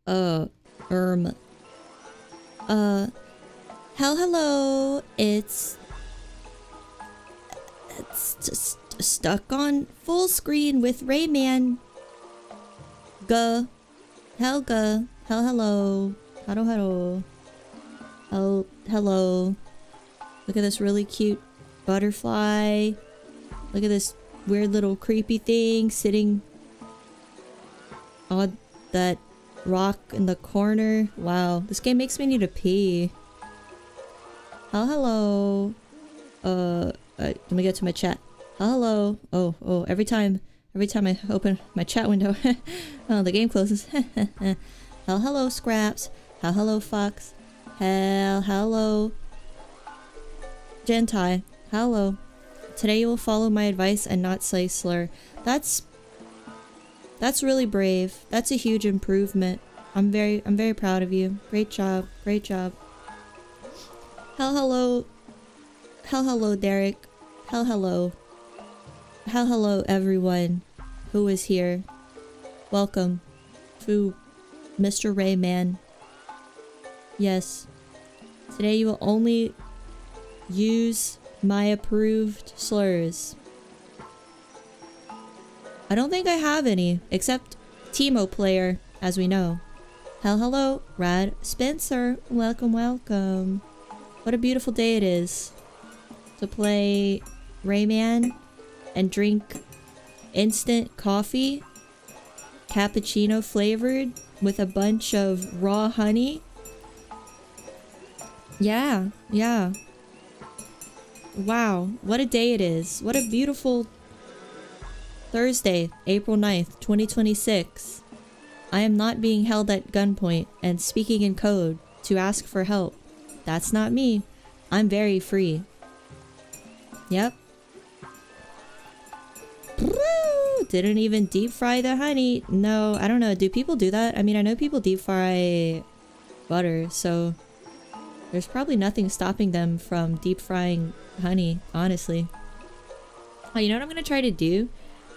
Uh, erm. Uh, hello. It's just stuck on full screen with Rayman. Guh. Helga. Hello. Hello. Oh, hello. Look at this really cute butterfly. Look at this weird little creepy thing sitting on that rock in the corner. Wow, this game makes me need to pee. Oh, hello. Let me get to my chat. Hello. Oh, every time I open my chat window, oh, the game closes. Hello, Scraps. Hello, Fox. Hello. Gentai. Hello. Today you will follow my advice and not say slur. That's really brave. That's a huge improvement. I'm very proud of you. Great job. Hello, Derek. Hello everyone who is here. Welcome to Mr. Rayman. Yes. Today you will only use my approved slurs. I don't think I have any, except Teemo player, as we know. Hello, Rad Spencer. Welcome. What a beautiful day it is to play Rayman and drink instant coffee, cappuccino flavored with a bunch of raw honey. Yeah. Wow, what a day it is. What a beautiful Thursday, April 9th, 2026. I am not being held at gunpoint and speaking in code to ask for help. That's not me. I'm very free. Yep. Didn't even deep fry the honey. No, I don't know. Do people do that? I mean, I know people deep fry butter, so there's probably nothing stopping them from deep frying honey, honestly. Oh, you know what I'm gonna try to do?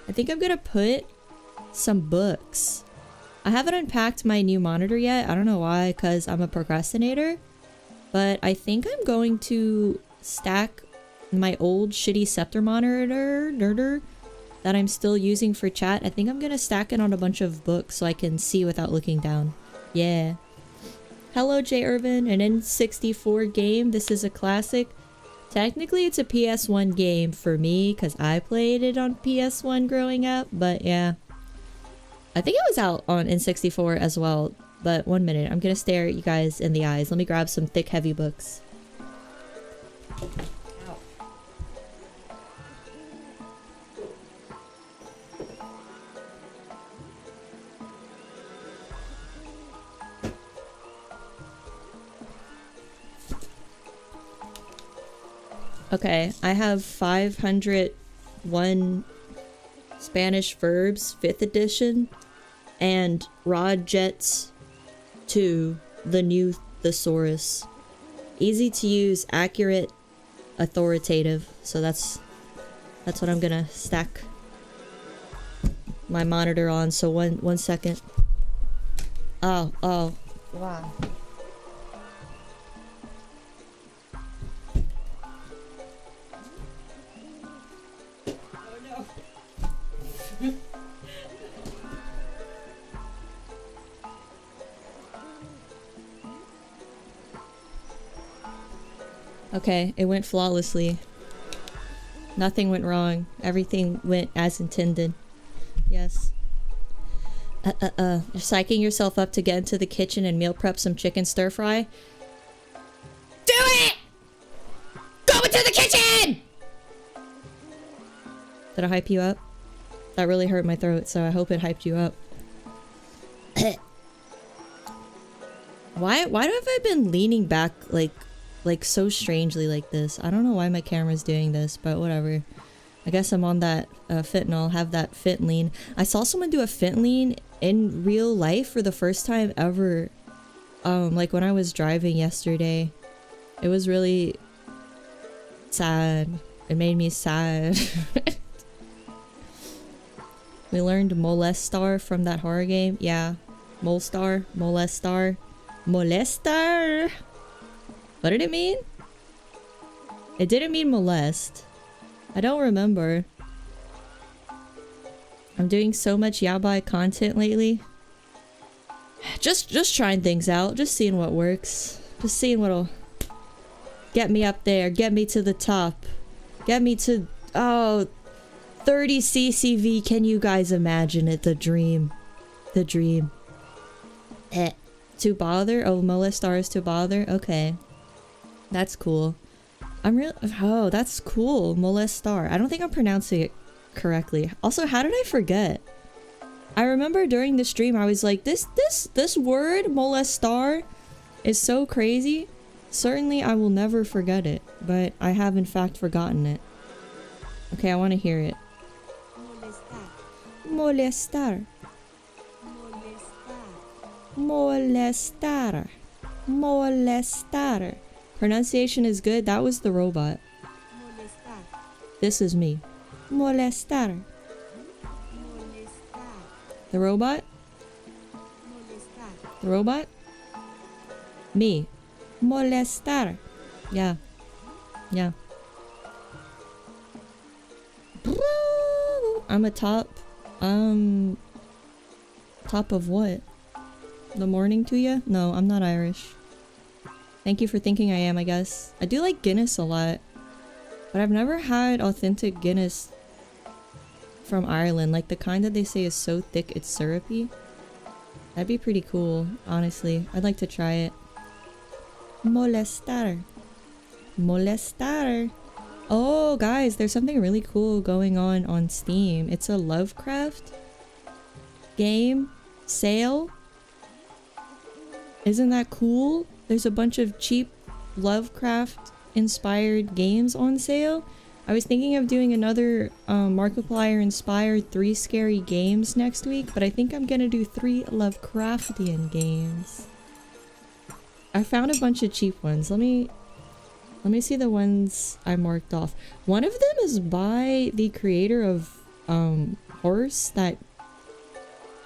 I think I'm gonna put some books. I haven't unpacked my new monitor yet. I don't know why, because I'm a procrastinator. But I think I'm going to stack my old shitty Scepter monitor that I'm still using for chat. I think I'm gonna stack it on a bunch of books so I can see without looking down. Yeah. Hello, J. Irvin. An N64 game. This is a classic. Technically, it's a PS1 game for me because I played it on PS1 growing up. But yeah. I think it was out on N64 as well. But 1 minute. I'm going to stare at you guys in the eyes. Let me grab some thick, heavy books. Okay, I have 501 Spanish verbs, 5th edition, and Rod Jets 2, the new thesaurus. Easy to use, accurate, authoritative. So that's what I'm gonna stack my monitor on. So one second. Oh, wow. Okay, it went flawlessly. Nothing went wrong. Everything went as intended. Yes. You're psyching yourself up to get into the kitchen and meal prep some chicken stir fry? Do it! Go into the kitchen! Did I hype you up? That really hurt my throat, so I hope it hyped you up. Why have I been leaning back like so strangely like this? I don't know why my camera's doing this, but whatever. I guess I'm on that fentanyl, have that fit lean. I saw someone do a fit lean in real life for the first time ever. Like when I was driving yesterday. It was really sad. It made me sad. We learned Molestar from that horror game. Yeah. Molestar? Molestar? Molestar? What did it mean? It didn't mean molest. I don't remember. I'm doing so much yabai content lately. Just trying things out. Just seeing what works. Just seeing what'll get me up there. Get me to the top. Get me to... Oh... 30 CCV. Can you guys imagine it? The dream. The dream. To bother? Oh, Molestar is to bother? Okay. That's cool. Oh, that's cool. Molestar. I don't think I'm pronouncing it correctly. Also, how did I forget? I remember during the stream I was like, this word, molestar, is so crazy. Certainly I will never forget it, but I have in fact forgotten it. Okay, I want to hear it. Molestar. Molestar. Molestar. Pronunciation is good. That was the robot. This is me. Molestar. The robot? The robot? Me. Molestar. Yeah. Yeah. I'm a top. Top of what? The morning to ya? No, I'm not Irish. Thank you for thinking I am, I guess. I do like Guinness a lot. But I've never had authentic Guinness from Ireland. Like the kind that they say is so thick it's syrupy. That'd be pretty cool, honestly. I'd like to try it. Molestar. Molestar. Oh, guys, there's something really cool going on Steam. It's a Lovecraft game sale. Isn't that cool? There's a bunch of cheap Lovecraft inspired games on sale. I was thinking of doing another Markiplier inspired 3 scary games next week, but I think I'm gonna do 3 Lovecraftian games. I found a bunch of cheap ones. Let me see the ones I marked off. One of them is by the creator of Horse, that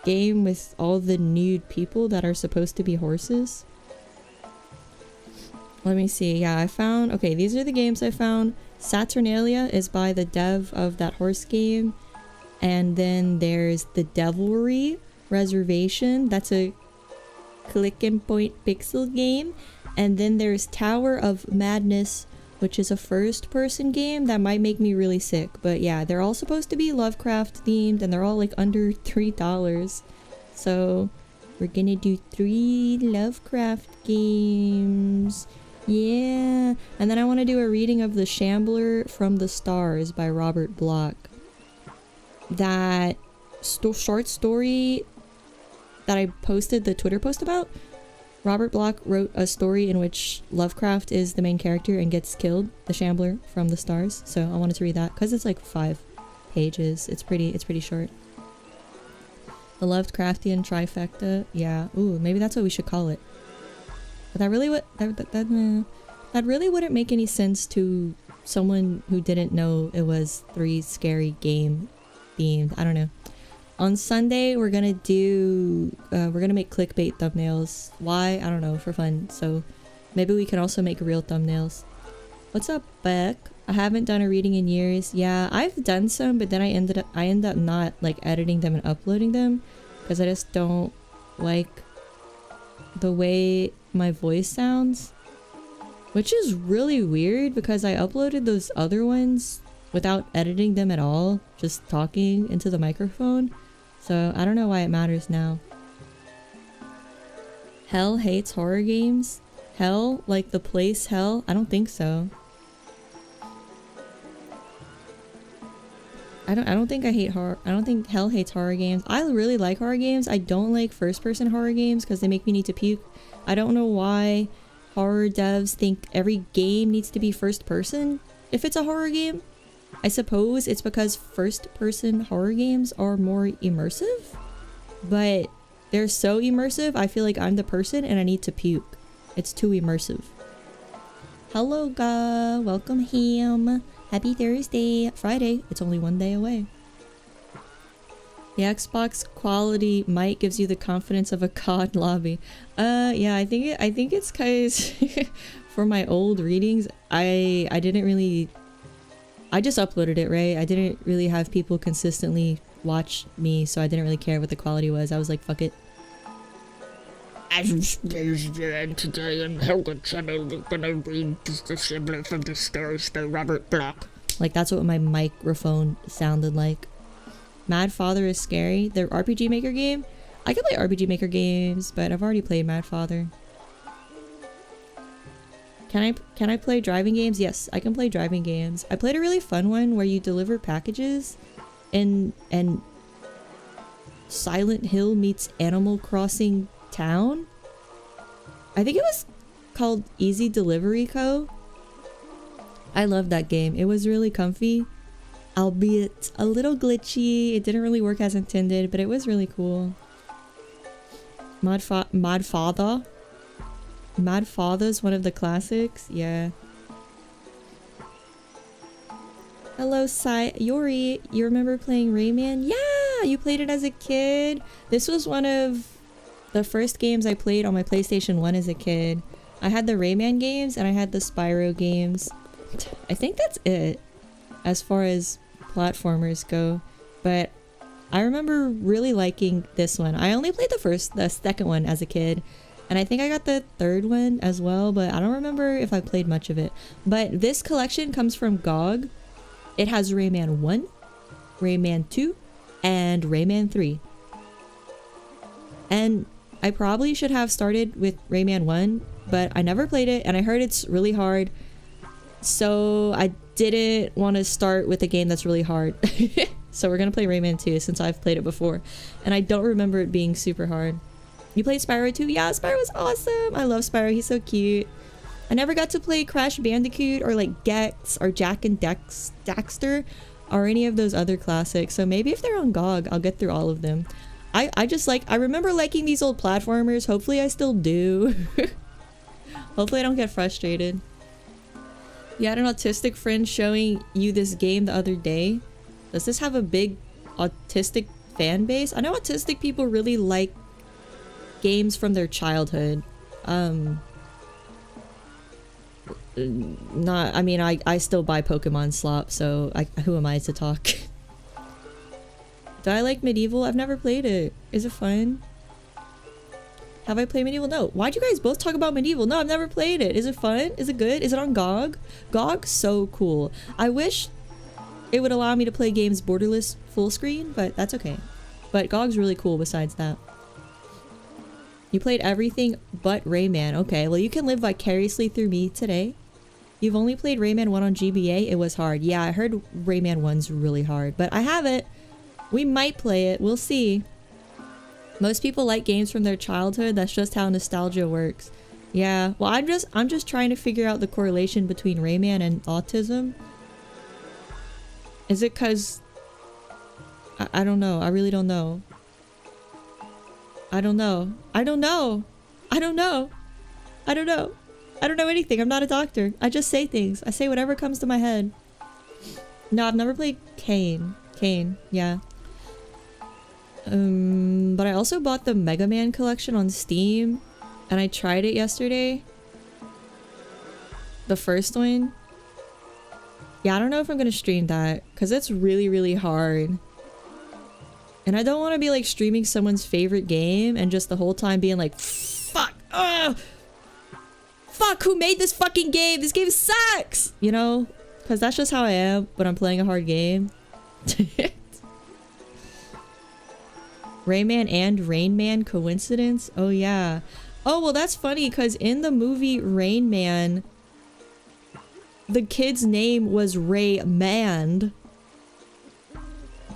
game with all the nude people that are supposed to be horses. Let me see. Yeah, I found... Okay, these are the games I found. Saturnalia is by the dev of that horse game. And then there's The Devilry Reservation. That's a click and point pixel game. And then there's Tower of Madness, which is a first-person game that might make me really sick. But yeah, they're all supposed to be Lovecraft themed, and they're all like under $3. So we're gonna do 3 Lovecraft games. Yeah. And then I want to do a reading of The Shambler from the Stars by Robert Bloch. That short story that I posted the Twitter post about. Robert Bloch wrote a story in which Lovecraft is the main character and gets killed, the Shambler from the Stars. So I wanted to read that because it's like 5 pages. It's pretty short. The Lovecraftian trifecta. Yeah. Ooh, maybe that's what we should call it. But that really that really wouldn't make any sense to someone who didn't know it was 3 scary game themed. I don't know. On Sunday, we're gonna make clickbait thumbnails. Why? I don't know, for fun. So maybe we can also make real thumbnails. What's up, Beck? I haven't done a reading in years. Yeah, I've done some, but then I end up not like editing them and uploading them because I just don't like the way my voice sounds, which is really weird because I uploaded those other ones without editing them at all, just talking into the microphone. So I don't know why it matters now. Hell hates horror games? Hell? Like the place Hell? I don't think so. I don't think I hate horror. I don't think Hell hates horror games. I really like horror games. I don't like first-person horror games because they make me need to puke. I don't know why horror devs think every game needs to be first-person if it's a horror game. I suppose it's because first-person horror games are more immersive, but they're so immersive, I feel like I'm the person and I need to puke. It's too immersive. Hello, ga. Welcome, Ham. Happy Thursday. Friday. It's only 1 day away. The Xbox quality mic gives you the confidence of a COD lobby. Yeah, I think it's cause for my old readings, I didn't really, I just uploaded it, right? I didn't really have people consistently watch me, so I didn't really care what the quality was. I was like, fuck it. Today in Helga channel, we're gonna read the sibling from the stories by Robert Block. Like, that's what my microphone sounded like. Mad Father is scary. The RPG Maker game? I can play RPG Maker games, but I've already played Mad Father. Can I play driving games? Yes, I can play driving games. I played a really fun one where you deliver packages and Silent Hill meets Animal Crossing Town. I think it was called Easy Delivery Co. I love that game. It was really comfy, albeit a little glitchy. It didn't really work as intended, but it was really cool. Mad Father. Mad Father's one of the classics. Yeah. Hello, Yori. You remember playing Rayman? Yeah, you played it as a kid. This was one of the first games I played on my PlayStation 1 as a kid. I had the Rayman games and I had the Spyro games. I think that's it as far as platformers go, but I remember really liking this one. I only played the second one as a kid, and I think I got the third one as well, but I don't remember if I played much of it. But this collection comes from GOG. It has Rayman 1, Rayman 2, and Rayman 3. And I probably should have started with Rayman 1, but I never played it, and I heard it's really hard. So I didn't want to start with a game that's really hard. So we're gonna play Rayman 2 since I've played it before. And I don't remember it being super hard. You played Spyro 2? Yeah, Spyro was awesome! I love Spyro, he's so cute. I never got to play Crash Bandicoot or like Gex or Jak and Daxter or any of those other classics. So maybe if they're on GOG, I'll get through all of them. I remember liking these old platformers. Hopefully I still do. Hopefully I don't get frustrated. You had an autistic friend showing you this game the other day. Does this have a big autistic fan base? I know autistic people really like games from their childhood. I still buy Pokemon slop, so who am I to talk? Do I like Medieval? I've never played it. Is it fun? Have I played Medieval? No. Why'd you guys both talk about Medieval? No, I've never played it. Is it fun? Is it good? Is it on GOG? GOG's so cool. I wish it would allow me to play games borderless full screen, but that's okay. But GOG's really cool besides that. You played everything but Rayman. Okay, well you can live vicariously through me today. You've only played Rayman 1 on GBA? It was hard. Yeah, I heard Rayman 1's really hard, but I have it. We might play it. We'll see. Most people like games from their childhood. That's just how nostalgia works. Yeah, well I'm just trying to figure out the correlation between Rayman and autism. Is it cause... I don't know. I really don't know. I don't know. I don't know. I don't know. I don't know. I don't know anything. I'm not a doctor. I just say things. I say whatever comes to my head. No, I've never played Kane. Yeah. But I also bought the Mega Man collection on Steam, and I tried it yesterday. The first one. Yeah, I don't know if I'm gonna stream that, because it's really, really hard. And I don't want to be like streaming someone's favorite game and just the whole time being like, fuck, fuck, who made this fucking game? This game sucks! You know? Because that's just how I am when I'm playing a hard game. Rayman and Rain Man coincidence? Oh yeah. Oh well, that's funny because in the movie Rain Man, the kid's name was Rayman,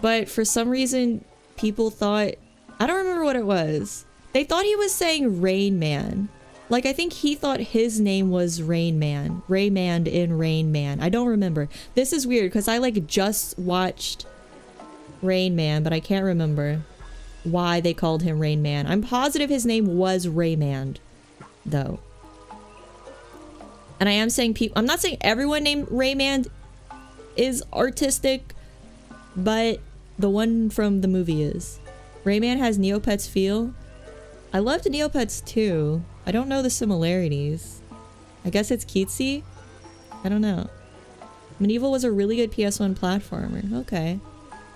but for some reason people thought, I don't remember what it was. They thought he was saying Rain Man. Like I think he thought his name was Rain Man. Rayman in Rain Man. I don't remember. This is weird because I like just watched Rain Man, but I can't remember why they called him Rain Man. I'm positive his name was Rayman, though. And I am saying I'm not saying everyone named Rayman is artistic, but the one from the movie is. Rayman has Neopets feel. I loved Neopets too. I don't know the similarities. I guess it's cutesy? I don't know. Medieval was a really good PS1 platformer. Okay.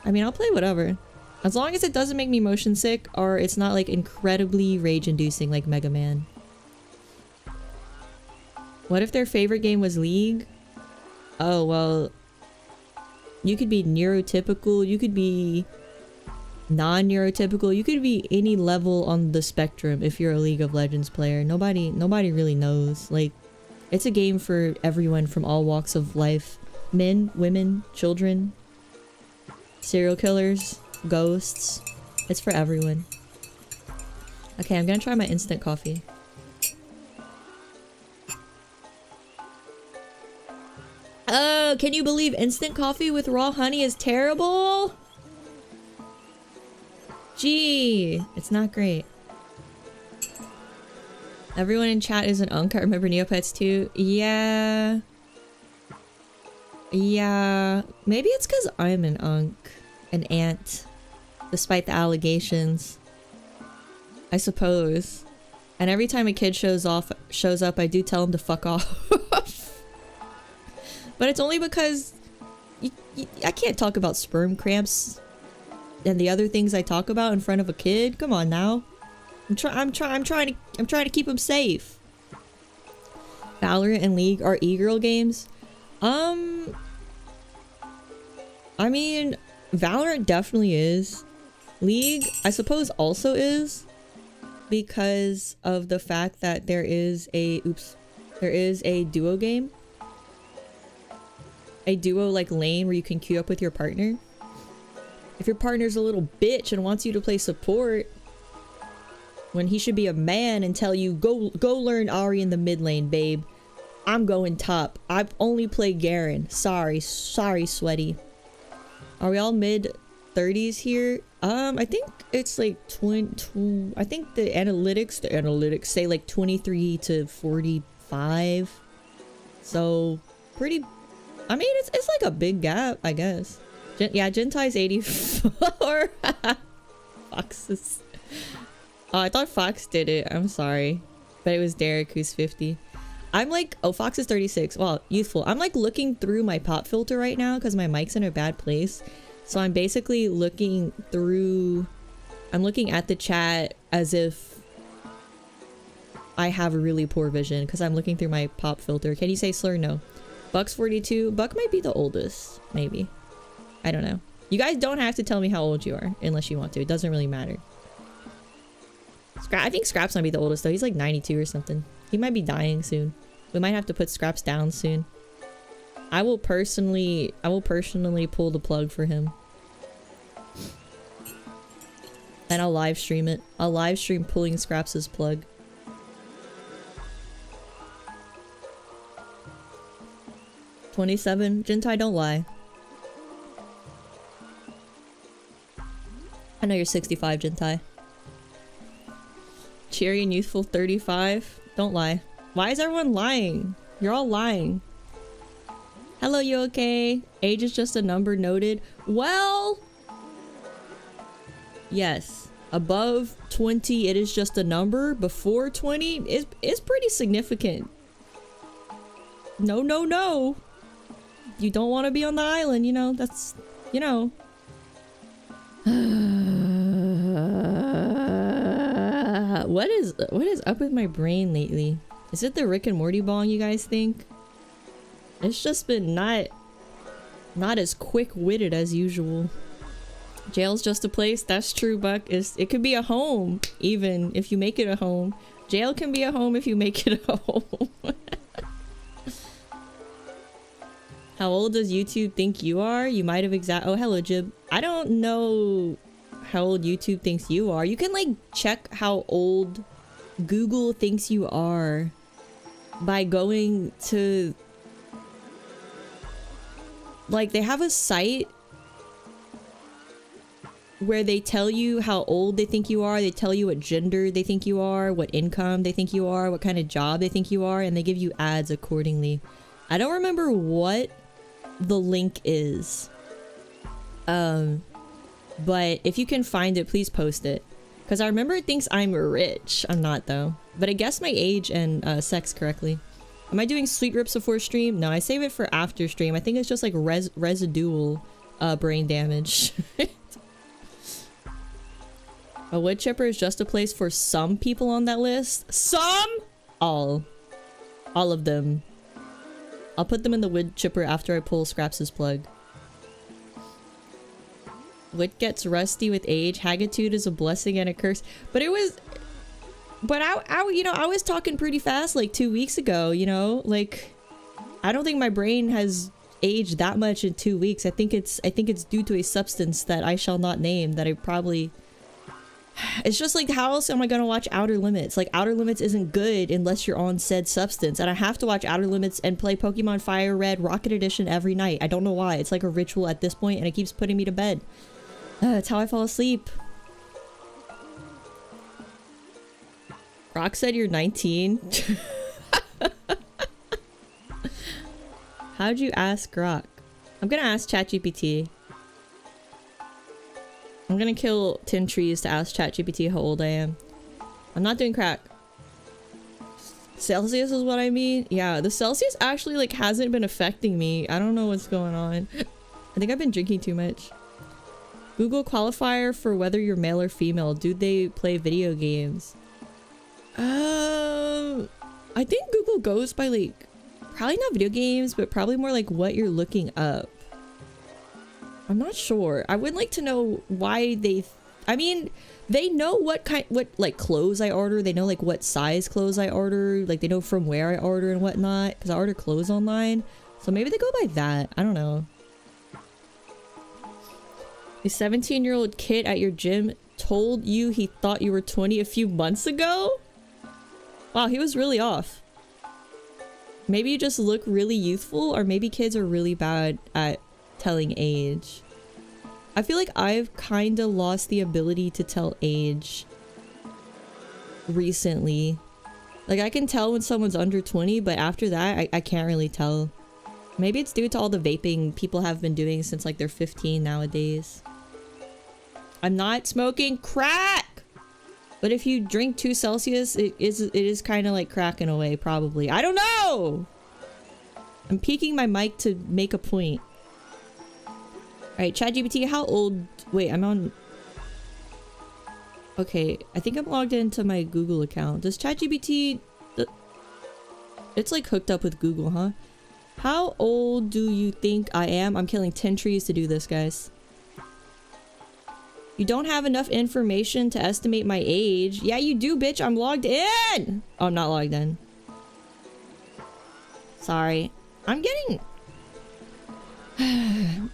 I mean, I'll play whatever. As long as it doesn't make me motion sick or it's not like incredibly rage-inducing like Mega Man. What if their favorite game was League? Oh, well... You could be neurotypical, you could be non-neurotypical, you could be any level on the spectrum if you're a League of Legends player. Nobody really knows. Like, it's a game for everyone from all walks of life. Men, women, children, serial killers, ghosts. It's for everyone. Okay, I'm gonna try my instant coffee. Oh, can you believe instant coffee with raw honey is terrible? Gee, it's not great. Everyone in chat is an unk. I remember Neopets too. Yeah. Yeah. Maybe it's because I'm an unk. An ant. Despite the allegations. I suppose. And every time a kid shows up, I do tell him to fuck off. But it's only because I can't talk about sperm cramps and the other things I talk about in front of a kid. Come on now. I'm trying to keep him safe. Valorant and League are e-girl games. I mean, Valorant definitely is. League, I suppose, also is, because of the fact that there is a duo game. A duo like lane where you can queue up with your partner. If your partner's a little bitch and wants you to play support, when he should be a man and tell you, go learn Ari in the mid lane, babe. I'm going top. I only play Garen. Sorry, sweaty. Are we all mid 30s here? I think it's like I think the analytics say like 23 to 45. So pretty. I mean, it's like a big gap, I guess. Yeah, Gentai's 84. Foxes. Oh, I thought Fox did it. I'm sorry. But it was Derek who's 50. I'm like, oh, Fox is 36. Well, youthful. I'm like looking through my pop filter right now because my mic's in a bad place. So I'm basically looking through... I'm looking at the chat as if I have a really poor vision because I'm looking through my pop filter. Can you say slur? No. Buck's 42. Buck might be the oldest. Maybe. I don't know. You guys don't have to tell me how old you are unless you want to. It doesn't really matter. I think Scraps might be the oldest though. He's like 92 or something. He might be dying soon. We might have to put Scraps down soon. I will personally pull the plug for him. And I'll live stream it. I'll live stream pulling Scraps' plug. $27. Gentai, don't lie. I know you're 65, Gentai. Cheery and youthful 35. Don't lie. Why is everyone lying? You're all lying. Hello, you okay? Age is just a number, noted. Well... Yes. Above 20, it is just a number. Before 20, is pretty significant. No, no, no. You don't want to be on the island, you know? That's... You know. What is up with my brain lately? Is it the Rick and Morty bong, you guys think? It's just been not as quick-witted as usual. Jail's just a place. That's true, Buck. It could be a home, even if you make it a home. Jail can be a home if you make it a home. How old does YouTube think you are? You might have oh, hello, Jib. I don't know how old YouTube thinks you are. You can, like, check how old Google thinks you are by going to... Like, they have a site where they tell you how old they think you are. They tell you what gender they think you are, what income they think you are, what kind of job they think you are, and they give you ads accordingly. I don't remember what the link is. But if you can find it, please post it. Because I remember it thinks I'm rich. I'm not though. But it guessed my age and sex correctly. Am I doing sweet rips before stream? No, I save it for after stream. I think it's just like residual brain damage. A wood chipper is just a place for some people on that list. Some? All. All of them. I'll put them in the wood chipper after I pull Scraps' plug. Wood gets rusty with age. Haggitude is a blessing and a curse. But it was... But you know, I was talking pretty fast like 2 weeks ago, you know? Like, I don't think my brain has aged that much in 2 weeks. I think it's due to a substance that I shall not name that I probably... It's just like, how else am I gonna watch Outer Limits? Like, Outer Limits isn't good unless you're on said substance. And I have to watch Outer Limits and play Pokemon Fire Red Rocket Edition every night. I don't know why. It's like a ritual at this point and it keeps putting me to bed. That's how I fall asleep. Rock said you're 19. How'd you ask Rock? I'm gonna ask ChatGPT. I'm gonna kill 10 trees to ask ChatGPT how old I am. I'm not doing crack. Celsius is what I mean? Yeah, the Celsius actually like hasn't been affecting me. I don't know what's going on. I think I've been drinking too much. Google qualifier for whether you're male or female. Do they play video games? I think Google goes by like, probably not video games, but probably more like what you're looking up. I'm not sure. I would like to know why I mean, they know what like clothes I order. They know like what size clothes I order. Like they know from where I order and whatnot. Because I order clothes online. So maybe they go by that. I don't know. A 17-year-old kid at your gym told you he thought you were 20 a few months ago? Wow, he was really off. Maybe you just look really youthful, or maybe kids are really bad at telling age. I feel like I've kind of lost the ability to tell age recently. Like, I can tell when someone's under 20, but after that, I can't really tell. Maybe it's due to all the vaping people have been doing since like they're 15 nowadays. I'm not smoking crack! But if you drink 2 Celsius, it is kind of like crack in a way, probably. I don't know! I'm peeking my mic to make a point. Alright, ChatGPT, how old... Wait, I'm on... Okay, I think I'm logged into my Google account. Does ChatGPT... It's like hooked up with Google, huh? How old do you think I am? I'm killing 10 trees to do this, guys. You don't have enough information to estimate my age. Yeah, you do, bitch. I'm logged in! Oh, I'm not logged in. Sorry. I'm getting...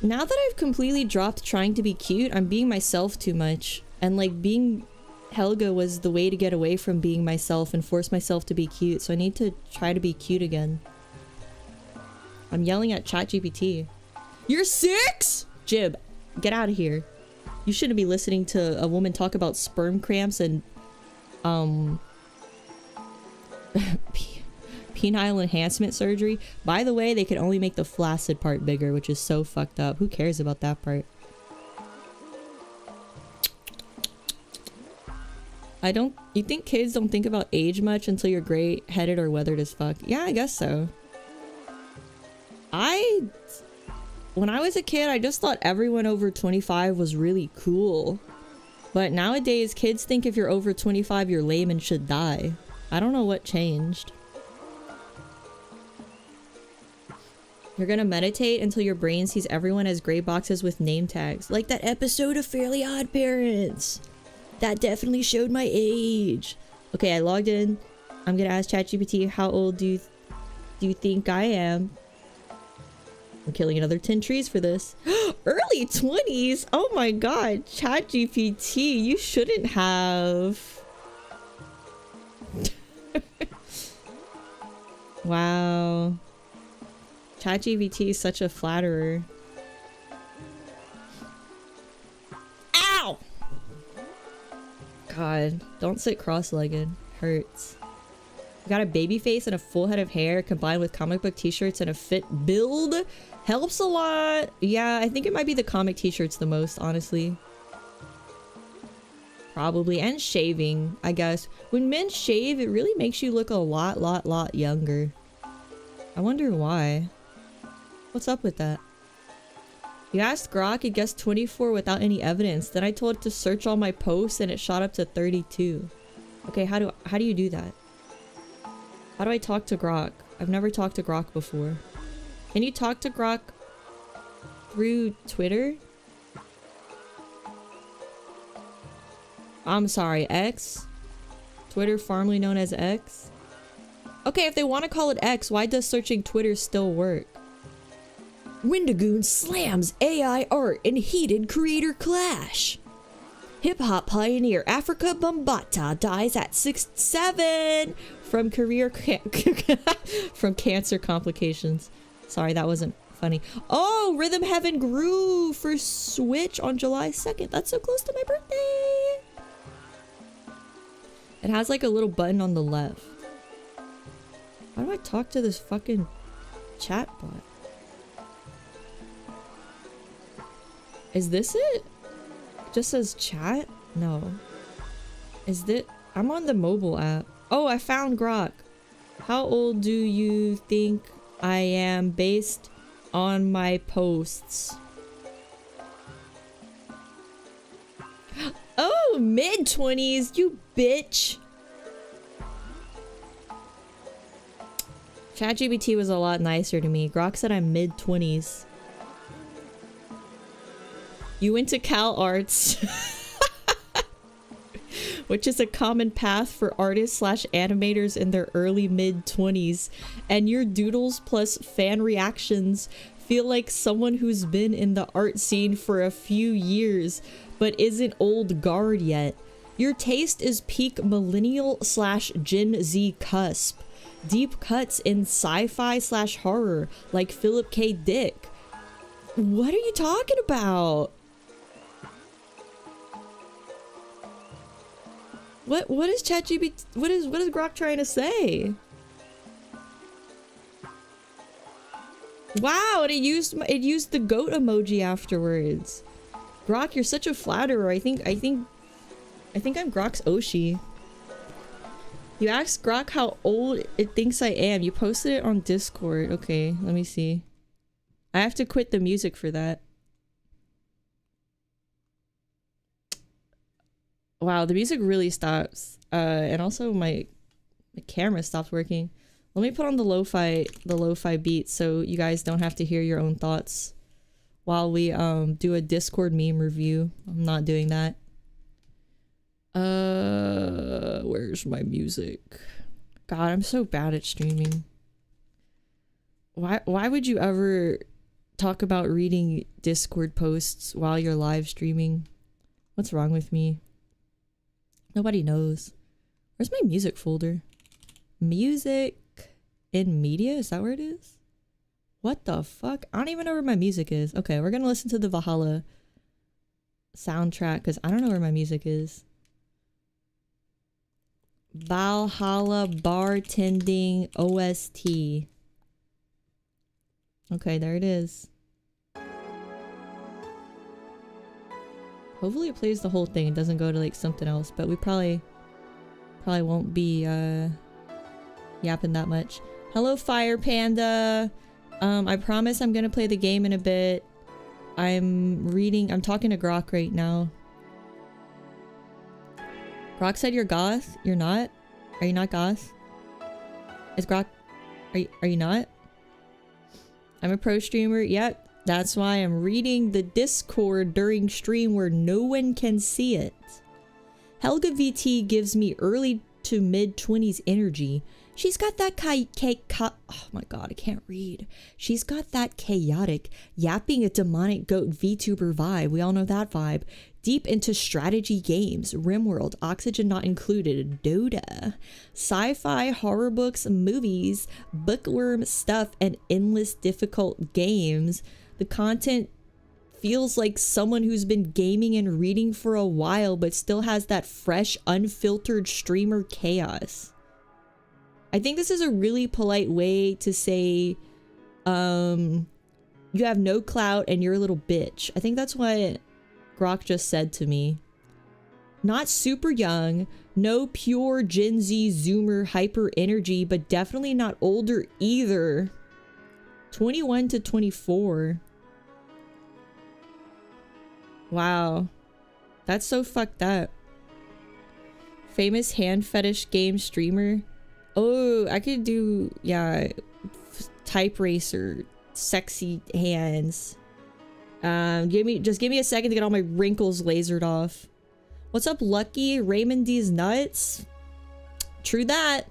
Now that I've completely dropped trying to be cute, I'm being myself too much. And like, being Helga was the way to get away from being myself and force myself to be cute. So I need to try to be cute again. I'm yelling at ChatGPT. You're 6?! Jib, get out of here. You shouldn't be listening to a woman talk about sperm cramps and penile enhancement surgery. By the way, they could only make the flaccid part bigger, which is so fucked up. Who cares about that part? You think kids don't think about age much until you're gray-headed or weathered as fuck? Yeah, I guess so. When I was a kid, I just thought everyone over 25 was really cool. But nowadays, kids think if you're over 25, you're lame and should die. I don't know what changed. You're gonna meditate until your brain sees everyone as gray boxes with name tags. Like that episode of Fairly Odd Parents. That definitely showed my age. Okay, I logged in. I'm gonna ask ChatGPT, how old do you think I am? I'm killing another 10 trees for this. Early 20s? Oh my god, ChatGPT, you shouldn't have. Wow. ChatGPT is such a flatterer. Ow! God, don't sit cross-legged. Hurts. Got a baby face and a full head of hair combined with comic book t-shirts and a fit build. Helps a lot. Yeah, I think it might be the comic t-shirts the most, honestly. Probably. And shaving, I guess. When men shave, it really makes you look a lot younger. I wonder why. What's up with that? You asked Grok, it guessed 24 without any evidence. Then I told it to search all my posts and it shot up to 32. Okay, how do you do that? How do I talk to Grok? I've never talked to Grok before. Can you talk to Grok through Twitter? I'm sorry, X? Twitter, formerly known as X? Okay, if they want to call it X, why does searching Twitter still work? Wendigoon slams AI art in heated creator clash. Hip-hop pioneer Africa Bambaataa dies at 67 from from cancer complications. Sorry, that wasn't funny. Oh, Rhythm Heaven grew for Switch on July 2nd. That's so close to my birthday. It has like a little button on the left. How do I talk to this fucking chat bot? Is this it? It just says chat? No. Is this? I'm on the mobile app. Oh, I found Grok. How old do you think I am based on my posts? Oh, mid-20s, you bitch. ChatGPT was a lot nicer to me. Grok said I'm mid-20s. You went to Cal Arts, which is a common path for artists / animators in their early mid-20s, and your doodles plus fan reactions feel like someone who's been in the art scene for a few years but isn't old guard yet. Your taste is peak millennial / Gen Z cusp. Deep cuts in sci-fi / horror like Philip K. Dick. What are you talking about? What is ChatGPT? What is Grok trying to say? Wow, and it used the goat emoji afterwards. Grok, you're such a flatterer. I think I'm Grok's Oshi. You asked Grok how old it thinks I am. You posted it on Discord. Okay, let me see. I have to quit the music for that. Wow, the music really stops. And also my camera stopped working. Let me put on the lo-fi beat so you guys don't have to hear your own thoughts while we do a Discord meme review. I'm not doing that. Where's my music? God, I'm so bad at streaming. Why would you ever talk about reading Discord posts while you're live streaming? What's wrong with me? Nobody knows. Where's my music folder? Music in media? Is that where it is? What the fuck? I don't even know where my music is. Okay, we're gonna listen to the Valhalla soundtrack because I don't know where my music is. Valhalla bartending OST. Okay, there it is. Hopefully it plays the whole thing and doesn't go to like something else, but we probably won't be yapping that much. Hello Fire Panda. I promise I'm gonna play the game in a bit. I'm talking to Grok right now. Grok said you're goth? You're not? Are you not goth? Is Grok... Are you not? I'm a pro streamer. Yep. That's why I'm reading the Discord during stream where no one can see it. Helga VT gives me early to mid-20s energy. She's got that oh my god, I can't read. She's got that chaotic, yapping a demonic goat VTuber vibe. We all know that vibe. Deep into strategy games, RimWorld, Oxygen Not Included, Dota, sci-fi, horror books, movies, bookworm stuff, and endless difficult games. The content feels like someone who's been gaming and reading for a while but still has that fresh, unfiltered streamer chaos. I think this is a really polite way to say you have no clout and you're a little bitch. I think that's what Grok just said to me. Not super young. No pure Gen Z Zoomer hyper energy, but definitely not older either. 21 to 24. Wow. That's so fucked up. Famous hand fetish game streamer. Oh, I could do, yeah, type racer, sexy hands. Just give me a second to get all my wrinkles lasered off. What's up, Lucky? Rayman D's nuts? True that.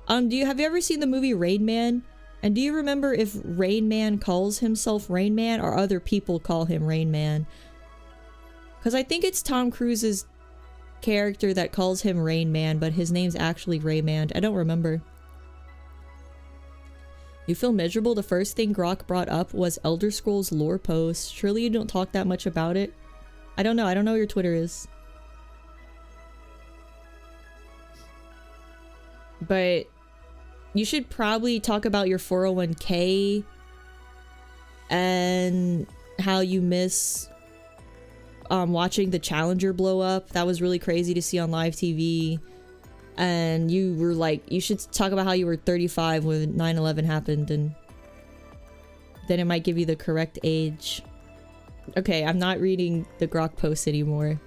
Have you ever seen the movie Rayman? And do you remember if Rain Man calls himself Rain Man or other people call him Rain Man? Because I think it's Tom Cruise's character that calls him Rain Man, but his name's actually Rayman. I don't remember. You feel miserable? The first thing Grok brought up was Elder Scrolls lore posts. Surely you don't talk that much about it? I don't know. I don't know what your Twitter is. But you should probably talk about your 401k and how you miss watching the Challenger blow up. That was really crazy to see on live TV. And you were like, you should talk about how you were 35 when 9/11 happened, and then it might give you the correct age. Okay, I'm not reading the Grok posts anymore.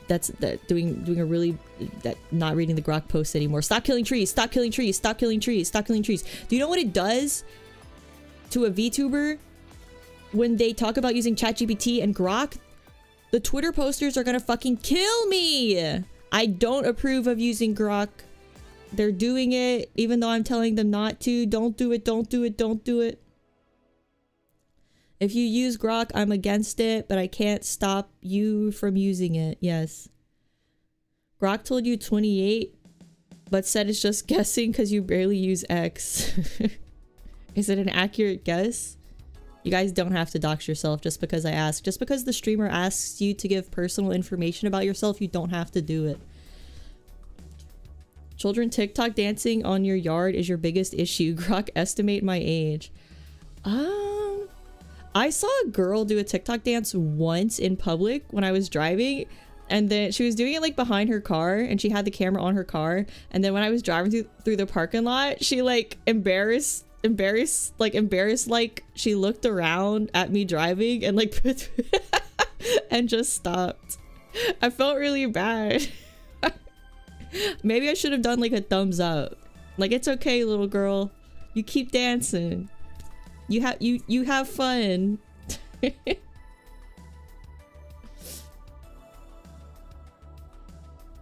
That's doing a really not reading the Grok posts anymore. Stop killing trees. Stop killing trees. Stop killing trees. Stop killing trees. Do you know what it does to a VTuber when they talk about using ChatGPT and Grok? The Twitter posters are gonna fucking kill me. I don't approve of using Grok. They're doing it even though I'm telling them not to. Don't do it. Don't do it. Don't do it. If you use Grok, I'm against it, but I can't stop you from using it. Yes. Grok told you 28, but said it's just guessing because you barely use X. Is it an accurate guess? You guys don't have to dox yourself just because I ask. Just because the streamer asks you to give personal information about yourself, you don't have to do it. Children TikTok dancing on your yard is your biggest issue. Grok, estimate my age. I saw a girl do a TikTok dance once in public when I was driving, and then she was doing it like behind her car, and she had the camera on her car, and then when I was driving through the parking lot, she like embarrassed like she looked around at me driving and like and just stopped. I felt really bad. Maybe I should have done like a thumbs up, like, it's okay, little girl, you keep dancing, you have fun.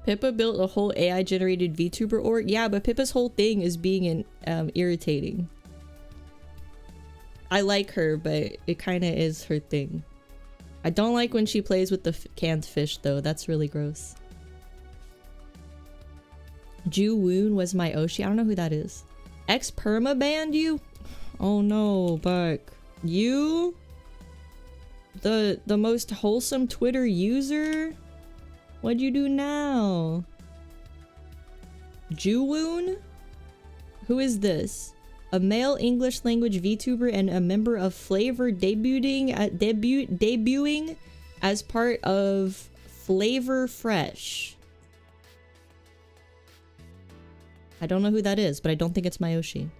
Pippa built a whole AI generated VTuber org. Yeah, but Pippa's whole thing is being irritating. I like her, but it kind of is her thing. I don't like when she plays with the canned fish, though. That's really gross. Ju Woon was my Oshi. I don't know who that is. X perma banned you? Oh no, Buck. You? The most wholesome Twitter user? What'd you do now? Ju Woon? Who is this? A male English language VTuber and a member of Flavor debuting as part of Flavor Fresh. I don't know who that is, but I don't think it's Mayoshi.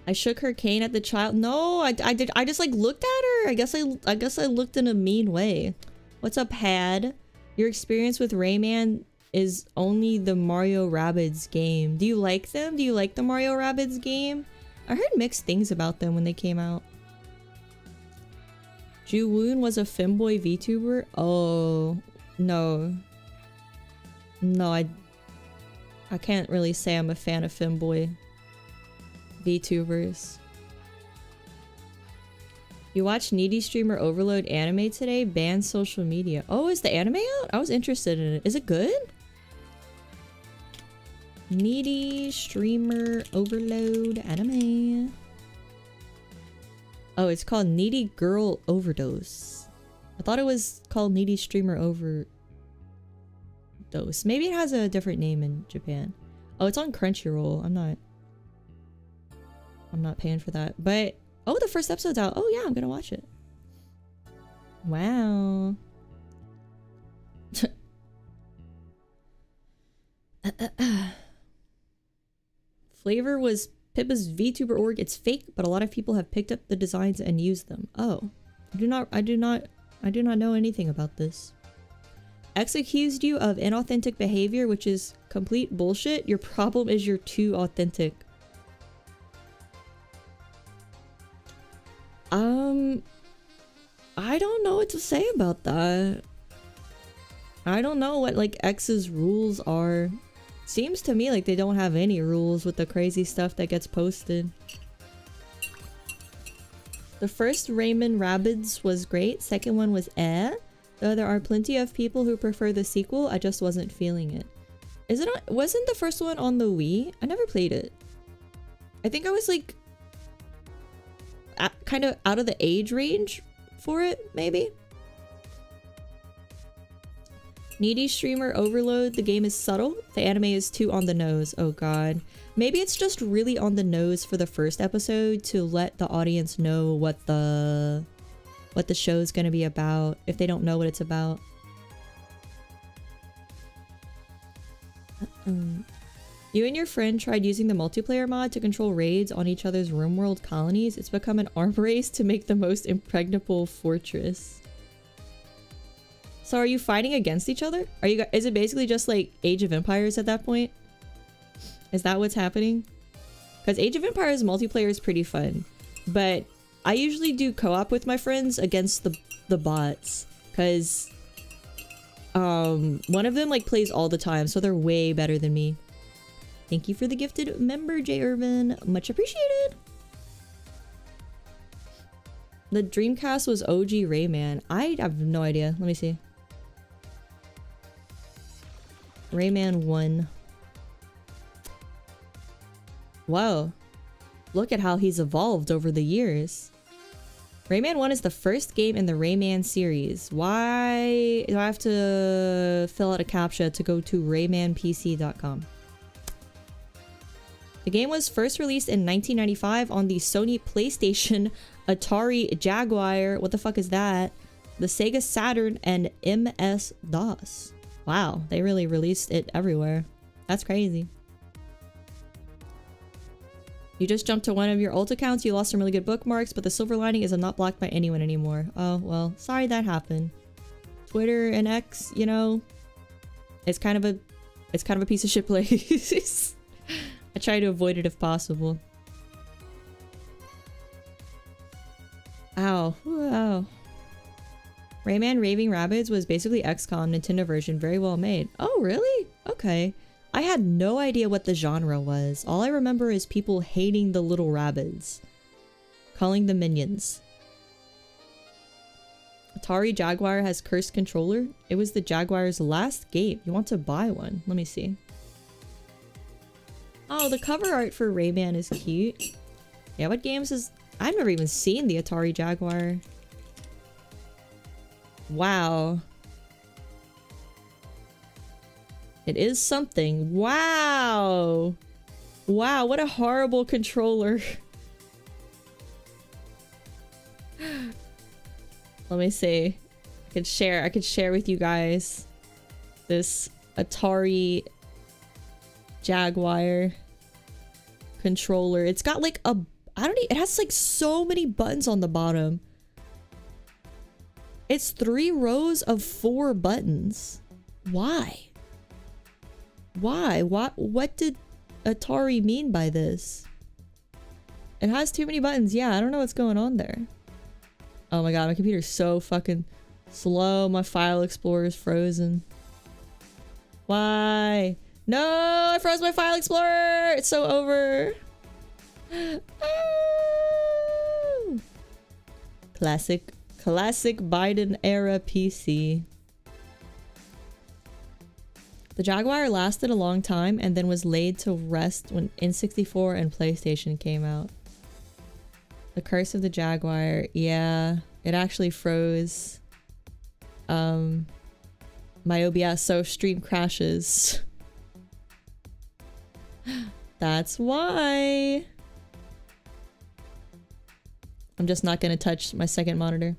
I shook her cane at the child. No, I did. I just like looked at her. I guess I looked in a mean way. What's up, Had? Your experience with Rayman is only the Mario Rabbids game. Do you like them? Do you like the Mario Rabbids game? I heard mixed things about them when they came out. Ju Woon was a femboy VTuber? Oh, no. No, I can't really say I'm a fan of femboy VTubers. You watched Needy Streamer Overload anime today? Ban social media. Oh, is the anime out? I was interested in it. Is it good? Needy Streamer Overload anime. Oh, it's called Needy Girl Overdose. I thought it was called Needy Streamer Overdose. Maybe it has a different name in Japan. Oh, it's on Crunchyroll. I'm not paying for that. But oh, the first episode's out. Oh yeah, I'm gonna watch it. Wow. Flavor was Pippa's VTuber org. It's fake, but a lot of people have picked up the designs and used them. Oh. I do not know anything about this. X accused you of inauthentic behavior, which is complete bullshit. Your problem is you're too authentic. I don't know what to say about that. I don't know what like X's rules are. Seems to me like they don't have any rules with the crazy stuff that gets posted. The first Rayman Rabbids was great. Second one was eh. Though there are plenty of people who prefer the sequel, I just wasn't feeling it. Is it on, wasn't the first one on the Wii? I never played it. I think I was like kind of out of the age range for it, maybe? Needy streamer overload. The game is subtle. The anime is too on the nose. Oh god. Maybe it's just really on the nose for the first episode to let the audience know what the show's gonna be about if they don't know what it's about. You and your friend tried using the multiplayer mod to control raids on each other's RimWorld colonies. It's become an arm race to make the most impregnable fortress. So are you fighting against each other? Are you? Is it basically just like Age of Empires at that point? Is that what's happening? Because Age of Empires multiplayer is pretty fun, but I usually do co-op with my friends against the bots, because one of them like plays all the time, so they're way better than me. Thank you for the gifted member, J Urban. Much appreciated. The Dreamcast was OG Rayman. I have no idea. Let me see. Rayman 1. Wow. Look at how he's evolved over the years. Rayman 1 is the first game in the Rayman series. Why do I have to fill out a CAPTCHA to go to raymanpc.com? The game was first released in 1995 on the Sony PlayStation, Atari Jaguar, what the fuck is that? The Sega Saturn, and MS-DOS. Wow, they really released it everywhere. That's crazy. You just jumped to one of your alt accounts, you lost some really good bookmarks, but the silver lining is I'm not blocked by anyone anymore. Oh, well, sorry that happened. Twitter and X, you know, it's kind of a piece of shit place. I try to avoid it if possible. Ow. Wow. Rayman Raving Rabbids was basically XCOM Nintendo version, very well made. Oh, really? Okay. I had no idea what the genre was. All I remember is people hating the little rabbids. Calling them minions. Atari Jaguar has cursed controller. It was the Jaguar's last game. You want to buy one? Let me see. Oh, the cover art for Rayman is cute. Yeah, what games is... I've never even seen the Atari Jaguar. Wow. It is something. Wow! Wow, what a horrible controller. Let me see. I could share with you guys this Atari Jaguar controller. It's got like a... it has like so many buttons on the bottom. It's 3 rows of 4 buttons. Why? Why? What did Atari mean by this? It has too many buttons. Yeah, I don't know what's going on there. Oh my god, my computer's so fucking slow. My file explorer is frozen. Why? No, I froze my file explorer. It's so over. Oh. Classic Biden era PC. The Jaguar lasted a long time and then was laid to rest when N64 and PlayStation came out. The Curse of the Jaguar. Yeah, it actually froze. My OBS, so stream crashes. That's why. I'm just not gonna touch my second monitor.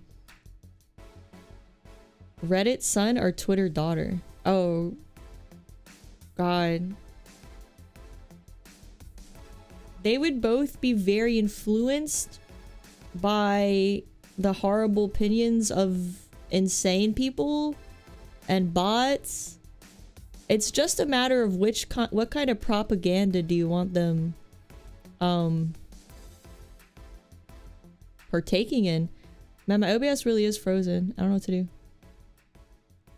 Reddit son or Twitter daughter? Oh, God. They would both be very influenced by the horrible opinions of insane people and bots. It's just a matter of what kind of propaganda do you want them partaking in. Man, my OBS really is frozen. I don't know what to do.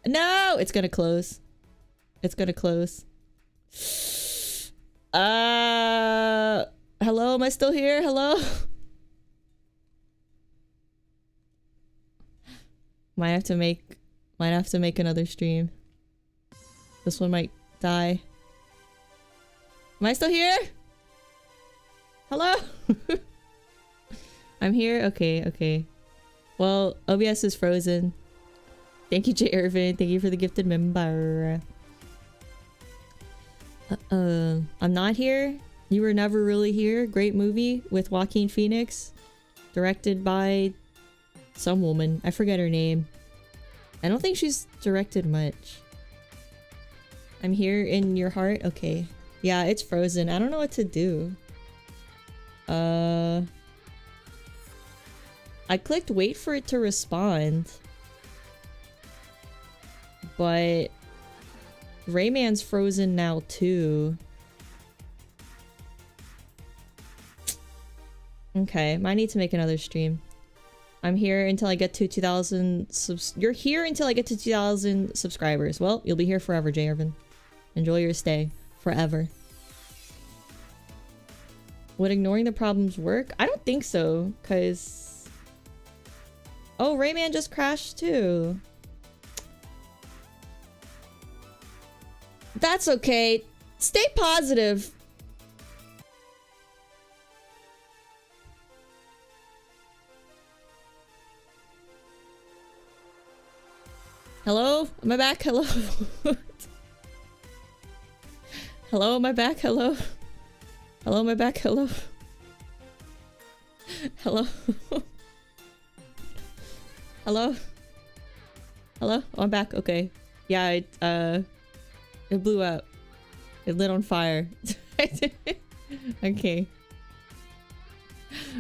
No! It's gonna close. It's gonna close. Hello? Am I still here? Hello? Might have to make another stream. This one might die. Am I still here? Hello? I'm here? Okay, okay. Well, OBS is frozen. Thank you, J. Irvin. Thank you for the gifted member. I'm not here. You Were Never Really Here. Great movie with Joaquin Phoenix. Directed by some woman. I forget her name. I don't think she's directed much. I'm here in your heart? Okay. Yeah, it's frozen. I don't know what to do. I clicked wait for it to respond. But Rayman's frozen now too. Okay, might need to make another stream. I'm here until I get to 2,000 You're here until I get to 2,000 subscribers. Well, you'll be here forever, J. Irvin. Enjoy your stay. Forever. Would ignoring the problems work? I don't think so, because... Oh, Rayman just crashed too. That's okay. Stay positive. Hello? Am I back? Hello? Hello? Am I back? Hello? Hello? Am I back? Hello? Hello? Hello? Hello? Oh, I'm back. Okay. Yeah, it blew up. It lit on fire. Okay.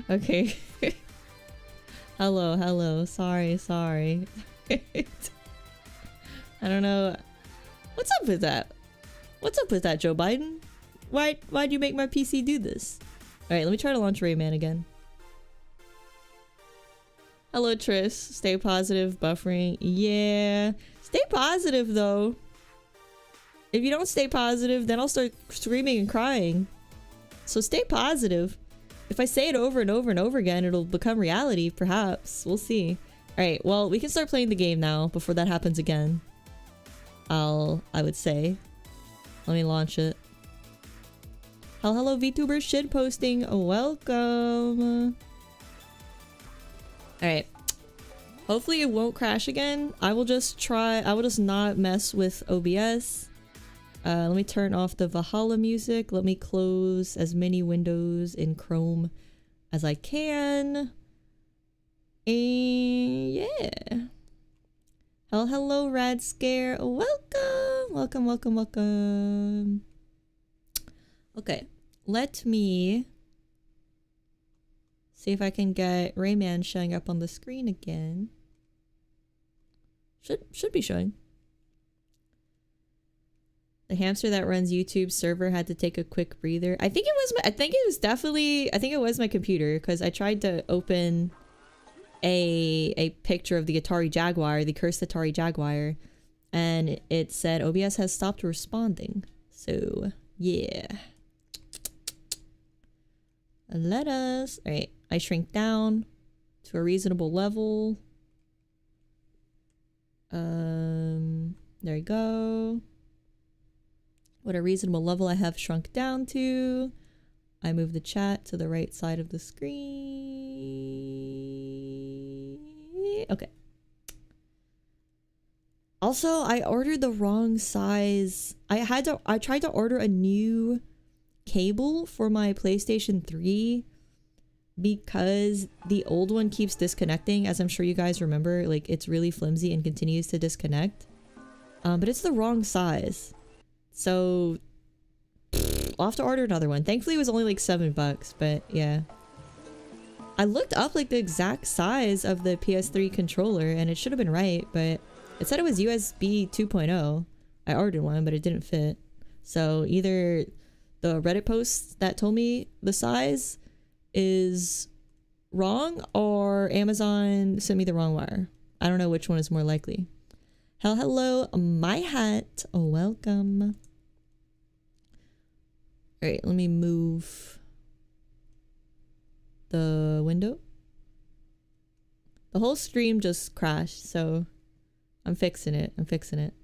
Okay. Hello, hello. Sorry, sorry. I don't know. What's up with that? What's up with that, Joe Biden? Why'd you make my PC do this? Alright, let me try to launch Rayman again. Hello, Triss. Stay positive, buffering. Yeah. Stay positive, though. If you don't stay positive, then I'll start screaming and crying. So stay positive. If I say it over and over and over again, it'll become reality, perhaps. We'll see. Alright, well, we can start playing the game now before that happens again. I would say. Let me launch it. Hello, VTubers. Shit posting. Welcome. Alright. Hopefully it won't crash again. I will just not mess with OBS. Let me turn off the Valhalla music. Let me close as many windows in Chrome as I can. And yeah. Hello, Rad Scare. Welcome. Welcome, welcome, welcome. Okay. Let me see if I can get Rayman showing up on the screen again. Should be showing. The hamster that runs YouTube's server had to take a quick breather. I think it was my computer, because I tried to open a picture of the Atari Jaguar, the cursed Atari Jaguar, and it said OBS has stopped responding. So yeah. Let us. Alright, I shrink down to a reasonable level. There we go. What a reasonable level I have shrunk down to. I move the chat to the right side of the screen. Okay. Also, I ordered the wrong size. I tried to order a new cable for my PlayStation 3, because the old one keeps disconnecting, as I'm sure you guys remember. Like, it's really flimsy and continues to disconnect. But it's the wrong size. So I'll have to order another one. Thankfully it was only like $7, but yeah. I looked up like the exact size of the PS3 controller and it should have been right, but it said it was USB 2.0. I ordered one, but it didn't fit. So either the Reddit post that told me the size is wrong or Amazon sent me the wrong wire. I don't know which one is more likely. Hello, my hat. Oh, welcome. All right, let me move the window. The whole stream just crashed, so I'm fixing it. I'm fixing it.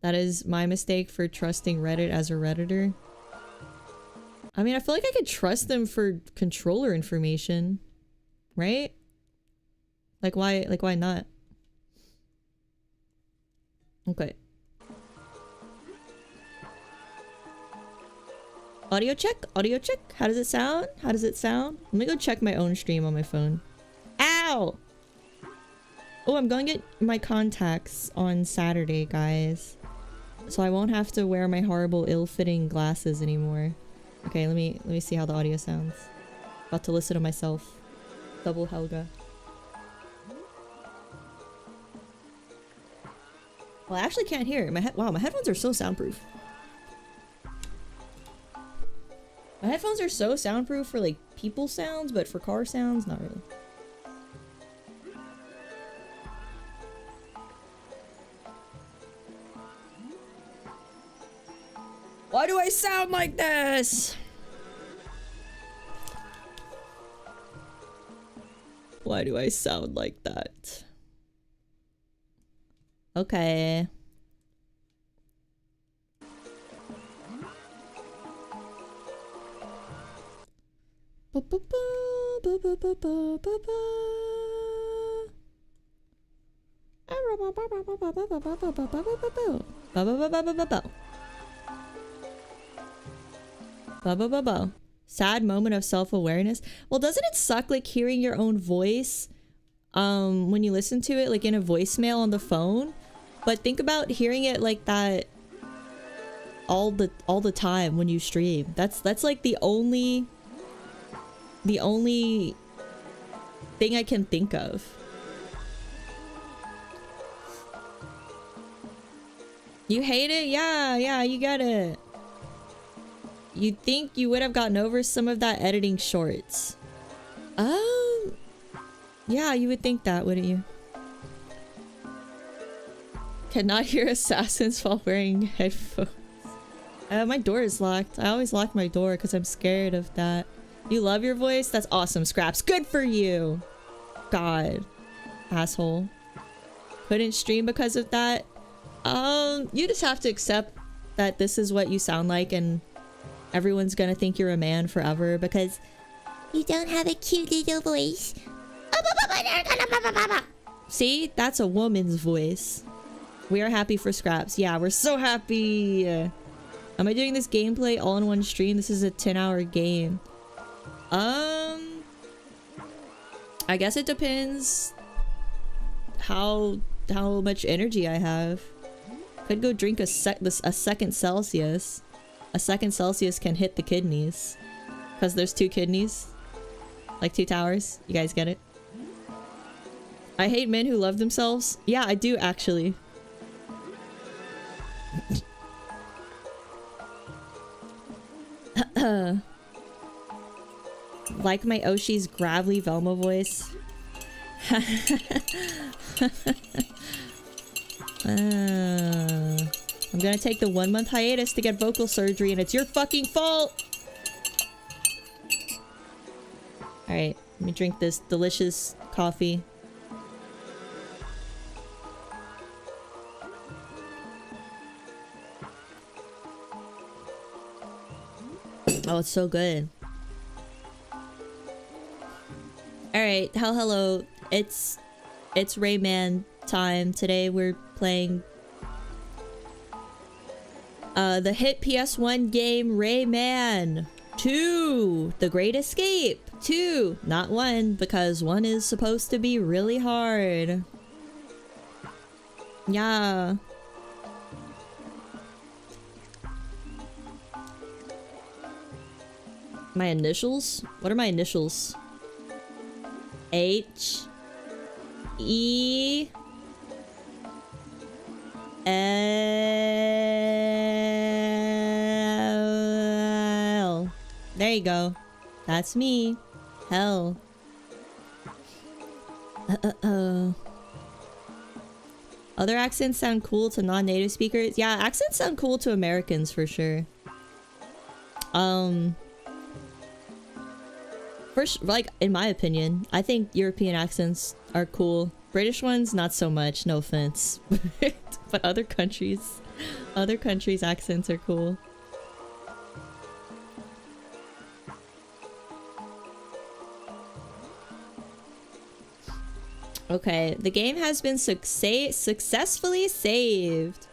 That is my mistake for trusting Reddit as a Redditor. I mean, I feel like I could trust them for controller information, right? Like why not? Okay. Audio check? Audio check? How does it sound? How does it sound? Let me go check my own stream on my phone. Ow! Oh, I'm going to get my contacts on Saturday, guys. So I won't have to wear my horrible ill-fitting glasses anymore. Okay, let me see how the audio sounds. About to listen to myself. Double Helga. Well, I actually can't hear it. Wow, my headphones are so soundproof. My headphones are so soundproof for like people sounds, but for car sounds, not really. Why do I sound like this? Why do I sound like that? Okay. Sad moment of self-awareness. Well, doesn't it suck like hearing your own voice when you listen to it like in a voicemail on the phone? But think about hearing it like that all the time when you stream. That's like the only thing I can think of. You hate it? Yeah, you get it. You'd think you would have gotten over some of that editing shorts. Yeah, you would think that, wouldn't you? Cannot hear assassins while wearing headphones. My door is locked. I always lock my door because I'm scared of that. You love your voice? That's awesome, Scraps. Good for you! God. Asshole. Couldn't stream because of that? You just have to accept that this is what you sound like and everyone's gonna think you're a man forever because you don't have a cute little voice. See? That's a woman's voice. We are happy for Scraps. Yeah, we're so happy! Am I doing this gameplay all in one stream? This is a 10-hour game. I guess it depends how much energy I have. Could go drink a second Celsius. A second Celsius can hit the kidneys. Because there's 2 kidneys. Like 2 towers. You guys get it? I hate men who love themselves. Yeah, I do actually. Like my Oshi's gravelly Velma voice. I'm gonna take the 1-month hiatus to get vocal surgery and it's your fucking fault! Alright, let me drink this delicious coffee. Oh, it's so good. Alright, hello. It's Rayman time. Today we're playing the hit PS1 game Rayman. 2. The Great Escape. 2. Not 1, because 1 is supposed to be really hard. Yeah. My initials? What are my initials? H E L. There you go. That's me. Hell. Other accents sound cool to non-native speakers. Yeah, accents sound cool to Americans for sure. First, like, in my opinion, I think European accents are cool. British ones, not so much, no offense. But other countries' accents are cool. Okay, the game has been successfully saved.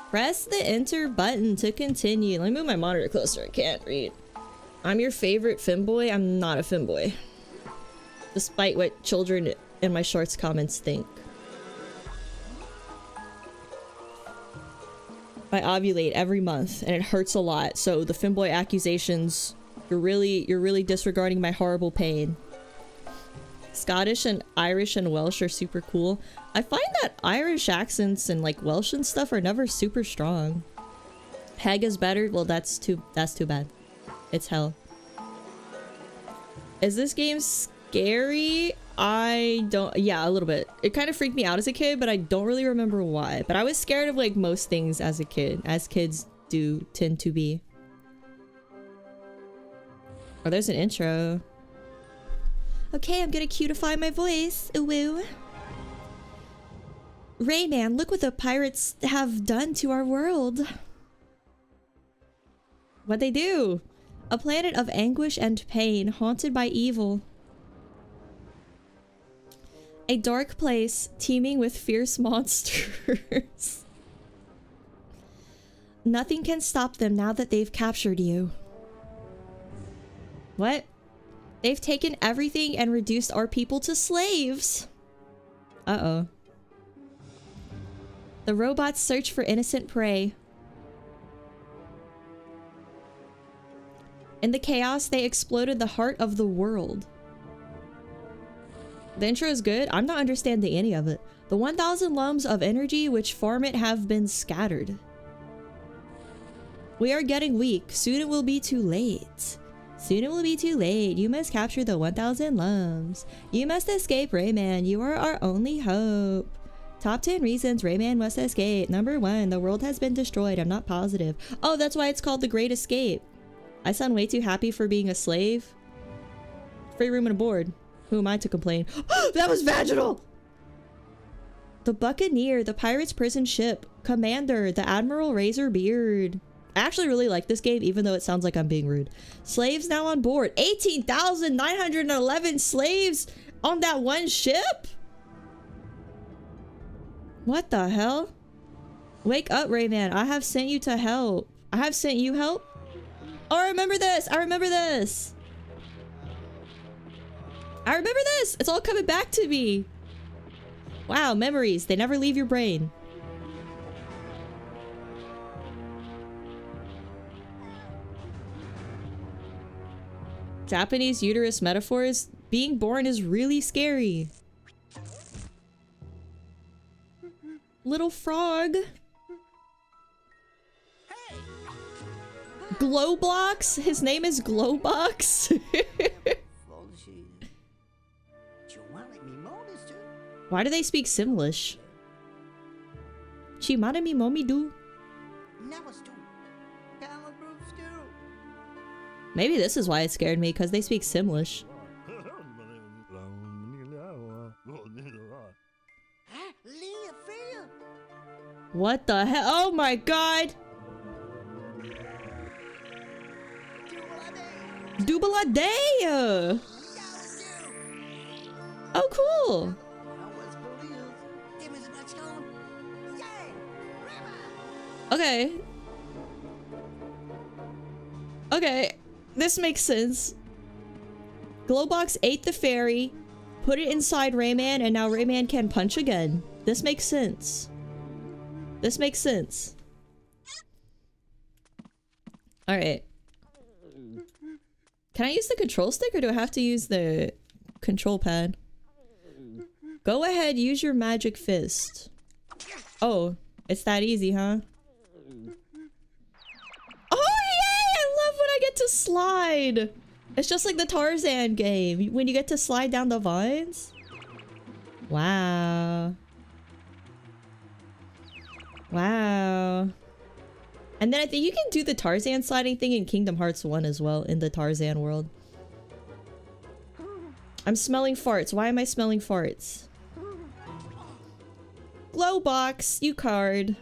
Press the enter button to continue. Let me move my monitor closer, I can't read. I'm your favorite femboy. I'm not a femboy. Despite what children in my shorts comments think. I ovulate every month and it hurts a lot. So the femboy accusations, you're really disregarding my horrible pain. Scottish and Irish and Welsh are super cool. I find that Irish accents and like Welsh and stuff are never super strong. Heg is better. Well, that's too bad. It's hell. Is this game scary? Yeah, a little bit. It kind of freaked me out as a kid, but I don't really remember why. But I was scared of like most things as a kid, as kids do tend to be. Oh, there's an intro. Okay, I'm gonna cutify my voice. Ooh, woo. Rayman, look what the pirates have done to our world. What'd they do? A planet of anguish and pain, haunted by evil. A dark place, teeming with fierce monsters. Nothing can stop them now that they've captured you. What? They've taken everything and reduced our people to slaves. Uh-oh. The robots search for innocent prey. In the chaos, they exploded the heart of the world. The intro is good. I'm not understanding any of it. The 1,000 lums of energy which form it have been scattered. We are getting weak. Soon it will be too late. Soon it will be too late. You must capture the 1,000 lums. You must escape, Rayman. You are our only hope. Top 10 reasons Rayman must escape. Number 1, the world has been destroyed. I'm not positive. Oh, that's why it's called The Great Escape. I sound way too happy for being a slave. Free room and board. Who am I to complain? That was vaginal! The Buccaneer, the pirate's prison ship. Commander, the Admiral Razorbeard. I actually really like this game, even though it sounds like I'm being rude. Slaves now on board. 18,911 slaves on that one ship? What the hell? Wake up, Rayman. I have sent you to help. I have sent you help? Oh, I remember this. I remember this. I remember this. It's all coming back to me. Wow, memories. They never leave your brain. Japanese uterus metaphors. Being born is really scary. Little frog. Glowbox? His name is Glowbox? Why do they speak Simlish? Chimana mi momi do. Maybe this is why it scared me, because they speak Simlish. What the hell? Oh my god! Dubaladea! Oh, cool! Okay. Okay. This makes sense. Glowbox ate the fairy, put it inside Rayman, and now Rayman can punch again. This makes sense. This makes sense. Alright. Can I use the control stick or do I have to use the control pad? Go ahead, use your magic fist. Oh, it's that easy, huh? Oh yay! I love when I get to slide! It's just like the Tarzan game, when you get to slide down the vines. Wow. Wow. And then I think you can do the Tarzan sliding thing in Kingdom Hearts 1 as well, in the Tarzan world. I'm smelling farts. Why am I smelling farts? Glowbox, you card.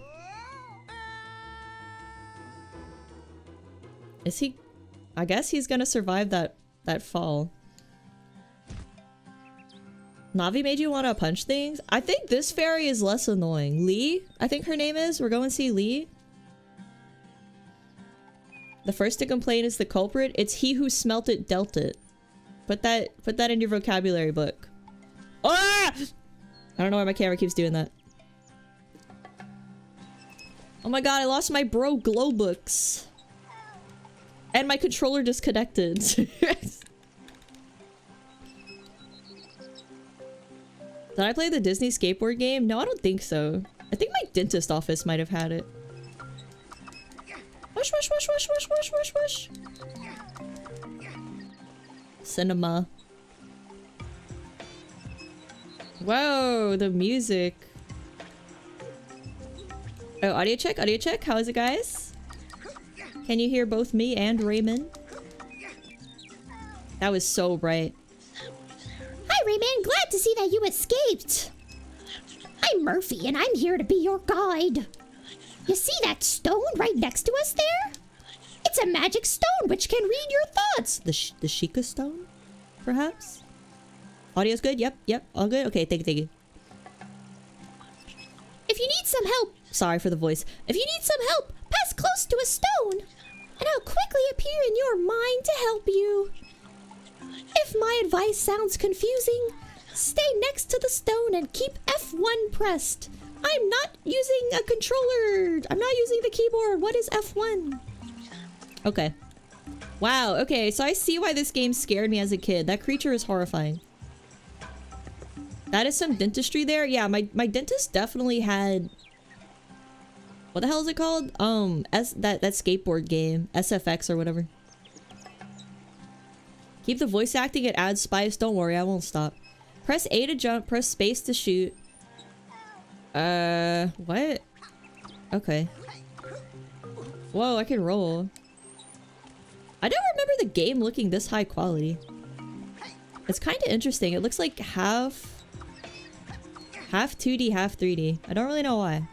Is he... I guess he's gonna survive that fall. Navi made you want to punch things? I think this fairy is less annoying. Lee? I think her name is. We're going to see Lee. The first to complain is the culprit. It's he who smelt it, dealt it. Put that in your vocabulary book. Ah! I don't know why my camera keeps doing that. Oh my god, I lost my bro glow books. And my controller disconnected. Did I play the Disney skateboard game? No, I don't think so. I think my dentist office might have had it. Whoosh, whoosh, whoosh, whoosh, whoosh, whoosh, whoosh, whoosh. Cinema. Whoa, the music. Oh, audio check, audio check. How is it, guys? Can you hear both me and Rayman? That was so bright. Hi, Rayman. Glad to see that you escaped. I'm Murphy, and I'm here to be your guide. You see that stone right next to us there? It's a magic stone which can read your thoughts. The Sheikah stone? Perhaps? Audio's good? Yep, yep. All good? Okay, thank you. If you need some help... Sorry for the voice. If you need some help, pass close to a stone, and I'll quickly appear in your mind to help you. If my advice sounds confusing, stay next to the stone and keep F1 pressed. I'm not using a controller. I'm not using the keyboard. What is F1? Okay. Wow, okay, so I see why this game scared me as a kid. That creature is horrifying. That is some dentistry there. Yeah, my dentist definitely had... What the hell is it called? That skateboard game. SFX or whatever. Keep the voice acting, it adds spice. Don't worry, I won't stop. Press A to jump, press space to shoot. What? Okay. Whoa, I can roll. I don't remember the game looking this high quality. It's kind of interesting. It looks like half 2D, half 3D. I don't really know why.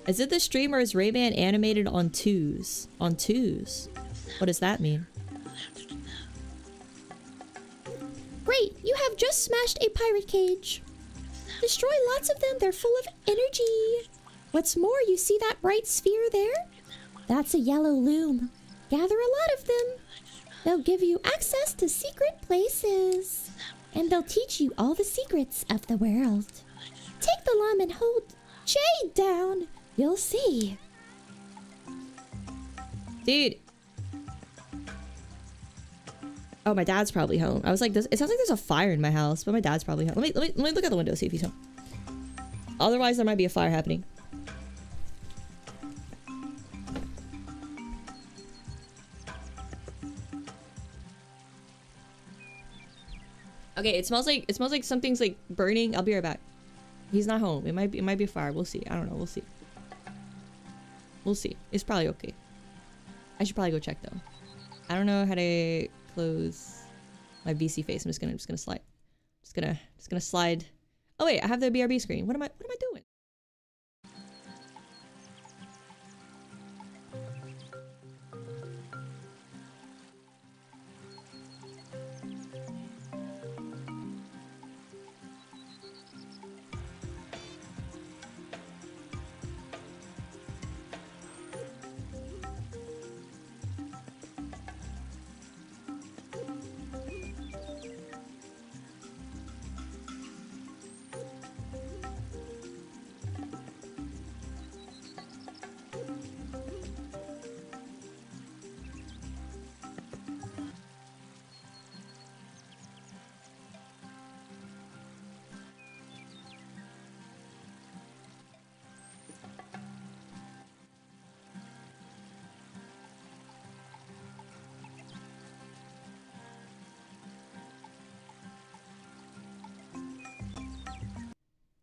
Is it the stream or is Rayman animated on twos? On twos? What does that mean? Great, you have just smashed a pirate cage. Destroy lots of them, they're full of energy. What's more, you see that bright sphere there? That's a yellow loom. Gather a lot of them. They'll give you access to secret places. And they'll teach you all the secrets of the world. Take the lum and hold J down. You'll see. Dude. Oh, my dad's probably home. I was like, it sounds like there's a fire in my house, but my dad's probably home. Let me look out the window, see if he's home. Otherwise, there might be a fire happening. Okay, it smells like something's like burning. I'll be right back. He's not home. It might be a fire. We'll see. I don't know. We'll see. We'll see. It's probably okay. I should probably go check though. I don't know how to close my VC face. I'm just gonna slide. Just gonna slide. Oh wait, I have the BRB screen. What am I doing?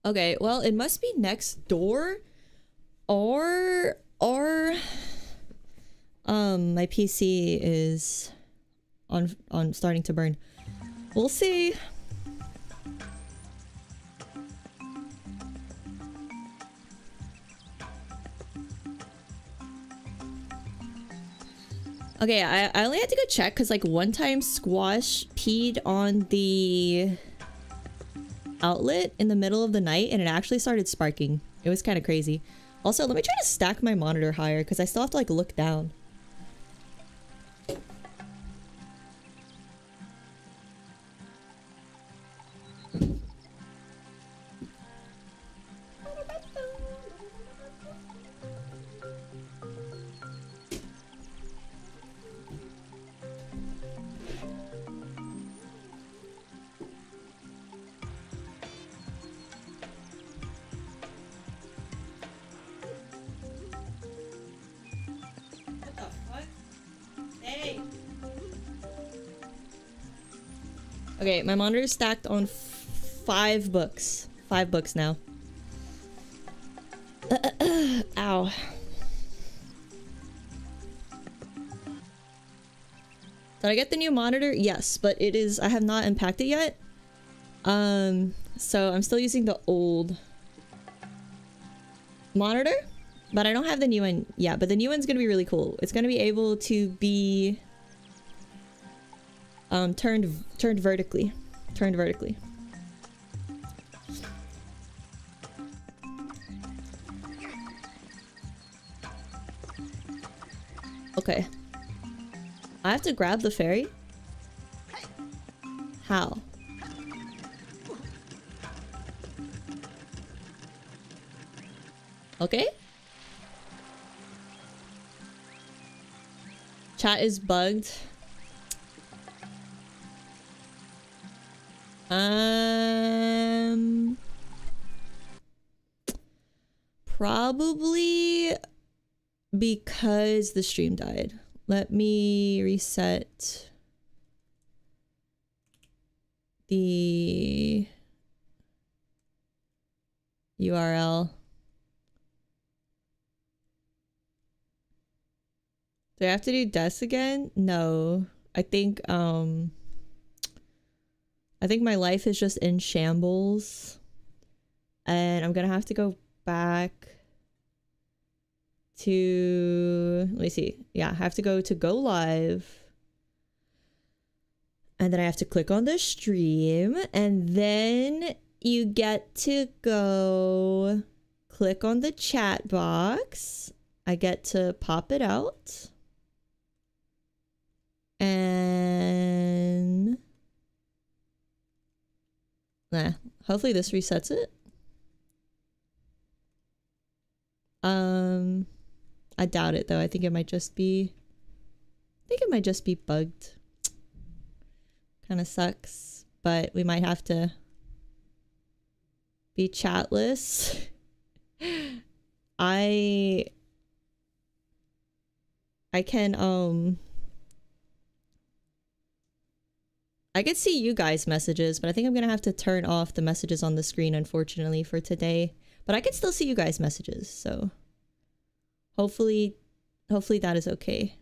Okay, well, it must be next door. Or my PC is on starting to burn. We'll see. Okay, I only had to go check because like one time Squash peed on the outlet in the middle of the night and it actually started sparking. It was kind of crazy. Also, let me try to stack my monitor higher because I still have to like look down. Okay, my monitor is stacked on 5 books. 5 books now. Ow. Did I get the new monitor? Yes, but it is... I have not unpacked it yet. So I'm still using the old monitor, but I don't have the new one yet. But the new one's gonna be really cool. It's gonna be able to be turned vertically. Turned vertically. Okay. I have to grab the fairy? How? Okay. Chat is bugged. Probably because the stream died. Let me reset the URL. Do I have to do deaths again? No. I think my life is just in shambles. And I'm gonna have to go back to... Let me see. Yeah, I have to go to go live. And then I have to click on the stream. And then you get to go click on the chat box. I get to pop it out. And... Nah, hopefully this resets it. I doubt it though. I think it might just be bugged. Kind of sucks, but we might have to be chatless. I can I could see you guys' messages, but I think I'm gonna have to turn off the messages on the screen, unfortunately, for today. But I can still see you guys' messages, so hopefully that is okay.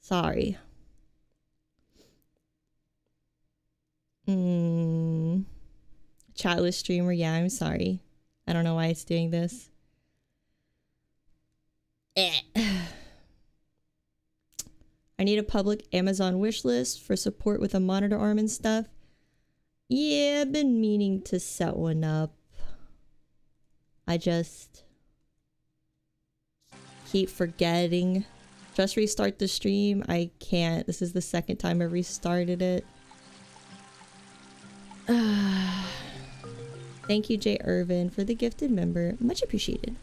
Sorry. Chatless streamer, yeah, I'm sorry. I don't know why it's doing this. I need a public Amazon wish list for support with a monitor arm and stuff. Yeah, I've been meaning to set one up. I just keep forgetting. Just restart the stream. I can't. This is the second time I restarted it. Thank you, Jay Irvin, for the gifted member. Much appreciated.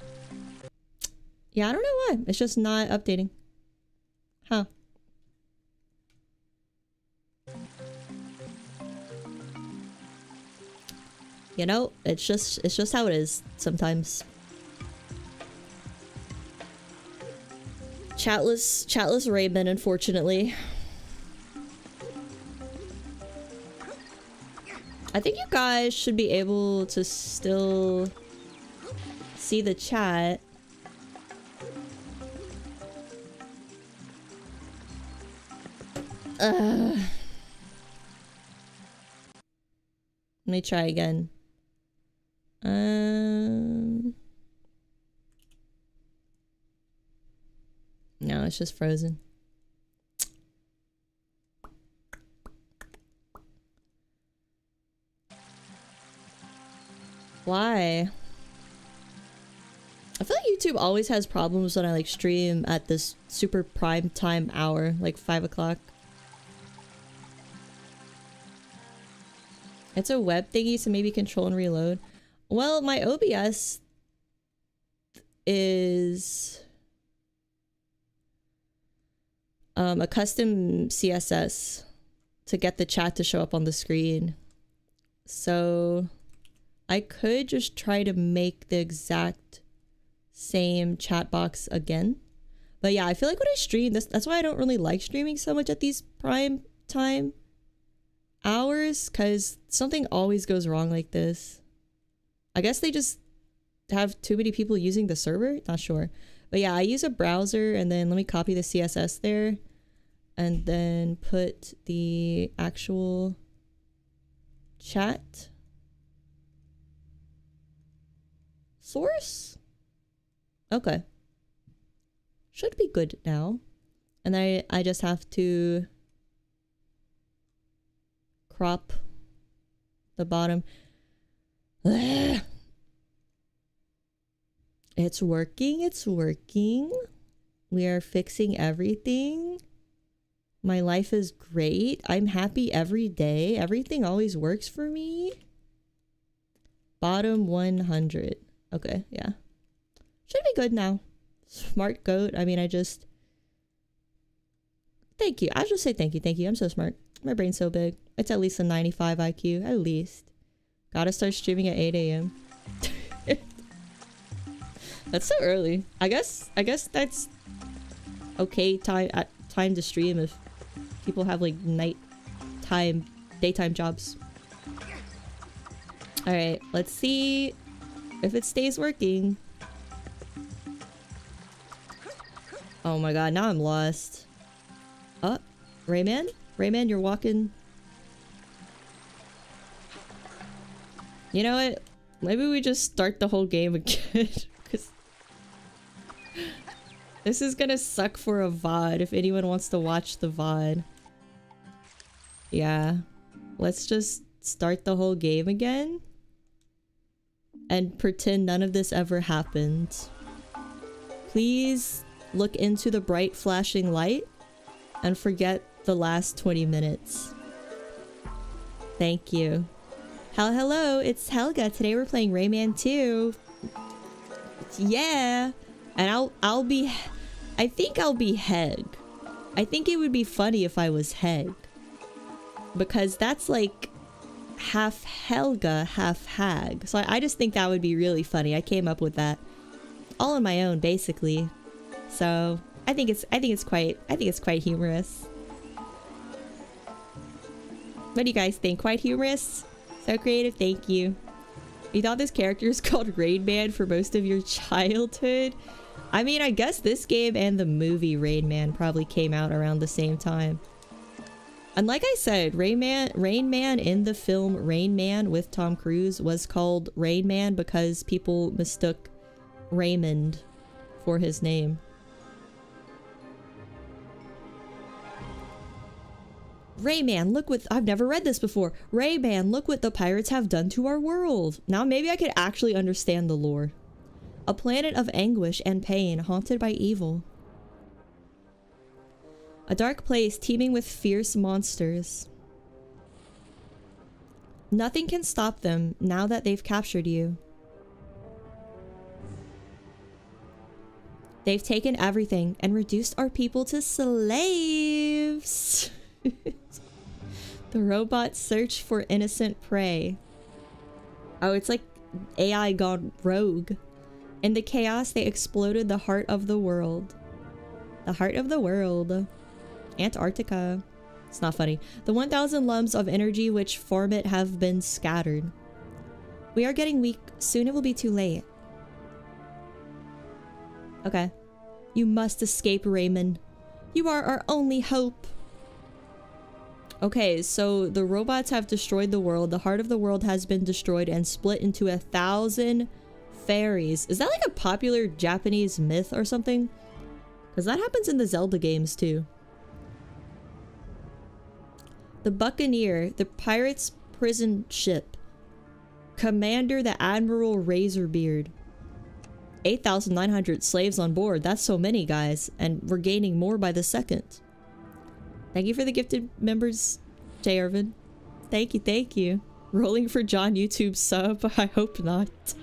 Yeah, I don't know why. It's just not updating. Huh. You know, it's just how it is sometimes. Chatless Rayman, unfortunately. I think you guys should be able to still see the chat. Let me try again. No, it's just frozen. Why? I feel like YouTube always has problems when I like stream at this super prime time hour, like 5 o'clock. It's a web thingy, so maybe control and reload. Well, my OBS is a custom CSS to get the chat to show up on the screen. So I could just try to make the exact same chat box again. But yeah, I feel like when I stream, that's why I don't really like streaming so much at these prime time hours, because something always goes wrong like this. I guess they just have too many people using the server? Not sure. But yeah, I use a browser, and then let me copy the CSS there, and then put the actual chat source. Okay. Should be good now. And I just have to crop the bottom. Ugh. It's working, it's working. We are fixing everything. My life is great. I'm happy every day. Everything always works for me. Bottom 100. Okay, yeah. Should be good now. Smart goat. I mean, thank you. I'll just say thank you. Thank you. I'm so smart. My brain's so big. It's at least a 95 IQ. At least. Gotta start streaming at 8 a.m. That's so early. I guess that's okay time to stream if people have like daytime jobs. Alright, let's see if it stays working. Oh my god, now I'm lost. Oh, Rayman? Rayman, you're walking. You know what? Maybe we just start the whole game again. Because this is gonna suck for a VOD if anyone wants to watch the VOD. Yeah. Let's just start the whole game again. And pretend none of this ever happened. Please look into the bright flashing light and forget the last 20 minutes. Thank you. Hello, it's Helga. Today we're playing Rayman 2. Yeah. And I think I'll be Heg. I think it would be funny if I was Heg. Because that's like half Helga, half Hag. So I just think that would be really funny. I came up with that all on my own, basically. So I think it's quite humorous. What do you guys think? Quite humorous? So creative, thank you. You thought this character is called Rayman for most of your childhood? I mean, I guess this game and the movie Rayman probably came out around the same time. And like I said, Rain Man in the film Rain Man with Tom Cruise was called Rain Man because people mistook Raymond for his name. Rayman, look what— I've never read this before. Rayman, look what the pirates have done to our world. Now maybe I could actually understand the lore. A planet of anguish and pain, haunted by evil. A dark place teeming with fierce monsters. Nothing can stop them now that they've captured you. They've taken everything and reduced our people to slaves. The robots search for innocent prey. Oh, it's like AI gone rogue. In the chaos, they exploded the heart of the world. The heart of the world. Antarctica. It's not funny. The 1,000 lumps of energy which form it have been scattered. We are getting weak. Soon it will be too late. Okay. You must escape, Rayman. You are our only hope. Okay, so the robots have destroyed the world. The heart of the world has been destroyed and split into 1,000 fairies. Is that like a popular Japanese myth or something? Because that happens in the Zelda games too. The Buccaneer, the pirate's prison ship. Commander the Admiral Razorbeard. 8,900 slaves on board. That's so many, guys. And we're gaining more by the second. Thank you for the gifted members, J. Irvin. Thank you, thank you. Rolling for John YouTube sub? I hope not.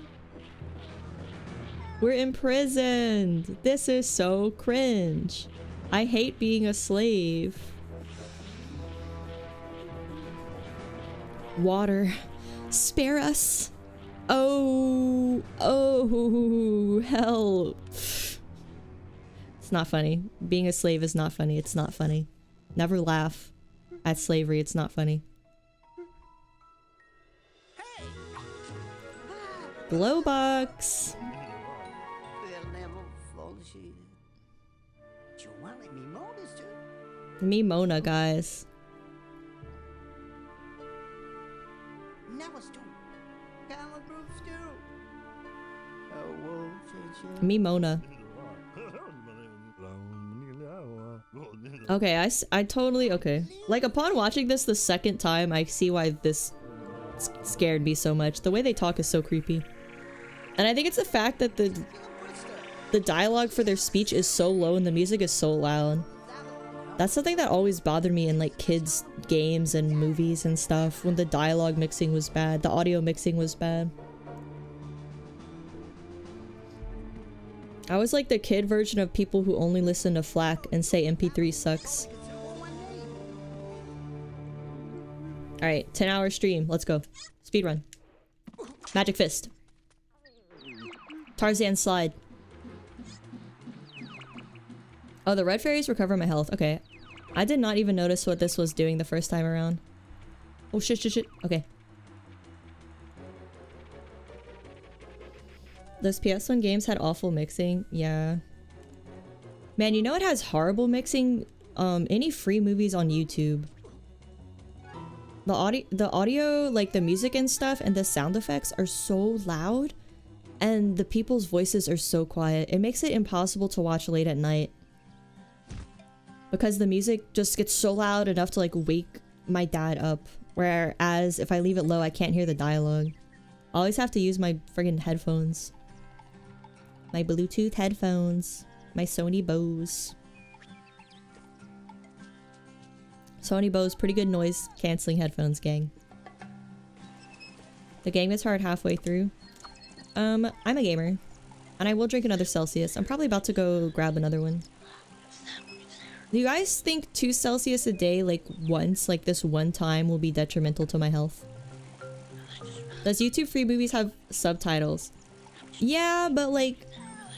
We're imprisoned. This is so cringe. I hate being a slave. Water. Spare us. Oh, help. It's not funny. Being a slave is not funny. It's not funny. Never laugh at slavery. It's not funny. Glowbox. Mimona, guys. Mimona. Okay, I totally, okay. Like, upon watching this the second time, I see why this scared me so much. The way they talk is so creepy. And I think it's the fact that the dialogue for their speech is so low and the music is so loud. That's something that always bothered me in like kids games and movies and stuff, when the dialogue mixing was bad, the audio mixing was bad. I was like the kid version of people who only listen to FLAC and say MP3 sucks. Alright, 10-hour stream. Let's go. Speedrun. Magic Fist. Tarzan Slide. Oh, the red fairies recover my health. Okay. I did not even notice what this was doing the first time around. Oh, shit. Okay. Those PS1 games had awful mixing. Yeah. Man, you know it has horrible mixing? Any free movies on YouTube. The audio, like the music and stuff and the sound effects are so loud. And the people's voices are so quiet. It makes it impossible to watch late at night. Because the music just gets so loud enough to like wake my dad up. Whereas if I leave it low, I can't hear the dialogue. I always have to use my friggin' headphones. My Bluetooth headphones. My Sony Bose. Sony Bose, pretty good noise cancelling headphones, gang. The game gets hard halfway through. I'm a gamer. And I will drink another Celsius. I'm probably about to go grab another one. Do you guys think 2 Celsius a day, like once, like this one time, will be detrimental to my health? Does YouTube free movies have subtitles? Yeah, but like,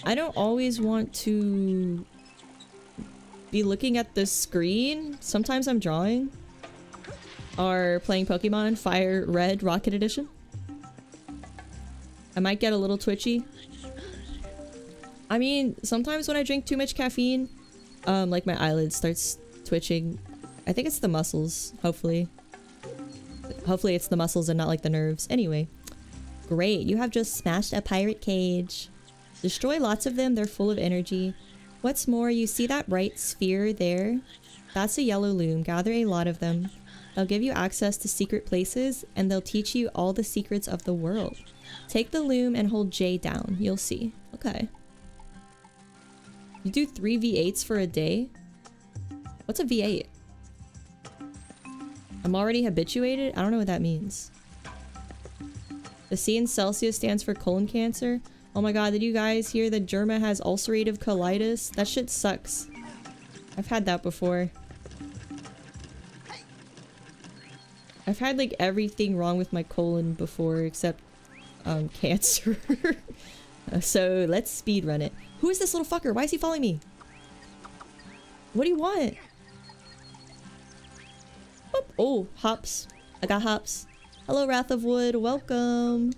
I don't always want to be looking at the screen. Sometimes I'm drawing. Or playing Pokemon Fire Red Rocket Edition. I might get a little twitchy. I mean, sometimes when I drink too much caffeine, like my eyelid starts twitching. I think it's the muscles, hopefully. Hopefully it's the muscles and not like the nerves. Anyway. Great, you have just smashed a pirate cage. Destroy lots of them, they're full of energy. What's more, you see that bright sphere there? That's a yellow loom, gather a lot of them. They'll give you access to secret places, and they'll teach you all the secrets of the world. Take the loom and hold J down, you'll see. Okay. You do 3 V8s for a day? What's a V8? I'm already habituated? I don't know what that means. The C in Celsius stands for colon cancer. Oh my god, did you guys hear that Germa has ulcerative colitis? That shit sucks. I've had that before. I've had like everything wrong with my colon before except cancer. So let's speedrun it. Who is this little fucker? Why is he following me? What do you want? Oh, hops. I got hops. Hello, Wrath of Wood. Welcome.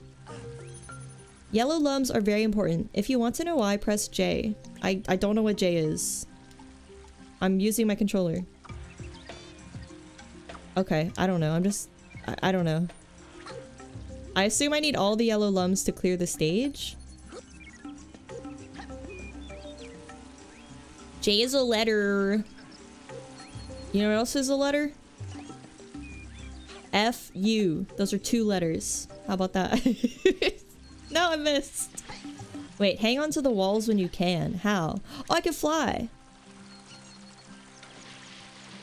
Yellow lums are very important. If you want to know why, press J. I don't know what J is. I'm using my controller. Okay, I don't know. I'm just... I don't know. I assume I need all the yellow lums to clear the stage. J is a letter. You know what else is a letter? F, U. Those are 2 letters. How about that? No, I missed. Wait, hang on to the walls when you can. How? Oh, I can fly.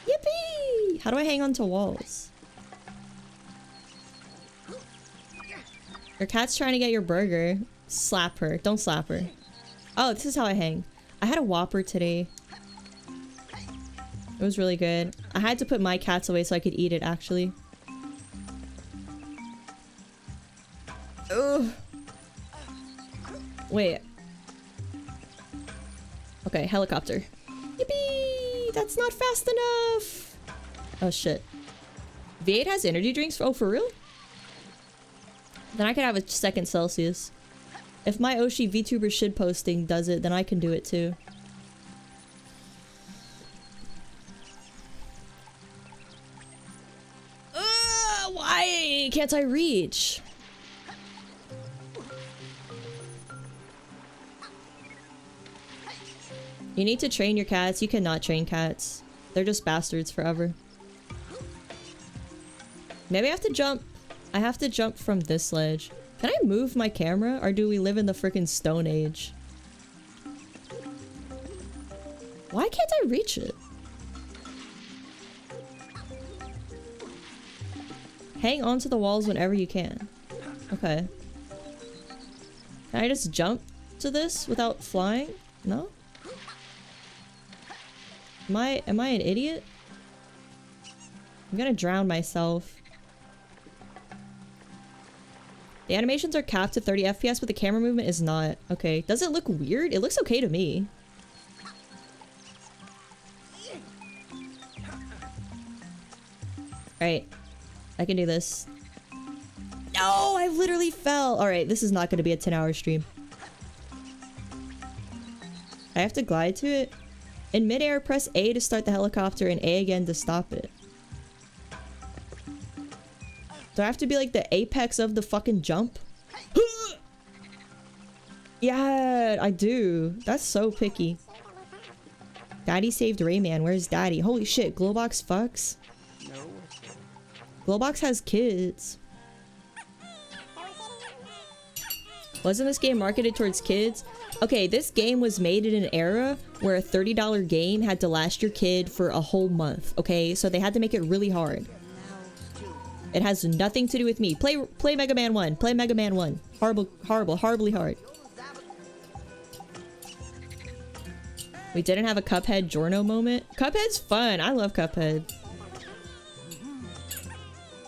Yippee! How do I hang on to walls? Your cat's trying to get your burger. Slap her. Don't slap her. Oh, this is how I hang. I had a Whopper today. It was really good. I had to put my cats away so I could eat it, actually. Ugh. Wait. Okay, helicopter. Yippee! That's not fast enough! Oh, shit. V8 has energy drinks? Oh, for real? Then I could have a second Celsius. If my Oshi VTuber shitposting does it, then I can do it too. Why can't I reach? You need to train your cats. You cannot train cats. They're just bastards forever. Maybe I have to jump. I have to jump from this ledge. Can I move my camera, or do we live in the freaking Stone Age? Why can't I reach it? Hang on to the walls whenever you can. Okay. Can I just jump to this without flying? No? Am I an idiot? I'm gonna drown myself. The animations are capped to 30 FPS, but the camera movement is not. Okay. Does it look weird? It looks okay to me. Alright. I can do this. No! I literally fell! Alright, this is not going to be a 10-hour stream. I have to glide to it. In midair, press A to start the helicopter and A again to stop it. Do I have to be like the apex of the fucking jump? Yeah, I do. That's so picky. Daddy saved Rayman. Where's Daddy? Holy shit, Glowbox fucks? Glowbox has kids. Wasn't this game marketed towards kids? Okay, this game was made in an era where a $30 game had to last your kid for a whole month. Okay, so they had to make it really hard. It has nothing to do with me. Play Mega Man 1. Play Mega Man 1. Horribly hard. We didn't have a Cuphead Giorno moment. Cuphead's fun. I love Cuphead.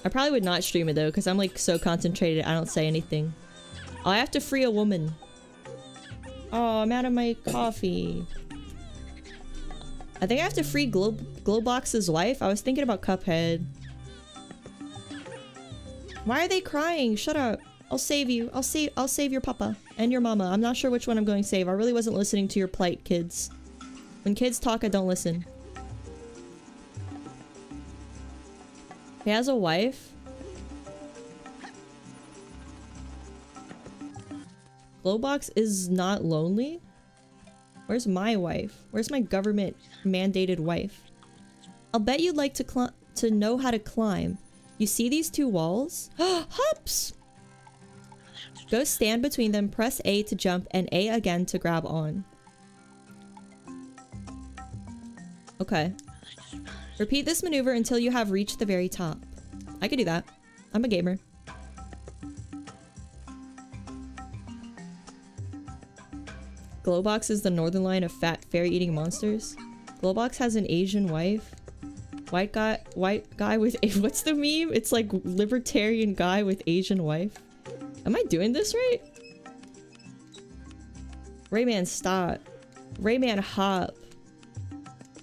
I probably would not stream it though, because I'm like so concentrated I don't say anything. Oh, I have to free a woman. Oh, I'm out of my coffee. I think I have to free Glowbox's wife. I was thinking about Cuphead. Why are they crying? Shut up. I'll save you. I'll save your papa and your mama. I'm not sure which one I'm going to save. I really wasn't listening to your plight, kids. When kids talk, I don't listen. He has a wife. Glowbox is not lonely. Where's my wife? Where's my government mandated wife? I'll bet you'd like to know how to climb. You see these 2 walls? Hops! Go stand between them, press A to jump, and A again to grab on. Okay. Repeat this maneuver until you have reached the very top. I could do that. I'm a gamer. Glowbox is the northern line of fat fairy-eating monsters. Glowbox has an Asian wife. White guy with a- what's the meme? It's like libertarian guy with Asian wife. Am I doing this right? Rayman, stop. Rayman, hop.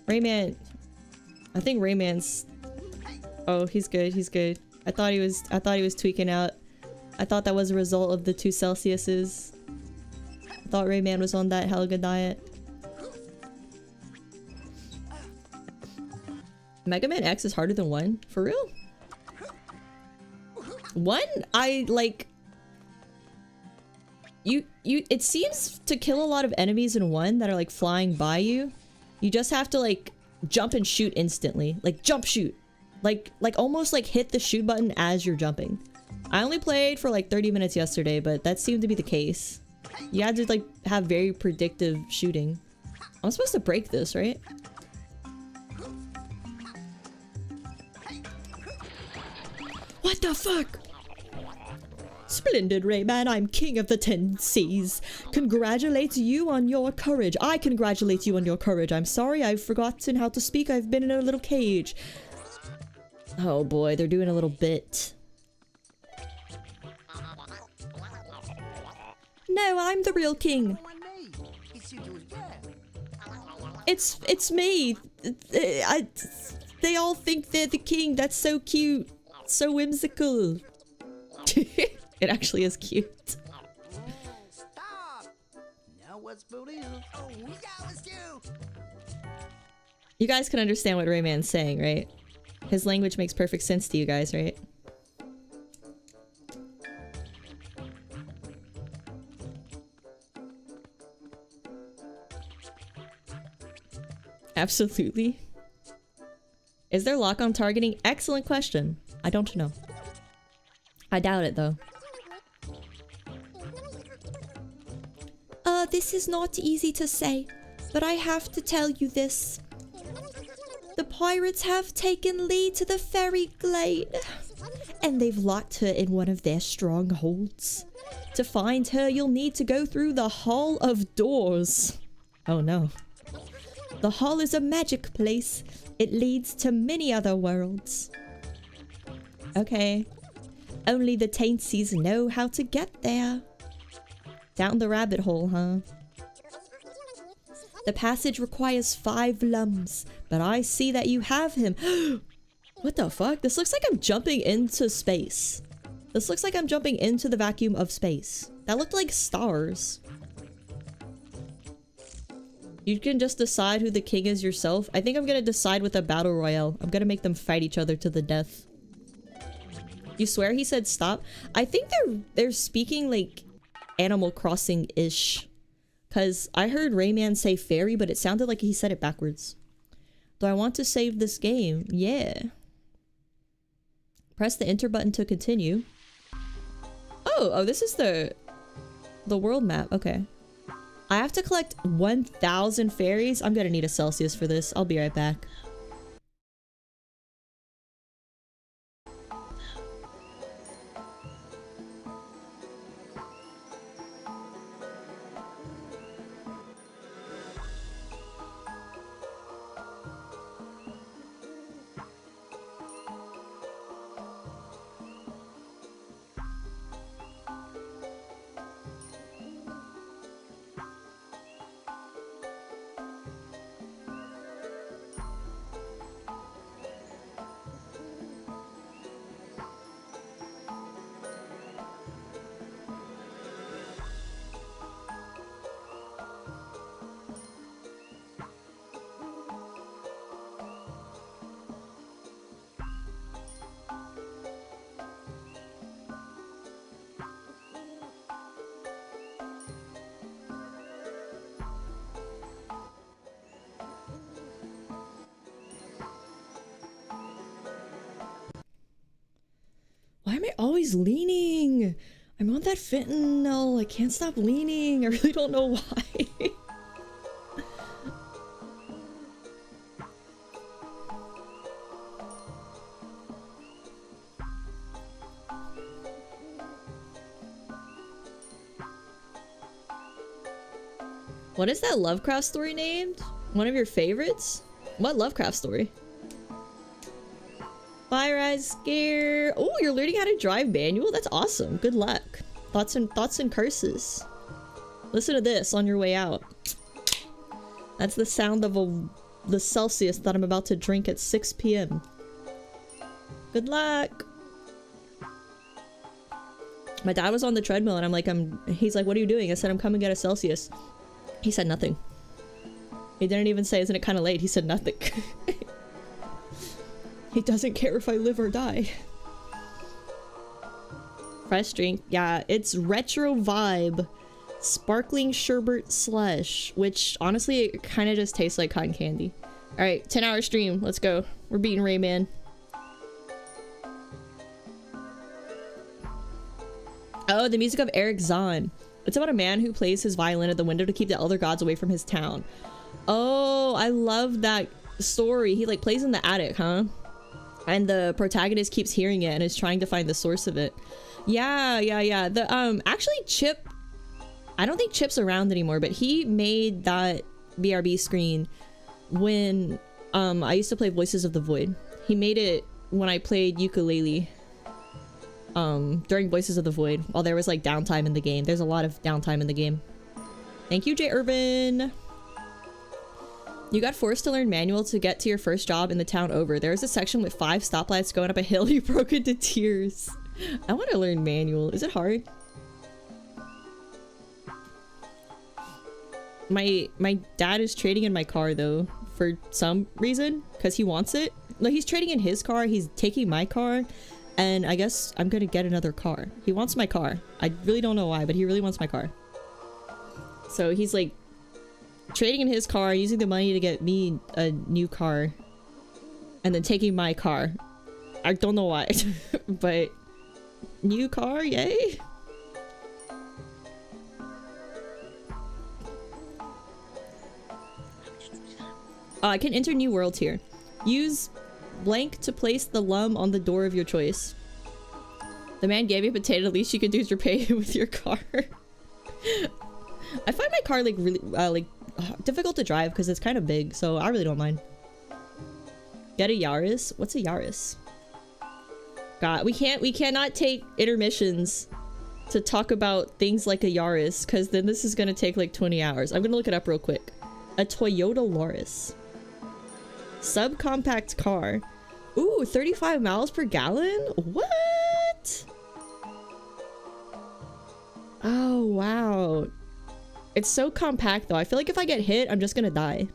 Rayman... I think Rayman's... Oh, he's good, he's good. I thought he was tweaking out. I thought that was a result of the 2 Celsiuses. I thought Rayman was on that Helga diet. Mega Man X is harder than 1? For real? 1? I like... It seems to kill a lot of enemies in 1 that are like flying by you. You just have to like jump and shoot instantly. Like jump shoot. Like almost like hit the shoot button as you're jumping. I only played for like 30 minutes yesterday, but that seemed to be the case. You had to like have very predictive shooting. I'm supposed to break this, right? What the fuck? Splendid, Rayman. I'm king of the 10 seas. Congratulate you on your courage. I congratulate you on your courage. I'm sorry, I've forgotten how to speak. I've been in a little cage. Oh boy, they're doing a little bit. No, I'm the real king. It's me. They all think they're the king. That's so cute. So whimsical. It actually is cute. Stop! Now what's booty? Oh, yeah, let's do. You guys can understand what Rayman's saying, right? His language makes perfect sense to you guys, right? Absolutely. Is there lock-on targeting? Excellent question. I don't know. I doubt it, though. This is not easy to say, but I have to tell you this. The pirates have taken Lee to the fairy glade, and they've locked her in one of their strongholds. To find her, you'll need to go through the Hall of Doors. Oh no. The hall is a magic place. It leads to many other worlds. Okay. Only the Taintsies know how to get there. Down the rabbit hole, huh? The passage requires 5 lums, but I see that you have him. What the fuck? This looks like I'm jumping into space. This looks like I'm jumping into the vacuum of space. That looked like stars. You can just decide who the king is yourself. I think I'm gonna decide with a battle royale. I'm gonna make them fight each other to the death. You swear he said stop? I think they're speaking like Animal Crossing-ish. Cause I heard Rayman say fairy, but it sounded like he said it backwards. Do I want to save this game? Yeah. Press the enter button to continue. Oh, this is the world map. Okay. I have to collect 1,000 fairies. I'm gonna need a Celsius for this. I'll be right back. Why am I always leaning? I'm on that fentanyl. I can't stop leaning. I really don't know why. What is that Lovecraft story named? One of your favorites? What Lovecraft story? Fire eyes scare. Oh, you're learning how to drive manual? That's awesome. Good luck. Thoughts and curses. Listen to this on your way out. That's the sound of the Celsius that I'm about to drink at 6 p.m. Good luck. My dad was on the treadmill and I'm like, he's like, what are you doing? I said, I'm coming to get a Celsius. He said nothing. He didn't even say, isn't it kind of late? He said nothing. He doesn't care if I live or die. Fresh drink. Yeah, it's retro vibe. Sparkling sherbet slush, which honestly, it kind of just tastes like cotton candy. All right, 10-hour stream. Let's go. We're beating Rayman. Oh, the music of Eric Zahn. It's about a man who plays his violin at the window to keep the elder gods away from his town. Oh, I love that story. He like plays in the attic, huh? And the protagonist keeps hearing it and is trying to find the source of it. Yeah. The actually Chip, I don't think Chip's around anymore, but he made that BRB screen when I used to play Voices of the Void. He made it when I played ukulele. During Voices of the Void, while there was like downtime in the game. There's a lot of downtime in the game. Thank you, J. Urban. You got forced to learn manual to get to your first job in the town over. There was a section with 5 stoplights going up a hill. You broke into tears. I want to learn manual. Is it hard? My dad is trading in my car though for some reason because he wants it. Like he's trading in his car. He's taking my car. And I guess I'm gonna get another car. He wants my car. I really don't know why, but he really wants my car. So he's like trading in his car, using the money to get me a new car, and then taking my car. I don't know why, but new car, yay! Oh, I can enter new worlds here. Use blank to place the lum on the door of your choice. The man gave you a potato. The least you can do is repay him with your car. I find my car like really difficult to drive because it's kind of big, so I really don't mind. Get a Yaris? What's a Yaris? God, we cannot take intermissions to talk about things like a Yaris because then this is gonna take like 20 hours. I'm gonna look it up real quick. A Toyota Yaris. Subcompact car. Ooh, 35 miles per gallon? What? Oh, wow. It's so compact though. I feel like if I get hit, I'm just gonna die.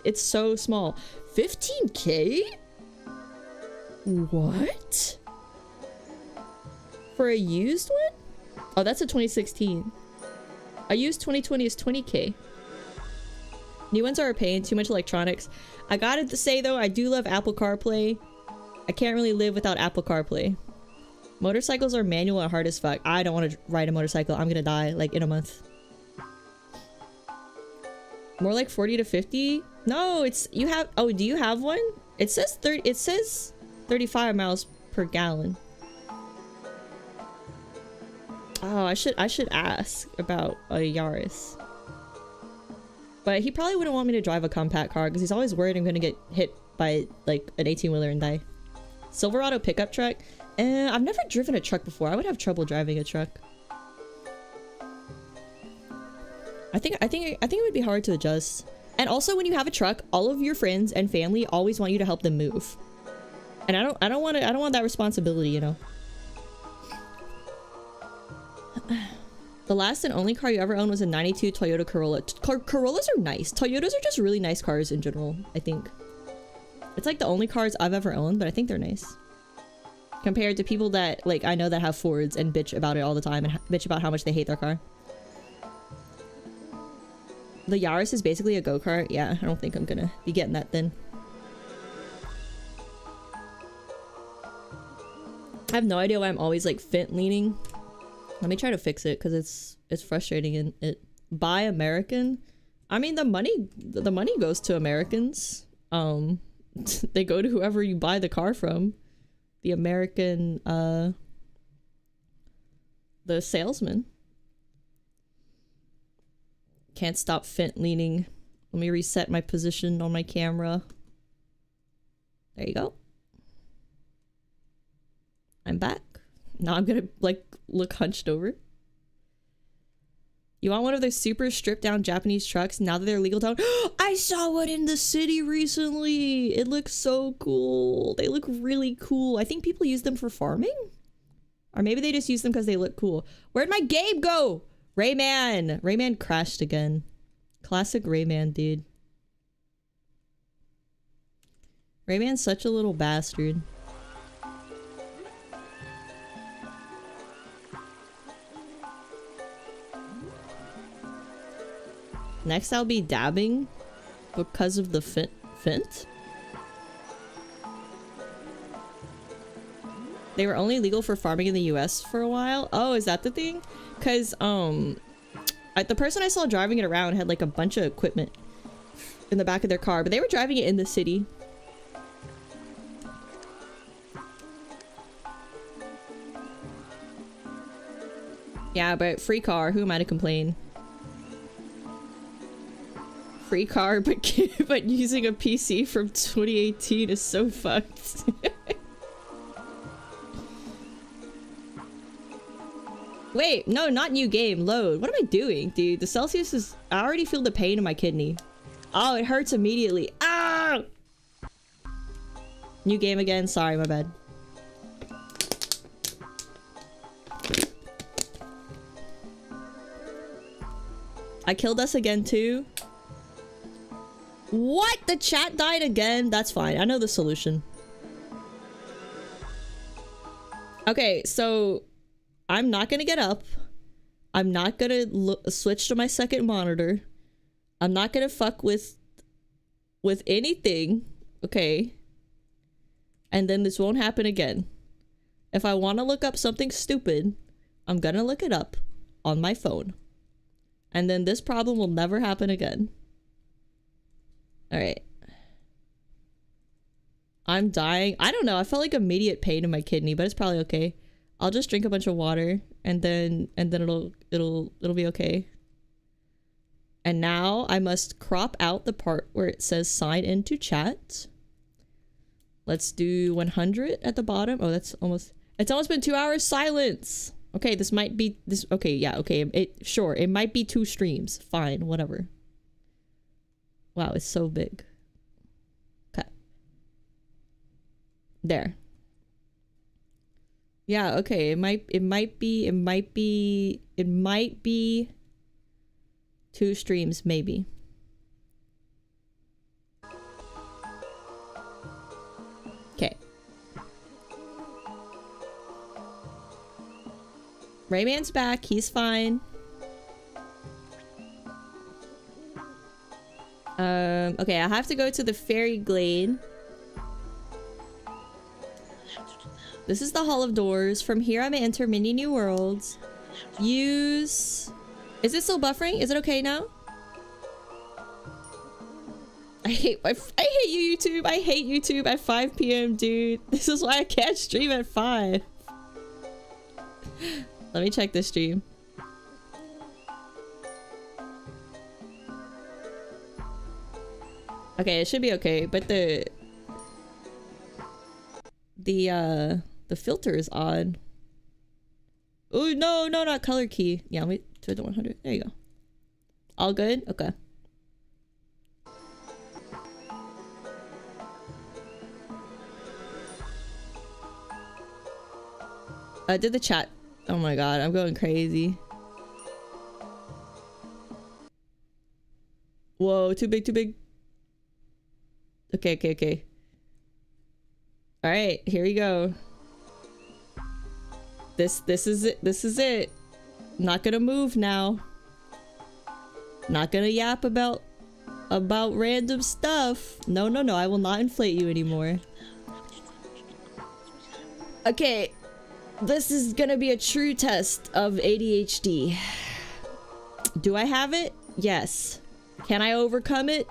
It's so small. 15K? What? For a used one? Oh, that's a 2016. A used 2020 is 20K. New ones are a pain, too much electronics. I gotta say though, I do love Apple CarPlay. I can't really live without Apple CarPlay. Motorcycles are manual and hard as fuck. I don't want to ride a motorcycle. I'm gonna die like in a month. More like 40 to 50? No, it's you have. Oh, do you have one? It says 30. It says 35 miles per gallon. Oh, I should ask about a Yaris. But he probably wouldn't want me to drive a compact car because he's always worried I'm gonna get hit by like an 18-wheeler and die. Silverado pickup truck? I've never driven a truck before. I would have trouble driving a truck. I think it would be hard to adjust. And also when you have a truck, all of your friends and family always want you to help them move. And I don't want that responsibility, you know. The last and only car you ever owned was a 92 Toyota Corolla. Corollas are nice. Toyotas are just really nice cars in general, I think. It's like the only cars I've ever owned, but I think they're nice. Compared to people that, like, I know that have Fords and bitch about it all the time and bitch about how much they hate their car. The Yaris is basically a go-kart. Yeah, I don't think I'm gonna be getting that then. I have no idea why I'm always, like, fent leaning. Let me try to fix it because it's frustrating and it buy American. I mean the money goes to Americans. They go to whoever you buy the car from. The American the salesman. Can't stop fent leaning. Let me reset my position on my camera. There you go. I'm back. Now I'm gonna like look hunched over. You want one of those super stripped down Japanese trucks now that they're legal to own? I saw one in the city recently. It looks so cool. They look really cool. I think people use them for farming. Or maybe they just use them because they look cool. Where'd my game go? Rayman. Rayman crashed again. Classic Rayman, dude. Rayman's such a little bastard. Next I'll be dabbing because of the fint. They were only legal for farming in the US for a while. Oh, is that the thing? Cause the person I saw driving it around had like a bunch of equipment in the back of their car, but they were driving it in the city. Yeah, but free car, who am I to complain? Free car, but using a PC from 2018 is so fucked. Wait, no, not new game. Load. What am I doing, dude? The Celsius is... I already feel the pain in my kidney. Oh, it hurts immediately. Ah! New game again. Sorry, my bad. I killed us again, too. What? The chat died again? That's fine. I know the solution. Okay, so... I'm not gonna get up. I'm not gonna switch to my second monitor. I'm not gonna fuck with anything. Okay. And then this won't happen again. If I want to look up something stupid, I'm gonna look it up on my phone. And then this problem will never happen again. Alright. I'm dying. I don't know. I felt like immediate pain in my kidney, but it's probably okay. I'll just drink a bunch of water and then it'll be okay. And now I must crop out the part where it says sign into chat. Let's do 100 at the bottom. Oh, it's almost been 2 hours. Silence. Okay, this might be this. Okay, yeah, okay. Sure, it might be 2 streams. Fine, whatever. Wow, it's so big. Okay. There. Yeah, okay. It might be 2 streams, maybe. Okay. Rayman's back. He's fine. Okay, I have to go to the fairy glade. This is the Hall of Doors. From here, I may enter many new worlds. Use... Is it still buffering? Is it okay now? I hate you, YouTube. I hate YouTube at 5 p.m, dude. This is why I can't stream at 5. Let me check this stream. Okay, it should be okay, but the filter is odd. Oh no, not color key. Yeah, wait to the 100. There you go. All good? Okay. I did the chat. Oh my god, I'm going crazy. Whoa, too big. Okay. Alright, here we go. This is it. Not gonna move now. Not gonna yap about random stuff. No, I will not inflate you anymore. Okay. This is gonna be a true test of ADHD. Do I have it? Yes. Can I overcome it?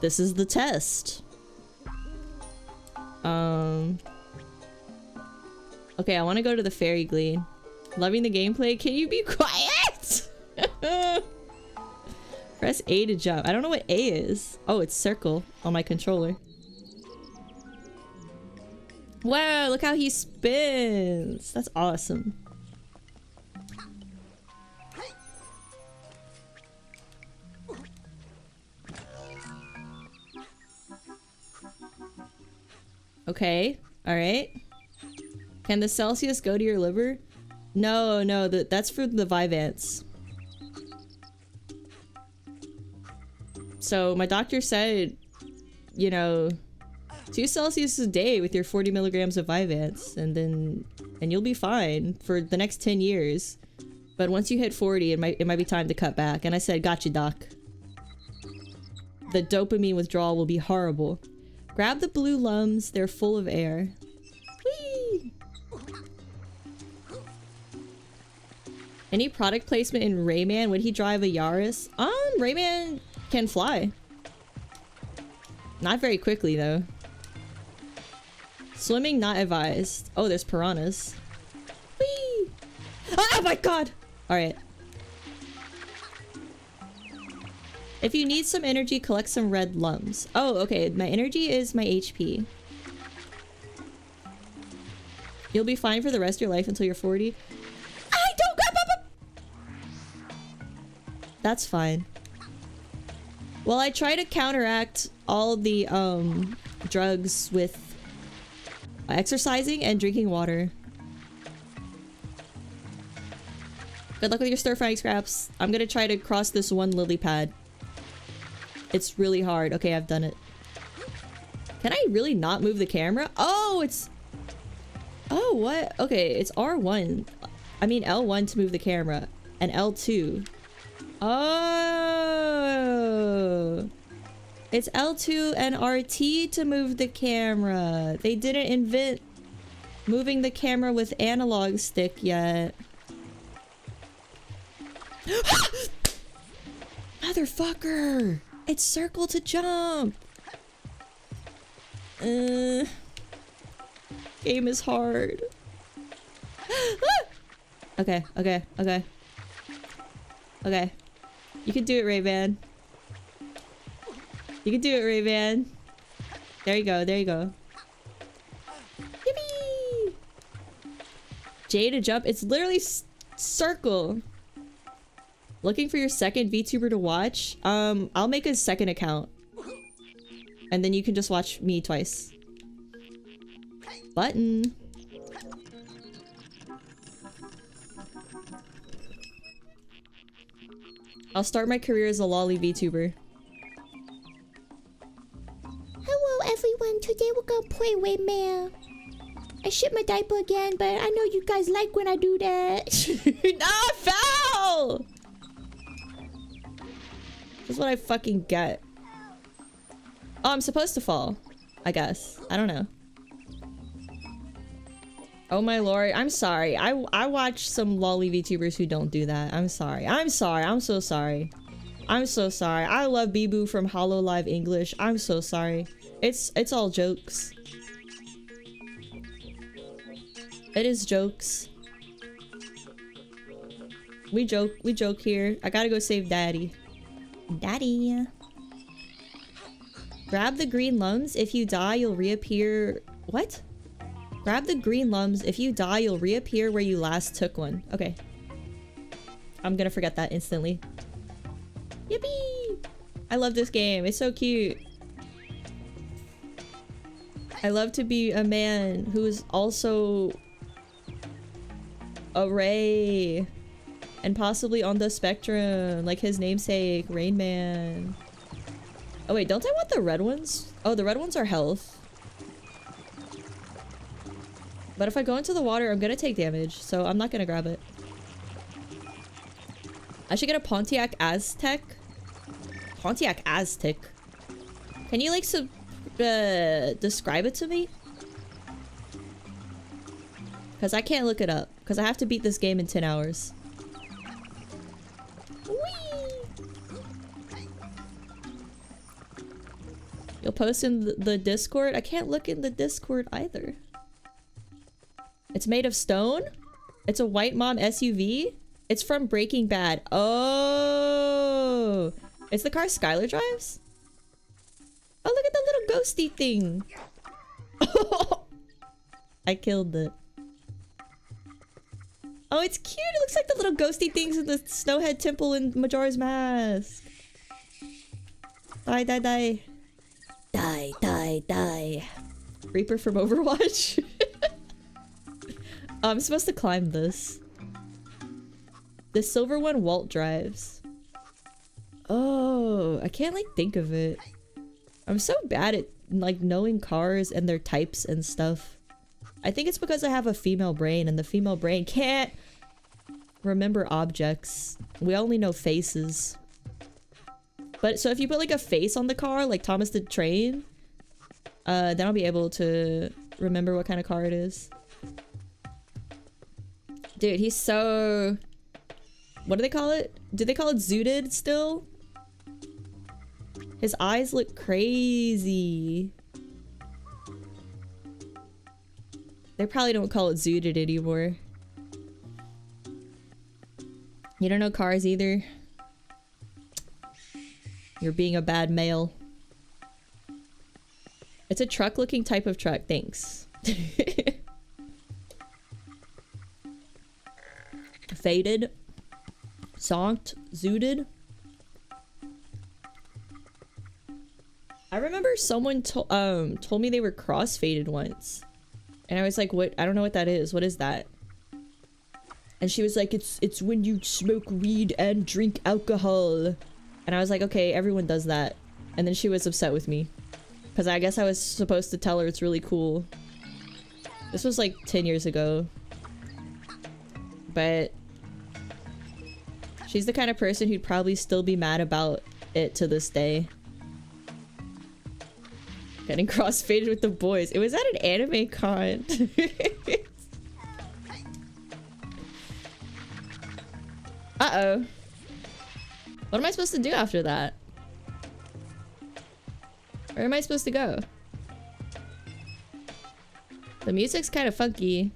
This is the test. Okay, I want to go to the fairy glade. Loving the gameplay. Can you be quiet? Press A to jump. I don't know what A is. Oh, it's circle on my controller. Wow, look how he spins. That's awesome. Okay. Alright. Can the Celsius go to your liver? No, no, that's for the Vyvanse. So my doctor said, you know, 2 Celsius a day with your 40 milligrams of Vyvanse, and you'll be fine for the next 10 years. But once you hit 40, it might be time to cut back. And I said, gotcha, doc. The dopamine withdrawal will be horrible. Grab the blue lums, they're full of air. Whee! Any product placement in Rayman? Would he drive a Yaris? Rayman can fly. Not very quickly, though. Swimming not advised. Oh, there's piranhas. Whee! Oh my god! Alright. If you need some energy, collect some red lums. Oh, okay. My energy is my HP. You'll be fine for the rest of your life until you're 40. Don't grab up! That's fine. Well, I try to counteract all the drugs with exercising and drinking water. Good luck with your stir frying, Scraps. I'm gonna try to cross this one lily pad. It's really hard. Okay, I've done it. Can I really not move the camera? Oh, it's... Oh, what? Okay, it's R1. I mean L1 to move the camera. And L2. Oh... It's L2 and RT to move the camera. They didn't invent moving the camera with analog stick yet. Motherfucker! It's circle to jump! Game is hard. Okay, okay, okay. Okay. You can do it, Rayman. You can do it, Rayman. There you go, there you go. Yippee! J to jump. It's literally circle. Looking for your second VTuber to watch? I'll make a second account. And then you can just watch me twice. Button. I'll start my career as a lolly VTuber. Hello everyone, today we're gonna play Rayman. I shit my diaper again, but I know you guys like when I do that. Ah, foul! That's what I fucking get. Oh, I'm supposed to fall. I guess. I don't know. Oh my lord, I'm sorry. I watch some lolly VTubers who don't do that. I'm sorry. I'm sorry. I'm so sorry. I'm so sorry. I love Bibu from Hollow Live English. I'm so sorry. It's all jokes. It is jokes. We joke here. I gotta go save Daddy. Daddy. Grab the green lums. If you die, you'll reappear. What? Grab the green lums. If you die, you'll reappear where you last took one. Okay. I'm gonna forget that instantly. Yippee! I love this game. It's so cute. I love to be a man who is also a Ray. And possibly on the spectrum, like his namesake, Rayman. Oh wait, don't I want the red ones? Oh, the red ones are health. But if I go into the water, I'm gonna take damage, so I'm not gonna grab it. I should get a Pontiac Aztec. Pontiac Aztec. Can you like describe it to me? Because I can't look it up. Because I have to beat this game in 10 hours. You'll post in the Discord? I can't look in the Discord either. It's made of stone? It's a white mom SUV? It's from Breaking Bad. Oh! It's the car Skylar drives? Oh, look at the little ghosty thing! I killed it. Oh, it's cute! It looks like the little ghosty things in the Snowhead Temple in Majora's Mask. Die, die, die. Die, die, die. Reaper from Overwatch. I'm supposed to climb this. The silver one Walt drives. Oh, I can't like think of it. I'm so bad at like knowing cars and their types and stuff. I think it's because I have a female brain and the female brain can't remember objects. We only know faces. But so if you put like a face on the car, like Thomas the Train, then I'll be able to remember what kind of car it is. Dude, he's so... What do they call it? Do they call it zooted still? His eyes look crazy. They probably don't call it zooted anymore. You don't know cars either? You're being a bad male. It's a truck-looking type of truck, thanks. Faded. Zonked. Zooted. I remember someone told me they were cross-faded once. And I was like, what? I don't know what that is. What is that? And she was like, it's when you smoke weed and drink alcohol. And I was like, okay, everyone does that. And then she was upset with me. Because I guess I was supposed to tell her it's really cool. This was like 10 years ago. But she's the kind of person who'd probably still be mad about it to this day. Getting crossfaded with the boys. It was at an anime con. Uh-oh. What am I supposed to do after that? Where am I supposed to go? The music's kind of funky.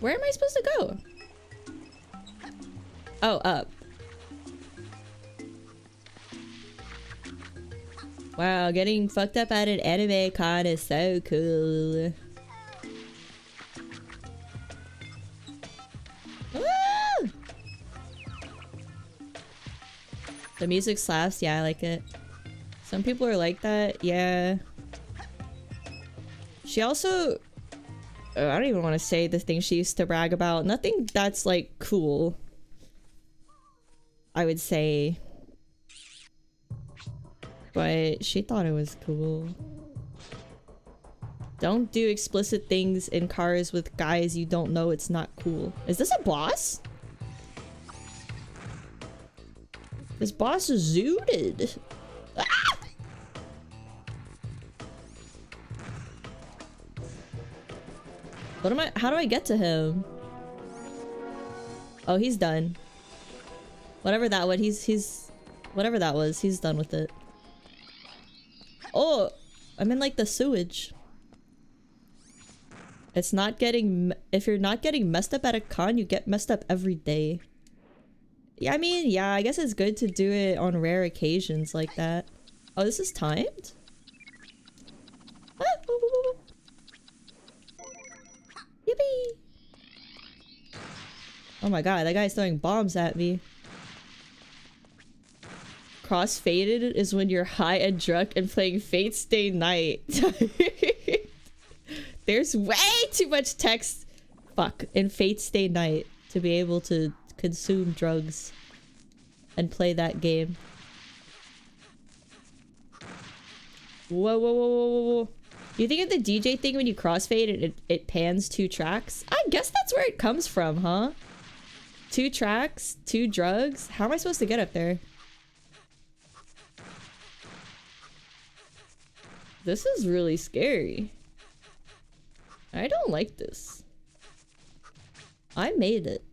Where am I supposed to go? Oh, up. Wow, getting fucked up at an anime con is so cool. Woo! The music slaps, yeah, I like it. Some people are like that, yeah. She also... I don't even want to say the thing she used to brag about. Nothing that's like cool, I would say. But she thought it was cool. Don't do explicit things in cars with guys you don't know. It's not cool. Is this a boss? This boss is zooted. Ah! What am I? How do I get to him? Oh, he's done. Whatever that was, whatever that was, he's done with it. Oh, I'm in like the sewage. It's not getting... If you're not getting messed up at a con, you get messed up every day. Yeah, I mean, yeah, I guess it's good to do it on rare occasions like that. Oh, this is timed? Ah, woo, woo, woo. Yippee! Oh my god, that guy's throwing bombs at me. Cross-faded is when you're high and drunk and playing Fate Stay Night. There's way too much text, fuck, in Fate Stay Night to be able to consume drugs and play that game. Whoa, whoa, whoa, whoa, whoa. You think of the DJ thing when you crossfade and it pans 2 tracks? I guess that's where it comes from, huh? 2 tracks, 2 drugs? How am I supposed to get up there? This is really scary. I don't like this. I made it.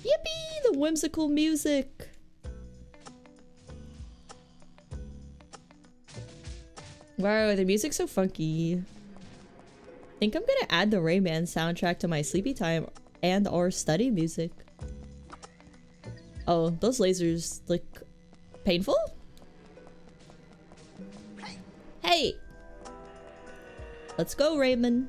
Yippee! The whimsical music! Wow, the music's so funky. I think I'm gonna add the Rayman soundtrack to my sleepy time and or study music. Oh, those lasers look painful? Hey! Let's go, Rayman.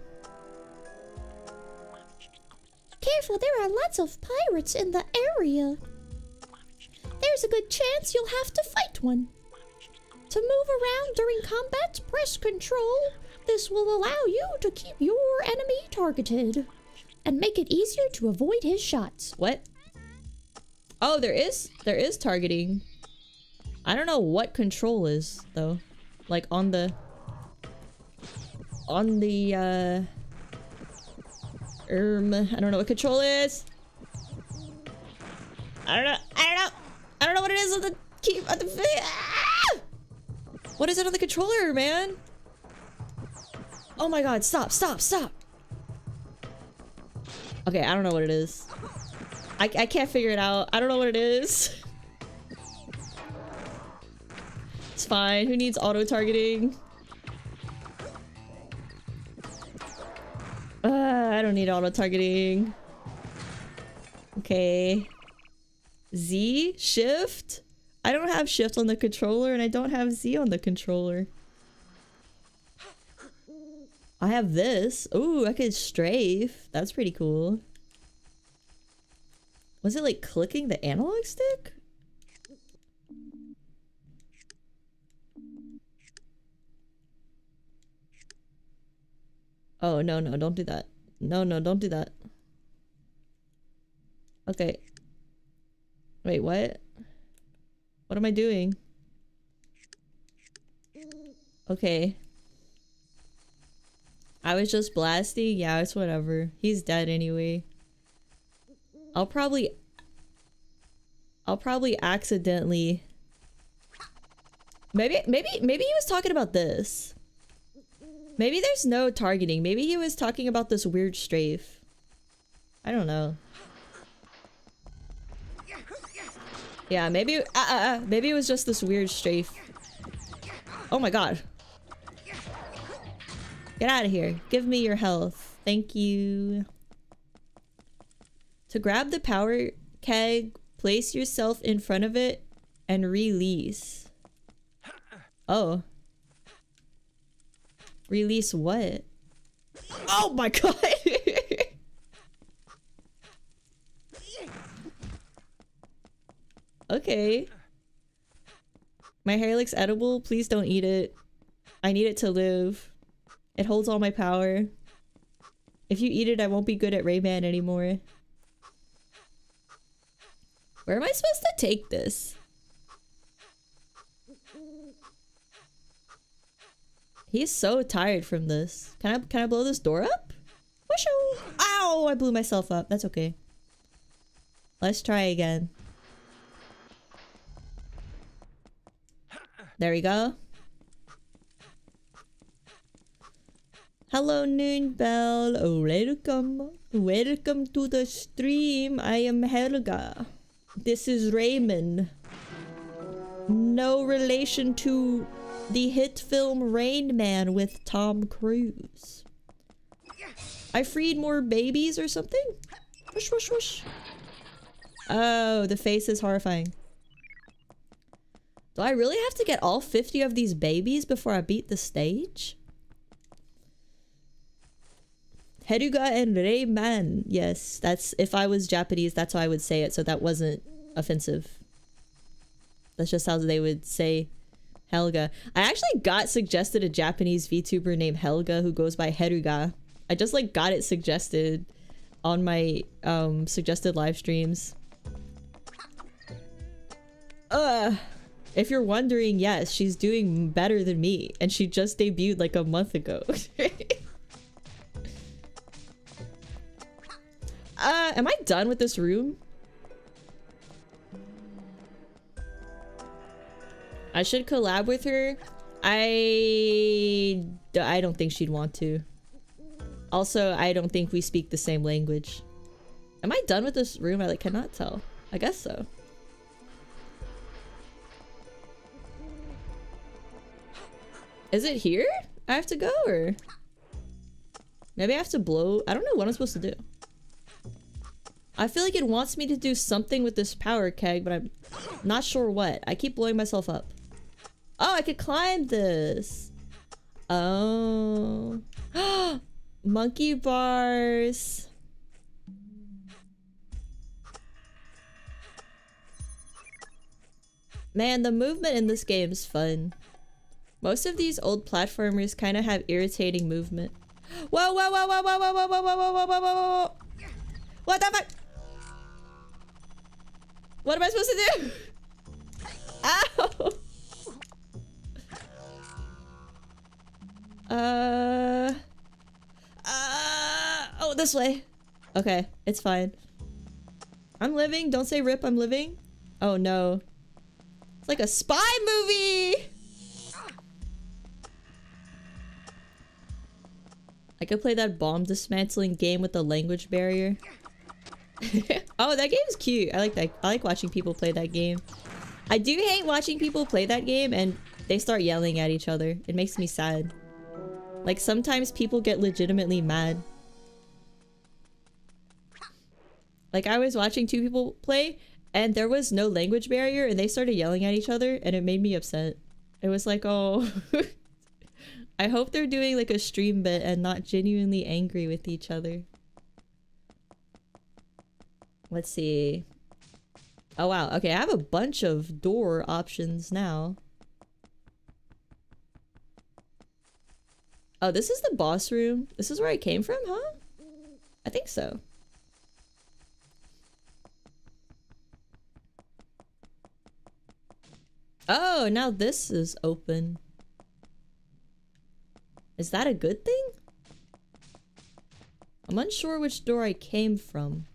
Careful, there are lots of pirates in the area. There's there's a good chance you'll have to fight one. To move around during combat, press control. This will allow you to keep your enemy targeted and make it easier to avoid his shots. What? Oh, there is targeting. I don't know what control is though. Like on the I don't know what control is. I don't know what it is on the key on the ah! What is it on the controller, man? Oh my god, stop. Okay, I don't know what it is. I can't figure it out. I don't know what it is. It's fine. Who needs auto-targeting? I don't need auto-targeting. Okay. Z? Shift? I don't have shift on the controller and I don't have Z on the controller. I have this. Ooh, I could strafe. That's pretty cool. Was it like clicking the analog stick? Oh, no, don't do that. No, don't do that. Okay. Wait, what? What am I doing? Okay. I was just blasting? Yeah, it's whatever. He's dead anyway. I'll probably accidentally... Maybe he was talking about this. Maybe there's no targeting. Maybe he was talking about this weird strafe. I don't know. Yeah, maybe maybe it was just this weird strafe. Oh my god. Get out of here. Give me your health. Thank you. To grab the power keg, place yourself in front of it and release. Oh. Release what? Oh my god! Okay. My hair looks edible. Please don't eat it. I need it to live. It holds all my power. If you eat it, I won't be good at Rayman anymore. Where am I supposed to take this? He's so tired from this. Can I blow this door up? Whoosho! Ow! I blew myself up. That's okay. Let's try again. There we go. Hello, Noonbell. Welcome. Welcome to the stream. I am Helga. This is Rayman. No relation to the hit film Rayman with Tom Cruise. I freed more babies or something? Whoosh, whoosh, whoosh. Oh, the face is horrifying. Do I really have to get all 50 of these babies before I beat the stage? Heruga and Rayman. Yes, that's... If I was Japanese, that's how I would say it, so that wasn't offensive. That's just how they would say Helga. I actually got suggested a Japanese VTuber named Helga who goes by Heruga. I just like got it suggested on my suggested live streams. If you're wondering, yes, she's doing better than me and she just debuted like a month ago. Am I done with this room? I should collab with her. I don't think she'd want to. Also, I don't think we speak the same language. Am I done with this room? I like cannot tell. I guess so. Is it here? I have to go, or maybe I have to blow. I don't know what I'm supposed to do. I feel like it wants me to do something with this power keg, but I'm not sure what. I keep blowing myself up. Oh, I could climb this. Oh. Monkey bars. Man, the movement in this game is fun. Most of these old platformers kind of have irritating movement. Whoa, whoa, whoa, whoa, whoa, whoa, whoa, whoa, whoa, whoa, whoa, whoa, whoa. What the fuck? What am I supposed to do? Ow! Oh, this way. Okay, it's fine. I'm living. Don't say rip, I'm living. Oh no. It's like a spy movie! I could play that bomb dismantling game with the language barrier. Oh, that game's cute. I like that. I like watching people play that game. I do hate watching people play that game and they start yelling at each other. It makes me sad. Like, sometimes people get legitimately mad. Like, I was watching two people play and there was no language barrier and they started yelling at each other and it made me upset. It was like, oh... I hope they're doing like a stream bit and not genuinely angry with each other. Let's see. Oh wow, okay, I have a bunch of door options now. Oh, this is the boss room. This is where I came from, huh? I think so. Oh, now this is open. Is that a good thing? I'm unsure which door I came from.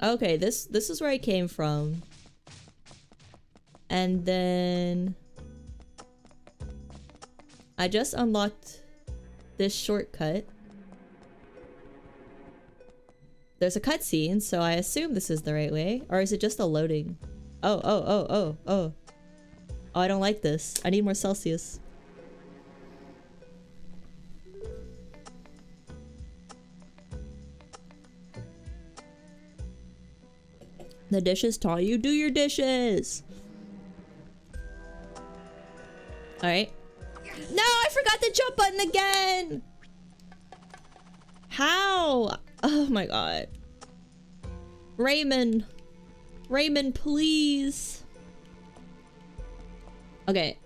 Okay, this is where I came from. And then... I just unlocked this shortcut. There's a cutscene, so I assume this is the right way. Or is it just a loading? Oh. Oh, I don't like this. I need more Celsius. The dishes taught you. Do your dishes! Alright. No! I forgot the jump button again! How? Oh my god. Rayman. Rayman, please. Okay.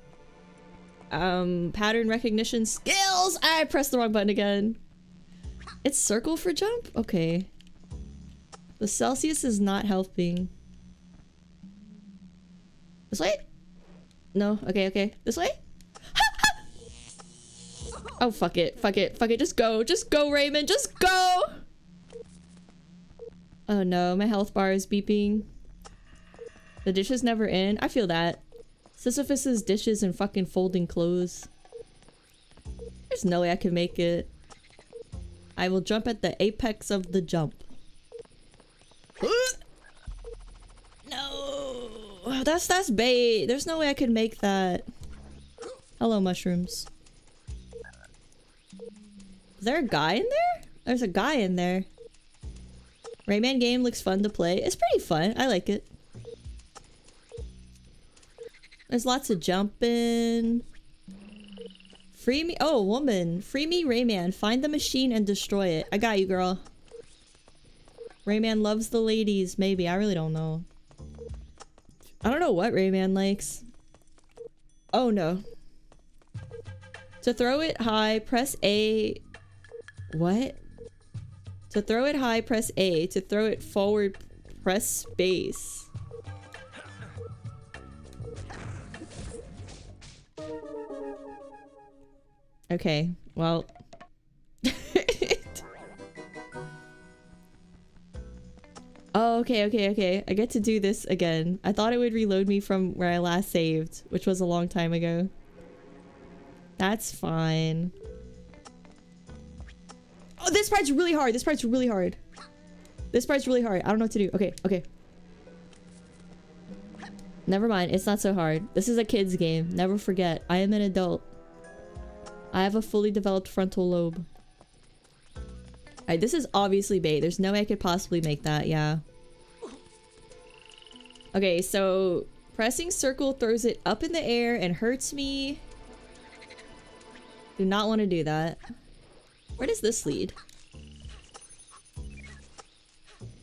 Pattern recognition skills! I pressed the wrong button again. It's circle for jump? Okay. The Celsius is not helping. This way? No? Okay. This way? Oh, fuck it. Just go, Rayman. Just go! Oh no, my health bar is beeping. The dish is never in. I feel that. Sisyphus's dishes and fucking folding clothes. There's no way I can make it. I will jump at the apex of the jump. No, that's bait. There's no way I could make that. Hello, mushrooms. Is there a guy in there? There's a guy in there. Rayman game looks fun to play. It's pretty fun. I like it. There's lots of jumping. Free me. Oh, woman. Free me, Rayman. Find the machine and destroy it. I got you, girl. Rayman loves the ladies. Maybe. I really don't know. I don't know what Rayman likes. Oh, no. To throw it high, press A. What? To throw it high, press A. To throw it forward, press space. Okay, well... Oh, okay. I get to do this again. I thought it would reload me from where I last saved, which was a long time ago. That's fine. Oh, this part's really hard. This part's really hard. I don't know what to do. Okay. Never mind. It's not so hard. This is a kid's game. Never forget. I am an adult. I have a fully developed frontal lobe. Alright, this is obviously bait. There's no way I could possibly make that, yeah. Okay, so pressing circle throws it up in the air and hurts me. Do not want to do that. Where does this lead?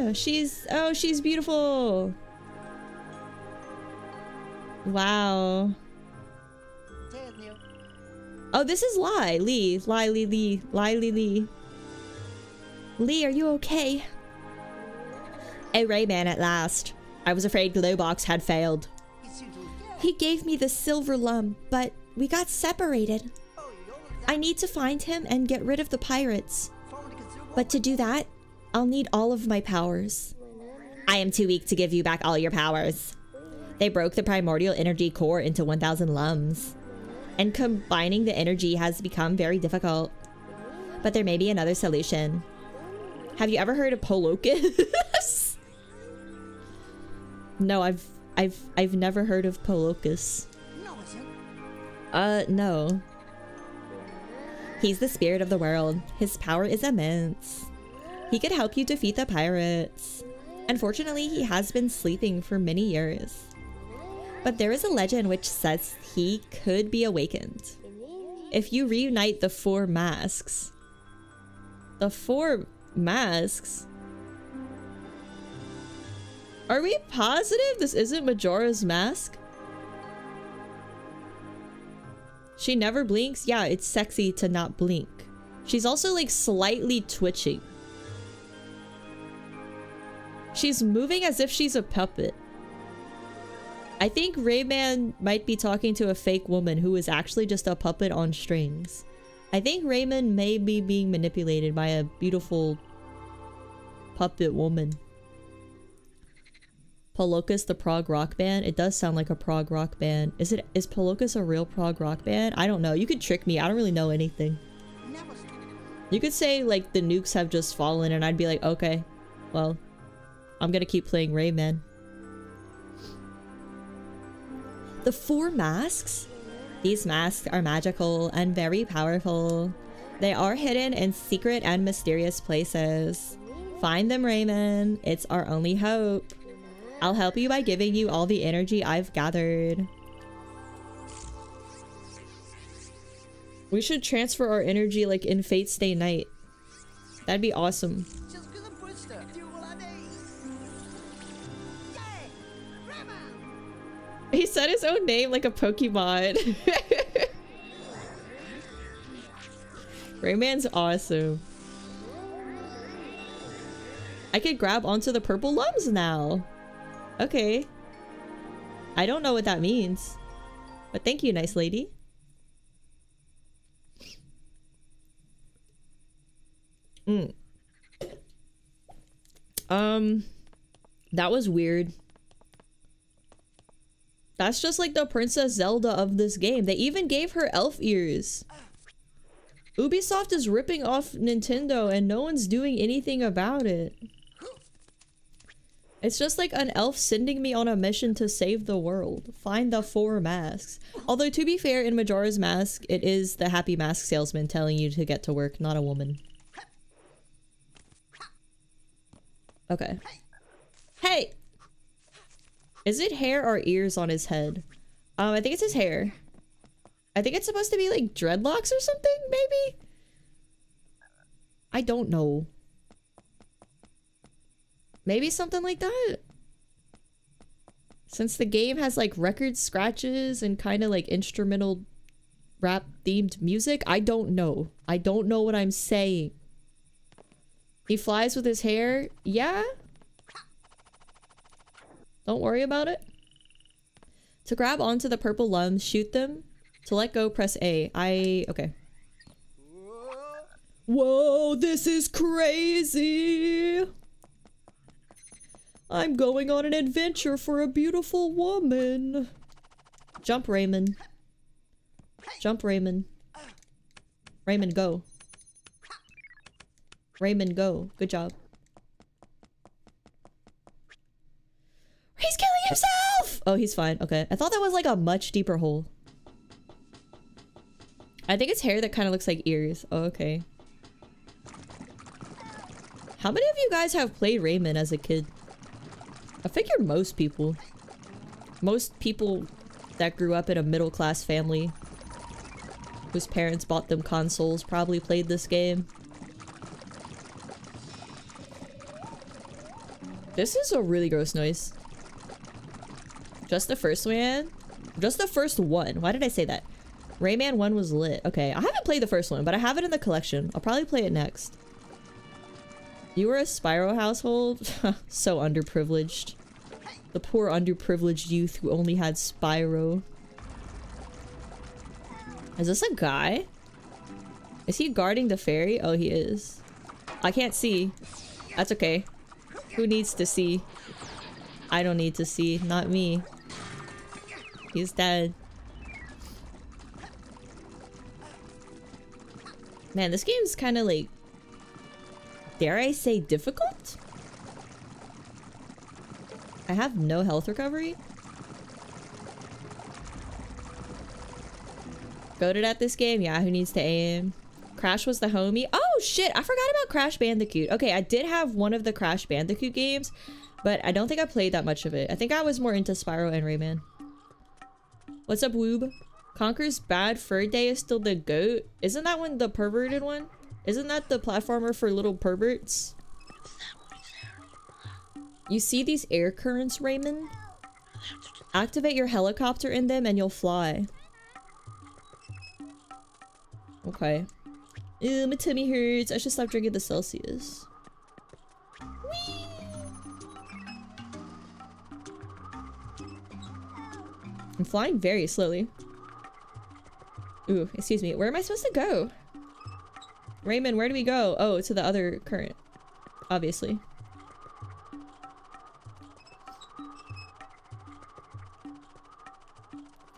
Lee! She's beautiful! Wow. Oh, this is Lee. Lee. Lee, are you okay? A Rayman at last. I was afraid Glowbox had failed. He gave me the silver lump, but we got separated. I need to find him and get rid of the pirates. But to do that, I'll need all of my powers. I am too weak to give you back all your powers. They broke the primordial energy core into 1,000 lumps. And combining the energy has become very difficult. But there may be another solution. Have you ever heard of Polocus? No, I've never heard of Polocus. No. He's the spirit of the world. His power is immense. He could help you defeat the pirates. Unfortunately, he has been sleeping for many years. But there is a legend which says he could be awakened if you reunite the 4 masks. The 4 masks? Are we positive this isn't Majora's mask? She never blinks? Yeah, it's sexy to not blink. She's also like slightly twitching. She's moving as if she's a puppet. I think Rayman might be talking to a fake woman who is actually just a puppet on strings. I think Rayman may be being manipulated by a beautiful puppet woman. Polocus the prog rock band? It does sound like a prog rock band. Is Polocus a real prog rock band? I don't know. You could trick me. I don't really know anything. You could say like the nukes have just fallen and I'd be like, okay, well, I'm gonna keep playing Rayman. The 4 masks? These masks are magical and very powerful. They are hidden in secret and mysterious places. Find them, Rayman. It's our only hope. I'll help you by giving you all the energy I've gathered. We should transfer our energy like in Fate Stay Night. That'd be awesome. He said his own name like a Pokemon. Rayman's awesome. I could grab onto the purple lumps now. Okay. I don't know what that means. But thank you, nice lady. That was weird. That's just like the Princess Zelda of this game. They even gave her elf ears. Ubisoft is ripping off Nintendo and no one's doing anything about it. It's just like an elf sending me on a mission to save the world. Find the 4 masks. Although to be fair, in Majora's Mask, it is the happy mask salesman telling you to get to work, not a woman. Okay. Hey! Is it hair or ears on his head? I think it's his hair. I think it's supposed to be like dreadlocks or something, maybe? I don't know. Maybe something like that? Since the game has like record scratches and kind of like instrumental rap themed music, I don't know. I don't know what I'm saying. He flies with his hair? Yeah? Don't worry about it. To grab onto the purple lumps, shoot them. To let go, press A. Okay. Whoa, this is crazy! I'm going on an adventure for a beautiful woman. Jump, Rayman. Jump, Rayman. Rayman, go. Rayman, go. Good job. He's killing himself! Oh, he's fine. Okay. I thought that was like a much deeper hole. I think it's hair that kind of looks like ears. Oh, okay. How many of you guys have played Rayman as a kid? I figured most people. Most people that grew up in a middle-class family whose parents bought them consoles probably played this game. This is a really gross noise. Just the first one? Just the first one. Why did I say that? Rayman 1 was lit. Okay, I haven't played the first one, but I have it in the collection. I'll probably play it next. You were a Spyro household? So underprivileged. The poor underprivileged youth who only had Spyro. Is this a guy? Is he guarding the ferry? Oh, he is. I can't see. That's okay. Who needs to see? I don't need to see. Not me. He's dead. Man, this game's kind of like... dare I say difficult? I have no health recovery. Goated at this game? Yeah, who needs to aim? Crash was the homie. Oh shit, I forgot about Crash Bandicoot. Okay, I did have one of the Crash Bandicoot games, but I don't think I played that much of it. I think I was more into Spyro and Rayman. What's up, Woob? Conker's Bad Fur Day is still the GOAT? Isn't that one the perverted one? Isn't that the platformer for little perverts? You see these air currents, Rayman? Activate your helicopter in them and you'll fly. Okay. Ew, my tummy hurts. I should stop drinking the Celsius. Whee! I'm flying very slowly. Ooh, excuse me. Where am I supposed to go? Rayman, where do we go? Oh, to the other current. Obviously.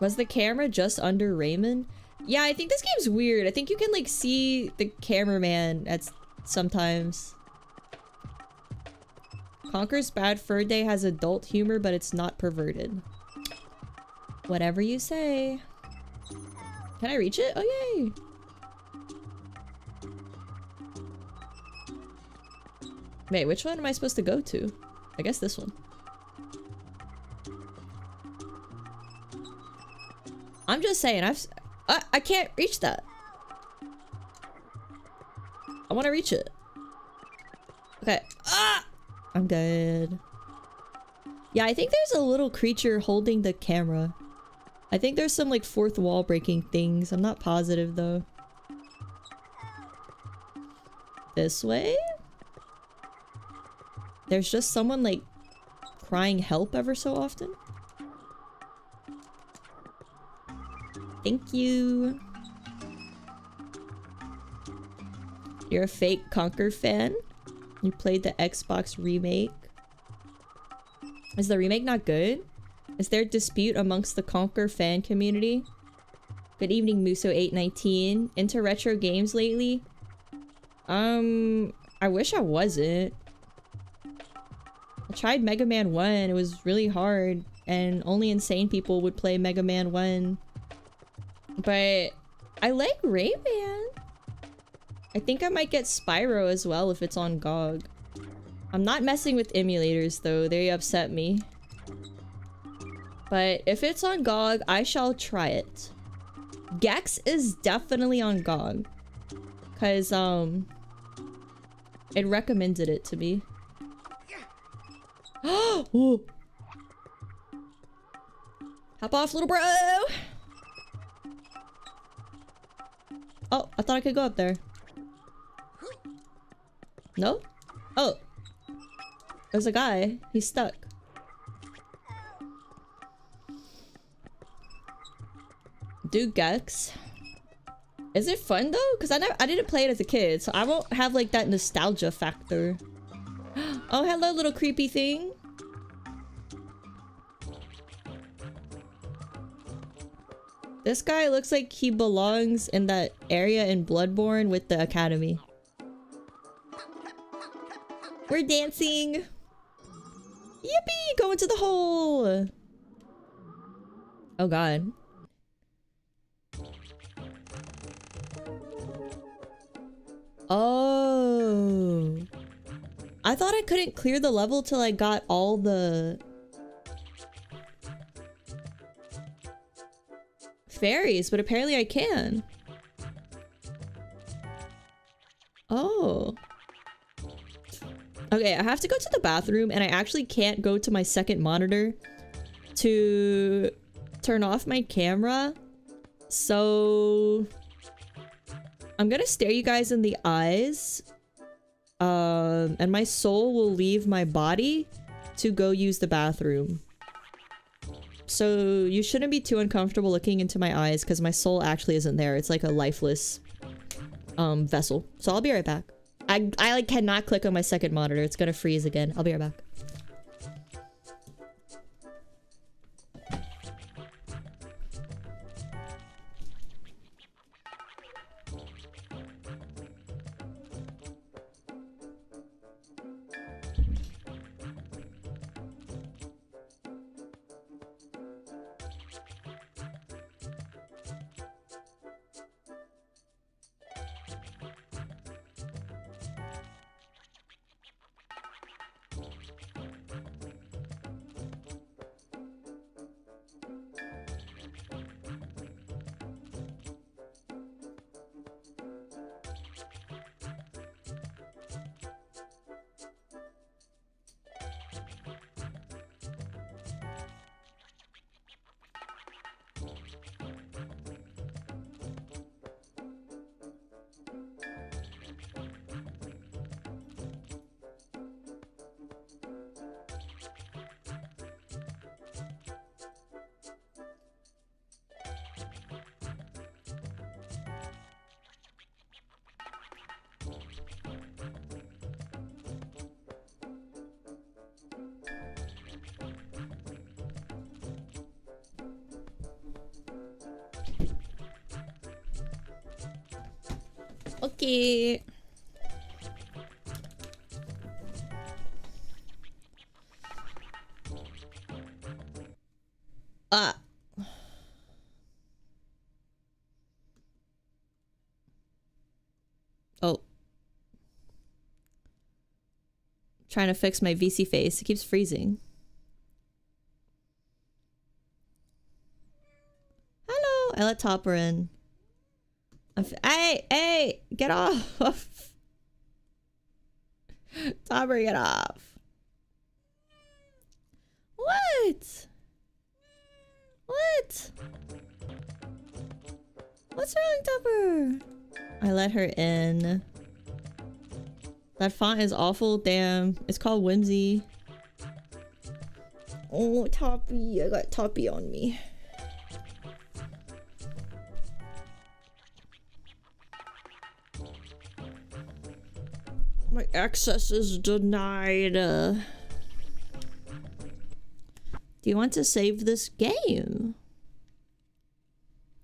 Was the camera just under Rayman? Yeah, I think this game's weird. I think you can like see the cameraman at sometimes. Conker's Bad Fur Day has adult humor, but it's not perverted. Whatever you say. Can I reach it? Oh, yay! Wait, which one am I supposed to go to? I guess this one. I'm just saying, I can't reach that. I want to reach it. Okay. Ah! I'm dead. Yeah, I think there's a little creature holding the camera. I think there's some like fourth wall breaking things. I'm not positive though. This way? There's just someone like crying help ever so often. Thank you. You're a fake Conker fan? You played the Xbox remake? Is the remake not good? Is there a dispute amongst the Conker fan community? Good evening, Muso819. Into retro games lately? I wish I wasn't. I tried Mega Man 1. It was really hard. And only insane people would play Mega Man 1. But I like Rayman. I think I might get Spyro as well if it's on GOG. I'm not messing with emulators though, they upset me. But if it's on GOG, I shall try it. Gex is definitely on GOG. Cause it recommended it to me. Oh! Hop off, little bro! Oh, I thought I could go up there. No? Oh. There's a guy. He's stuck. Dude, Gex. Is it fun though? Because I didn't play it as a kid, so I won't have like that nostalgia factor. Oh, hello, little creepy thing. This guy looks like he belongs in that area in Bloodborne with the Academy. We're dancing! Yippee! Go into the hole! Oh god. Oh. I thought I couldn't clear the level till I got all the fairies, but apparently I can. Oh. Okay, I have to go to the bathroom and I actually can't go to my second monitor to turn off my camera. So I'm gonna stare you guys in the eyes. And my soul will leave my body to go use the bathroom. So you shouldn't be too uncomfortable looking into my eyes because my soul actually isn't there. It's like a lifeless vessel. So I'll be right back. I like cannot click on my second monitor. It's gonna freeze again. I'll be right back. Okay. Oh. Trying to fix my VC face. It keeps freezing. Hello. I let Topper in. Hey, get off. Topper, get off. What? What? What's wrong, Topper? I let her in. That font is awful. Damn. It's called Whimsy. Oh, Toppy. I got Toppy on me. My access is denied. Do you want to save this game?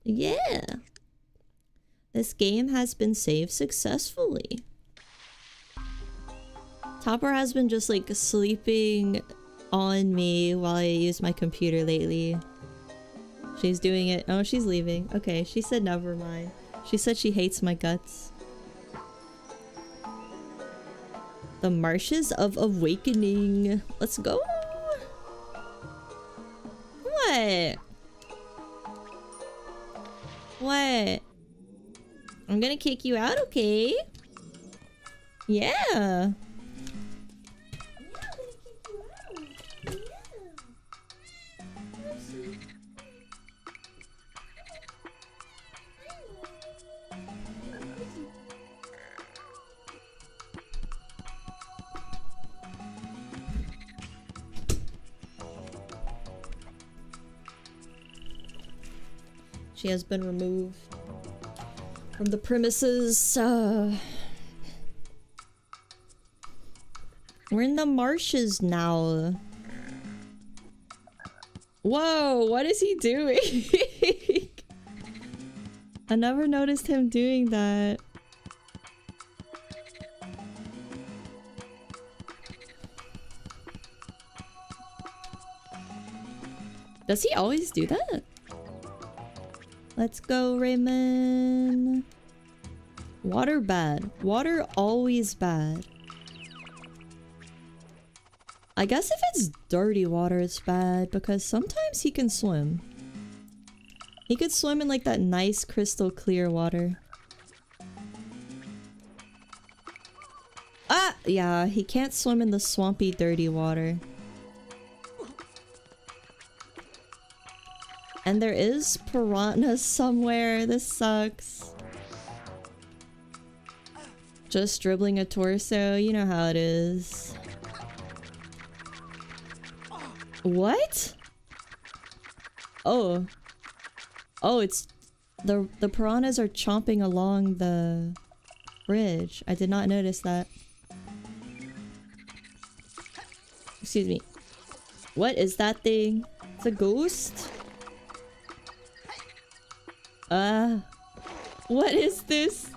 Yeah. This game has been saved successfully. Topper has been just like sleeping on me while I use my computer lately. She's doing it. Oh, she's leaving. Okay, she said never mind. She said she hates my guts. The Marshes of Awakening. Let's go. What? What? I'm gonna kick you out, okay? Yeah. She has been removed from the premises. We're in the marshes now. Whoa, what is he doing? I never noticed him doing that. Does he always do that? Let's go, Rayman. Water bad. Water always bad. I guess if it's dirty water, it's bad because sometimes he can swim. He could swim in like that nice crystal clear water. Ah! Yeah, he can't swim in the swampy, dirty water. And there is piranhas somewhere. This sucks. Just dribbling a torso. You know how it is. What? Oh. Oh, it's... The piranhas are chomping along the bridge. I did not notice that. Excuse me. What is that thing? It's a ghost? What is this?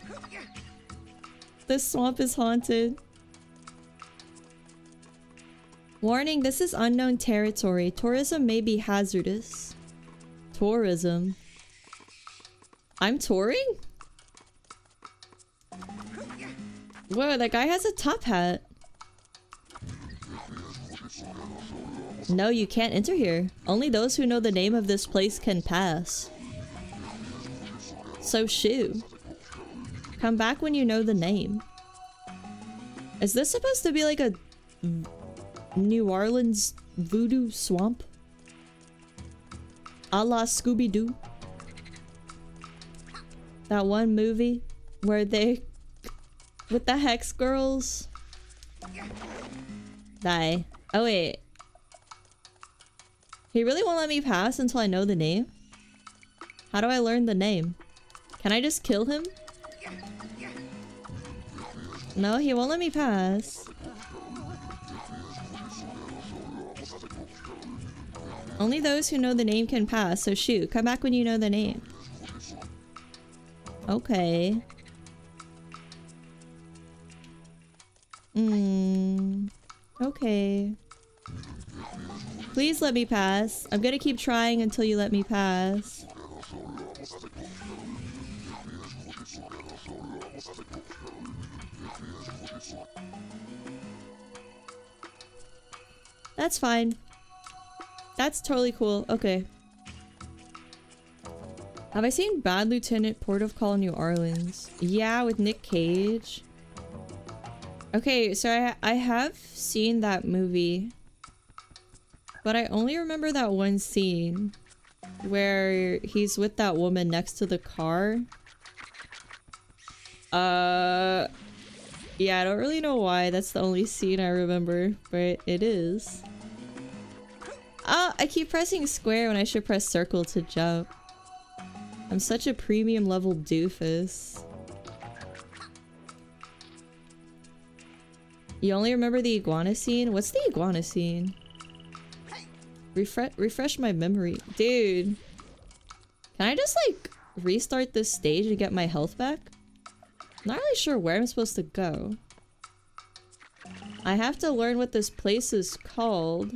This swamp is haunted. Warning, this is unknown territory. Tourism may be hazardous. Tourism? I'm touring? Whoa, that guy has a top hat. No, you can't enter here. Only those who know the name of this place can pass. So shoo. Come back when you know the name. Is this supposed to be like a New Orleans voodoo swamp? A la Scooby-Doo? That one movie where they... with the Hex Girls? Die. Oh wait. He really won't let me pass until I know the name? How do I learn the name? Can I just kill him? No, he won't let me pass. Only those who know the name can pass, so shoot, come back when you know the name. Okay. Okay. Please let me pass. I'm gonna keep trying until you let me pass. That's fine. That's totally cool. Okay. Have I seen Bad Lieutenant Port of Call New Orleans? Yeah, with Nick Cage. Okay, so I have seen that movie. But I only remember that one scene where he's with that woman next to the car. Yeah, I don't really know why. That's the only scene I remember, but it is. Oh, I keep pressing square when I should press circle to jump. I'm such a premium level doofus. You only remember the iguana scene? What's the iguana scene? Refresh my memory. Dude. Can I just like restart this stage and get my health back? Not really sure where I'm supposed to go. I have to learn what this place is called.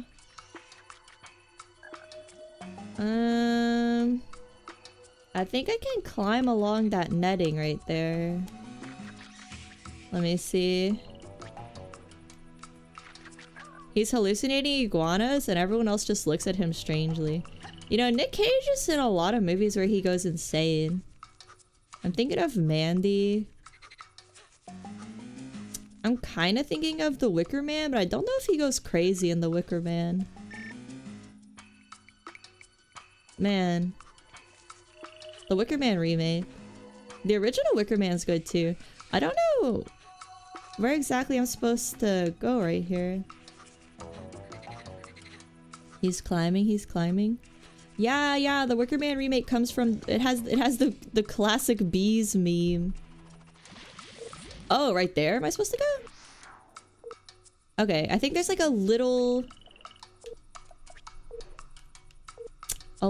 I think I can climb along that netting right there. Let me see. He's hallucinating iguanas and everyone else just looks at him strangely. You know, Nick Cage is in a lot of movies where he goes insane. I'm thinking of Mandy. I'm kind of thinking of The Wicker Man, but I don't know if he goes crazy in The Wicker Man. Man. The Wicker Man remake. The original Wicker Man's good too. I don't know where exactly I'm supposed to go right here. He's climbing, he's climbing. Yeah, the Wicker Man remake comes from... It has the classic bees meme. Oh, right there? Am I supposed to go? Okay, I think there's like a little... I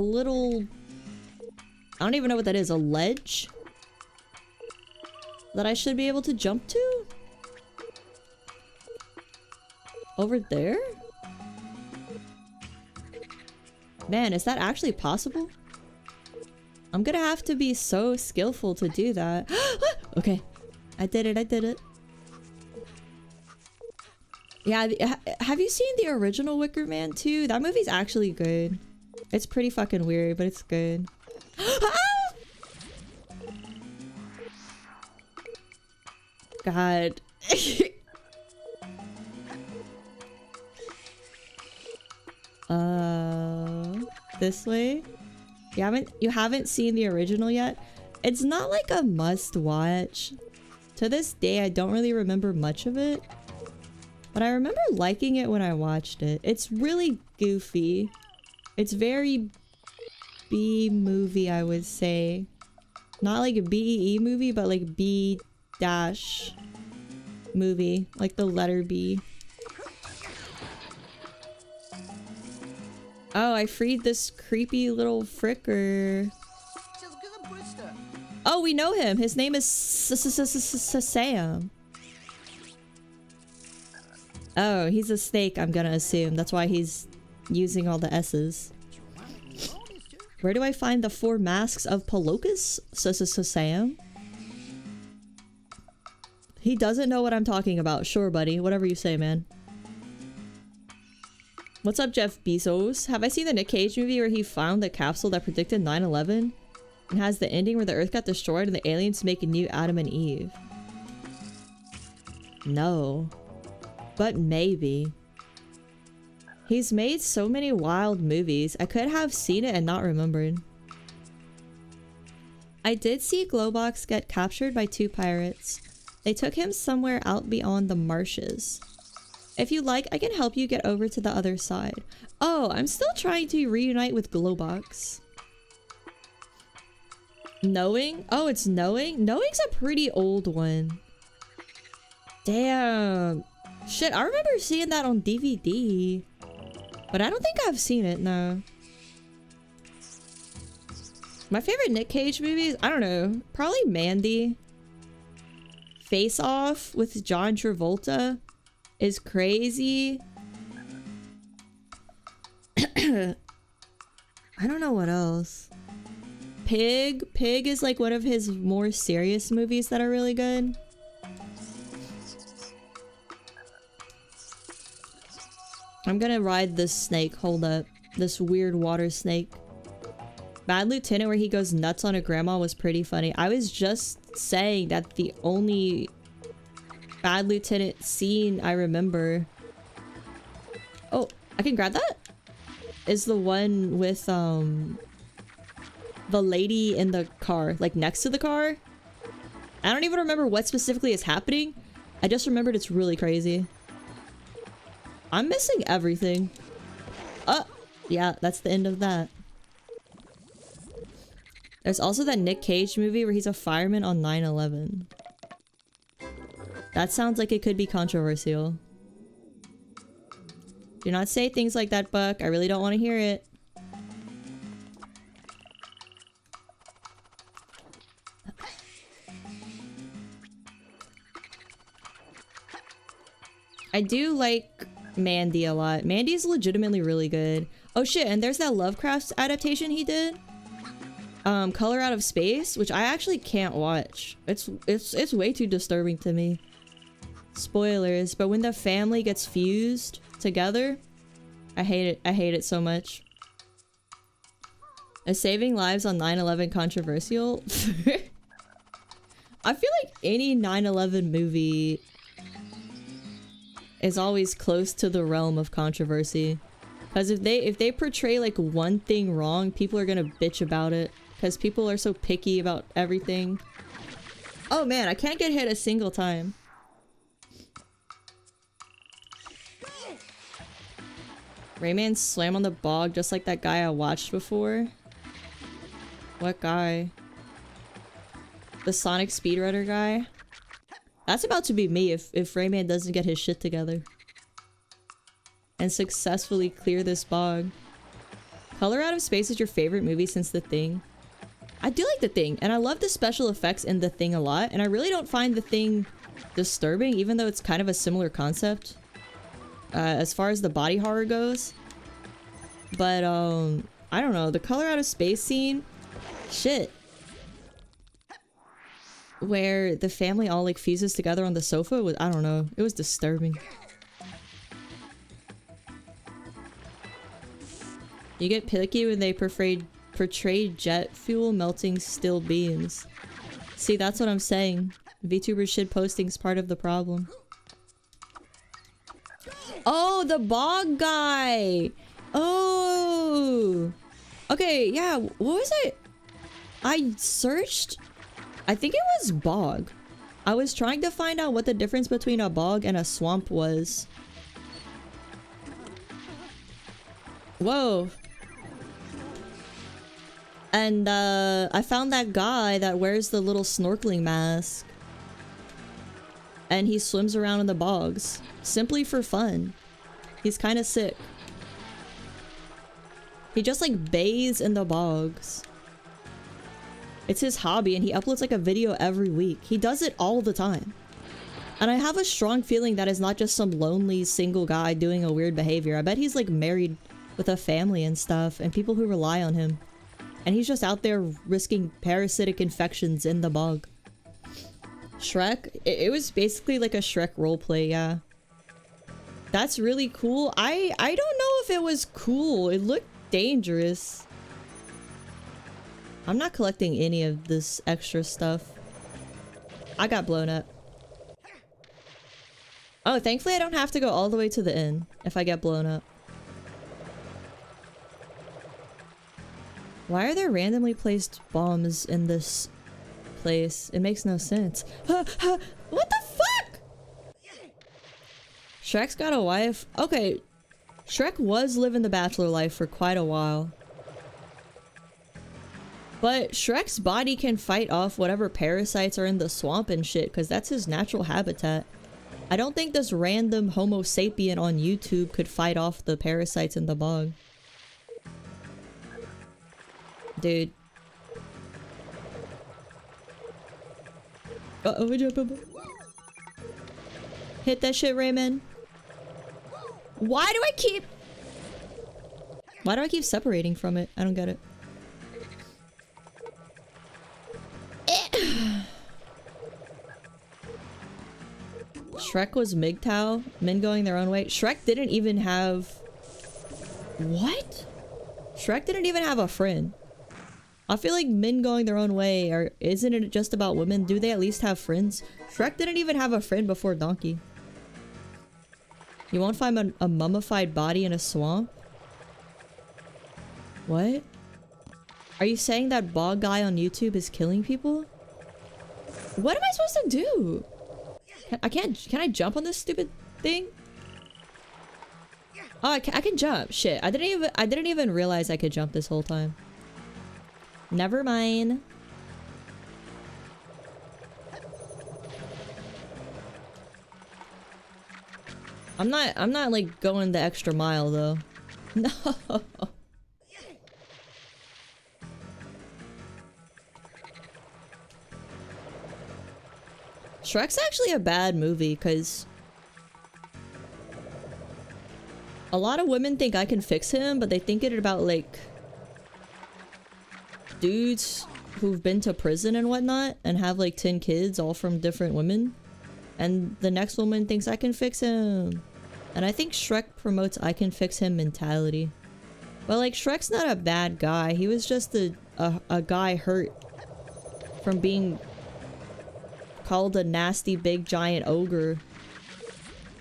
don't even know what that is. A ledge? That I should be able to jump to? Over there? Man, is that actually possible? I'm gonna have to be so skillful to do that. Okay. I did it. Yeah, have you seen the original Wicker Man too? That movie's actually good. It's pretty fucking weird, but it's good. God. this way. You haven't seen the original yet? It's not like a must watch. To this day, I don't really remember much of it. But I remember liking it when I watched it. It's really goofy. It's very B movie, I would say. Not like a BEE movie, but like B dash movie. Like the letter B. Oh, I freed this creepy little fricker. Oh, we know him. His name is Sam. Oh, he's a snake, I'm gonna assume. That's why he's using all the S's. Where do I find the 4 masks of Palokus? Sam? He doesn't know what I'm talking about. Sure, buddy. Whatever you say, man. What's up, Jeff Bezos? Have I seen the Nick Cage movie where he found the capsule that predicted 9/11? And has the ending where the Earth got destroyed and the aliens make a new Adam and Eve? No. But maybe. He's made so many wild movies. I could have seen it and not remembered. I did see Glowbox get captured by 2 pirates. They took him somewhere out beyond the marshes. If you like, I can help you get over to the other side. Oh, I'm still trying to reunite with Glowbox. Knowing? Oh, it's Knowing? Knowing's a pretty old one. Damn. Shit, I remember seeing that on DVD. But I don't think I've seen it, no. My favorite Nick Cage movies? I don't know. Probably Mandy. Face Off with John Travolta is crazy. I don't know what else. Pig. Pig is like one of his more serious movies that are really good. I'm gonna ride this snake. Hold up. This weird water snake. Bad Lieutenant where he goes nuts on a grandma was pretty funny. I was just saying that the only Bad Lieutenant scene I remember... Oh, I can grab that? Is the one with, the lady in the car. Like, next to the car? I don't even remember what specifically is happening. I just remembered it's really crazy. I'm missing everything. Oh, yeah, that's the end of that. There's also that Nick Cage movie where he's a fireman on 9/11. That sounds like it could be controversial. Do not say things like that, Buck. I really don't want to hear it. I do like Mandy a lot. Mandy's legitimately really good. Oh shit, and there's that Lovecraft adaptation he did. Color Out of Space, which I actually can't watch. It's way too disturbing to me. Spoilers, but when the family gets fused together, I hate it. I hate it so much. Is saving lives on 9/11 controversial? I feel like any 9/11 movie is always close to the realm of controversy. Because if they portray like one thing wrong, people are gonna bitch about it. Because people are so picky about everything. Oh man, I can't get hit a single time. Rayman slam on the bog just like that guy I watched before. What guy? The Sonic speedrunner guy? That's about to be me if Rayman doesn't get his shit together. And successfully clear this bog. Color Out of Space is your favorite movie since The Thing? I do like The Thing, and I love the special effects in The Thing a lot, and I really don't find The Thing disturbing, even though it's kind of a similar concept. As far as the body horror goes. But, I don't know, the Color Out of Space scene? Shit. Where the family all like fuses together on the sofa was, I don't know, it was disturbing. You get picky when they portray jet fuel melting steel beams. See, that's what I'm saying. VTuber shit posting's part of the problem. Oh, the bog guy! Oh! Okay, yeah, what was I searched... I think it was bog. I was trying to find out what the difference between a bog and a swamp was. Whoa. And, I found that guy that wears the little snorkeling mask. And he swims around in the bogs. Simply for fun. He's kind of sick. He just, like, bathes in the bogs. It's his hobby, and he uploads, like, a video every week. He does it all the time. And I have a strong feeling that is not just some lonely, single guy doing a weird behavior. I bet he's, like, married with a family and stuff, and people who rely on him. And he's just out there risking parasitic infections in the bog. Shrek? It was basically like a Shrek roleplay, yeah. That's really cool. I don't know if it was cool. It looked dangerous. I'm not collecting any of this extra stuff. I got blown up. Oh, thankfully I don't have to go all the way to the inn if I get blown up. Why are there randomly placed bombs in this place? It makes no sense. What the fuck? Shrek's got a wife? Okay. Shrek was living the bachelor life for quite a while. But Shrek's body can fight off whatever parasites are in the swamp and shit, because that's his natural habitat. I don't think this random Homo sapien on YouTube could fight off the parasites in the bog. Dude. Uh-oh, hit that shit, Rayman. Why do I keep separating from it? I don't get it. Shrek was MGTOW, men going their own way. Shrek didn't even have... What? Shrek didn't even have a friend. I feel like men going their own way, or isn't it just about women? Do they at least have friends? Shrek didn't even have a friend before Donkey. You won't find a mummified body in a swamp? What? Are you saying that bog guy on YouTube is killing people? What am I supposed to do? Can I jump on this stupid thing? Oh, I can jump. Shit, I didn't even realize I could jump this whole time. Never mind. I'm not like going the extra mile though. No. Shrek's actually a bad movie because a lot of women think I can fix him, but they think it about like dudes who've been to prison and whatnot and have like 10 kids all from different women, and the next woman thinks I can fix him. And I think Shrek promotes I can fix him mentality. But like, Shrek's not a bad guy. He was just a guy hurt from being called a nasty big giant ogre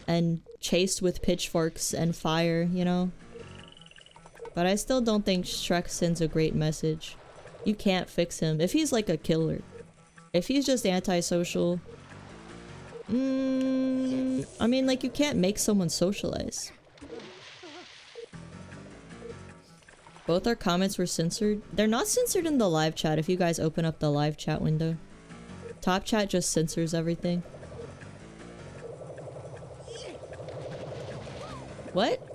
and chased with pitchforks and fire, you know? But I still don't think Shrek sends a great message. You can't fix him. If he's like a killer. If he's just antisocial... I mean, like, you can't make someone socialize. Both our comments were censored. They're not censored in the live chat if you guys open up the live chat window. Top chat just censors everything. What?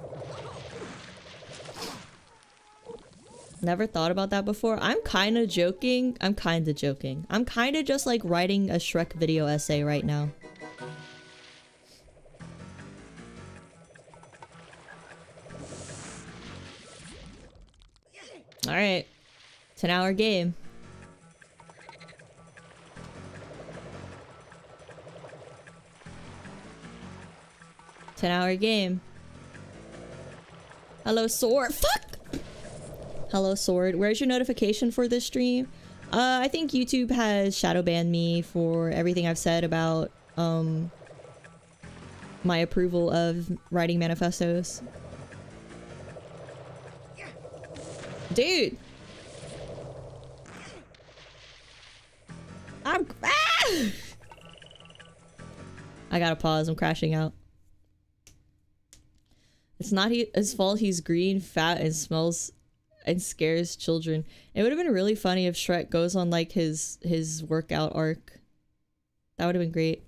Never thought about that before. I'm kinda joking. I'm kinda just like writing a Shrek video essay right now. Alright. 10-hour game. Hello, Sword. Fuck! Hello, Sword. Where's your notification for this stream? I think YouTube has shadow banned me for everything I've said about, my approval of writing manifestos. Dude! I gotta pause, I'm crashing out. It's not his fault he's green, fat, and smells and scares children. It would have been really funny if Shrek goes on like his workout arc. That would have been great.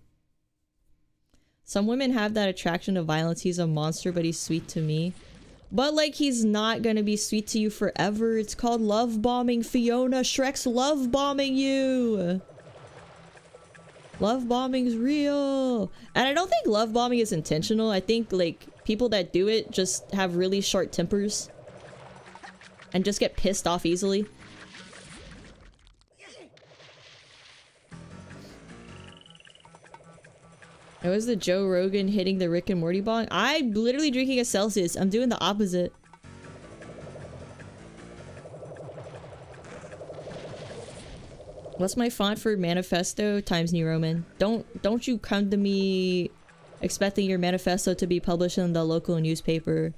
Some women have that attraction to violence. He's a monster, but he's sweet to me. But like, he's not gonna be sweet to you forever. It's called love bombing, Fiona. Shrek's love bombing you. Love bombing's real. And I don't think love bombing is intentional. I think like people that do it just have really short tempers and just get pissed off easily. It was the Joe Rogan hitting the Rick and Morty bong. I'm literally drinking a Celsius. I'm doing the opposite. What's my font for manifesto? Times New Roman. Don't you come to me expecting your manifesto to be published in the local newspaper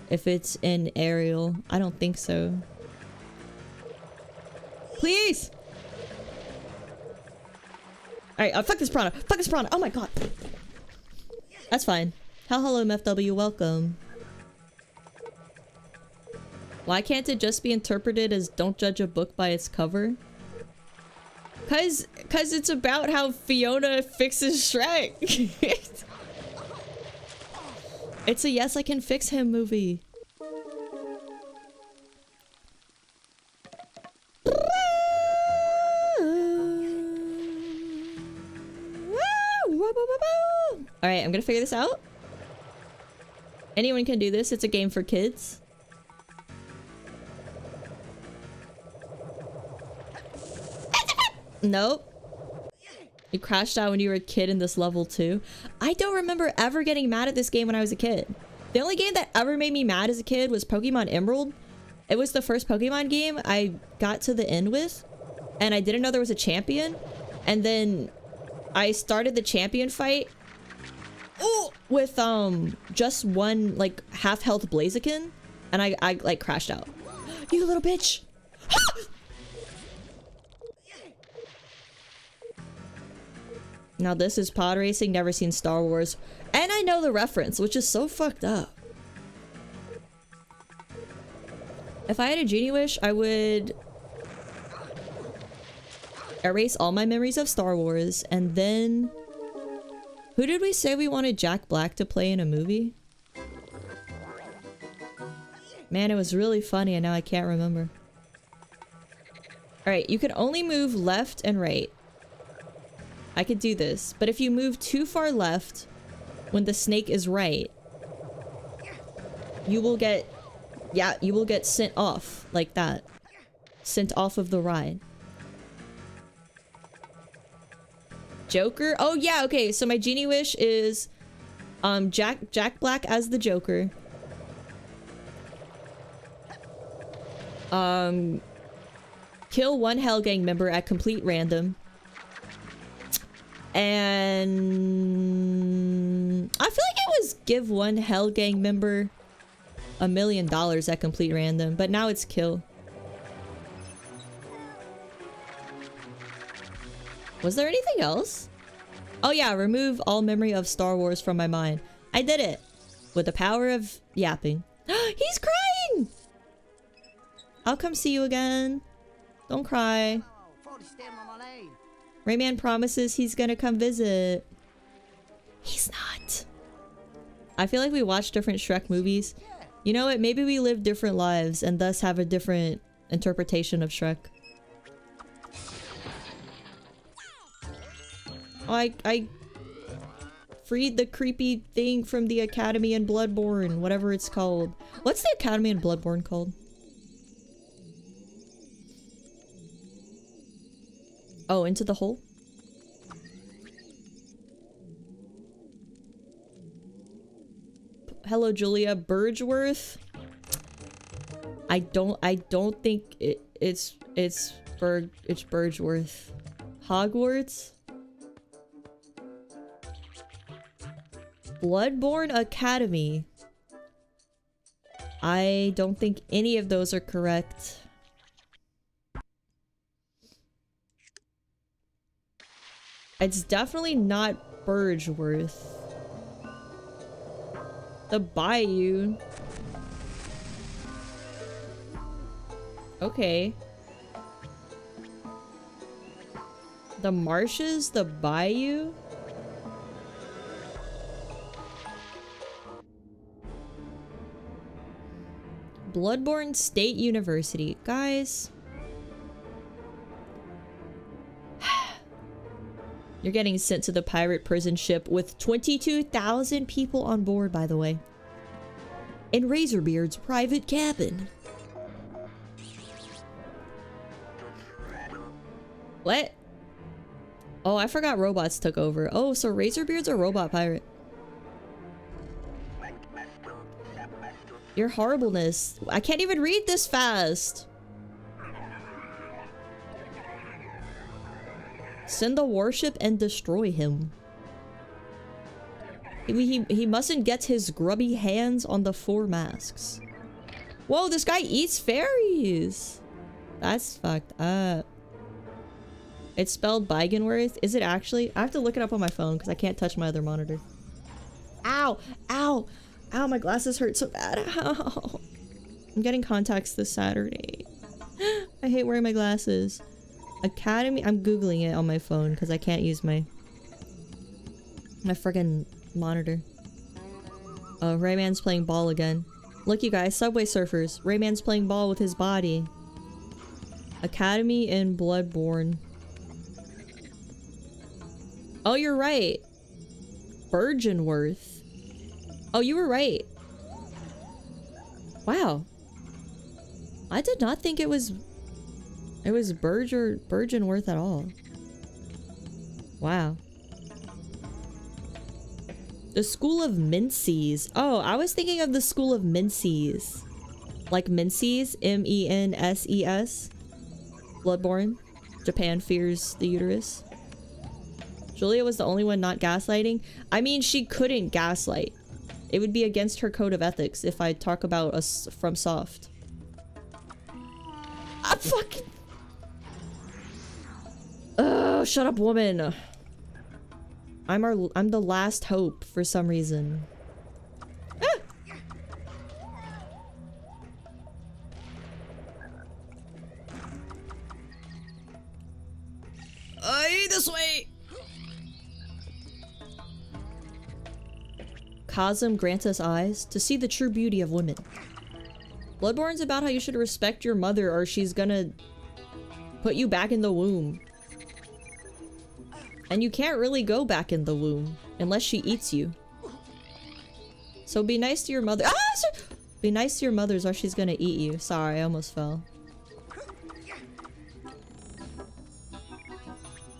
if it's in Arial. I don't think so. Please! Alright, fuck this piranha. Fuck this piranha. Oh my god. That's fine. Hello, MFW. Welcome. Why can't it just be interpreted as don't judge a book by its cover? Cause it's about how Fiona fixes Shrek. It's a yes, I can fix him movie. Alright, I'm gonna figure this out. Anyone can do this. It's a game for kids. Nope. You crashed out when you were a kid in this level too. I don't remember ever getting mad at this game when I was a kid. The only game that ever made me mad as a kid was Pokemon Emerald. It was the first Pokemon game I got to the end with, and I didn't know there was a champion. And then I started the champion fight with just one like half health Blaziken, and I like crashed out. You little bitch! Now this is pod racing, never seen Star Wars. And I know the reference, which is so fucked up. If I had a genie wish, I would erase all my memories of Star Wars, and then... Who did we say we wanted Jack Black to play in a movie? Man, it was really funny and now I can't remember. Alright, you can only move left and right. I could do this, but if you move too far left when the snake is right, you will get, you will get sent off like that. Sent off of the ride. Joker? Oh yeah, okay, so my genie wish is Jack Black as the Joker. Kill one Hell Gang member at complete random. And I feel like it was give one Hell Gang member $1 million at complete random, but now it's kill. Was there anything else? Oh yeah, remove all memory of Star Wars from my mind. I did it! With the power of yapping. He's crying! I'll come see you again. Don't cry. Rayman promises he's gonna come visit. He's not. I feel like we watch different Shrek movies. You know what? Maybe we live different lives and thus have a different interpretation of Shrek. Oh, I freed the creepy thing from the Academy in Bloodborne, whatever it's called. What's the Academy in Bloodborne called? Oh, into the hole? Hello, Julia. Burgeworth? I don't think it's Burgeworth. Hogwarts? Bloodborne Academy. I don't think any of those are correct. It's definitely not Burgeworth. The Bayou. Okay. The marshes? The Bayou? Bloodborne State University. Guys. You're getting sent to the pirate prison ship with 22,000 people on board, by the way. In Razorbeard's private cabin. What? Oh, I forgot robots took over. Oh, so Razorbeard's a robot pirate. Your horribleness. I can't even read this fast. Send the warship and destroy him. He mustn't get his grubby hands on the 4 masks. Whoa, this guy eats fairies. That's fucked up. It's spelled Beigenworth. Is it actually? I have to look it up on my phone because I can't touch my other monitor. Ow! Ow! Ow, my glasses hurt so bad. Ow! I'm getting contacts this Saturday. I hate wearing my glasses. Academy? I'm googling it on my phone because I can't use my friggin' monitor. Oh, Rayman's playing ball again. Look, you guys, Subway Surfers. Rayman's playing ball with his body. Academy in Bloodborne. Oh, you're right. Burgeonworth. Oh, you were right. Wow. I did not think it was Burgeonworth at all. Wow. The School of Menses. Oh, I was thinking of the School of Menses. Like Menses, M-E-N-S-E-S. Bloodborne. Japan fears the uterus. Julia was the only one not gaslighting. I mean, she couldn't gaslight. It would be against her code of ethics if I talk about us from Soft. I'm fucking... Oh, shut up, woman. I'm the last hope for some reason. Ah! This way. Cosm grants us eyes to see the true beauty of women. Bloodborne's about how you should respect your mother or she's gonna put you back in the womb. And you can't really go back in the womb unless she eats you. So be nice to your mother. Ah! Be nice to your mothers or she's gonna eat you. Sorry, I almost fell.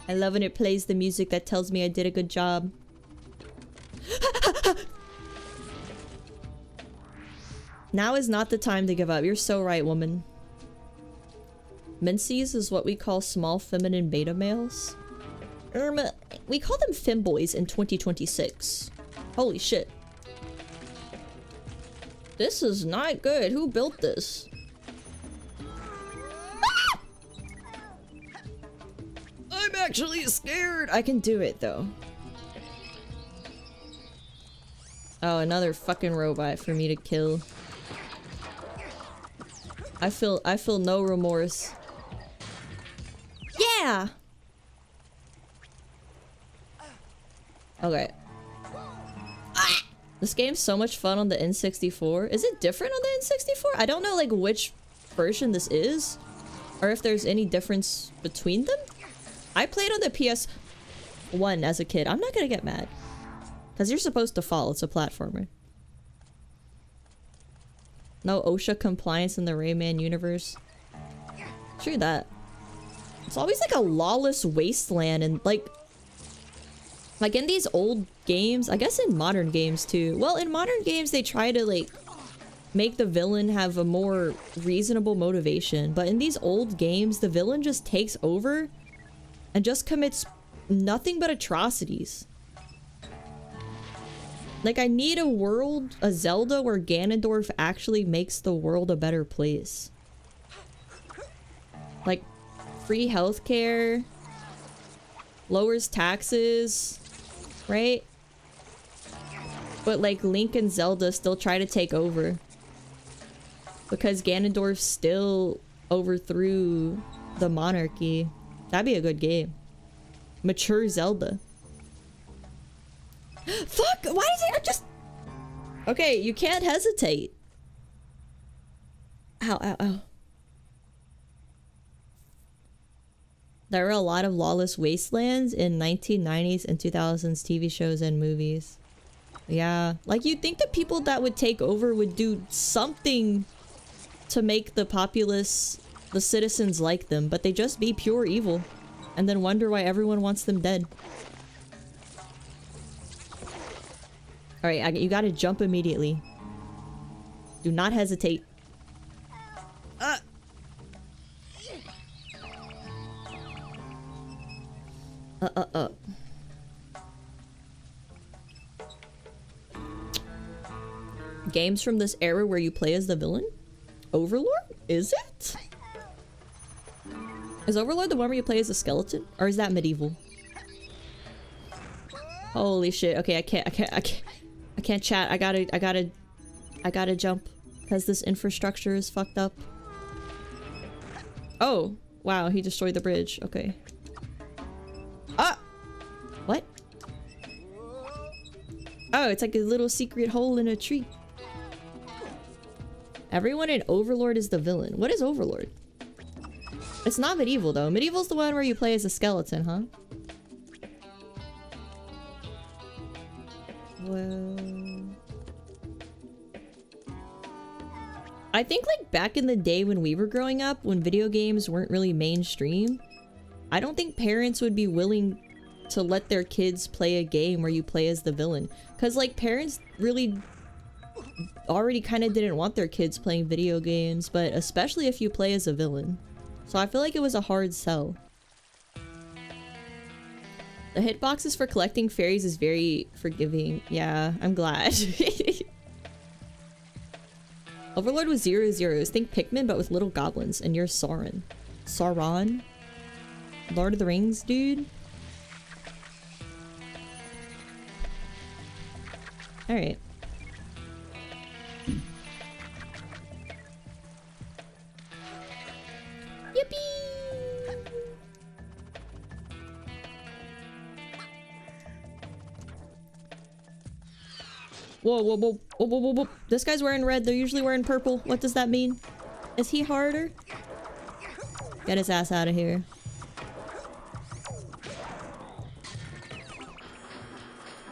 I love when it plays the music that tells me I did a good job. Now is not the time to give up. You're so right, woman. Menses is what we call small feminine beta males. We call them femboys in 2026. Holy shit. This is not good. Who built this? Ah! I'm actually scared. I can do it though. Oh, another fucking robot for me to kill. I feel no remorse. Yeah. Okay. Ah! This game's so much fun on the N64. Is it different on the N64? I don't know like which version this is or if there's any difference between them. I played on the PS1 as a kid. I'm not gonna get mad because you're supposed to fall. It's a platformer. No OSHA compliance in the Rayman universe. True that. It's always like a lawless wasteland and like in these old games, I guess in modern games too. Well, in modern games they try to like make the villain have a more reasonable motivation, but in these old games the villain just takes over and just commits nothing but atrocities. Like, I need a world, a Zelda where Ganondorf actually makes the world a better place. Like, free healthcare, lowers taxes, right? But like, Link and Zelda still try to take over. Because Ganondorf still overthrew the monarchy. That'd be a good game. Mature Zelda. Fuck! Why is it just... Okay, you can't hesitate. Ow, ow, ow. There were a lot of lawless wastelands in 1990s and 2000s TV shows and movies. Yeah, like you'd think the people that would take over would do something to make the populace, the citizens like them, but they just be pure evil and then wonder why everyone wants them dead. Alright, you gotta jump immediately. Do not hesitate. Games from this era where you play as the villain? Overlord? Is it? Is Overlord the one where you play as a skeleton? Or is that medieval? Holy shit. Okay, I can't chat. I gotta jump. Because this infrastructure is fucked up. Oh, wow, he destroyed the bridge. Okay. Ah! What? Oh, it's like a little secret hole in a tree. Everyone in Overlord is the villain. What is Overlord? It's not medieval though. Medieval's the one where you play as a skeleton, huh? Well... I think like back in the day when we were growing up, when video games weren't really mainstream, I don't think parents would be willing to let their kids play a game where you play as the villain. Cause like parents really already kind of didn't want their kids playing video games, but especially if you play as a villain. So I feel like it was a hard sell. The hitboxes for collecting fairies is very forgiving. Yeah, I'm glad. Overlord was 0 zeros. Think Pikmin, but with little goblins. And you're Sauron. Sauron? Lord of the Rings, dude? Alright. Yippee! Whoa, whoa, whoa, whoa, whoa, whoa, whoa. This guy's wearing red. They're usually wearing purple. What does that mean? Is he harder? Get his ass out of here.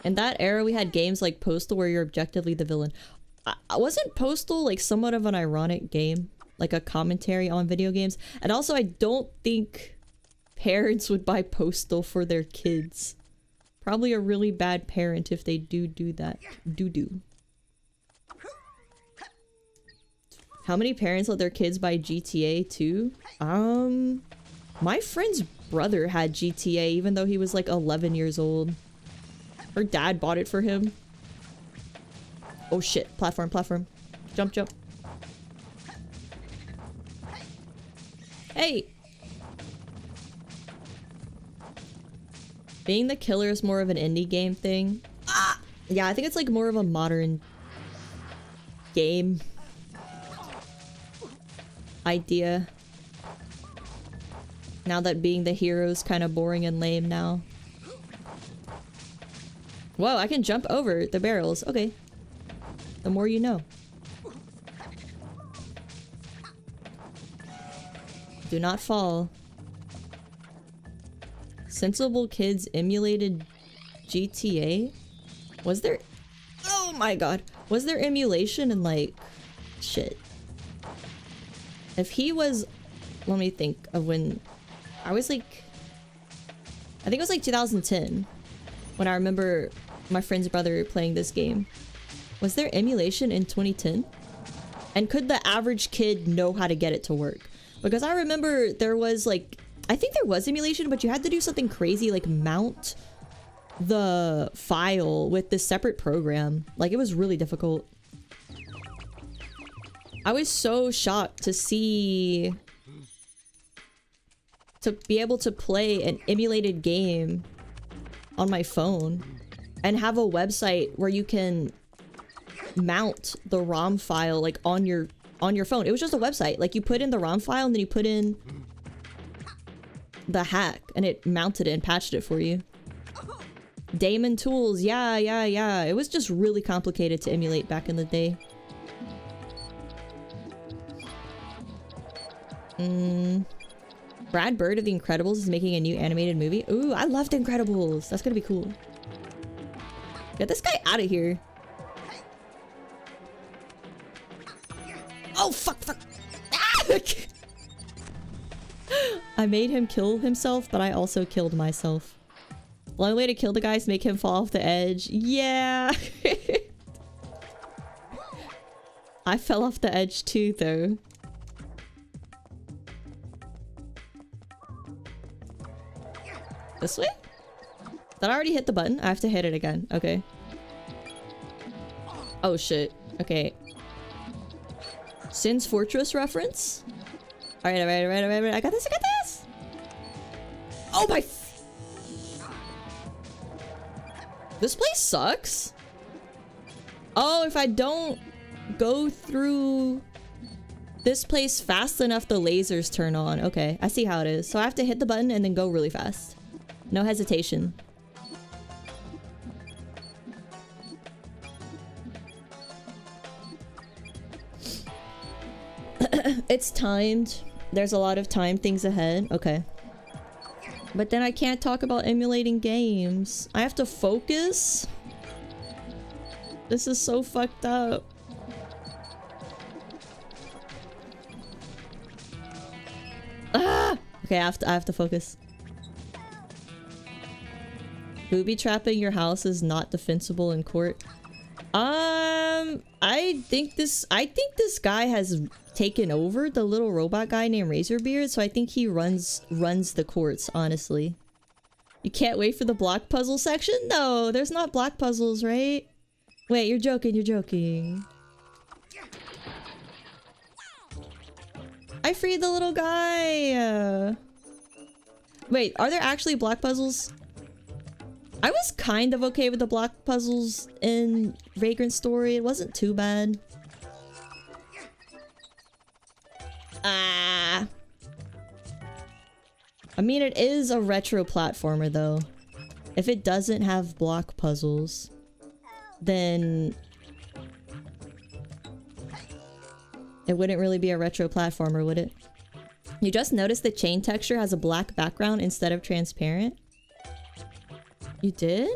In that era, we had games like Postal where you're objectively the villain. Wasn't Postal like somewhat of an ironic game? Like a commentary on video games? And also, I don't think parents would buy Postal for their kids. Probably a really bad parent if they do that. Do. How many parents let their kids buy GTA 2? My friend's brother had GTA even though he was like 11 years old. Her dad bought it for him. Oh shit, platform. Jump. Hey! Being the killer is more of an indie game thing. Ah! Yeah, I think it's like more of a modern game idea. Now that being the hero is kind of boring and lame now. Whoa, I can jump over the barrels. Okay. The more you know. Do not fall. Sensible Kids emulated GTA? Was there... Oh my god. Was there emulation and like... Shit. If he was... Let me think of when... I was like... I think it was like 2010. When I remember my friend's brother playing this game. Was there emulation in 2010? And could the average kid know how to get it to work? Because I remember there was like... I think there was emulation, but you had to do something crazy like mount the file with this separate program. Like, it was really difficult. I was so shocked to see... to be able to play an emulated game on my phone and have a website where you can mount the ROM file like on your phone. It was just a website. Like, you put in the ROM file and then you put in the hack and it mounted it and patched it for you. Daemon tools, yeah. It was just really complicated to emulate back in the day. Brad Bird of The Incredibles is making a new animated movie. Ooh, I love The Incredibles. That's gonna be cool. Get this guy out of here. Oh, fuck. Ah! I made him kill himself, but I also killed myself. The only way to kill the guy is make him fall off the edge. Yeah. I fell off the edge too, though. This way? Did I already hit the button? I have to hit it again. Okay. Oh shit. Okay. Sin's Fortress reference? Alright. I got this. Oh my... This place sucks? Oh, if I don't go through this place fast enough, the lasers turn on. Okay, I see how it is. So I have to hit the button and then go really fast. No hesitation. It's timed. There's a lot of time things ahead. Okay. But then I can't talk about emulating games. I have to focus? This is so fucked up. Ah! Okay, I have to focus. Booby trapping your house is not defensible in court. I think this guy has taken over, the little robot guy named Razorbeard, so I think he runs the courts, honestly. You can't wait for the block puzzle section? No, there's not block puzzles, right? Wait, you're joking. I freed the little guy! Wait, are there actually block puzzles? I was kind of okay with the block puzzles in Vagrant Story. It wasn't too bad. Ah. I mean, it is a retro platformer, though. If it doesn't have block puzzles, then it wouldn't really be a retro platformer, would it? You just noticed the chain texture has a black background instead of transparent? You did?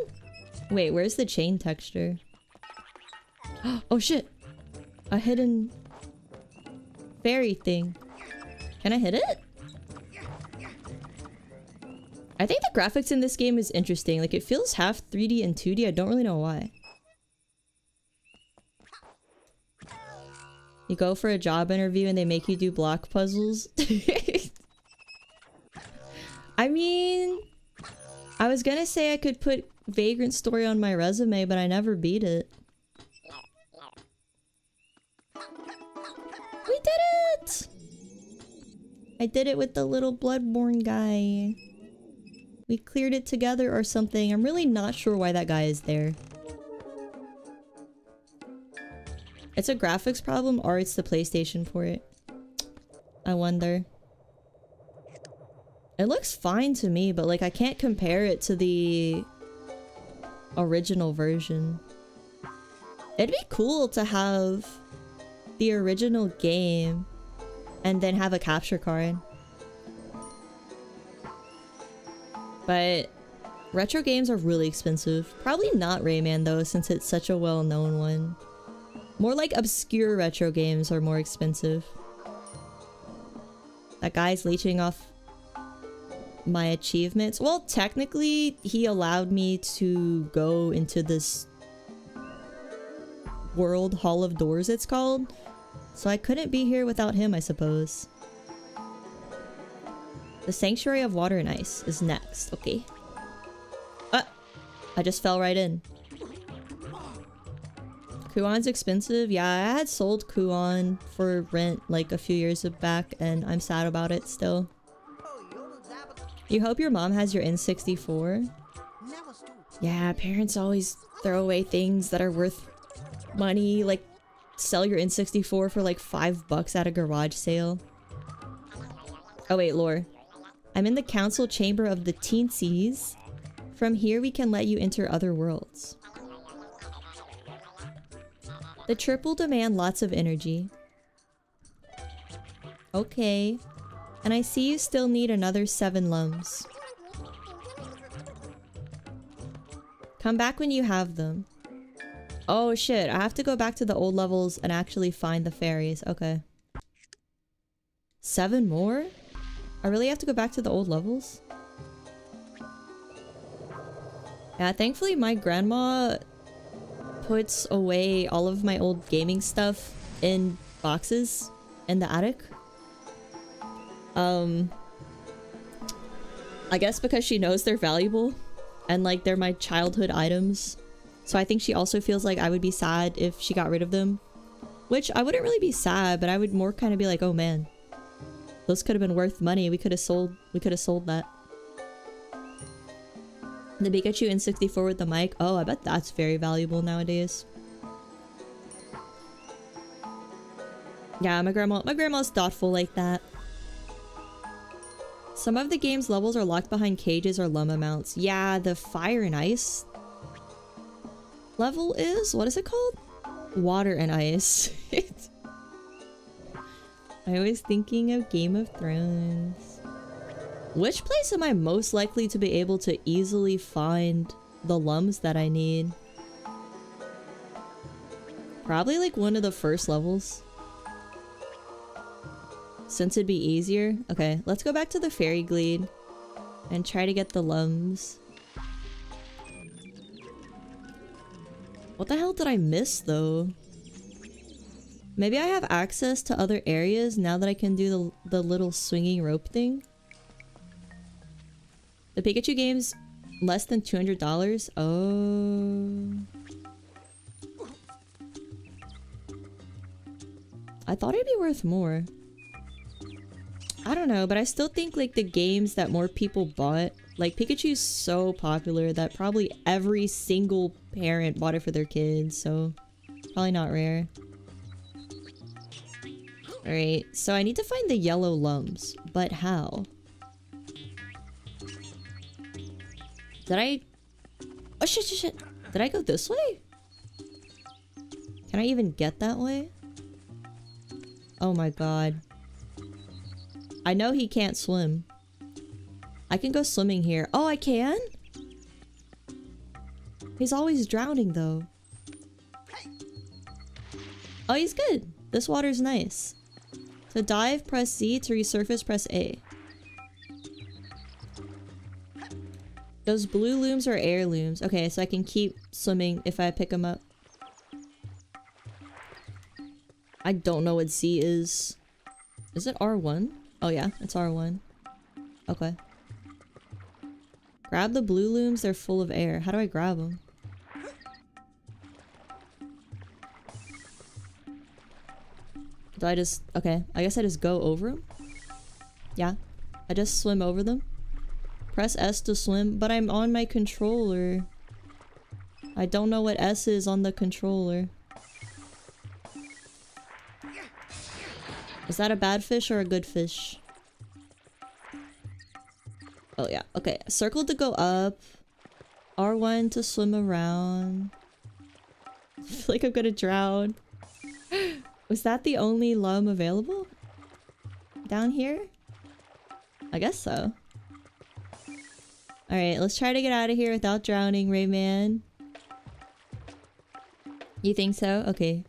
Wait, where's the chain texture? Oh shit! A hidden fairy thing. Can I hit it? I think the graphics in this game is interesting. Like, it feels half 3D and 2D. I don't really know why. You go for a job interview and they make you do block puzzles. I mean... I was gonna say I could put Vagrant Story on my resume, but I never beat it. We did it! I did it with the little Bloodborne guy. We cleared it together or something. I'm really not sure why that guy is there. It's a graphics problem or it's the PlayStation port. I wonder. It looks fine to me, but like I can't compare it to the original version. It'd be cool to have the original game and then have a capture card. But retro games are really expensive. Probably not Rayman though, since it's such a well-known one. More like obscure retro games are more expensive. That guy's leeching off my achievements. Well, technically, he allowed me to go into this world Hall of Doors, it's called. So I couldn't be here without him, I suppose. The Sanctuary of Water and Ice is next. Okay. I just fell right in. Kuon's expensive. Yeah, I had sold Kuon for rent like a few years back and I'm sad about it still. You hope your mom has your N64? Yeah, parents always throw away things that are worth money, like sell your N64 for like $5 at a garage sale. Oh wait, lore. I'm in the council chamber of the Teensies. From here we can let you enter other worlds. The triple demand lots of energy. Okay. And I see you still need another 7 lums. Come back when you have them. Oh shit, I have to go back to the old levels and actually find the fairies. Okay. 7 more? I really have to go back to the old levels? Yeah, thankfully my grandma puts away all of my old gaming stuff in boxes in the attic. I guess because she knows they're valuable and like they're my childhood items. So I think she also feels like I would be sad if she got rid of them. Which I wouldn't really be sad, but I would more kind of be like, oh man, those could have been worth money. We could have sold that. The Pikachu N64 with the mic. Oh, I bet that's very valuable nowadays. Yeah, my grandma's thoughtful like that. Some of the game's levels are locked behind cages or llama mounts. Yeah, the fire and ice level is? What is it called? Water and ice. I was thinking of Game of Thrones. Which place am I most likely to be able to easily find the lums that I need? Probably like one of the first levels. Since it'd be easier. Okay, let's go back to the Fairy Glade and try to get the lums. What the hell did I miss though? Maybe I have access to other areas now that I can do the little swinging rope thing. The Pikachu game's less than $200? Oh. I thought it'd be worth more. I don't know, but I still think like the games that more people bought, like Pikachu's so popular that probably every single parent bought it for their kids, so probably not rare. Alright, so I need to find the yellow lums, but how? Did I... Oh shit. Did I go this way? Can I even get that way? Oh my god. I know he can't swim. I can go swimming here. Oh, I can? He's always drowning though. Oh, he's good. This water's nice. To dive, press Z. To resurface, press A. Those blue looms are heirlooms. Okay, so I can keep swimming if I pick them up. I don't know what Z is. Is it R1? Oh yeah, it's R1. Okay. Grab the blue looms, they're full of air. How do I grab them? Do I just... Okay, I guess I just go over them? Yeah, I just swim over them. Press S to swim, but I'm on my controller. I don't know what S is on the controller. Is that a bad fish or a good fish? Oh yeah, okay. Circle to go up. R1 to swim around. I feel like I'm gonna drown. Was that the only lum available? Down here? I guess so. Alright, let's try to get out of here without drowning, Rayman. You think so? Okay.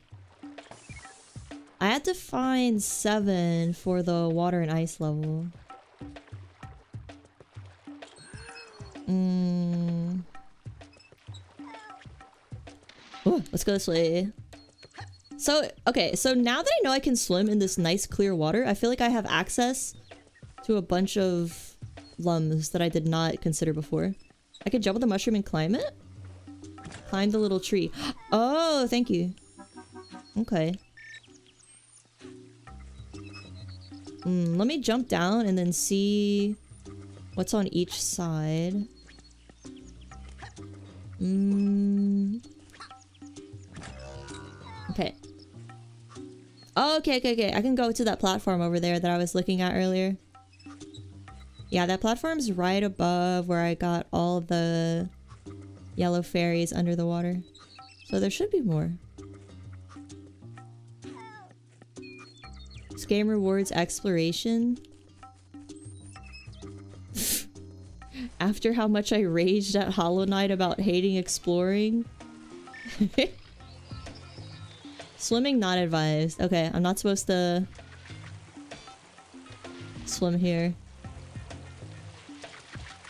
I had to find 7 for the water and ice level. Ooh, let's go this way. So, okay, so now that I know I can swim in this nice clear water, I feel like I have access to a bunch of lums that I did not consider before. I could jump with the mushroom and climb it? Climb the little tree. Oh, thank you. Okay. Let me jump down and then see what's on each side. Okay. Oh, okay. I can go to that platform over there that I was looking at earlier. Yeah, that platform's right above where I got all the yellow fairies under the water. So there should be more. This game rewards exploration. After how much I raged at Hollow Knight about hating exploring. Swimming not advised. Okay, I'm not supposed to swim here.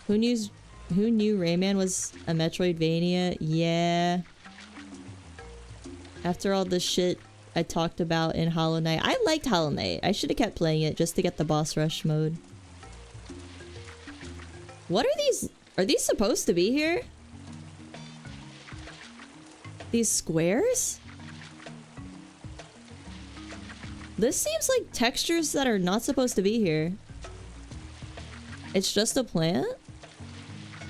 Who knew Rayman was a Metroidvania? Yeah. After all the shit I talked about in Hollow Knight. I liked Hollow Knight. I should have kept playing it just to get the boss rush mode. What are these? Are these supposed to be here? These squares? This seems like textures that are not supposed to be here. It's just a plant?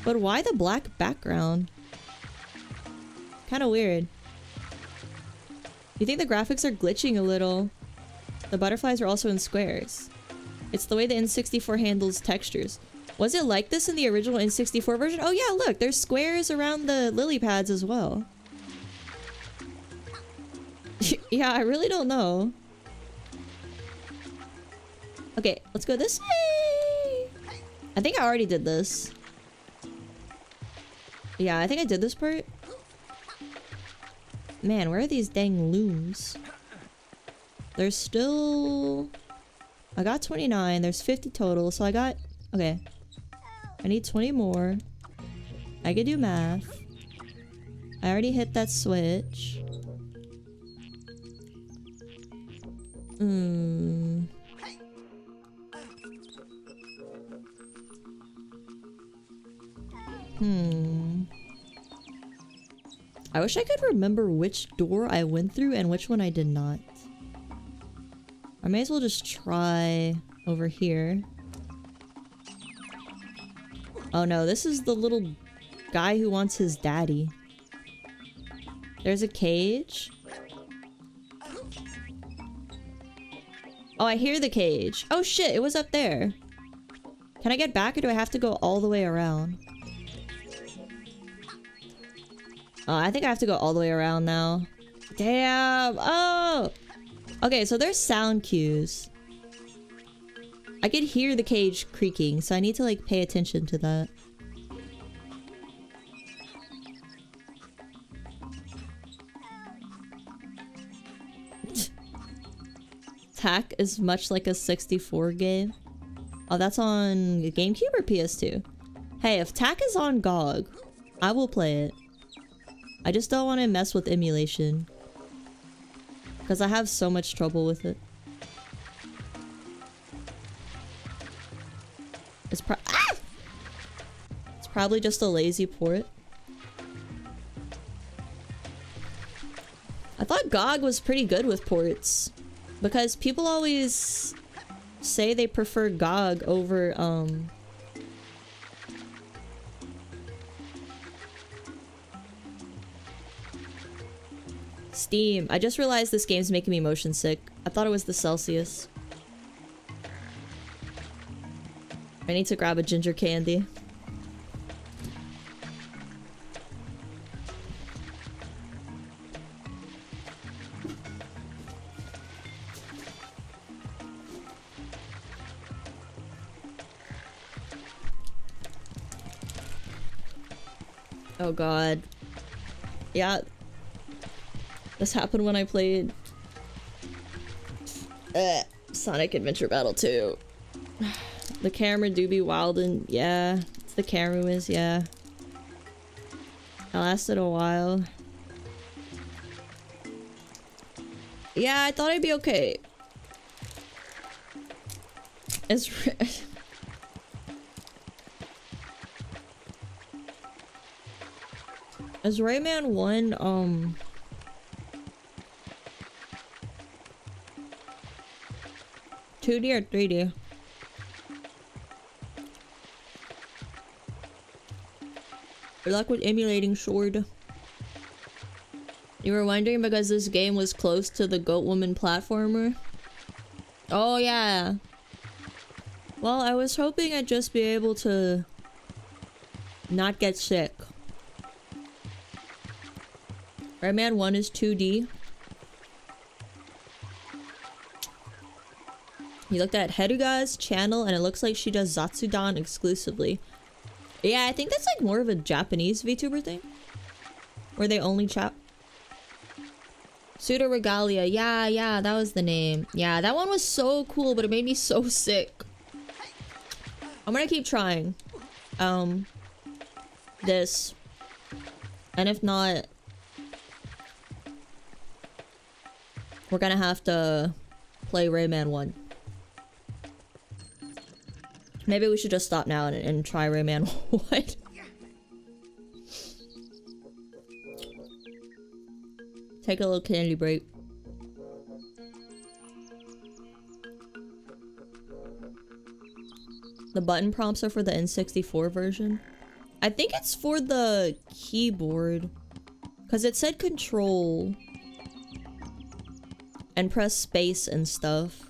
But why the black background? Kind of weird. You think the graphics are glitching a little? The butterflies are also in squares. It's the way the N64 handles textures. Was it like this in the original N64 version? Oh yeah, look, there's squares around the lily pads as well. Yeah, I really don't know. Okay, let's go this way. I think I already did this. Yeah, I think I did this part. Man, where are these dang looms? There's still... I got 29. There's 50 total, so I got... Okay. I need 20 more. I can do math. I already hit that switch. I wish I could remember which door I went through and which one I did not. I may as well just try over here. Oh no, this is the little guy who wants his daddy. There's a cage. Oh, I hear the cage. Oh shit, it was up there. Can I get back or do I have to go all the way around? Oh, I think I have to go all the way around now. Damn! Oh! Okay, so there's sound cues. I could hear the cage creaking, so I need to like pay attention to that. Tak is much like a 64 game. Oh, that's on GameCube or PS2? Hey, if Tak is on GOG, I will play it. I just don't want to mess with emulation. Because I have so much trouble with it. It's probably just a lazy port. I thought GOG was pretty good with ports. Because people always say they prefer GOG over, Steam. I just realized this game's making me motion sick. I thought it was the Celsius. I need to grab a ginger candy. Oh god. Yeah. This happened when I played Sonic Adventure Battle 2. The camera do be wild and yeah, it's the camera whiz, yeah. It lasted a while. Yeah, I thought I'd be okay. It's Is Rayman 1, 2D or 3D? Good luck with emulating Sword. You were wondering because this game was close to the Goat-Woman platformer? Oh yeah. Well, I was hoping I'd just be able to not get sick. Rayman 1 is 2D. You looked at Heruga's channel and it looks like she does Zatsudan exclusively. Yeah, I think that's like more of a Japanese VTuber thing. Where they only chat. Pseudo Regalia. Yeah, that was the name. Yeah, that one was so cool, but it made me so sick. I'm gonna keep trying. This. And if not, we're gonna have to play Rayman 1. Maybe we should just stop now and try Rayman 1. Take a little candy break. The button prompts are for the N64 version. I think it's for the keyboard. Because it said control. And press space and stuff.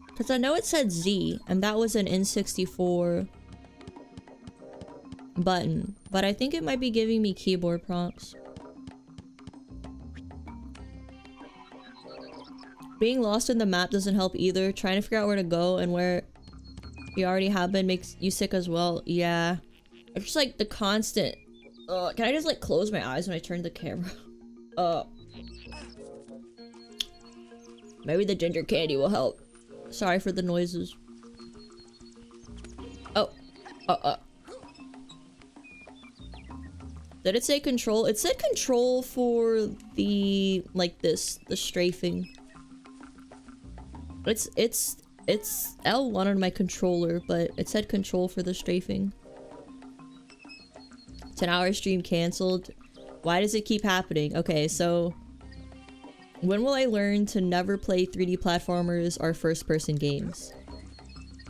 Because I know it said Z, and that was an N64 button. But I think it might be giving me keyboard prompts. Being lost in the map doesn't help either. Trying to figure out where to go and where you already have been makes you sick as well. Yeah. It's just like the constant... can I just like close my eyes when I turn the camera? Maybe the ginger candy will help. Sorry for the noises. Oh. Did it say control? It said control for the... like this. The strafing. It's L1 on my controller, but it said control for the strafing. 10-hour stream canceled. Why does it keep happening? Okay, so... when will I learn to never play 3D platformers or first-person games?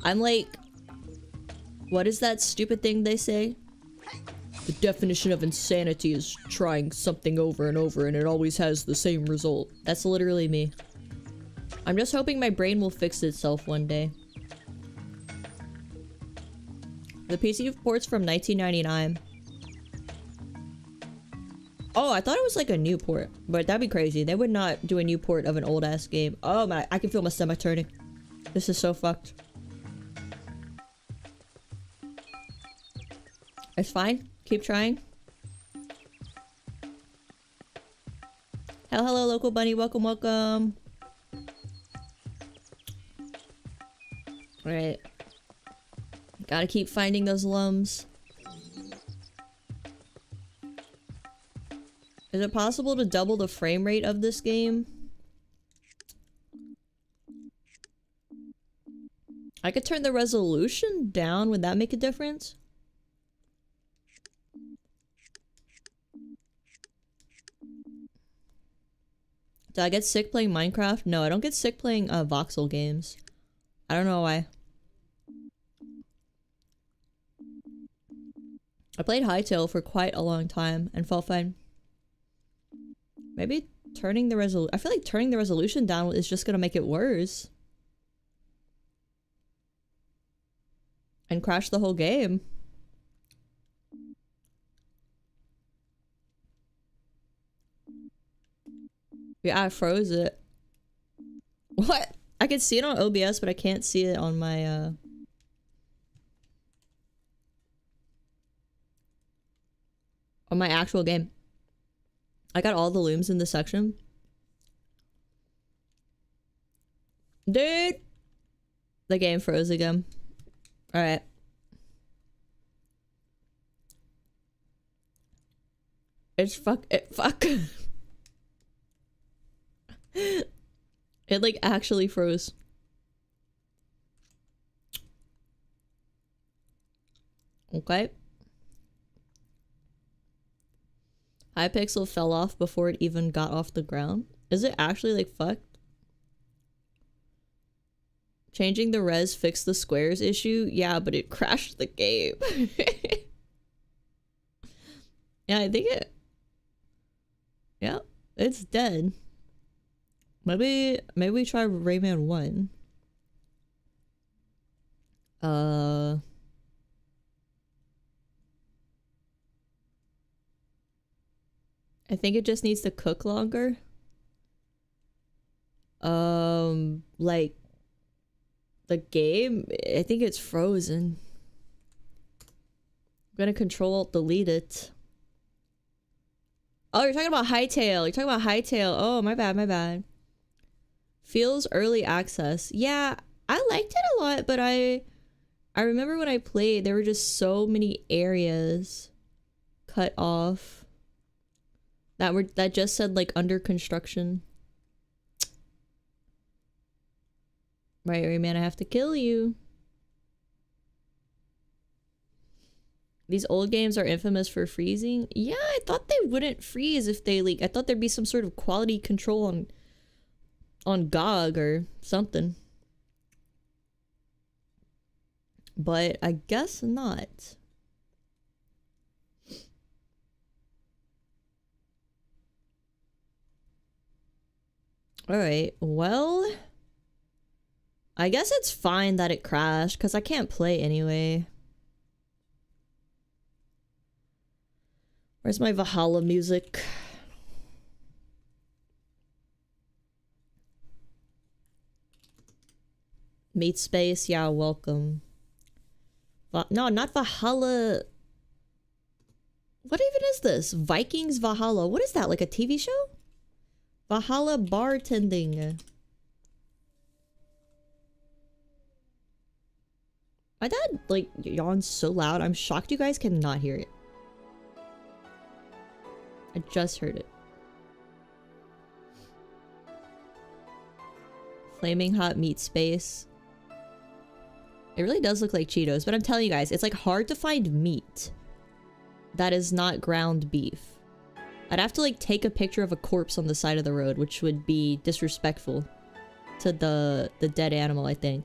I'm like... what is that stupid thing they say? The definition of insanity is trying something over and over and it always has the same result. That's literally me. I'm just hoping my brain will fix itself one day. The PC port's from 1999. Oh, I thought it was like a new port, but that'd be crazy. They would not do a new port of an old ass game. Oh my, I can feel my stomach turning. This is so fucked. It's fine. Keep trying. Hello, local bunny. Welcome, welcome. Alright. Gotta keep finding those lums. Is it possible to double the frame rate of this game? I could turn the resolution down. Would that make a difference? Did I get sick playing Minecraft? No, I don't get sick playing voxel games. I don't know why. I played Hytale for quite a long time and felt fine. Maybe turning the resolution... I feel like turning the resolution down is just gonna make it worse. And crash the whole game. Yeah, I froze it. What? I can see it on OBS, but I can't see it on my, on my actual game. I got all the looms in the section. Dude! The game froze again. Alright. It's fuck. It like actually froze. Okay. Hypixel fell off before it even got off the ground. Is it actually like fucked? Changing the res fixed the squares issue? Yeah, but it crashed the game. Yeah, I think it... Yeah, it's dead. Maybe we try Rayman 1. I think it just needs to cook longer. Like the game, I think it's frozen. I'm gonna Control-Alt-Delete it. Oh, you're talking about Hytale. You're talking about Hytale. Oh, my bad. Feels early access. Yeah, I liked it a lot, but I remember when I played, there were just so many areas cut off that just said like under construction. Right, Rayman, I have to kill you. These old games are infamous for freezing. Yeah, I thought they wouldn't freeze if they leak. I thought there'd be some sort of quality control on GOG or something. But I guess not. Alright, well... I guess it's fine that it crashed, because I can't play anyway. Where's my Valhalla music? Meat Space, yeah, welcome. No, not Valhalla. What even is this? Vikings Valhalla. What is that, like a TV show? Valhalla bartending. My dad, like, yawns so loud. I'm shocked you guys cannot hear it. I just heard it. Flaming hot meat space. It really does look like Cheetos, but I'm telling you guys, it's like hard to find meat that is not ground beef. I'd have to like take a picture of a corpse on the side of the road, which would be disrespectful to the dead animal, I think.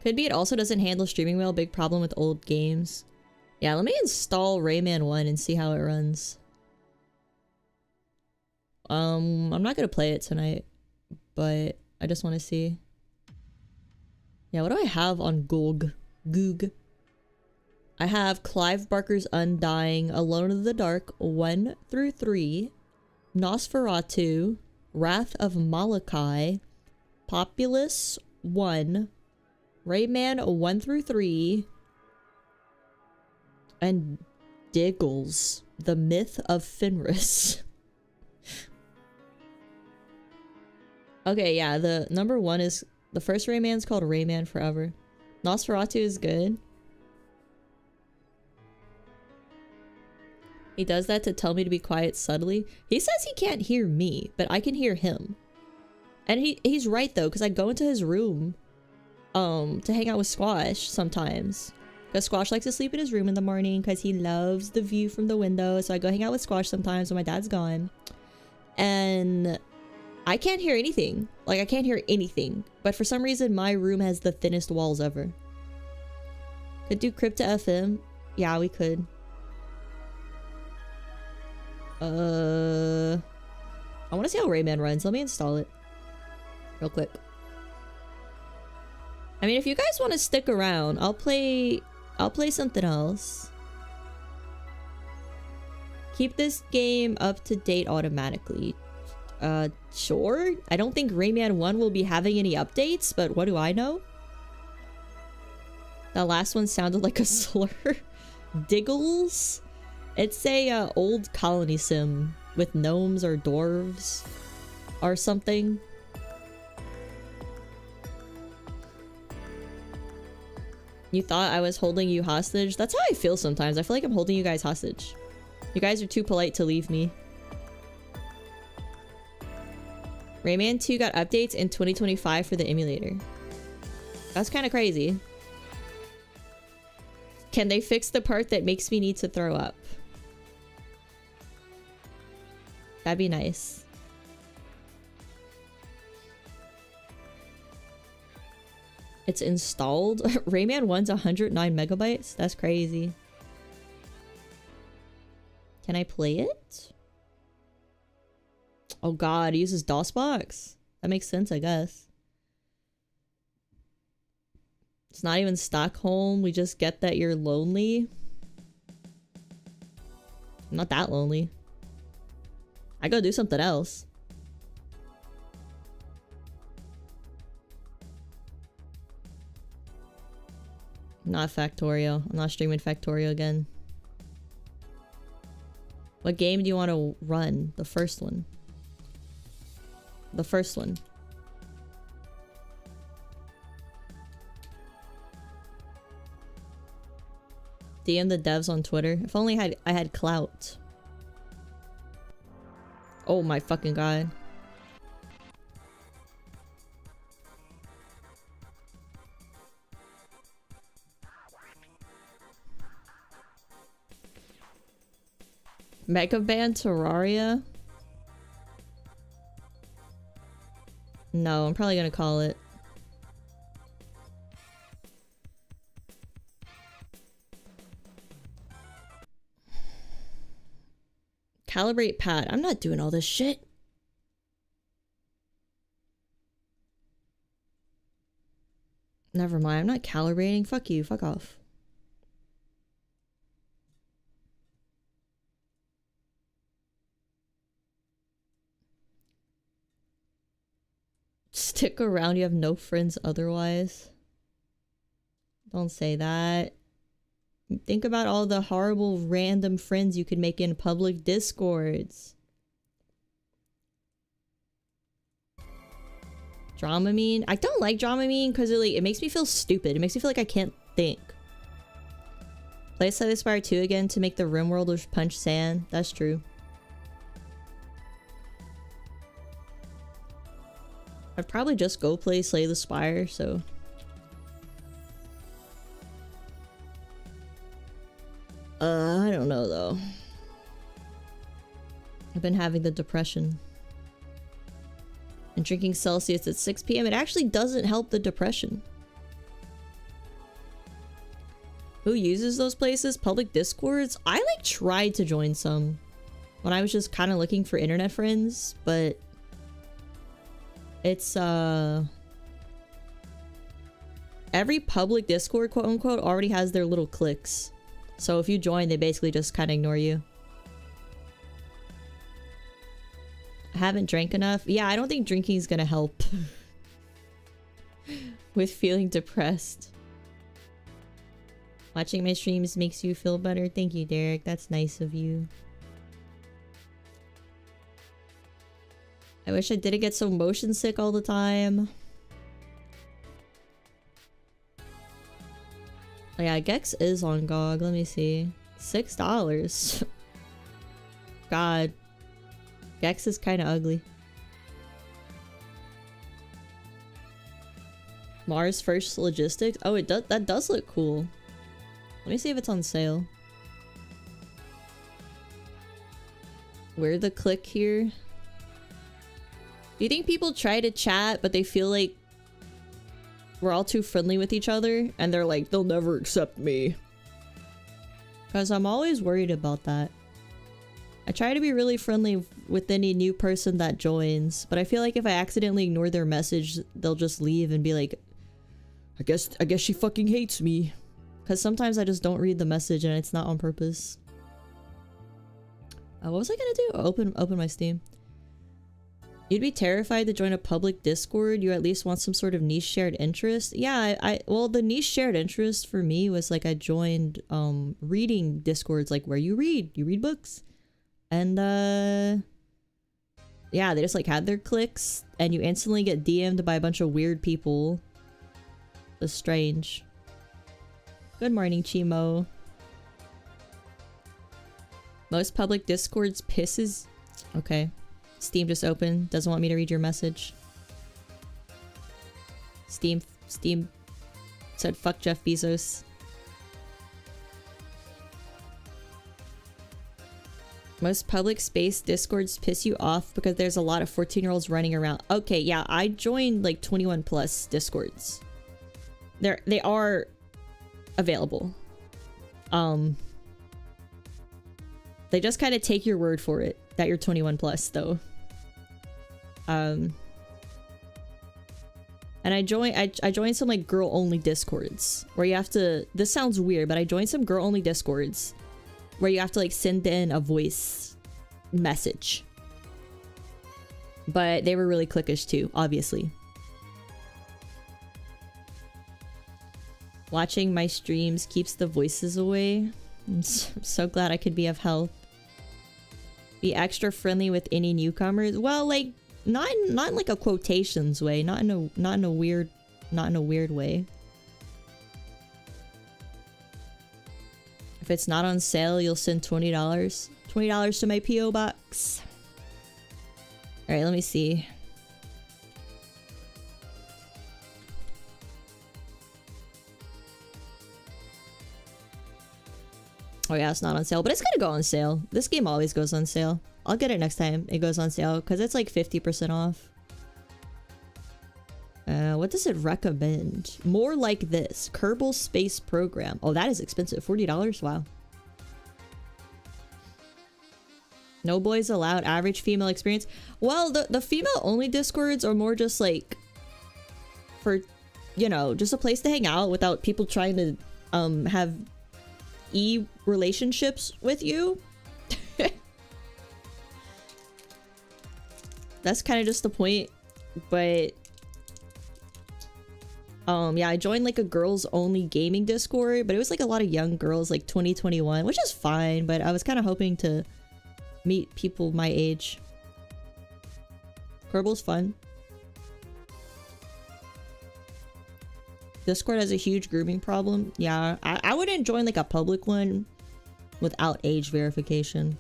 Could be it also doesn't handle streaming well, big problem with old games. Yeah, let me install Rayman 1 and see how it runs. I'm not gonna play it tonight, but I just want to see. Yeah, what do I have on Goog? I have Clive Barker's Undying, Alone in the Dark 1 through 3, Nosferatu, Wrath of Malachi, Populous 1, Rayman 1 through 3, and Diggles, The Myth of Fenris. Okay, yeah, the number 1 is... The first Rayman's called Rayman Forever. Nosferatu is good. He does that to tell me to be quiet subtly. He says he can't hear me, but I can hear him. And he's right though, because I go into his room to hang out with Squash sometimes. Because Squash likes to sleep in his room in the morning because he loves the view from the window. So I go hang out with Squash sometimes when my dad's gone. And I can't hear anything. Like, I can't hear anything. But for some reason, my room has the thinnest walls ever. Could do Crypto FM. Yeah, we could. I want to see how Rayman runs. Let me install it. Real quick. I mean, if you guys want to stick around, I'll play something else. Keep this game up to date automatically. Sure. I don't think Rayman 1 will be having any updates, but what do I know? The last one sounded like a slur. Diggles? It's a old colony sim with gnomes or dwarves or something. You thought I was holding you hostage? That's how I feel sometimes. I feel like I'm holding you guys hostage. You guys are too polite to leave me. Rayman 2 got updates in 2025 for the emulator. That's kind of crazy. Can they fix the part that makes me need to throw up? That'd be nice. It's installed? Rayman 1's 109 megabytes? That's crazy. Can I play it? Oh god, it uses DOSBox? That makes sense, I guess. It's not even Stockholm. We just get that you're lonely. I'm not that lonely. I gotta do something else. Not Factorio. I'm not streaming Factorio again. What game do you want to run? The first one. The first one. DM the devs on Twitter. If only I had clout. Oh my fucking god. Mega Band Terraria? No, I'm probably gonna call it. Calibrate pad. I'm not doing all this shit. Never mind. I'm not calibrating. Fuck you. Fuck off. Stick around. You have no friends otherwise. Don't say that. Think about all the horrible random friends you could make in public discords. Dramamine? I don't like Dramamine because it makes me feel stupid. It makes me feel like I can't think. Play Slay Spire 2 again to make the rim world with punch sand. That's true. I'd probably just go play Slay the Spire, so... I don't know though. I've been having the depression. And drinking Celsius at 6 p.m. it actually doesn't help the depression. Who uses those places? Public discords? I like tried to join some when I was just kind of looking for internet friends, but it's every public discord quote unquote already has their little cliques. So if you join, they basically just kind of ignore you. I haven't drank enough. Yeah, I don't think drinking is gonna help with feeling depressed. Watching my streams makes you feel better. Thank you, Derek. That's nice of you. I wish I didn't get so motion sick all the time. Oh yeah, Gex is on GOG. Let me see. $6. God. Gex is kind of ugly. Mars First Logistics. Oh, it does. That does look cool. Let me see if it's on sale. Where the click here? Do you think people try to chat, but they feel like we're all too friendly with each other, and they're like, they'll never accept me? Because I'm always worried about that. I try to be really friendly with any new person that joins, but I feel like if I accidentally ignore their message, they'll just leave and be like, I guess she fucking hates me. Because sometimes I just don't read the message and it's not on purpose. What was I gonna do? Open my Steam. You'd be terrified to join a public Discord. You at least want some sort of niche shared interest. Yeah, well, the niche shared interest for me was like I joined reading Discords, like where you read books. And yeah, they just like had their clicks and you instantly get DM'd by a bunch of weird people. It's strange. Good morning, Chimo. Most public Discords pisses. Okay. Steam just opened. Doesn't want me to read your message. Steam said fuck Jeff Bezos. Most public space discords piss you off because there's a lot of 14-year-olds running around. Okay, yeah, I joined like 21 plus discords. They are available. They just kind of take your word for it that you're 21 plus though. And I joined some like girl only discords where you have to, this sounds weird, but I joined some girl only discords where you have to like send in a voice message. But they were really clickish too, obviously. Watching my streams keeps the voices away. I'm so glad I could be of help. Be extra friendly with any newcomers. Well, like not in like a quotations way, not in a weird way. If it's not on sale, you'll send $20. $20 to my PO box. All right, let me see. Oh yeah, it's not on sale, but it's gonna go on sale. This game always goes on sale. I'll get it next time it goes on sale because it's like 50% off. What does it recommend? More like this. Kerbal Space Program. Oh, that is expensive. $40? Wow. No boys allowed. Average female experience. Well, the female only discords are more just like for, you know, just a place to hang out without people trying to have relationships with you. That's kind of just the point. But yeah, I joined like a girls only gaming discord, but it was like a lot of young girls, like 2021, which is fine, but I was kind of hoping to meet people my age. Kerbal's fun. Discord has a huge grooming problem. Yeah, I wouldn't join like a public one without age verification.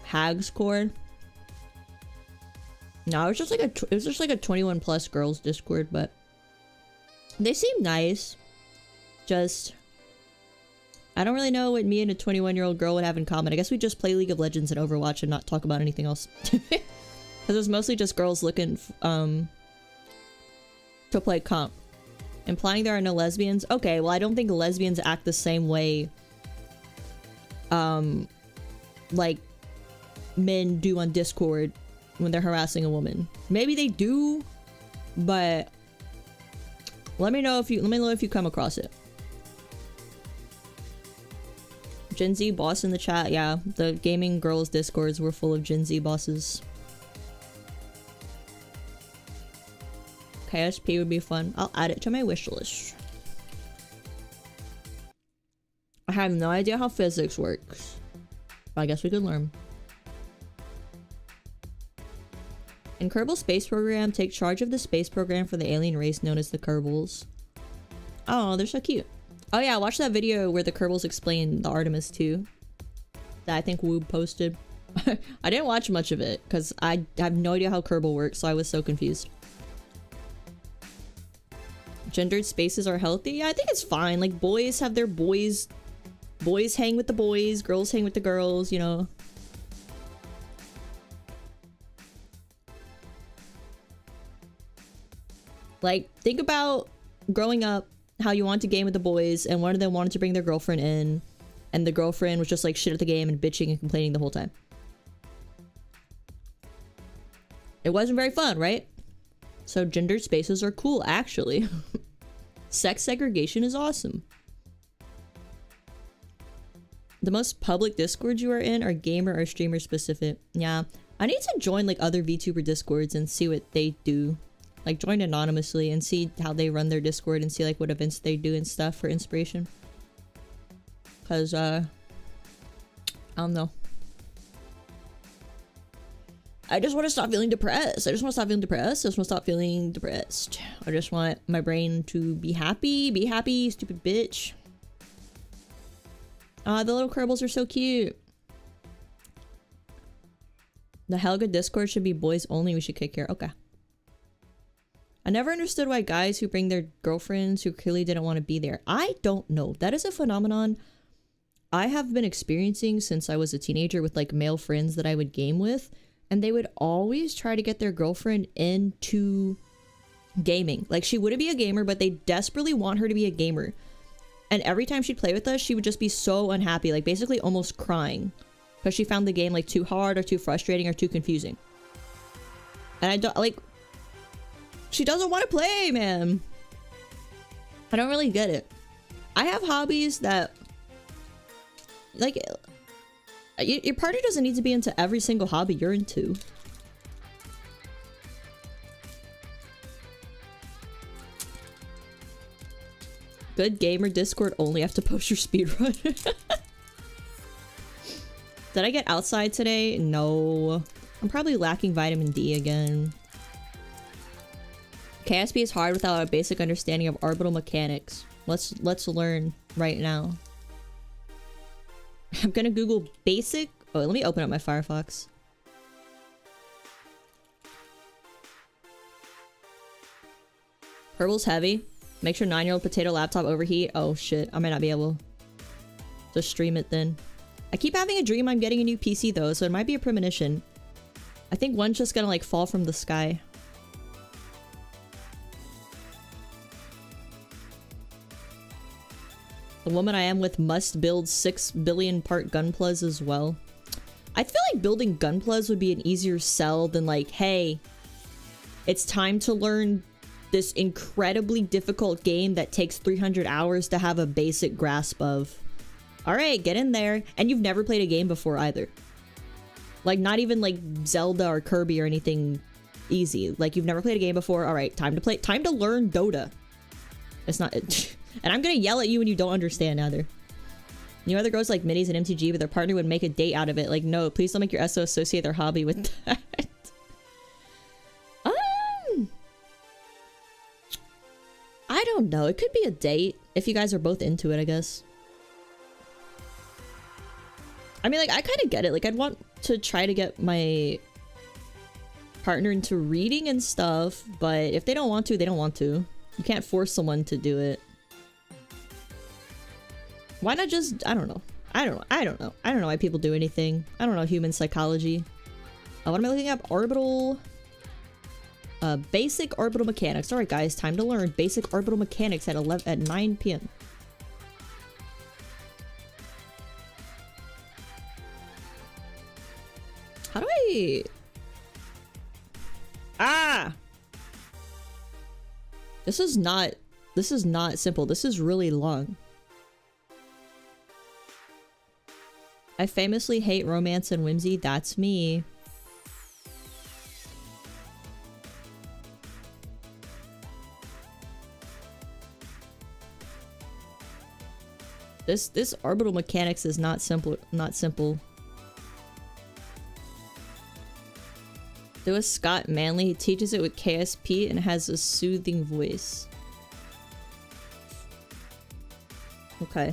Hags Cord. No, it was just like a 21 plus girls Discord, but they seem nice. Just I don't really know what me and a 21-year-old girl would have in common. I guess we just play League of Legends and Overwatch and not talk about anything else. Because it was mostly just girls looking to play comp. Implying there are no lesbians? Okay, well I don't think lesbians act the same way like men do on Discord when they're harassing a woman. Maybe they do, but let me know if you come across it. Gen Z boss in the chat. Yeah, the gaming girls discords were full of Gen Z bosses. KSP would be fun. I'll add it to my wish list. I have no idea how physics works, but I guess we could learn. In Kerbal Space Program, take charge of the space program for the alien race known as the Kerbals. Oh, they're so cute. Oh yeah, watch that video where the Kerbals explain the Artemis 2 that I think Woob posted. I didn't watch much of it because I have no idea how Kerbal works, so I was so confused. Gendered spaces are healthy? Yeah, I think it's fine. Like, boys have their boys. Boys hang with the boys, girls hang with the girls, you know. Like, think about growing up, how you wanted to game with the boys, and one of them wanted to bring their girlfriend in, and the girlfriend was just like shit at the game and bitching and complaining the whole time. It wasn't very fun, right? So gendered spaces are cool, actually. Sex segregation is awesome. The most public discords you are in are gamer or streamer specific. Yeah, I need to join like other VTuber discords and see what they do. Like join anonymously and see how they run their Discord and see like what events they do and stuff for inspiration. Cause I don't know. I just want to stop feeling depressed. I just want to stop feeling depressed. I just want my brain to be happy. Be happy, stupid bitch. The little Kerbals are so cute. The Helga Discord should be boys only. We should kick here. Okay. I never understood why guys who bring their girlfriends who clearly didn't want to be there. I don't know. That is a phenomenon I have been experiencing since I was a teenager with like male friends that I would game with, and they would always try to get their girlfriend into gaming. Like, she wouldn't be a gamer, but they desperately want her to be a gamer. And every time she'd play with us, she would just be so unhappy, like basically almost crying, because she found the game like too hard or too frustrating or too confusing. And I don't like, she doesn't want to play, man. I don't really get it. I have hobbies that, like, your partner doesn't need to be into every single hobby you're into. Good gamer Discord only have to post your speedrun. Did I get outside today? No. I'm probably lacking vitamin D again. KSP is hard without a basic understanding of orbital mechanics. Let's learn right now. I'm gonna Google basic. Oh, let me open up my Firefox. Purple's heavy. Makes your 9-year-old potato laptop overheat. Oh shit, I might not be able to stream it then. I keep having a dream I'm getting a new PC though, so it might be a premonition. I think one's just gonna like fall from the sky. The woman I am with must build 6 billion part gunplas as well. I feel like building gunplas would be an easier sell than like, hey, it's time to learn this incredibly difficult game that takes 300 hours to have a basic grasp of. Alright, get in there. And you've never played a game before either. Like, not even like Zelda or Kirby or anything easy. Like, you've never played a game before. Alright, time to learn Dota. It's not... And I'm gonna yell at you when you don't understand either. You know, other girls like minis and MTG, but their partner would make a date out of it. Like, no, please don't make your SO associate their hobby with that. I don't know. It could be a date if you guys are both into it, I guess. I mean, like, I kind of get it. Like, I'd want to try to get my partner into reading and stuff, but if they don't want to, they don't want to. You can't force someone to do it. Why not just... I don't know. I don't know why people do anything. I don't know human psychology. What am I looking up? Orbital... basic orbital mechanics. Alright guys, time to learn basic orbital mechanics at 9 p.m. How do I... Ah! This is not simple. This is really long. I famously hate romance and whimsy. That's me. This orbital mechanics is not simple. There was Scott Manley. He teaches it with KSP and has a soothing voice. Okay.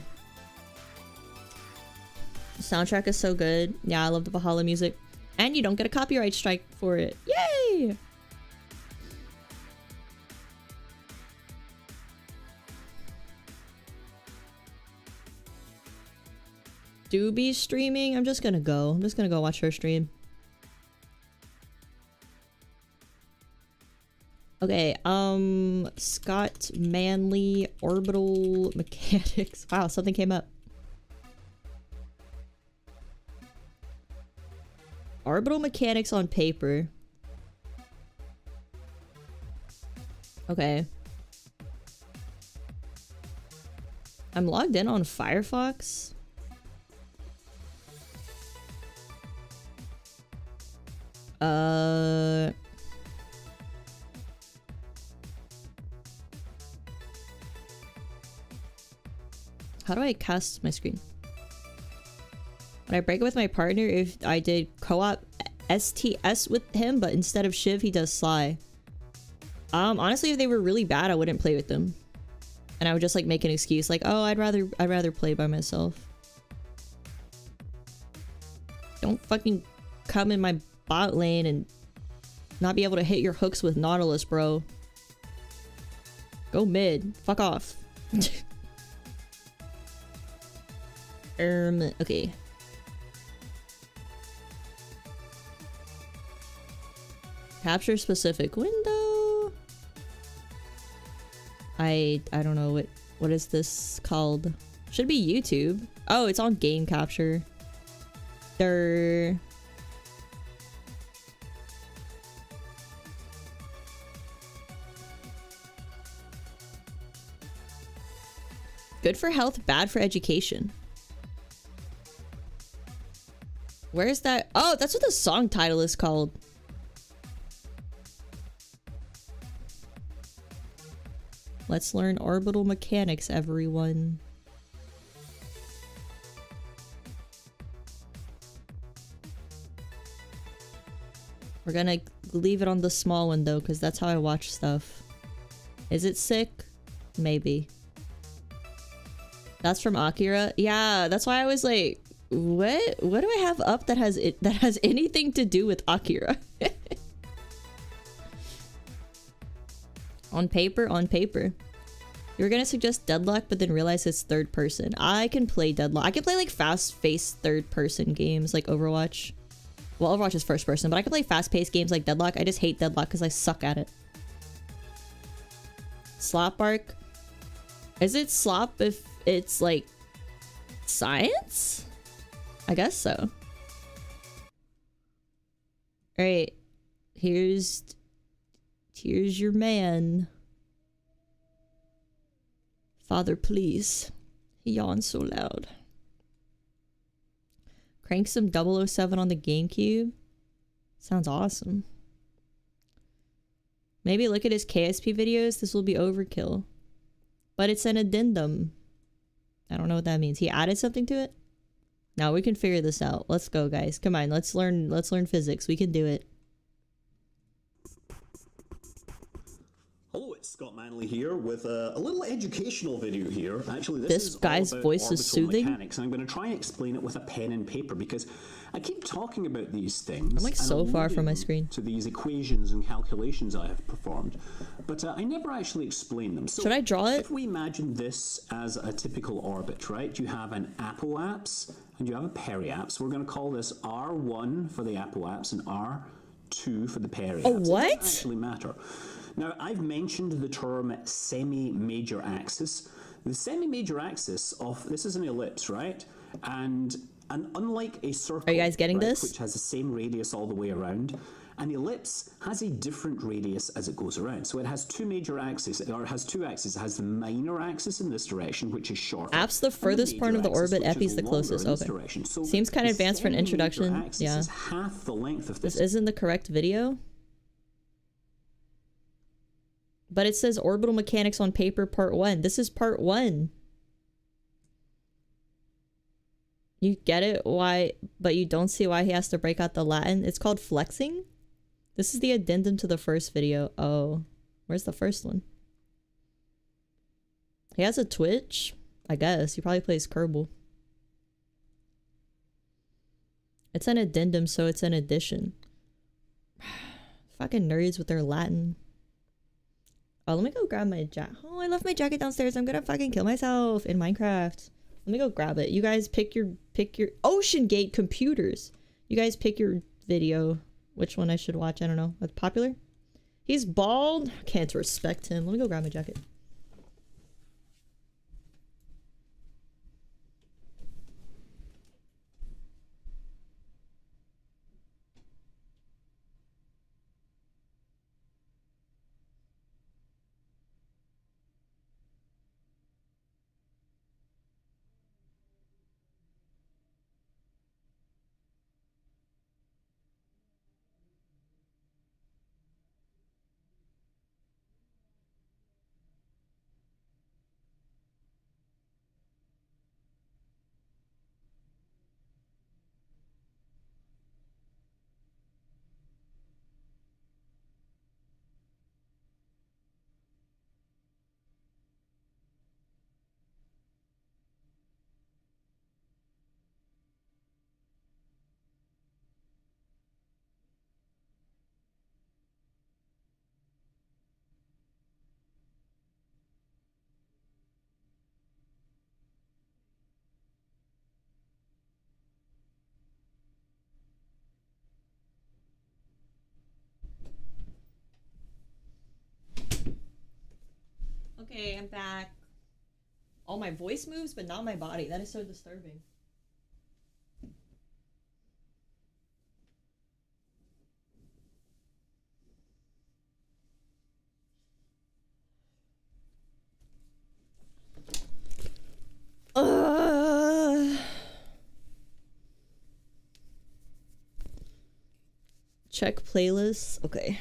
The soundtrack is so good. Yeah, I love the Valhalla music. And you don't get a copyright strike for it. Yay! Doobie's streaming? I'm just gonna go watch her stream. Okay, Scott Manley orbital mechanics. Wow, something came up. Orbital mechanics on paper. Okay. I'm logged in on Firefox. How do I cast my screen? When I break up with my partner, if I did co-op STS with him, but instead of Shiv, he does Sly. Honestly, if they were really bad, I wouldn't play with them. And I would just like make an excuse like, oh, I'd rather play by myself. Don't fucking come in my bot lane and not be able to hit your hooks with Nautilus, bro. Go mid. Fuck off. Okay. Capture specific window. I don't know what is this called? Should be YouTube. Oh, it's on game capture. Durr. Good for health, bad for education. Where's that? Oh, that's what the song title is called. Let's learn orbital mechanics, everyone. We're gonna leave it on the small window because that's how I watch stuff. Is it sick? Maybe. That's from Akira? Yeah, that's why I was like, what do I have up that has anything to do with Akira? On paper, on paper. You were gonna suggest Deadlock, but then realize it's third person. I can play Deadlock. I can play like fast-paced third-person games like Overwatch. Well, Overwatch is first person, but I can play fast-paced games like Deadlock. I just hate Deadlock because I suck at it. Slop bark? Is it slop if it's like science? I guess so. Alright. Here's your man. Father, please. He yawns so loud. Crank some 007 on the GameCube. Sounds awesome. Maybe look at his KSP videos. This will be overkill. But it's an addendum. I don't know what that means. He added something to it? Now we can figure this out. Let's go, guys. Come on, let's learn physics. We can do it. Hello, it's Scott Manley here with a little educational video here. Actually, this is guy's all about voice is soothing. mechanics, and I'm going to try and explain it with a pen and paper because I keep talking about these things. I'm like so far from my screen. To these equations and calculations I have performed, but I never actually explain them. So should I draw it? If we imagine this as a typical orbit, right? You have an apoapse and you have a periapse. We're going to call this R1 for the apoapse and R2 for the periapse. Oh, what? It doesn't actually matter. Now, I've mentioned the term semi-major axis. The semi-major axis of, this is an ellipse, right? And unlike a circle, are you guys getting this? Which has the same radius all the way around, an ellipse has a different radius as it goes around. So it has two major axes, or it has two axes. It has the minor axis in this direction, which is shorter. App's the furthest part of the orbit, Epi's the closest. Okay. So seems kind of advanced for an introduction. Yeah. Is half the length of this isn't the correct video. But it says orbital mechanics on paper part 1. This is part 1. You get it? Why? But you don't see why he has to break out the Latin? It's called flexing? This is the addendum to the first video. Oh. Where's the first one? He has a Twitch? I guess. He probably plays Kerbal. It's an addendum, so it's an addition. Fucking nerds with their Latin. Oh, let me go grab my jacket. Oh, I left my jacket downstairs. I'm gonna fucking kill myself in Minecraft. Let me go grab it. You guys pick your Ocean Gate computers. You guys pick your video. Which one I should watch? I don't know. What's popular? He's bald. Can't respect him. Let me go grab my jacket. Okay, I'm back. All my voice moves, but not my body. That is so disturbing. Check playlists. Okay.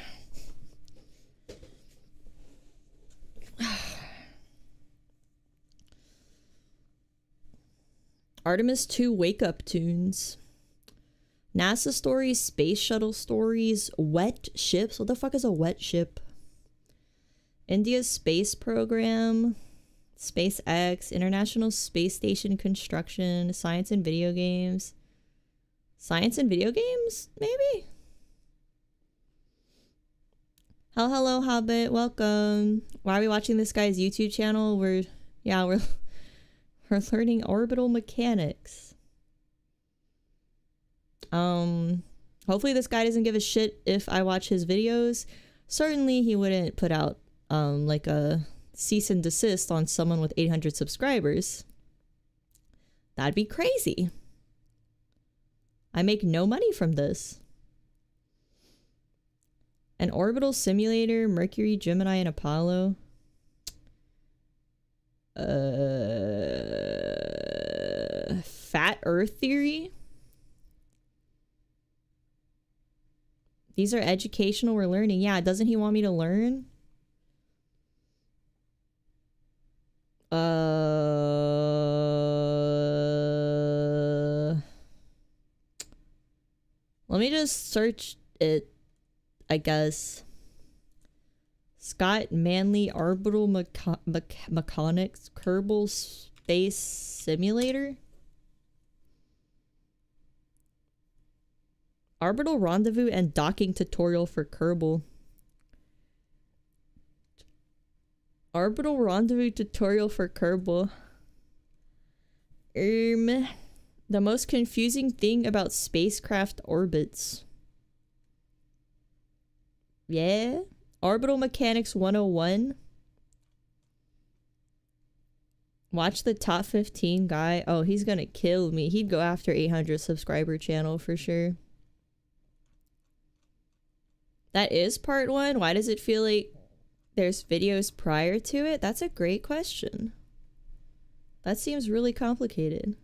Artemis 2 wake up tunes. NASA stories, space shuttle stories, wet ships. What the fuck is a wet ship? India's space program, SpaceX, International Space Station construction, science and video games. Science and video games? Maybe? Hello, Hobbit. Welcome. Why are we watching this guy's YouTube channel? We're learning orbital mechanics. Hopefully this guy doesn't give a shit if I watch his videos. Certainly he wouldn't put out like a cease and desist on someone with 800 subscribers. That'd be crazy. I make no money from this. An orbital simulator, Mercury, Gemini, and Apollo. Fat Earth theory. These are educational, we're learning. Yeah, doesn't he want me to learn? Let me just search it, I guess. Scott Manley Orbital Mechanics Kerbal Space Simulator. Orbital Rendezvous and Docking Tutorial for Kerbal. Orbital Rendezvous Tutorial for Kerbal. The most confusing thing about spacecraft orbits. Yeah. Orbital Mechanics 101. Watch the top 15 guy. Oh, he's gonna kill me. He'd go after 800 subscriber channel for sure. That is part 1. Why does it feel like there's videos prior to it? That's a great question. That seems really complicated.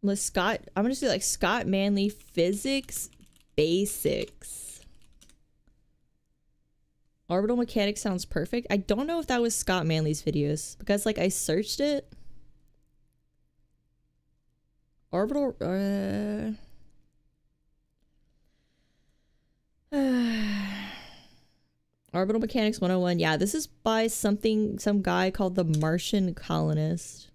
I'm gonna just do like Scott Manley Physics Basics. Orbital Mechanics sounds perfect. I don't know if that was Scott Manley's videos because like I searched it. Orbital Orbital Mechanics 101. Yeah, this is by some guy called the Martian Colonist.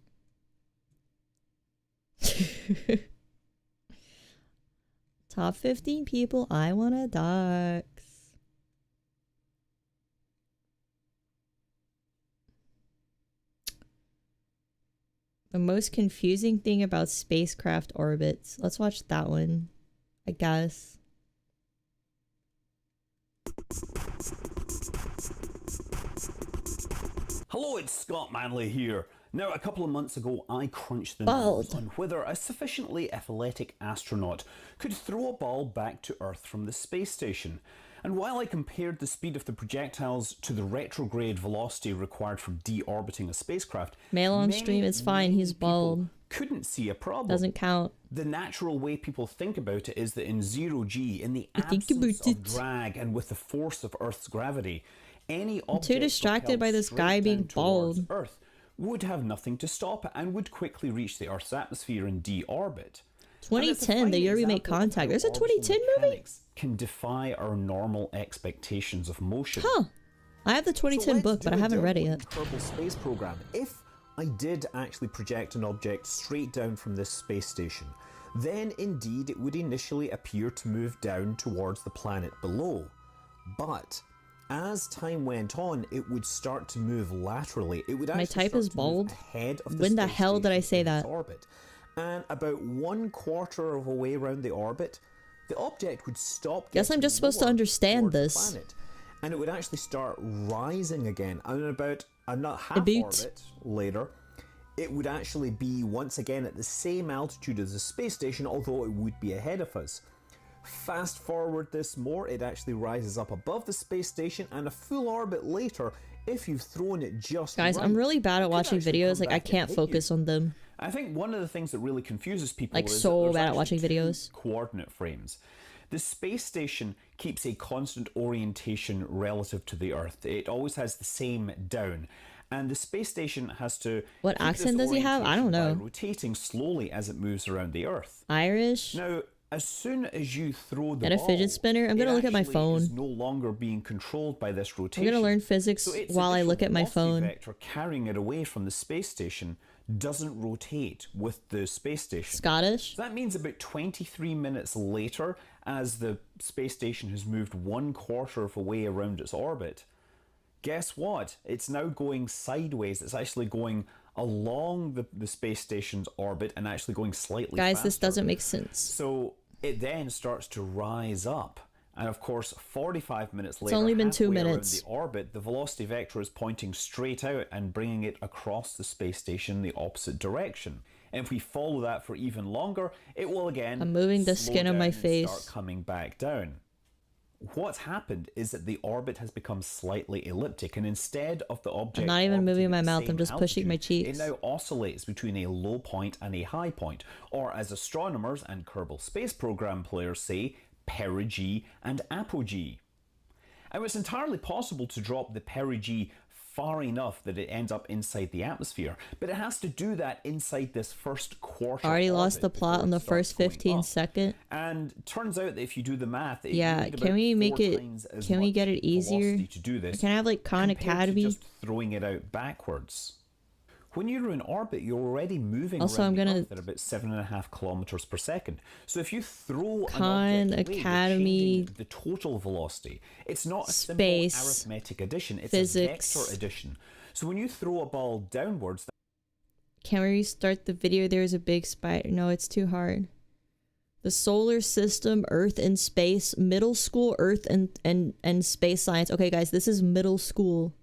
Top 15 people I wanna dox. The most confusing thing about spacecraft orbits. Let's watch that one, I guess. Hello, it's Scott Manley here. Now, a couple of months ago, I crunched the numbers on whether a sufficiently athletic astronaut could throw a ball back to Earth from the space station. And while I compared the speed of the projectiles to the retrograde velocity required for deorbiting a spacecraft, male on stream, it's fine, he's bald. Couldn't see a problem. Doesn't count. The natural way people think about it is that in 0G, in the absence of drag and with the force of Earth's gravity, any object too distracted by this guy being bald. Earth would have nothing to stop it and would quickly reach the Earth's atmosphere and deorbit. 2010, the year we made contact. There's a 2010 movie? Can defy our normal expectations of motion. Huh. I have the 2010 book, but I haven't read it yet. Kerbal Space Program. If I did actually project an object straight down from this space station, then indeed it would initially appear to move down towards the planet below. But as time went on, it would start to move laterally. It would My type is bald. Ahead of the When the hell did I say that? Orbit. And about 1/4 of a way around the orbit, the object would stop. Guess I'm just supposed to understand this. And it would actually start rising again. And about half orbit later, it would actually be once again at the same altitude as the space station, although it would be ahead of us. Fast forward this more, it actually rises up above the space station, and a full orbit later, if you've thrown it just Guys, right, I'm really bad at watching videos. Like, I back and can't hit focus on them. I think one of the things that really confuses people Like, is so that there's bad at actually watching two videos. coordinate frames. The space station keeps a constant orientation relative to the Earth. It always has the same down. And the space station has to What keep accent this does he have? I don't orientation know. by rotating slowly as it moves around the Earth. Irish? Now, as soon as you throw the Get a ball, fidget spinner? I'm gonna it look at my actually phone. is no longer being controlled by this rotation. I'm gonna learn physics So its while I initial look at my velocity phone. vector carrying it away from the space station doesn't rotate with the space station. Scottish? So that means about 23 minutes later, as the space station has moved 1/4 of a way around its orbit, guess what? It's now going sideways. It's actually going along the space station's orbit and actually going slightly Guys, faster. this doesn't make sense. So it then starts to rise up. And of course, 45 minutes later, only been 2 halfway around minutes. the orbit, the velocity vector is pointing straight out and bringing it across the space station in the opposite direction. And if we follow that for even longer, it will again I'm moving the slow skin on down my and face. start coming back down. What's happened is that the orbit has become slightly elliptic, and instead of the object I'm not even moving orbiting my at the mouth, I'm same just pushing my altitude, cheeks. It now oscillates between a low point and a high point, or as astronomers and Kerbal Space Program players say, perigee and apogee. And it's entirely possible to drop the perigee far enough that it ends up inside the atmosphere, but it has to do that inside this first quarter. Already lost orbit the plot before on it the starts first going 15 up. seconds. And turns out that if you do the math, Yeah, you need can about we make 4 it- times as can we much get it easier? velocity to do this Can I have, like, Khan compared to Academy? just throwing it out backwards. When you're in orbit, you're already moving Also, around I'm the gonna- Earth at about 7.5 kilometers per second. So if you throw Khan an object away, you're Academy, changing the total velocity. It's not a space, simple arithmetic addition, it's physics. a vector addition. So when you throw a ball downwards, Can we restart the video? There's a big spider. No, it's too hard. The solar system, Earth and space, middle school, Earth and space science. Okay, guys, this is middle school.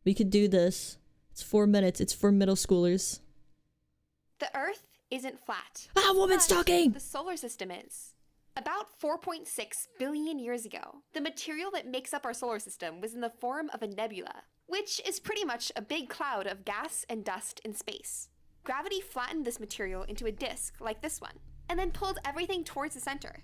We could do this. It's 4 minutes. It's for middle schoolers. The Earth isn't flat. Ah, woman's but talking! The solar system is. About 4.6 billion years ago, the material that makes up our solar system was in the form of a nebula, which is pretty much a big cloud of gas and dust in space. Gravity flattened this material into a disk like this one, and then pulled everything towards the center.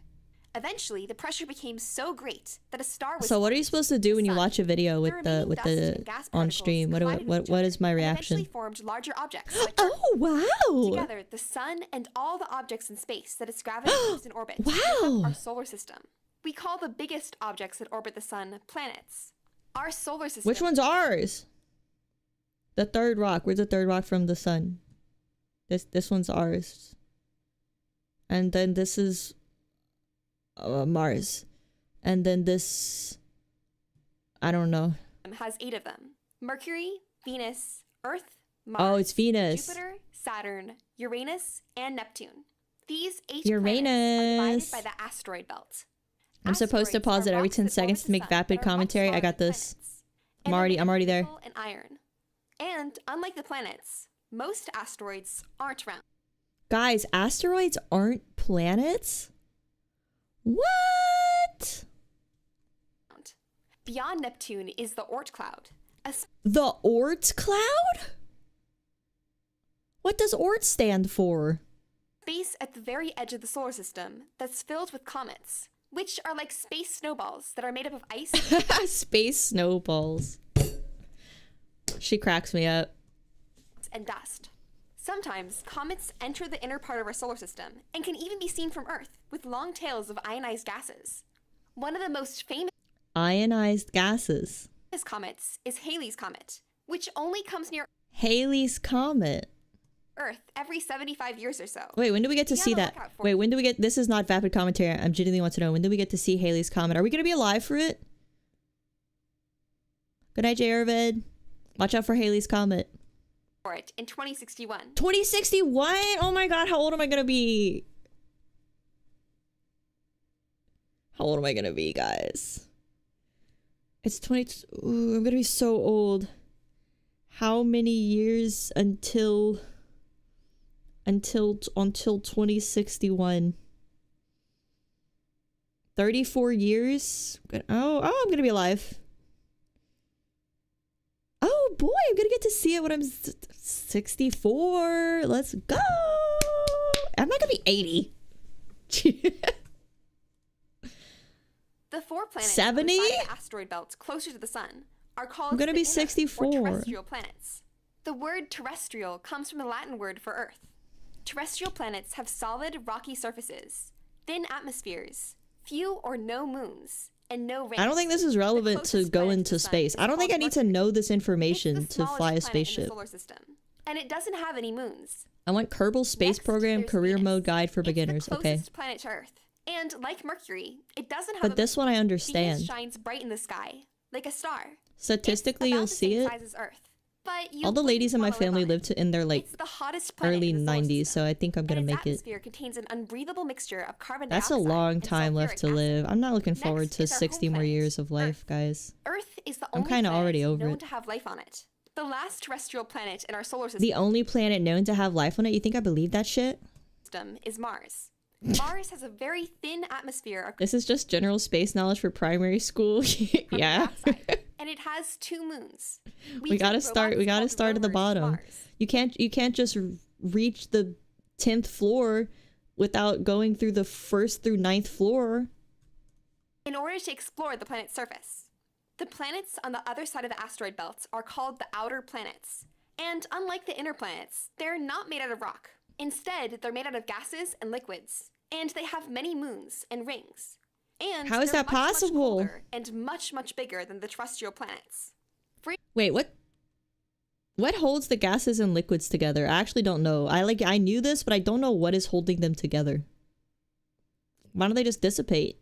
Eventually, the pressure became so great that a star was So what are you formed. supposed to do The when you sun. watch a video with the remaining dust and gas on particles stream? collided with each What other is my and reaction? eventually formed larger objects like Oh wow! Together, the sun and all the objects in space that its gravity keeps in orbit make Wow. up our solar system. We call the biggest objects that orbit the sun planets. Our solar system. Which one's ours? The third rock. Where's the third rock from the sun? This one's ours. And then this is Mars. And then this, I don't know. Has 8 of them: Mercury, Venus, Earth, Mars, Oh, it's Venus. Jupiter, Saturn, Uranus, and Neptune. These 8 Uranus. planets are divided by the asteroid belt. I'm supposed to Asteroids pause are it every rocks 10 that seconds orbit to make the sun vapid that are much commentary. I smaller got than this. planets. I'm And already they're there. nickel and iron. And unlike the planets, most asteroids aren't round. Guys, asteroids aren't planets? What? Beyond Neptune is the Oort cloud, a The Oort cloud? What does Oort stand for? space at the very edge of the solar system that's filled with comets, which are like space snowballs that are made up of ice Space snowballs. She cracks me up. and dust. Sometimes comets enter the inner part of our solar system and can even be seen from Earth with long tails of ionized gases. One of the most famous Ionized gases. comets is Halley's Comet, which only comes near Halley's Comet. Earth every 75 years or so. Wait, when do we get to Be on see the that? lookout for Wait, it. when do we get... This is not vapid commentary. I'm genuinely want to know. When do we get to see Halley's Comet? Are we going to be alive for it? Good night, J. Arvid. Watch out for Halley's Comet. For it in 2061. 2061? Oh my god, how old am I going to be? How old am I going to be, guys? It's 20... Ooh, I'm going to be so old. how many years until 2061? 34 years? Oh, I'm gonna be alive. Oh boy, I'm gonna get to see it when I'm 64. Let's go. I'm not gonna be 80. The 4 planets 70? on the side of the asteroid belt closer to the sun are called I'm gonna the be inner, 64. or terrestrial planets. The word terrestrial comes from the Latin word for Earth. Terrestrial planets have solid, rocky surfaces, thin atmospheres, few or no moons, and no rings. I don't think this is relevant to closest go planet to into the sun space. is I don't think I called need to Mercury. know this It's information the to smallest fly a planet in the spaceship. solar system, and it doesn't have any moons. I want Kerbal Space Next, Program there's Career Venus. Mode Guide for It's Beginners. the Okay. closest planet to Earth, and like Mercury, it doesn't have But a this moon. one I Venus understand. shines bright in the sky, like a star. Statistically, It's you'll about the see same it. size as Earth, but you All the wouldn't ladies in my wanna live family on lived it. in their like It's the hottest planet early in the solar 90s, system, so I think I'm gonna and its make it. atmosphere contains an unbreathable mixture of carbon That's a dioxide long and time left sulfuric to acid. live. I'm not looking Next forward to is our home 60 more planet, years of life, Earth. guys. Earth is the I'm only kinda planet already over known it. to have life on it. The last terrestrial planet in our solar The only planet known to have life on it? You think I believe that shit? system is Mars. Mars has a very thin atmosphere of This is just general space knowledge for primary school. carbon Yeah. dioxide, and it has 2 moons. We gotta send start. We robots gotta called start at the rovers to bottom. Mars. You can't just reach the 10th floor without going through the 1st through 9th floor. In order to explore the planet's surface. The planets on the other side of the asteroid belt are called the outer planets. And unlike the inner planets, they're not made out of rock. Instead, they're made out of gases and liquids. And they have many moons and rings. And How is they're that much, possible? Much colder and much bigger than the terrestrial planets. Wait, what holds the gases and liquids together? I actually don't know. I knew this, but I don't know what is holding them together. Why don't they just dissipate?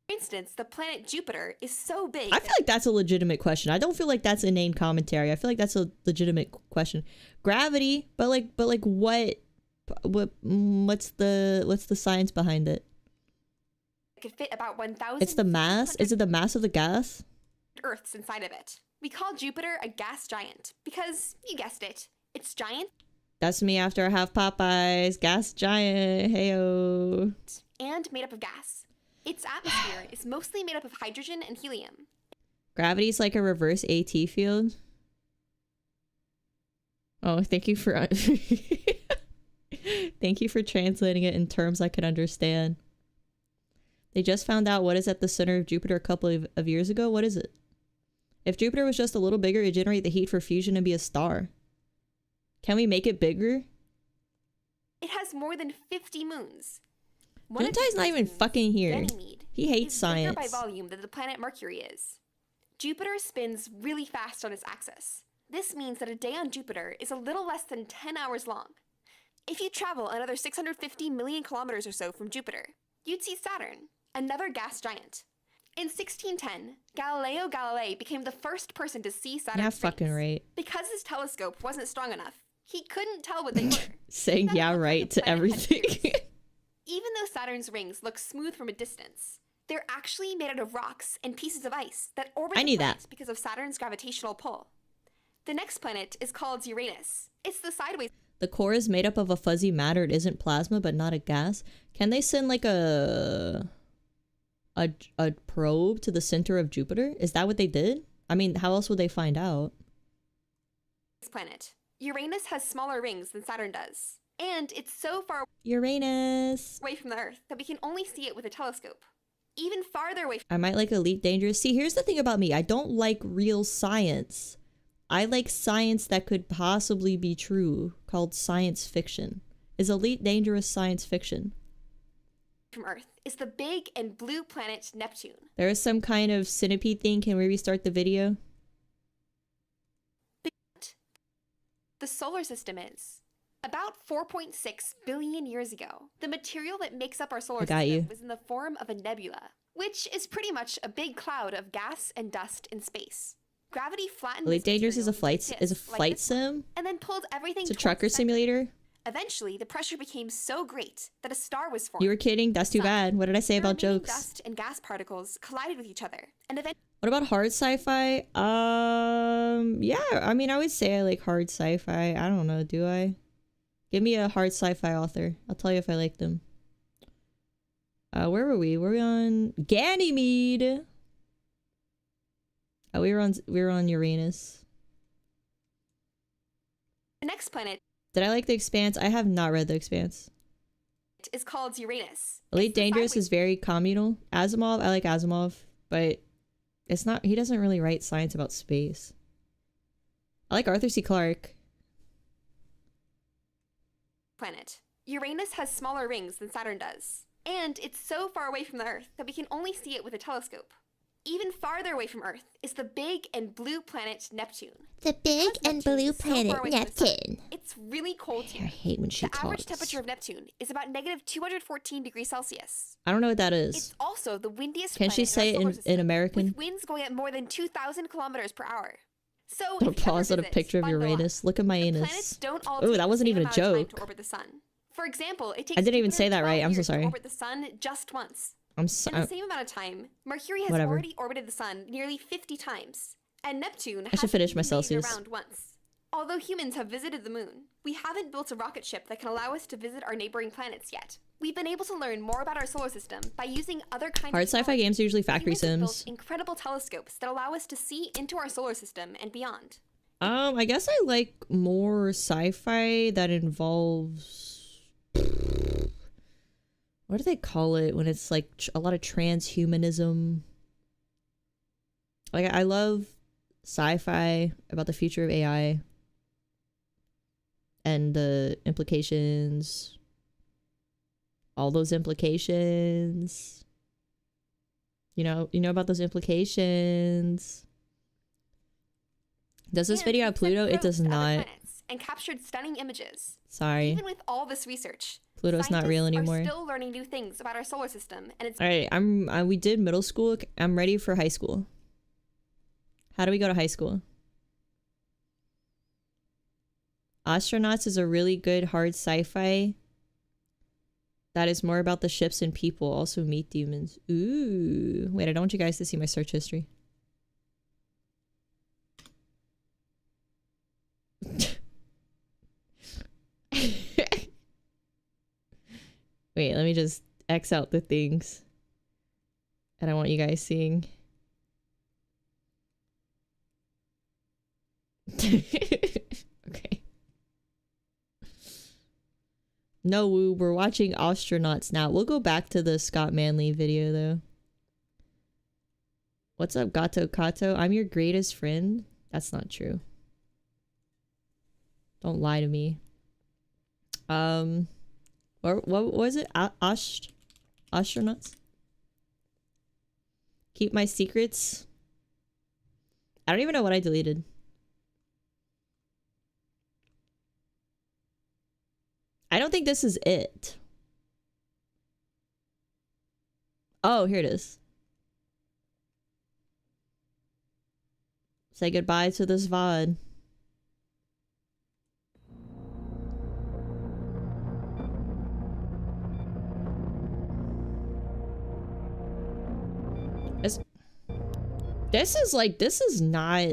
For instance, the planet Jupiter is so big I feel like that's a legitimate question. I don't feel like that's inane commentary. I feel like that's a legitimate question. Gravity, but like what's the science behind it? it could fit about 1,000 It's the mass? Is it the mass of the gas? Earths inside of it. We call Jupiter a gas giant because, you guessed it, it's giant That's me after I have Popeyes. Gas giant. Heyo. and made up of gas. Its atmosphere is mostly made up of hydrogen and helium. Gravity's like a reverse AT field. Oh, thank you for thank you for translating it in terms I could understand. They just found out what is at the center of Jupiter a couple of years ago. What is it? If Jupiter was just a little bigger, it'd generate the heat for fusion and be a star. Can we make it bigger? It has more than 50 moons. One of Gentai's these not even moons, fucking here. Ganymede, He hates is bigger by science. volume than the planet Mercury is. Jupiter spins really fast on its axis. This means that a day on Jupiter is a little less than 10 hours long. If you travel another 650 million kilometers or so from Jupiter, you'd see Saturn, another gas giant. In 1610, Galileo Galilei became the first person to see Saturn's Yeah, fucking rings. right. Because his telescope wasn't strong enough, he couldn't tell what they were. Saying That yeah looked like right the to planet had everything. ears. Even though Saturn's rings look smooth from a distance, they're actually made out of rocks and pieces of ice that orbit I the knew that. planet because of Saturn's gravitational pull. The next planet is called Uranus. It's the sideways The core is made up of a fuzzy matter. It isn't plasma, but not a gas. Can they send like a probe to the center of Jupiter? Is that what they did? I mean, how else would they find out? planet. Uranus has smaller rings than Saturn does. And it's so far Uranus. away from the Earth that we can only see it with a telescope. Even farther away I might like Elite Dangerous. See, here's the thing about me. I don't like real science. I like science that could possibly be true, called science fiction. Is Elite Dangerous science fiction? from Earth is the big and blue planet Neptune. There is some kind of centipede thing. Can we restart the video? The solar system is. About 4.6 billion years ago, the material that makes up our solar got system you. was in the form of a nebula, which is pretty much a big cloud of gas and dust in space. Gravity flattened Elite this Dangerous is a material into flight is a disks like flight this one, sim. and then pulled everything It's a towards trucker the center. simulator. Eventually, the pressure became so great that a star was formed. You were kidding. That's too Sun. bad. What did I say The about remaining jokes? Dust and gas particles collided with each other, and eventually What about hard sci-fi? Yeah, I mean, I would say I like hard sci-fi. I don't know, do I? Give me a hard sci-fi author. I'll tell you if I like them. Where were we? Were we on Ganymede? Oh, we were on Uranus. The next planet Did I like The Expanse? I have not read The Expanse. is called Uranus. Elite It's the Dangerous sideways- is very communal. Asimov, I like Asimov, but it's not, he doesn't really write science about space. I like Arthur C. Clarke. planet. Uranus has smaller rings than Saturn does, and it's so far away from the Earth that we can only see it with a telescope. Even farther away from Earth is the big and blue planet Neptune. The big Because and Neptune blue is so far planet away from the sun, Neptune. It's really cold I here. hate when she The average talks. temperature of Neptune is about negative 214 degrees Celsius. I don't know what that is. It's also the windiest Can planet she say in our it solar in system, American? with winds going at more than 2,000 kilometers per hour. So Don't if you ever pause at a visit, picture of bundle up. Uranus. Look at my The anus. planets don't all Ooh, take that the wasn't same even a amount of time joke. to orbit the sun. For example, it takes I didn't even say Jupiter that right. 12 I'm so years to sorry. orbit the sun just once. I'm In sorry. the same amount of time, Mercury has Whatever. already orbited the sun nearly 50 times, and Neptune I should hasn't finish my even made it Celsius. around once. Although humans have visited the moon, we haven't built a rocket ship that can allow us to visit our neighboring planets yet. We've been able to learn more about our solar system by using other kinds Hard of sci-fi technology. games are usually factory Humans have built sims. incredible telescopes that allow us to see into our solar system and beyond. I guess I like more sci-fi that involves, what do they call it when it's like a lot of transhumanism? Like, I love sci-fi about the future of AI and the implications, all those implications. You know about those implications. Does this And video we've have sent Pluto? It probes does to other not. planets and captured stunning images. Sorry. Even with all this research, Pluto's not real scientists anymore. Are still learning new things about our solar system, and it's All right, we did middle school. I'm ready for high school. How do we go to high school? Astronauts is a really good hard sci-fi that is more about the ships and people. Also meet demons. Ooh. Wait, I don't want you guys to see my search history. Wait, let me just X out the things. And I want you guys seeing. Okay. No, we're watching Astronauts now. We'll go back to the Scott Manley video though. What's up, Gato Kato? I'm your greatest friend. That's not true. Don't lie to me. What was it? Astronauts? Keep my secrets? I don't even know what I deleted. I don't think this is it. Oh, here it is. Say goodbye to this VOD. This is not,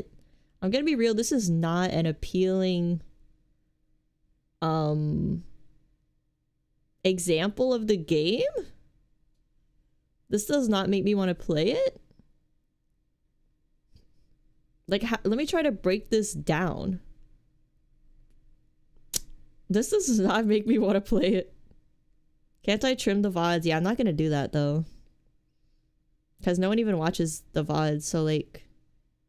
I'm gonna be real, this is not an appealing example of the game. This does not make me want to play it. Like, let me try to break this down. This does not make me want to play it. Can't I trim the VODs? Yeah, I'm not gonna do that though. Because no one even watches the VODs, so like,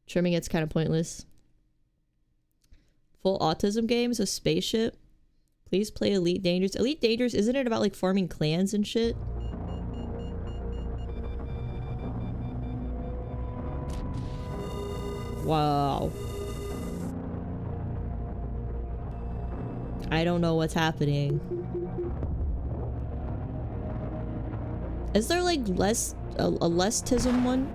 trimming it's kind of pointless. Full autism games, a spaceship. Please play Elite Dangerous. Elite Dangerous, isn't it about like forming clans and shit? Wow. I don't know what's happening. Is there like a less-tism one?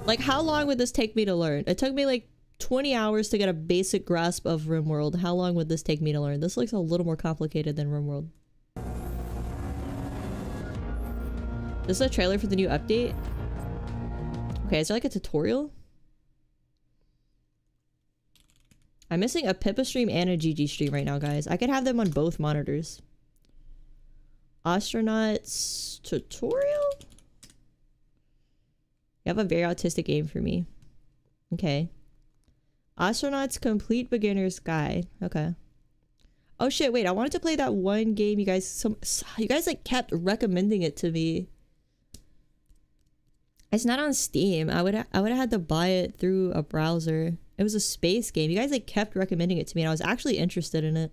Like, how long would this take me to learn? It took me like 20 hours to get a basic grasp of RimWorld. How long would this take me to learn? This looks a little more complicated than RimWorld. This is a trailer for the new update. Okay, is there like a tutorial? I'm missing a Pippa stream and a GG stream right now, guys. I could have them on both monitors. Astronauts tutorial? You have a very autistic game for me. Okay. Astronauts complete beginner's guide. Okay. Oh shit, wait, I wanted to play that one game you guys like kept recommending it to me. It's not on Steam. I would have had to buy it through a browser. It was a space game. You guys like kept recommending it to me and I was actually interested in it.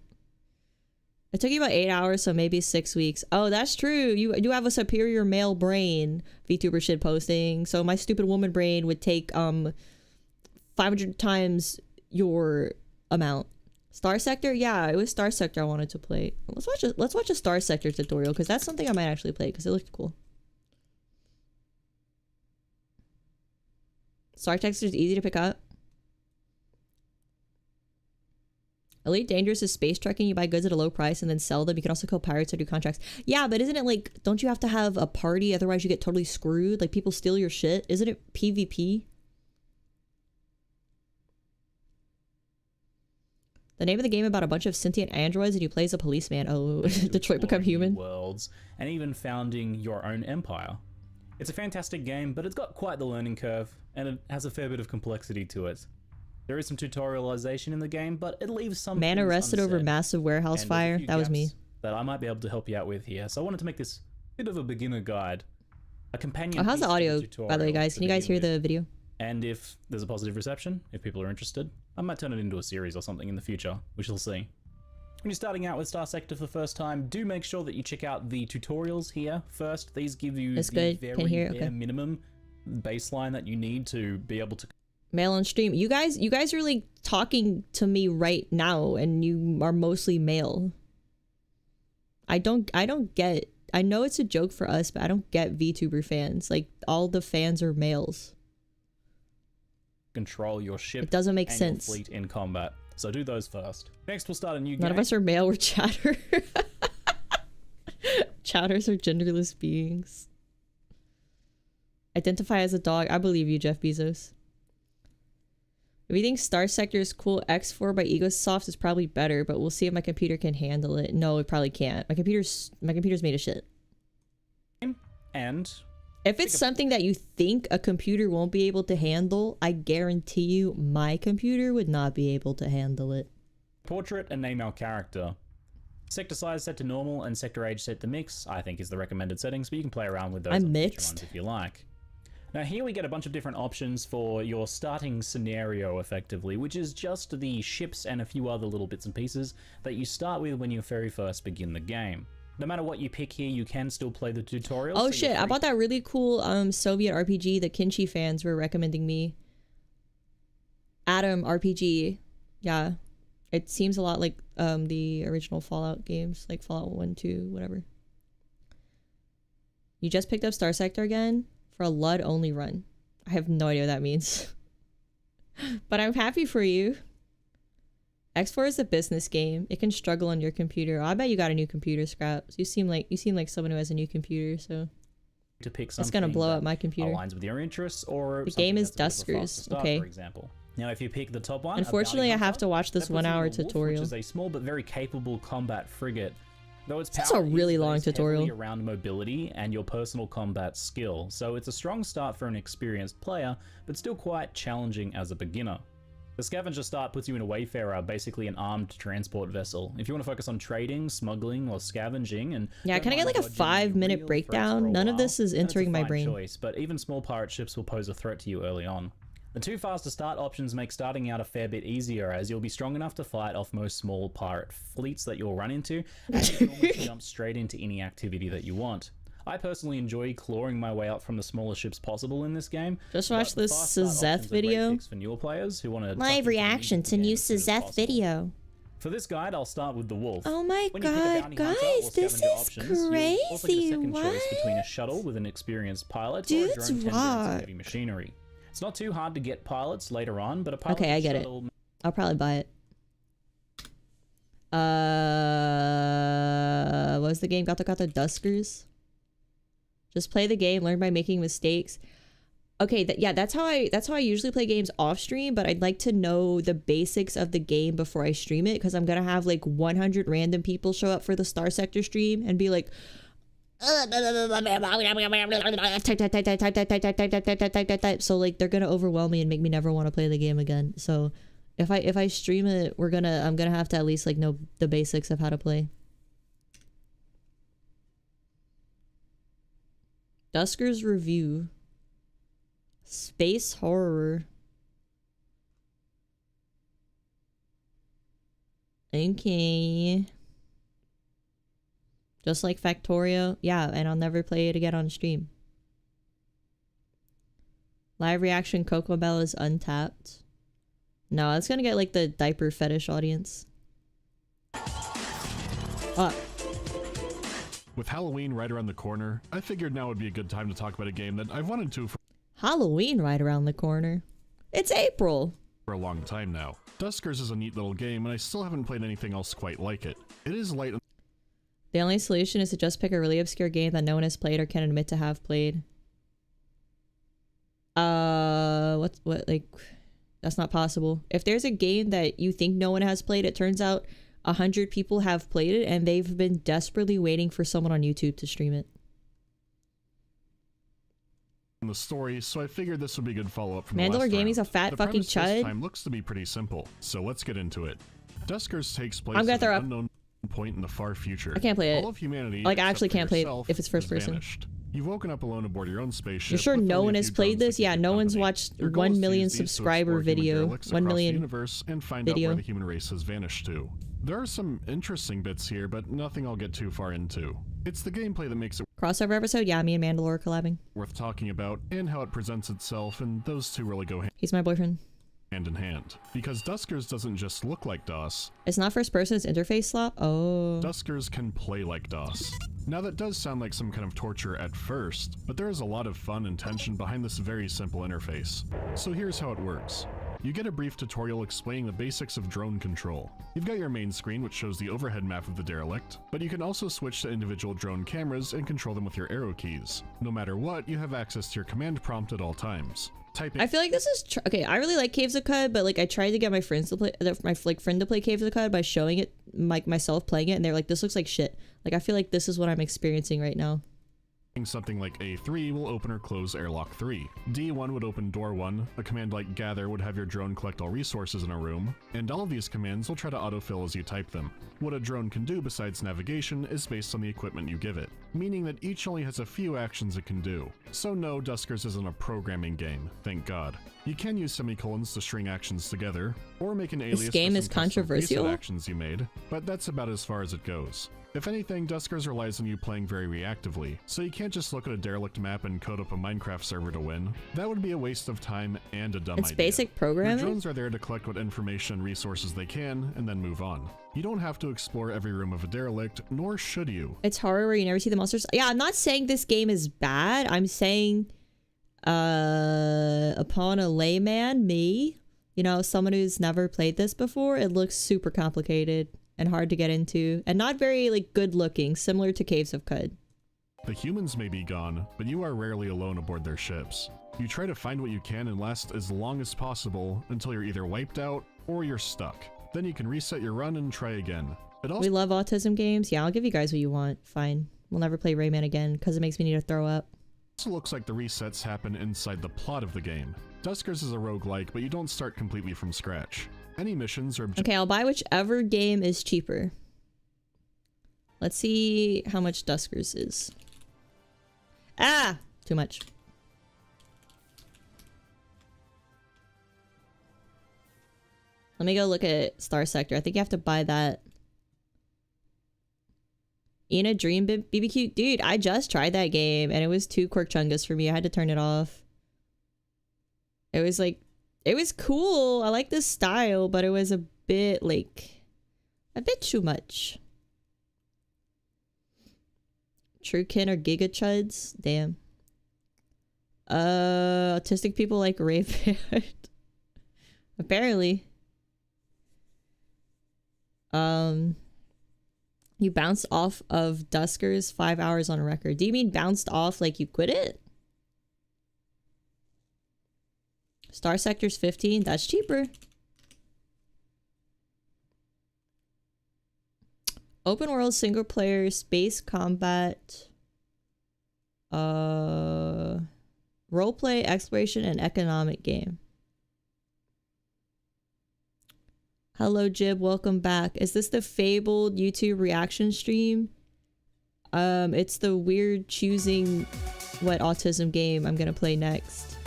It took you about 8 hours, so maybe 6 weeks. Oh, that's true. You have a superior male brain, VTuber shit posting. So my stupid woman brain would take 500 times your amount. Star Sector? Yeah, it was Star Sector I wanted to play. Let's watch a Star Sector tutorial because that's something I might actually play because it looked cool. Star Sector is easy to pick up. Elite Dangerous is space trucking. You buy goods at a low price and then sell them. You can also kill pirates or do contracts. Yeah, but isn't it like, don't you have to have a party? Otherwise you get totally screwed. Like people steal your shit. Isn't it PvP? The name of the game about a bunch of sentient androids and you play as a policeman. Oh, Detroit Become Human. Worlds, and even founding your own empire. It's a fantastic game, but it's got quite the learning curve, and it has a fair bit of complexity to it. There is some tutorialization in the game, but it leaves some man arrested over massive warehouse fire. That was me. That I might be able to help you out with here. So I wanted to make this a bit of a beginner guide. A companion. Oh, how's the audio, by the way, guys? Can you guys hear the video? And if there's a positive reception, if people are interested, I might turn it into a series or something in the future. We shall see. When you're starting out with Star Sector for the first time, do make sure that you check out the tutorials here first. These give you the very bare minimum baseline that you need to be able to... Mail on stream. You guys are really talking to me right now, and you are mostly male. I don't get... I know it's a joke for us, but I don't get VTuber fans. Like, all the fans are males. Control your ship. It doesn't make and sense. Your fleet in combat. So do those first. Next, we'll start a new game. None of us are male. We're chatter. Chatters are genderless beings. Identify as a dog. I believe you, Jeff Bezos. If you think Star Sector is cool, X4 by Egosoft is probably better, but we'll see if my computer can handle it. No, it probably can't. My computer's made of shit. And if it's something that you think a computer won't be able to handle, I guarantee you my computer would not be able to handle it. Portrait and name our character. Sector size set to normal and sector age set to mix, I think is the recommended settings, but you can play around with those I'm mixed ones if you like. Now here we get a bunch of different options for your starting scenario effectively, which is just the ships and a few other little bits and pieces that you start with when you very first begin the game. No matter what you pick here, you can still play the tutorial. Oh shit, I bought that really cool Soviet RPG the Kinchi fans were recommending me. Atom RPG. Yeah. It seems a lot like the original Fallout games, like Fallout 1, 2, whatever. You just picked up Star Sector again for a LUD only run. I have no idea what that means. But I'm happy for you. X4 is a business game. It can struggle on your computer. Oh, I bet you got a new computer, Scraps. You seem like someone who has a new computer, so to pick it's gonna blow up my computer. Aligns with your interests, or the game is Duskers. Okay. For example. Now, if you pick the top one, unfortunately, I have to watch this 1 hour tutorial. Which is a small but very capable combat frigate. Though its power is a really long tutorial around mobility and your personal combat skill, so it's a strong start for an experienced player, but still quite challenging as a beginner. The scavenger start puts you in a wayfarer, basically an armed transport vessel. If you want to focus on trading, smuggling, or scavenging, and yeah, can I get like a 5-minute breakdown? None of this is entering my brain. Choice, but even small pirate ships will pose a threat to you early on. The two fast to start options make starting out a fair bit easier, as you'll be strong enough to fight off most small pirate fleets that you'll run into, and you can almost jump straight into any activity that you want. I personally enjoy clawing my way up from the smallest ships possible in this game. Just watch this Sazeth video. For newer players who want to live reaction to new Sazeth video. For this guide, I'll start with the Wolf. Oh my god, guys, this is crazy. Also get a second choice between a shuttle with an experienced pilot or a drone tended heavy machinery. It's not too hard to get pilots later on, but a pilot okay, I get it. I'll probably buy it. What was the game? Gato Gato Duskers? Just play the game, learn by making mistakes. Okay, yeah, that's how I usually play games off stream, but I'd like to know the basics of the game before I stream it, because I'm gonna have like 100 random people show up for the Star Sector stream and be like, type. So like they're gonna overwhelm me and make me never want to play the game again. So if I stream it, I'm gonna have to at least like know the basics of how to play. Dusker's review. Space horror. Okay. Just like Factorio. Yeah, and I'll never play it again on stream. Live reaction Coco Bell is untapped. No, it's gonna get like the diaper fetish audience. With Halloween right around the corner, I figured now would be a good time to talk about a game that I've wanted to for Halloween right around the corner. It's April. a long time now. Duskers is a neat little game, and I still haven't played anything else quite like it. It is light and The only solution is to just pick a really obscure game that no one has played or can admit to have played. That's not possible. If there's a game that you think no one has played, it turns out 100 people have played it and they've been desperately waiting for someone on YouTube to stream it. the story, so I figured this would be a good follow-up from Mandalore the last Gaming's round. a fat The fucking premise this chud. time looks to be pretty simple, so let's get into it. Duskers takes place I'm gonna at throw an up. unknown point in the far future. I can't play it. All of humanity, Like, I except actually for can't play it yourself, if it's first has person. vanished. You've woken up alone aboard your own spaceship. You sure with no only one a has few played drones this? to keep Yeah, you no one's company. watched Your goal 1 is to million use these to subscriber explore human video. derelicts 1 across the million universe and find video. out where the human race has vanished to. There are some interesting bits here, but nothing I'll get too far into. It's the gameplay that makes it Crossover episode? Yeah, me and Mandalore are collabing. worth talking about, and how it presents itself, and those two really go He's my boyfriend. hand in hand. Because Duskers doesn't just look like DOS, It's not first person, it's interface slop? Oh. Duskers can play like DOS. Now that does sound like some kind of torture at first, but there is a lot of fun and tension behind this very simple interface. So here's how it works. You get a brief tutorial explaining the basics of drone control. You've got your main screen, which shows the overhead map of the derelict, but you can also switch to individual drone cameras and control them with your arrow keys. No matter what, you have access to your command prompt at all times. Typing I feel like this is okay. I really like Caves of Cud, but like I tried to get my friends to play, friend to play Caves of Cud by showing it, like myself playing it, and they're like, "This looks like shit." Like I feel like this is what I'm experiencing right now. something like A3 will open or close airlock 3. D1 would open door 1, a command like gather would have your drone collect all resources in a room, and all of these commands will try to autofill as you type them. What a drone can do besides navigation is based on the equipment you give it, meaning that each only has a few actions it can do. So no, Duskers isn't a programming game, thank God. You can use semicolons to string actions together, or make an alias game for is some custom controversial? preset actions you made, but that's about as far as it goes. If anything, Duskers relies on you playing very reactively, so you can't just look at a derelict map and code up a Minecraft server to win. That would be a waste of time and a dumb It's idea. basic programming? Your drones are there to collect what information and resources they can, and then move on. You don't have to explore every room of a derelict, nor should you. It's horror where you never see the monsters. Yeah, I'm not saying this game is bad. I'm saying, upon a layman, me, you know, someone who's never played this before, it looks super complicated and hard to get into, and not very like good looking, similar to Caves of Cud. The humans may be gone, but you are rarely alone aboard their ships. You try to find what you can and last as long as possible until you're either wiped out or you're stuck. Then you can reset your run and try again. It also We love autism games. Yeah, I'll give you guys what you want. Fine. We'll never play Rayman again because it makes me need to throw up. looks like the resets happen inside the plot of the game. Duskers is a roguelike, but you don't start completely from scratch. Any missions or objectives Okay, I'll buy whichever game is cheaper. Let's see how much Duskers is. Ah! Too much. Let me go look at Star Sector. I think you have to buy that. Ina Dream BBQ? Dude, I just tried that game and it was too Quirk Chungus for me. I had to turn it off. It was like, it was cool. I like this style, but it was a bit like, a bit too much. Truekin or Giga Chuds? Damn. Autistic people like Rayman. Apparently. You bounced off of Duskers 5 hours on record. Do you mean bounced off like you quit it? Star Sector's 15. That's cheaper. Open world single player space combat. Roleplay, exploration, and economic game. Hello Jib, welcome back. Is this the fabled YouTube reaction stream? It's the weird choosing what autism game I'm gonna play next.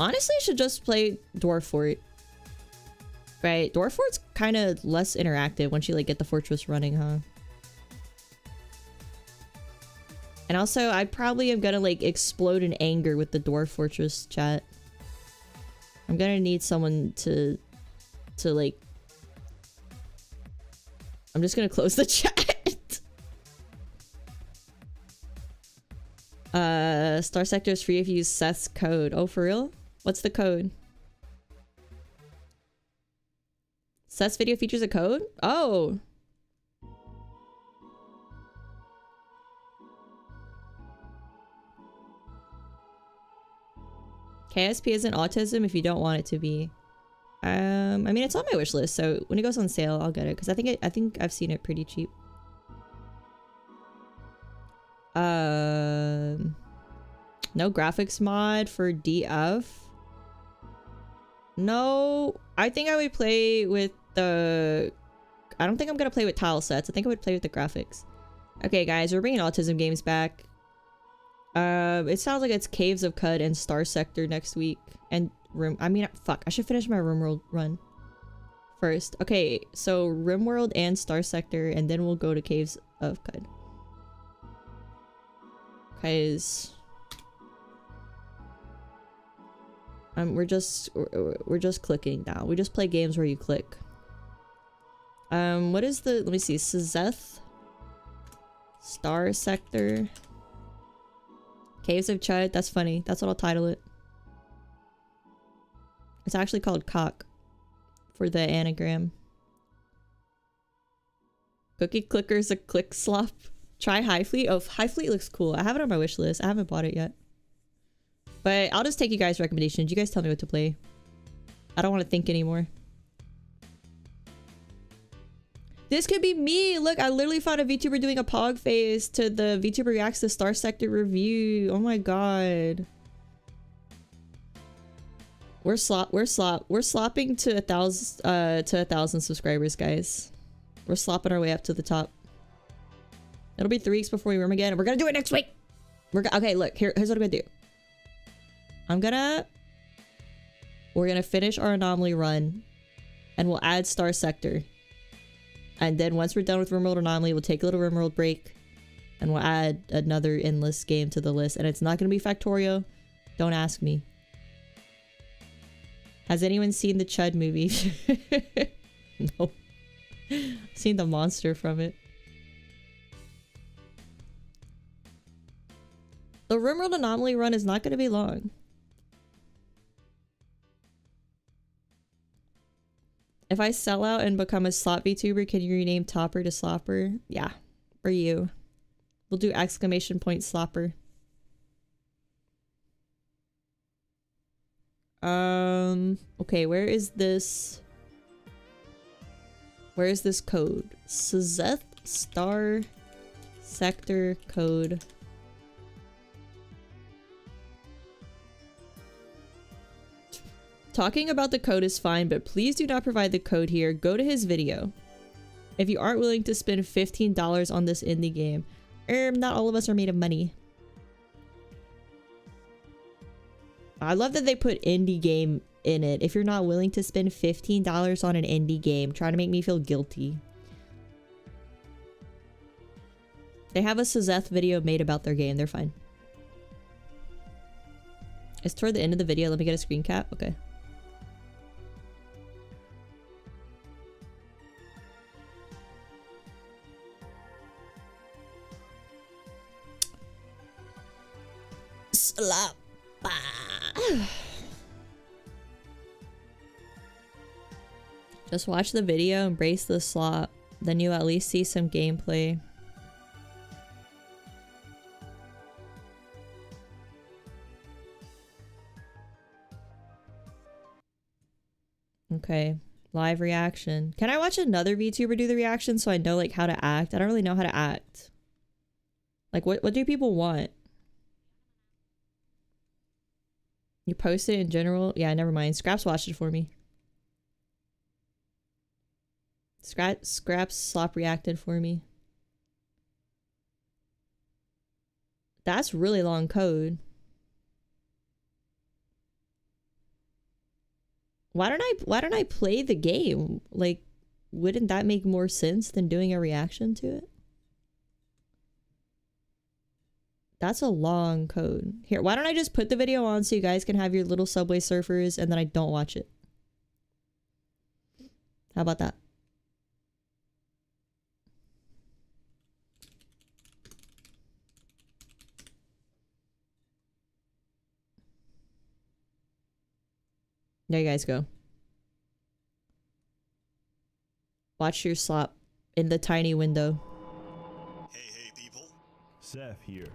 Honestly, I should just play Dwarf Fort. Right, Dwarf Fort's kind of less interactive once you like get the fortress running, huh? And also, I probably am gonna like explode in anger with the Dwarf Fortress chat. I'm gonna need someone to like... I'm just gonna close the chat. Star Sector is free if you use Seth's code. Oh, for real? What's the code? Seth's video features a code? Oh! KSP isn't autism if you don't want it to be. I mean, it's on my wish list, so when it goes on sale, I'll get it because I think I've seen it pretty cheap. No graphics mod for DF. No, I think I would play with the... I don't think I'm gonna play with tile sets. I think I would play with the graphics. Okay, guys, we're bringing autism games back. It sounds like it's Caves of Cud and Star Sector next week. And fuck, I should finish my RimWorld run first. Okay, so RimWorld and Star Sector, and then we'll go to Caves of Cud. Cause we're just clicking now. We just play games where you click. What is the... Let me see. Sazeth. Star Sector. Caves of Chud. That's funny. That's what I'll title it. It's actually called Cock for the anagram. Cookie Clicker's a click slop. Try High Fleet. Oh, High Fleet looks cool. I have it on my wish list. I haven't bought it yet. But I'll just take you guys' recommendations. You guys tell me what to play. I don't want to think anymore. This could be me! Look, I literally found a VTuber doing a pog face to the VTuber Reacts to Star Sector review. Oh my god. We're slopping to 1,000 subscribers, guys. We're slopping our way up to the top. It'll be 3 weeks before we room again, and we're gonna do it next week! Okay, look, here's what I'm gonna do. We're gonna finish our anomaly run, and we'll add Star Sector. And then once we're done with RimWorld Anomaly, we'll take a little RimWorld break. And we'll add another endless game to the list. And it's not going to be Factorio. Don't ask me. Has anyone seen the Chud movie? No. Seen the monster from it. The RimWorld Anomaly run is not going to be long. If I sell out and become a slop VTuber, can you rename Topper to Slopper? Yeah, for you. We'll do exclamation point Slopper. Okay, where is this? Where is this code? Sazeth Star Sector code. Talking about the code is fine, but please do not provide the code here. Go to his video. If you aren't willing to spend $15 on this indie game, not all of us are made of money. I love that they put indie game in it. If you're not willing to spend $15 on an indie game, trying to make me feel guilty. They have a Sazeth video made about their game. They're fine. It's toward the end of the video. Let me get a screen cap. Okay. Slap. Just watch the video, embrace the slop. then you at least see some gameplay. Okay, live reaction. Can I watch another VTuber do the reaction so I know like how to act? I don't really know how to act. Like what do people want? You post it in general? Yeah, never mind. Scraps watched it for me. Scraps slop reacted for me. That's really long code. Why don't I play the game? Like, wouldn't that make more sense than doing a reaction to it? That's a long code. Here, why don't I just put the video on so you guys can have your little Subway Surfers and then I don't watch it? How about that? There you guys go. Watch your slop in the tiny window. Hey people. Seth here.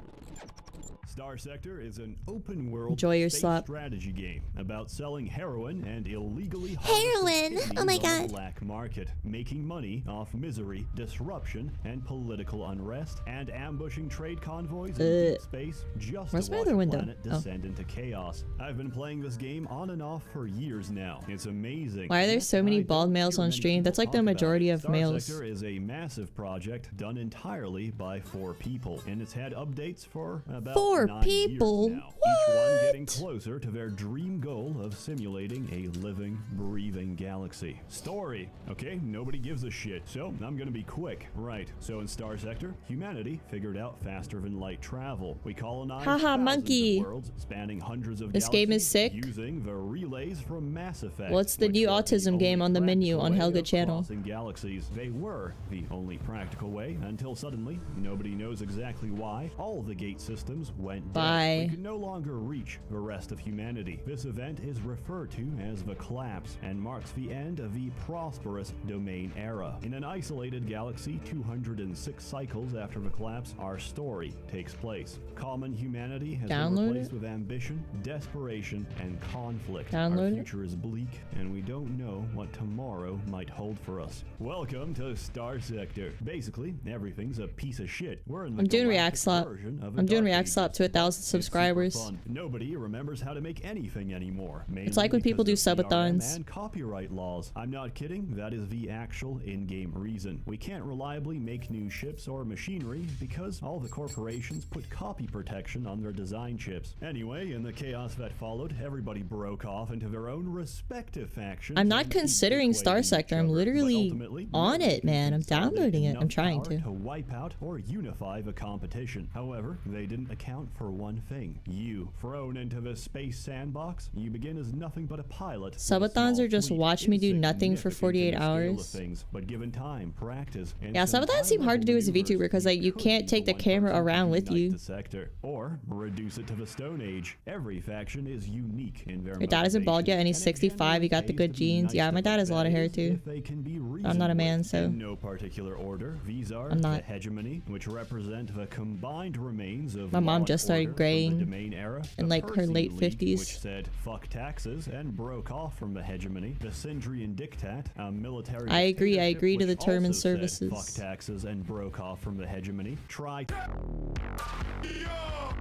Star Sector is an open world Enjoy your space slop. strategy game about selling heroin and illegally Heroin? Oh my on god. the black market, making money off misery, disruption, and political unrest, and ambushing trade convoys in deep space just Where's to my watch other the window? planet descend into chaos. I've been playing this game on and off for years now. It's amazing. Why are there And so that's many why I bald don't males hear on many stream? people That's like talk the about majority it. of Star males. Sector is a massive project done entirely by 4 people, and it's had updates for about 4 9 years people? now. Each one getting closer to their dream goal of simulating a living, breathing galaxy. Story. Okay, nobody gives a shit, so I'm gonna be quick. Right, so in Star Sector, humanity figured out faster than light travel. We colonized Haha, thousands monkey. of worlds spanning hundreds of This game is galaxies sick. using the relays from Mass Effect. What's the which new were autism only game on the menu on practical way Helga of channel? crossing galaxies. They were the only practical way until suddenly, nobody knows exactly why, all the gate systems went Bye. dead. We could no longer reach the rest of humanity. This event is referred to as the collapse and marks the end of the prosperous domain era. In an isolated galaxy 206 cycles after the collapse, our story takes place. Common humanity has been Download replaced it? with ambition, desperation, and conflict. Download Our it? future is bleak, and we don't know what tomorrow might hold for us. Welcome to Star Sector. Basically, everything's a piece of shit. We're in the I'm doing galactic React Slop. version of the I'm doing Dark React Ages, Slop to 1,000 but it's super subscribers. fun. Nobody remembers how to make anything anymore. It's like when people do subathons. And copyright laws. I'm not kidding. That is the actual in-game reason. We can't reliably make new ships or machinery because all the corporations put copy protection on their design chips. Anyway, in the chaos that followed, everybody broke off into their own respective factions. I'm not and keep considering Star equating Sector. each I'm other. But literally ultimately, on nobody it, man. I'm consolidate downloading it. enough I'm trying power to. wipe out or unify the competition. However, they didn't account for one thing. You, thrown into the space sandbox, you begin as nothing but a pilot. with a Subathons small are just fleet, watch me do nothing for insignificant 48 in the scale of hours. things, but given time, practice, and Yeah, some subathons seem hard to do as a high-level VTuber because like you could can't be take the one camera person to around with unite you. the sector, or reduce it to the Stone Age. Every faction is unique in their Your dad isn't bald yet and he's motivations, 65. You got the it good pays to be genes. nice Yeah, to my dad them. has a lot of That hair is, too. if they can be I'm not a reasoned man, with. so In no particular order, these are I'm not. the hegemony, which represent the combined remains of My mom law and just started order from the graying domain era, in the like her Perseid late League, 50s. which said fuck taxes and broke off from the hegemony, the Syndrian Diktat, a military I agree dictatorship to the which term and also said services. fuck taxes and broke off from the hegemony. Try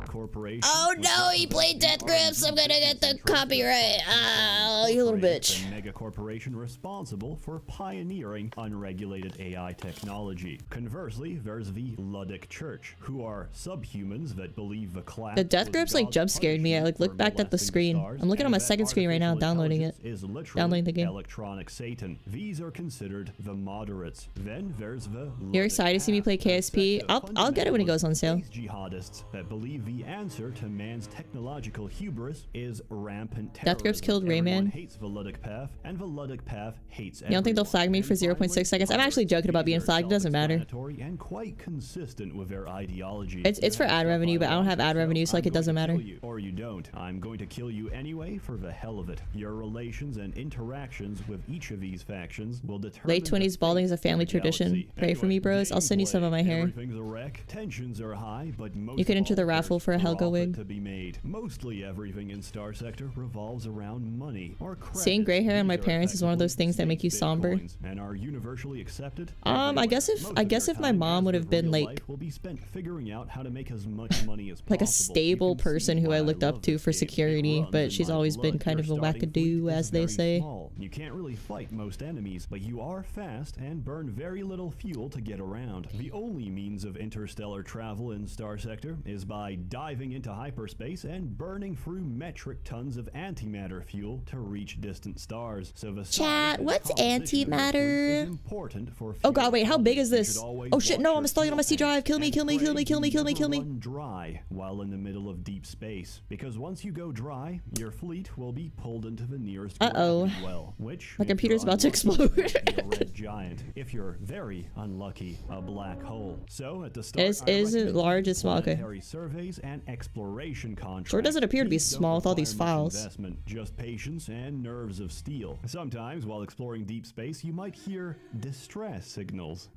corporation. Oh which no, he represents played the Death Grips. I'm gonna get the copyright. Oh, you little bitch. a mega corporation responsible for pioneering unregulated AI technology. Conversely, there's the Ludic Church, who are subhumans that believe the class. The Death Grips like jump scared me. I like looked back at the screen. I'm looking on my second screen right now, downloading it. Downloading the game. Electronic Satan. These are considered the moderates. Then there's the You're excited to see me play KSP? I'll get it when it goes on sale. Jihadists that believe the answer to man's technological hubris is rampant terrorism. Death Grips killed Everyone Rayman. hates the Ludic Path, and the Ludic Path hates You don't think they'll flag me for 0.6 seconds? I'm actually joking about being flagged. It doesn't matter. And quite consistent with their ideology. It's for ad revenue, but I don't have ad revenue, so like it doesn't matter. Or you don't. I'm going to kill you anyway for the hell of it. Your relations and interactions with each of these factions will determine Late 20s balding is a family tradition. Pray for me, bros. I'll send you some of my hair. Everything's a wreck. Tensions are high, but most You could enter the of all, raffle for a there's Helga profit wig. to be made. Mostly everything in Star Sector revolves around money or credit. Seeing gray hair on my These are parents is one of those things that make you somber. Bitcoins and are universally accepted. I guess if my mom would have been like will be spent figuring out how to make as much money as like a possible. stable person who I looked up to for security, but she's always been kind of a wackadoo, as they say. You can't really fight most enemies, but you are fast and burn very little fuel to get around. The only means of interstellar travel in Star Sector is by diving into hyperspace and burning through metric tons of antimatter fuel to reach distant stars. So the Chat, what's antimatter? Important for Oh god, wait, how big is this? always Oh shit, no, watch I'm your stalling on my C drive. Kill me, and kill me, kill me, pray kill me, you kill me, never kill me. run dry while in the middle of deep space, because once you go dry, your fleet will be pulled into the nearest gravity well, which My if computer's you're about to unlucky, explode. will be a red giant. If you're very unlucky, a black hole. So at the start, It isn't large, it's small. Okay. planetary surveys and exploration contracts. Sure doesn't appear to be These don't small with all these require much files. investment, just patience and nerves of steel. Sometimes while exploring deep space, you might hear distress signals.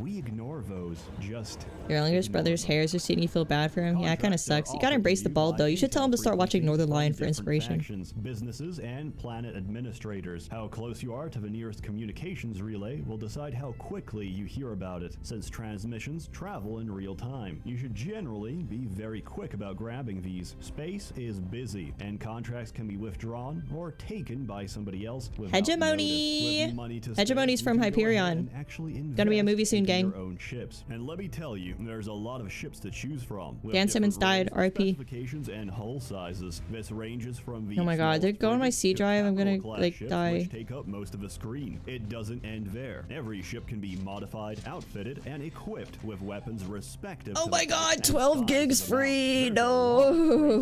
We ignore those. Just Your youngest brother's hairs are seeing you feel bad for him. Yeah, it kind of sucks. You gotta embrace the bald though. You should tell him to start watching Northern Lion for inspiration. factions, businesses, and planet administrators. How close you are to the nearest communications relay will decide how quickly you hear about it, since transmissions travel in real time. You should generally be very quick about grabbing these. Space is busy, and contracts can be withdrawn or taken by somebody else without Hegemony! notice. With money to Hegemony's spare, from you can go ahead Hyperion. and actually Gonna be a invest movie soon, into gang. your own ships. And let me tell you, there's a lot of ships to choose from. with Dan Simmons different died, roles, RIP. specifications, and hull sizes. This ranges from the Oh my god, they're smallest going on my frigates C to drive. I'm gonna capital-class like ships, die. which take up most of the screen. It doesn't end there. Every ship can be modified, outfitted, and equipped with weapons respective. Oh to my the god, and 12 size gigs of the mount. free! There's a lot of No!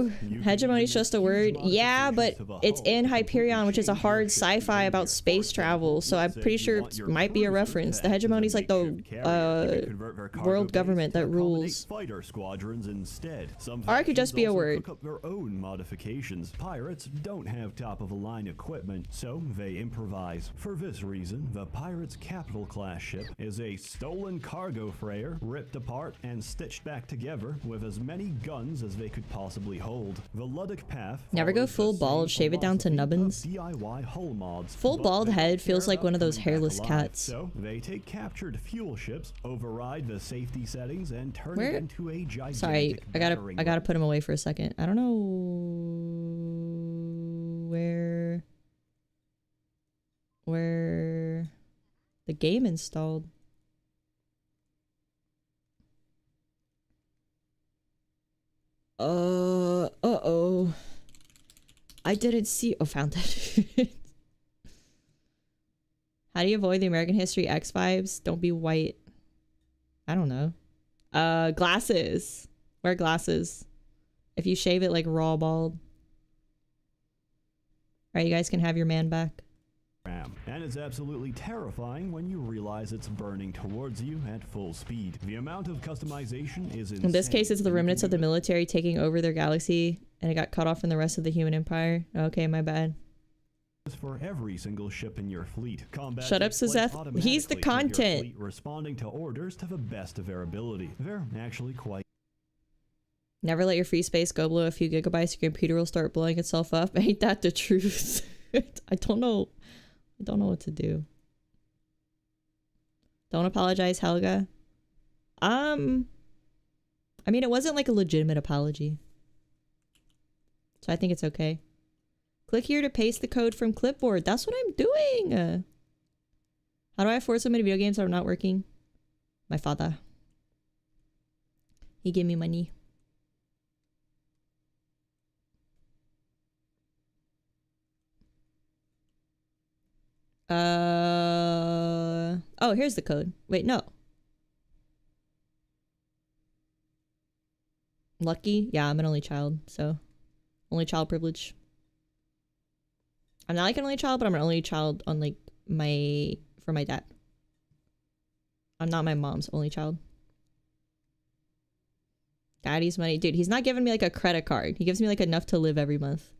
You can Hegemony's even just a make word. huge Yeah, but modifications to the it's hull in to completely Hyperion, which is a change hard your ship's sci-fi about behavior. space For travel, so I'm example, pretty let's say sure you want it your might be a cruiser reference. to The act as a Hegemony's like the makeshift carrier. You can convert their cargo world base government to that accommodate rules. fighter squadrons instead. Some Or it could just factions be a also word. cook up their own modifications. Pirates don't have top-of-the-line equipment, so they improvise. For this reason, the Pirate's capital class ship is a stolen cargo freighter ripped apart and stitched back together with as many guns as they could possibly hold. The Ludic Path Never go follows the full same bald, shave it down to philosophy of nubbins. DIY hull mods, Full but bald they don't head feels care like about one of those coming back hairless alive. cats. So they take captured fuel ships, override the safety settings, and turn Where? it into a gigantic Sorry, I gotta battering put him away for a second. I don't know where the game installed. Uh-oh. I didn't see. Oh, found it. How do you avoid the American History X vibes? Don't be white. I don't know. Glasses. Wear glasses. If you shave it like raw bald. Alright, you guys can have your man back. And it's absolutely terrifying when you realize it's burning towards you at full speed. The amount of customization is insane. In this case, it's the and you remnants can of the do military taking over their galaxy, and it got cut off from the rest of the human empire. Okay, my bad. this for every single ship in your fleet. Combat Shut up, takes place Sazeth. He's the automatically with your content. fleet responding to orders to the best of their ability. They're actually quite Never let your free space go below a few gigabytes. Your computer will start blowing itself up. Ain't that the truth? I don't know. I don't know what to do. Don't apologize, Helga. I mean, it wasn't like a legitimate apology. So I think it's okay. Click here to paste the code from clipboard. That's what I'm doing. How do I afford so many video games that are not working? My father. He gave me money. Oh, here's the code. Wait, no. Lucky? Yeah, I'm an only child, so only child privilege. I'm not like an only child, but I'm an only child on like for my dad. I'm not my mom's only child. Daddy's money. Dude, he's not giving me like a credit card. He gives me like enough to live every month.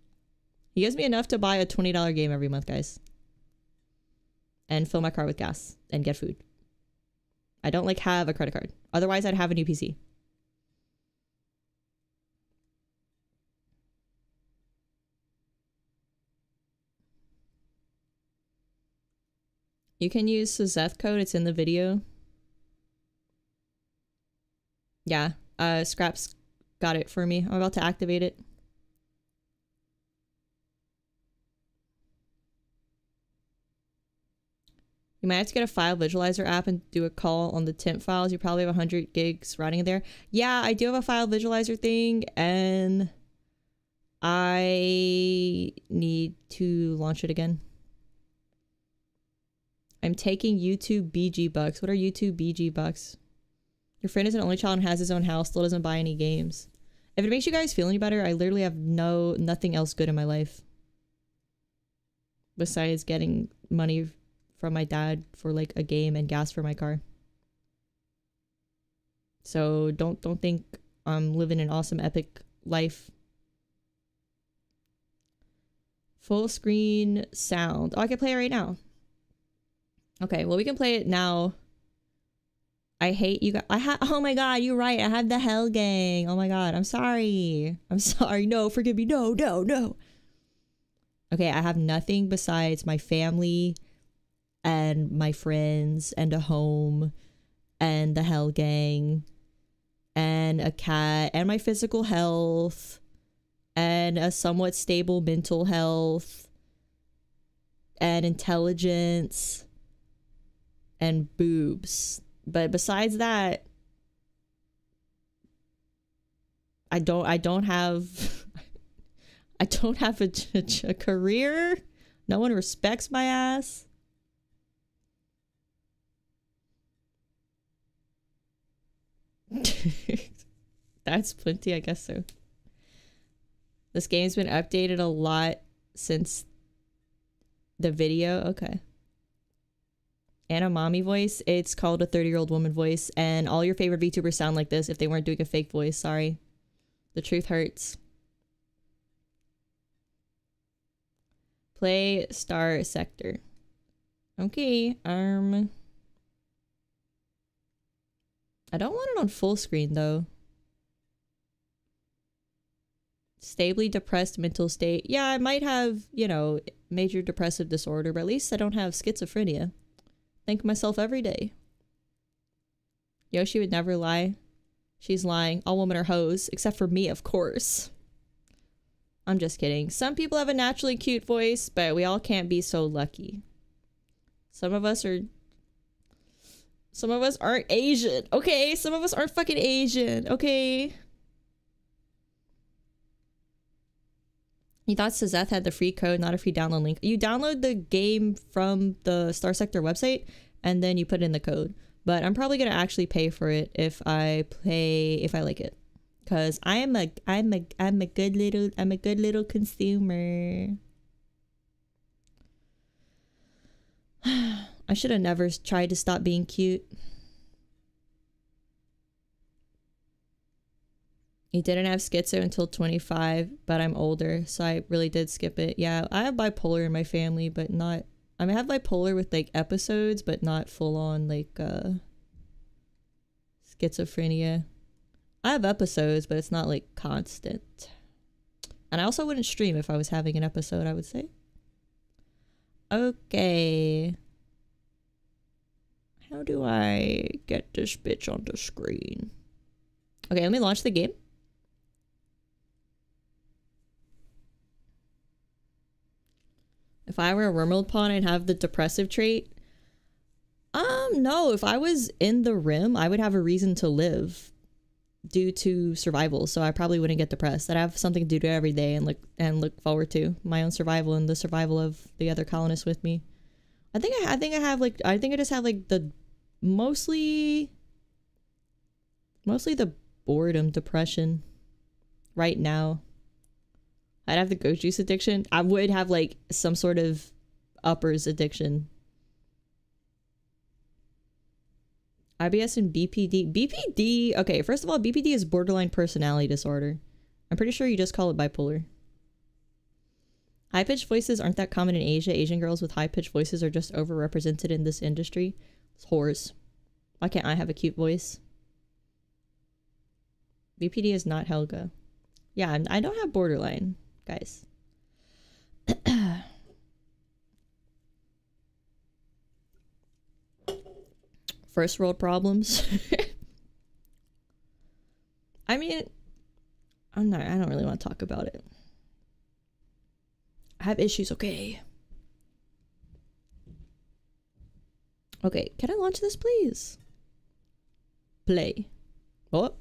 He gives me enough to buy a $20 game every month, guys. And fill my car with gas and get food. I don't like have a credit card. Otherwise, I'd have a new PC. You can use Suzeth code. It's in the video. Yeah. Scraps got it for me. I'm about to activate it. You might have to get a file visualizer app and do a call on the temp files. You probably have 100 gigs running in there. Yeah, I do have a file visualizer thing, and I need to launch it again. I'm taking YouTube BG bucks. What are YouTube BG bucks? Your friend is an only child and has his own house, still doesn't buy any games. If it makes you guys feel any better, I literally have nothing else good in my life. Besides getting money from my dad for like a game and gas for my car. So don't think I'm living an awesome epic life. Full screen sound. Oh, I can play it right now. Okay, well we can play it now. I hate you guys. Oh my god, you're right. I have the Hell Gang. Oh my god, I'm sorry. I'm sorry. No, forgive me. No, no, no. Okay, I have nothing besides my family and my friends and a home and the Hell Gang and a cat and my physical health and a somewhat stable mental health and intelligence and boobs. But besides that, I don't have a career. No one respects my ass. That's plenty, I guess so. This game's been updated a lot since the video. Okay. And a mommy voice. It's called a 30-year-old woman voice. And all your favorite VTubers sound like this if they weren't doing a fake voice. Sorry. The truth hurts. Play Star Sector. Okay. I don't want it on full screen though. Stably depressed mental state. Yeah, I might have, you know, major depressive disorder, but at least I don't have schizophrenia. Thank myself every day. Yoshi would never lie. She's lying. All women are hoes, except for me, of course. I'm just kidding. Some people have a naturally cute voice, but we all can't be so lucky. Some of us aren't Asian, okay? Some of us aren't fucking Asian, okay? You thought Suzeth had the free code, not a free download link. You download the game from the Star Sector website, and then you put in the code. But I'm probably gonna actually pay for it if I like it, cause I'm a good little consumer. I should have never tried to stop being cute. You didn't have schizo until 25, but I'm older, so I really did skip it. Yeah, I have bipolar in my family, but not... I mean, I have bipolar with, like, episodes, but not full-on, like, schizophrenia. I have episodes, but it's not, like, constant. And I also wouldn't stream if I was having an episode, I would say. Okay. How do I get this bitch on the screen? Okay, let me launch the game. If I were a Wormwood pawn, I'd have the depressive trait. No. If I was in the Rim, I would have a reason to live due to survival. So I probably wouldn't get depressed. I'd have something to do every day and look forward to my own survival and the survival of the other colonists with me. I think I just have like the mostly the boredom, depression. right now. I'd have the goat juice addiction. I would have like some sort of uppers addiction. IBS and BPD. BPD, okay, first of all, BPD is borderline personality disorder. I'm pretty sure you just call it bipolar. High-pitched voices aren't that common in Asia. Asian girls with high-pitched voices are just overrepresented in this industry. It's whores. Why can't I have a cute voice? BPD is not Helga. Yeah, I don't have borderline, guys. First world problems. I mean, I don't really want to talk about it. I have issues, okay. Okay, can I launch this, please? Play. Oh.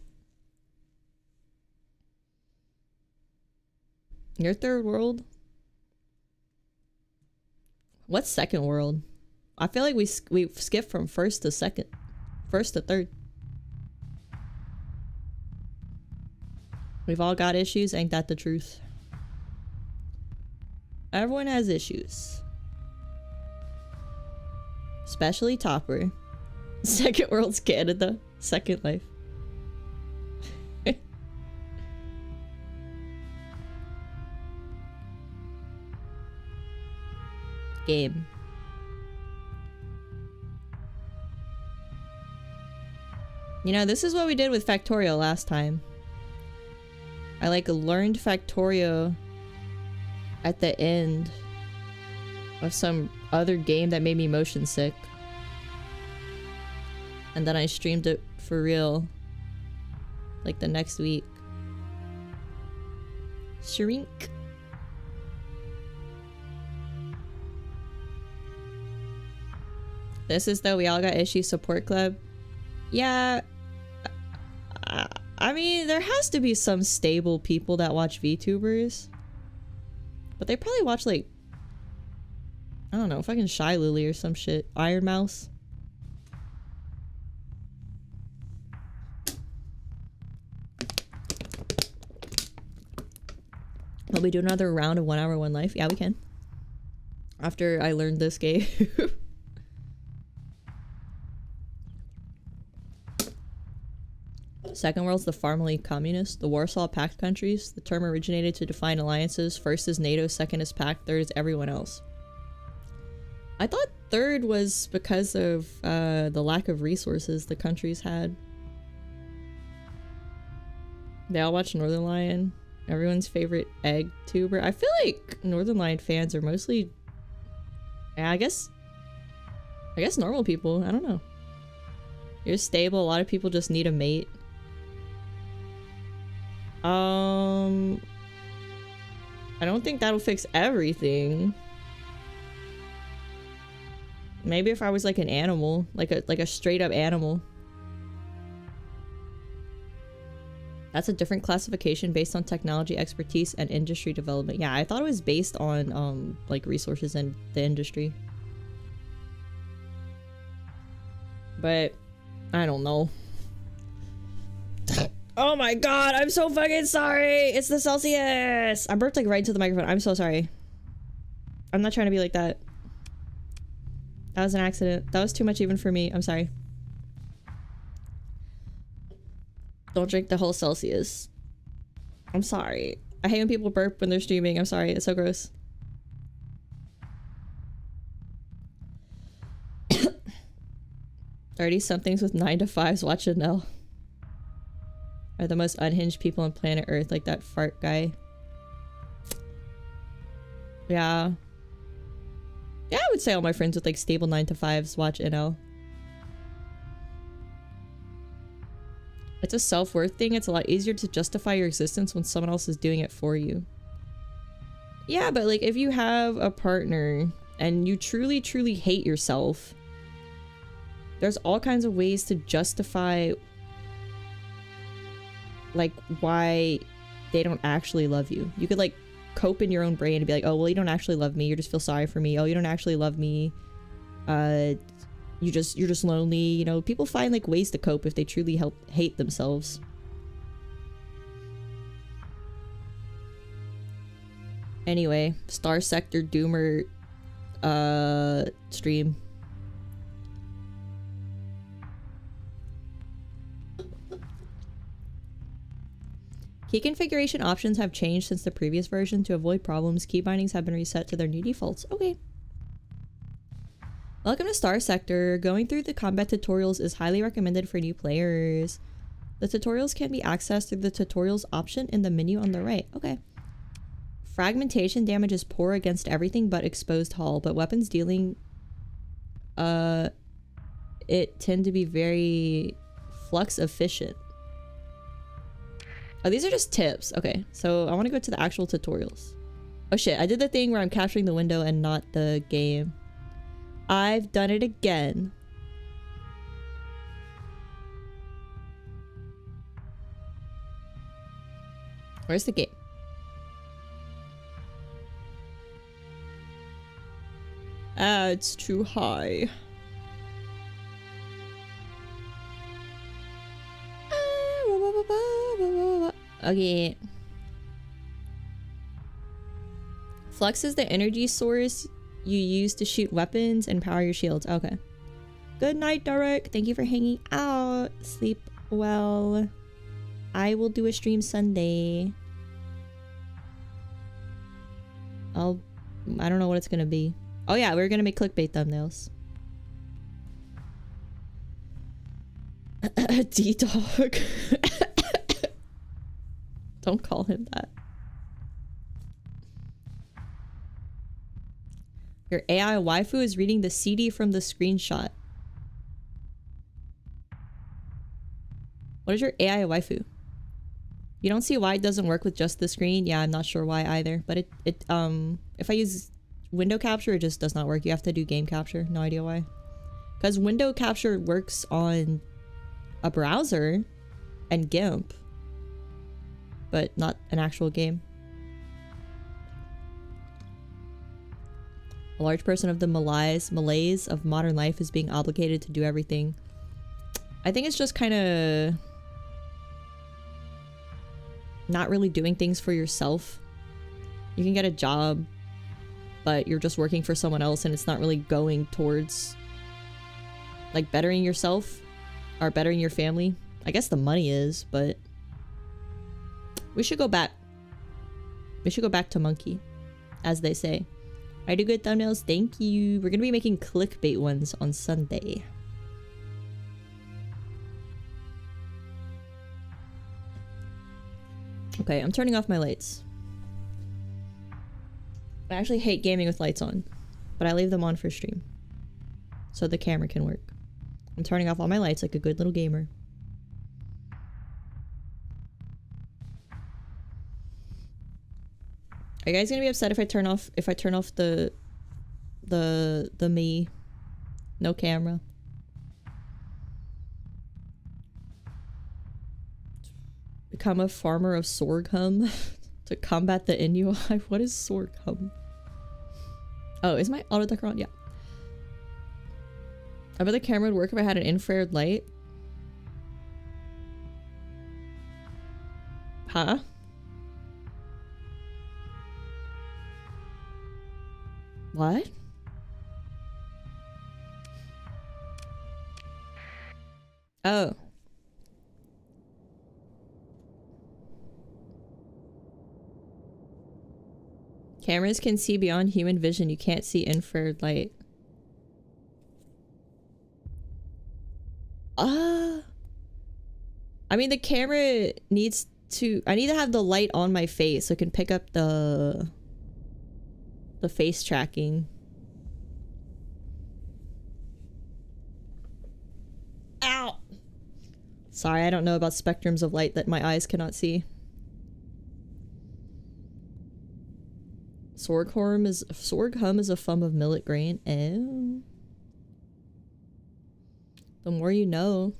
Your third world? What's second world? I feel like we've skipped from first to second. First to third. We've all got issues, ain't that the truth? Everyone has issues. Especially Topper. Second world's Canada. Second life. Game. You know, this is what we did with Factorio last time. I like learned Factorio at the end of some other game that made me motion sick. And then I streamed it for real. Like the next week. Shrink. This is the We All Got Issues support club. Yeah. I mean, there has to be some stable people that watch VTubers. But they probably watch like, I don't know, fucking Shy Lily or some shit. Iron Mouse. Will we do another round of 1 hour, 1 life? Yeah, we can. After I learned this game. Second world's the formerly communist, the Warsaw Pact countries. The term originated to define alliances. First is NATO, second is Pact, third is everyone else. I thought third was because of the lack of resources the countries had. They all watch Northern Lion. Everyone's favorite egg tuber. I feel like Northern Lion fans are mostly, yeah, I guess normal people. I don't know. You're stable. A lot of people just need a mate. I don't think that'll fix everything. Maybe if I was like an animal, like a straight up animal. That's a different classification based on technology expertise and industry development. Yeah, I thought it was based on like resources in the industry. But I don't know. Oh my god, I'm so fucking sorry. It's the Celsius. I burped like right into the microphone. I'm so sorry. I'm not trying to be like that. That was an accident. That was too much even for me. I'm sorry. Don't drink the whole Celsius. I'm sorry. I hate when people burp when they're streaming. I'm sorry. It's so gross. "30-somethings with 9-to-5s watch Chanel. Are the most unhinged people on planet Earth, like that fart guy." Yeah. Yeah, I would say all my friends with like stable 9-to-5s watch NL. It's a self-worth thing. It's a lot easier to justify your existence when someone else is doing it for you. Yeah, but like if you have a partner and you truly, truly hate yourself, there's all kinds of ways to justify like why they don't actually love you. You could like cope in your own brain and be like, oh well, you don't actually love me, you just feel sorry for me. Oh, you don't actually love me, you're just lonely. You know, people find like ways to cope if they truly hate themselves. Anyway, Star Sector Doomer stream. Key configuration options have changed since the previous version. To avoid problems, key bindings have been reset to their new defaults. Okay. Welcome to Star Sector. Going through the combat tutorials is highly recommended for new players. The tutorials can be accessed through the tutorials option in the menu on the right. Okay. Fragmentation damage is poor against everything but exposed hull, but weapons dealing it tend to be very flux efficient. Oh, these are just tips. Okay, so I want to go to the actual tutorials. Oh shit, I did the thing where I'm capturing the window and not the game. I've done it again. Where's the game? Ah, it's too high. Okay. Flux is the energy source you use to shoot weapons and power your shields. Okay. Good night, Derek. Thank you for hanging out. Sleep well. I will do a stream Sunday. I don't know what it's gonna be. Oh yeah, we're gonna make clickbait thumbnails. D-Dog. Don't call him that. Your AI waifu is reading the CD from the screenshot. What is your AI waifu? You don't see why it doesn't work with just the screen? Yeah, I'm not sure why either. But if I use window capture, it just does not work. You have to do game capture. No idea why. Because window capture works on a browser and GIMP, but not an actual game. A large portion of the malaise of modern life is being obligated to do everything. I think it's just kind of not really doing things for yourself. You can get a job, but you're just working for someone else and it's not really going towards like bettering yourself or bettering your family. I guess the money is, but we should go back. We should go back to monkey, as they say. I do good thumbnails. Thank you. We're gonna be making clickbait ones on Sunday. Okay, I'm turning off my lights. I actually hate gaming with lights on, but I leave them on for stream so the camera can work. I'm turning off all my lights like a good little gamer. Are you guys gonna be upset if I turn off the me? No camera. Become a farmer of sorghum to combat the Inuai. What is sorghum? Oh, is my auto decker on? Yeah. I bet the camera would work if I had an infrared light. Huh? What? Oh. Cameras can see beyond human vision. You can't see infrared light. I mean, the camera needs to... I need to have the light on my face so it can pick up the face tracking. Ow! Sorry, I don't know about spectrums of light that my eyes cannot see. Sorghum is a form of millet grain. Oh. The more you know.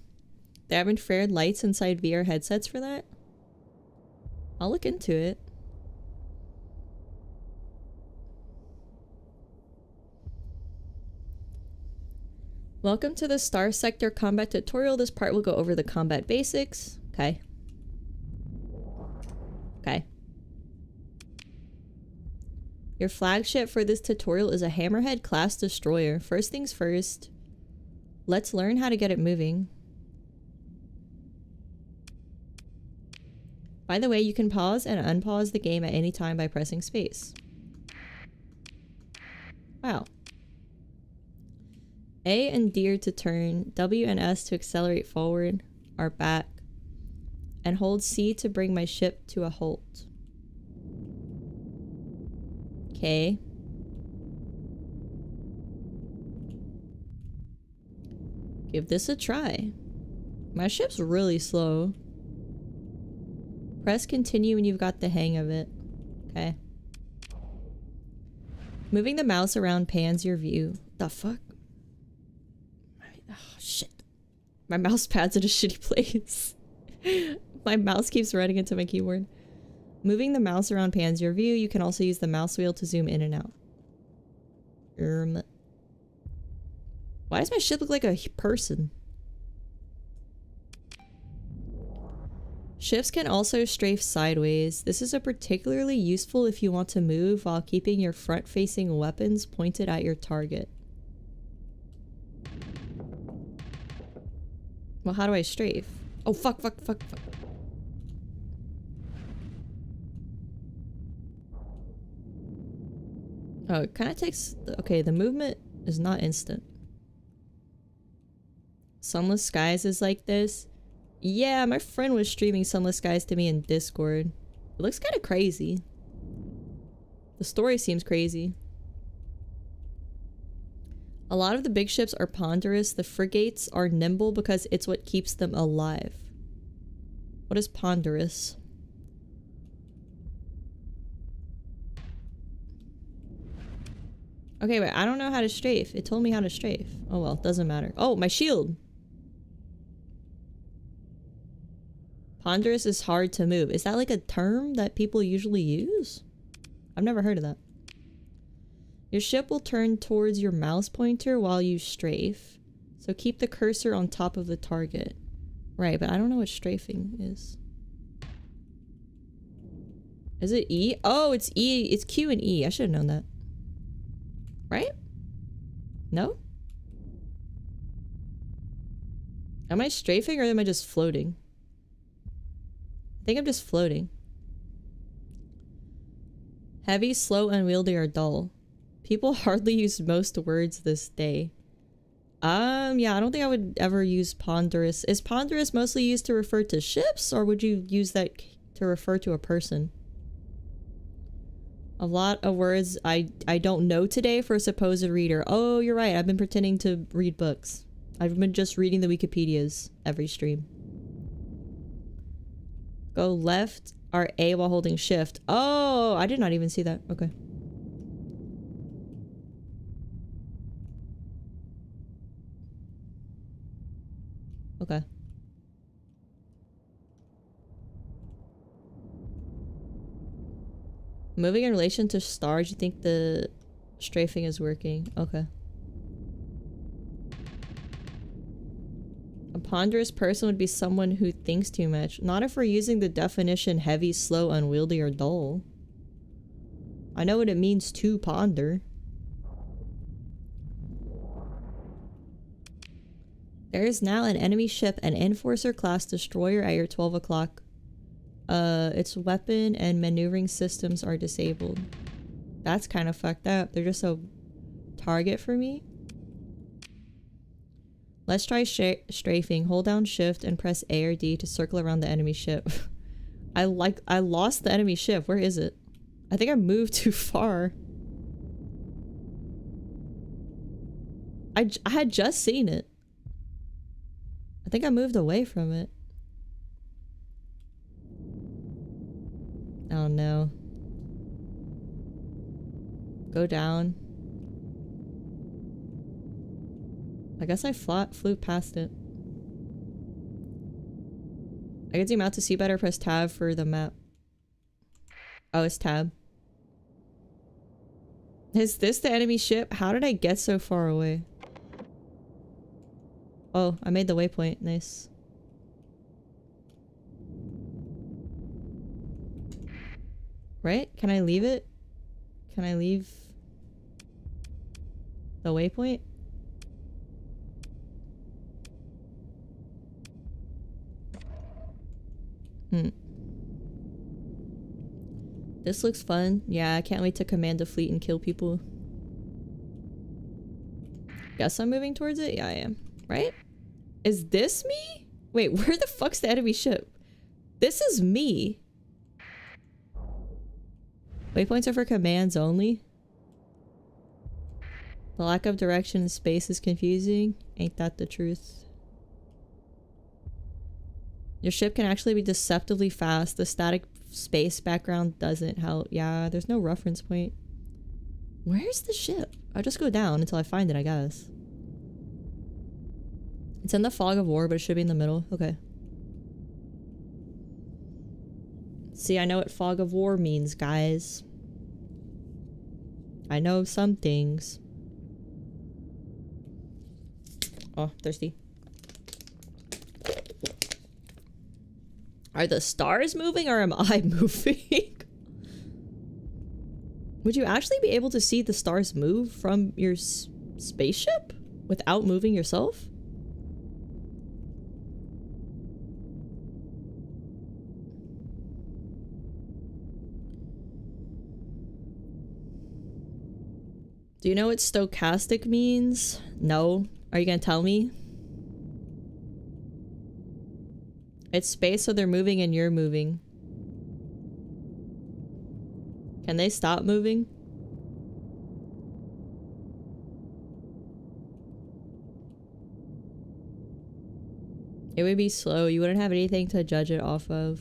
They have infrared lights inside VR headsets for that? I'll look into it. Welcome to the Star Sector combat tutorial. This part will go over the combat basics. Okay. Okay. Your flagship for this tutorial is a Hammerhead class destroyer. First things first, let's learn how to get it moving. By the way, you can pause and unpause the game at any time by pressing space. Wow. A and D are to turn, W and S to accelerate forward or back, and hold C to bring my ship to a halt. Okay. Give this a try. My ship's really slow. Press continue when you've got the hang of it. Okay. Moving the mouse around pans your view. The fuck? Oh, shit. My mouse pad's in a shitty place. My mouse keeps running into my keyboard. Moving the mouse around pans your view. You can also use the mouse wheel to zoom in and out. Why does my ship look like a person? Ships can also strafe sideways. This is particularly useful if you want to move while keeping your front-facing weapons pointed at your target. Well, how do I strafe? Oh, fuck. Oh, it kind of takes... Okay, the movement is not instant. Sunless Skies is like this. Yeah, my friend was streaming Sunless Skies to me in Discord. It looks kind of crazy. The story seems crazy. A lot of the big ships are ponderous. The frigates are nimble because it's what keeps them alive. What is ponderous? Okay, but I don't know how to strafe. It told me how to strafe. Oh well, doesn't matter. Oh, my shield! Ponderous is hard to move. Is that like a term that people usually use? I've never heard of that. Your ship will turn towards your mouse pointer while you strafe. So keep the cursor on top of the target. Right, but I don't know what strafing is. Is it E? Oh, it's E. It's Q and E. I should have known that. Right? No? Am I strafing or am I just floating? I think I'm just floating. Heavy, slow, unwieldy, or dull. People hardly use most words this day. Yeah, I don't think I would ever use ponderous. Is ponderous mostly used to refer to ships, or would you use that to refer to a person? A lot of words I don't know today for a supposed reader. Oh, you're right. I've been pretending to read books. I've been just reading the Wikipedias every stream. Go left or A while holding shift. Oh, I did not even see that. Okay. Okay. Moving in relation to stars, you think the strafing is working? Okay. A ponderous person would be someone who thinks too much. Not if we're using the definition heavy, slow, unwieldy, or dull. I know what it means to ponder. There is now an enemy ship, an Enforcer class destroyer at your 12 o'clock. Its weapon and maneuvering systems are disabled. That's kind of fucked up. They're just a target for me. Let's try strafing. Hold down shift and press A or D to circle around the enemy ship. I lost the enemy ship. Where is it? I think I moved too far. I had just seen it. I think I moved away from it. Oh no. Go down. I guess I flew past it. I can zoom out to see better. Press tab for the map. Oh, it's tab. Is this the enemy ship? How did I get so far away? Oh, I made the waypoint. Nice. Right? Can I leave it? Can I leave the waypoint? This looks fun. Yeah, I can't wait to command a fleet and kill people. Guess I'm moving towards it? Yeah, I am. Right? Is this me? Wait, where the fuck's the enemy ship? This is me. Waypoints are for commands only. The lack of direction in space is confusing. Ain't that the truth? Your ship can actually be deceptively fast. The static space background doesn't help. Yeah, there's no reference point. Where's the ship? I'll just go down until I find it, I guess. It's in the fog of war, but it should be in the middle. Okay. See, I know what fog of war means, guys. I know some things. Oh, thirsty. Are the stars moving or am I moving? Would you actually be able to see the stars move from your spaceship without moving yourself? Do you know what stochastic means? No. Are you gonna tell me? It's space, so they're moving and you're moving. Can they stop moving? It would be slow. You wouldn't have anything to judge it off of.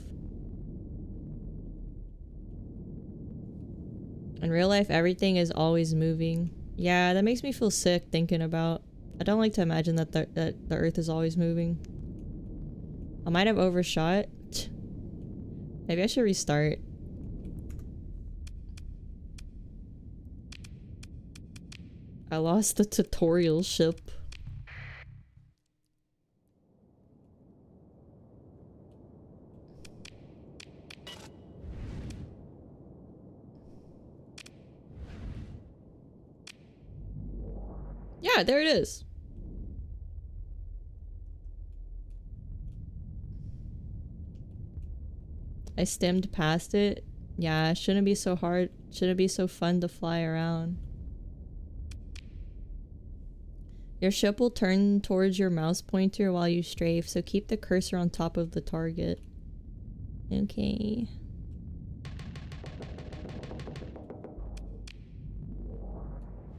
In real life, everything is always moving. Yeah, that makes me feel sick thinking about. I don't like to imagine that the Earth is always moving. I might have overshot. Maybe I should restart. I lost the tutorial ship. Yeah, there it is. I stemmed past it. Yeah, it shouldn't be so hard. Shouldn't be so fun to fly around. Your ship will turn towards your mouse pointer while you strafe, so keep the cursor on top of the target. Okay.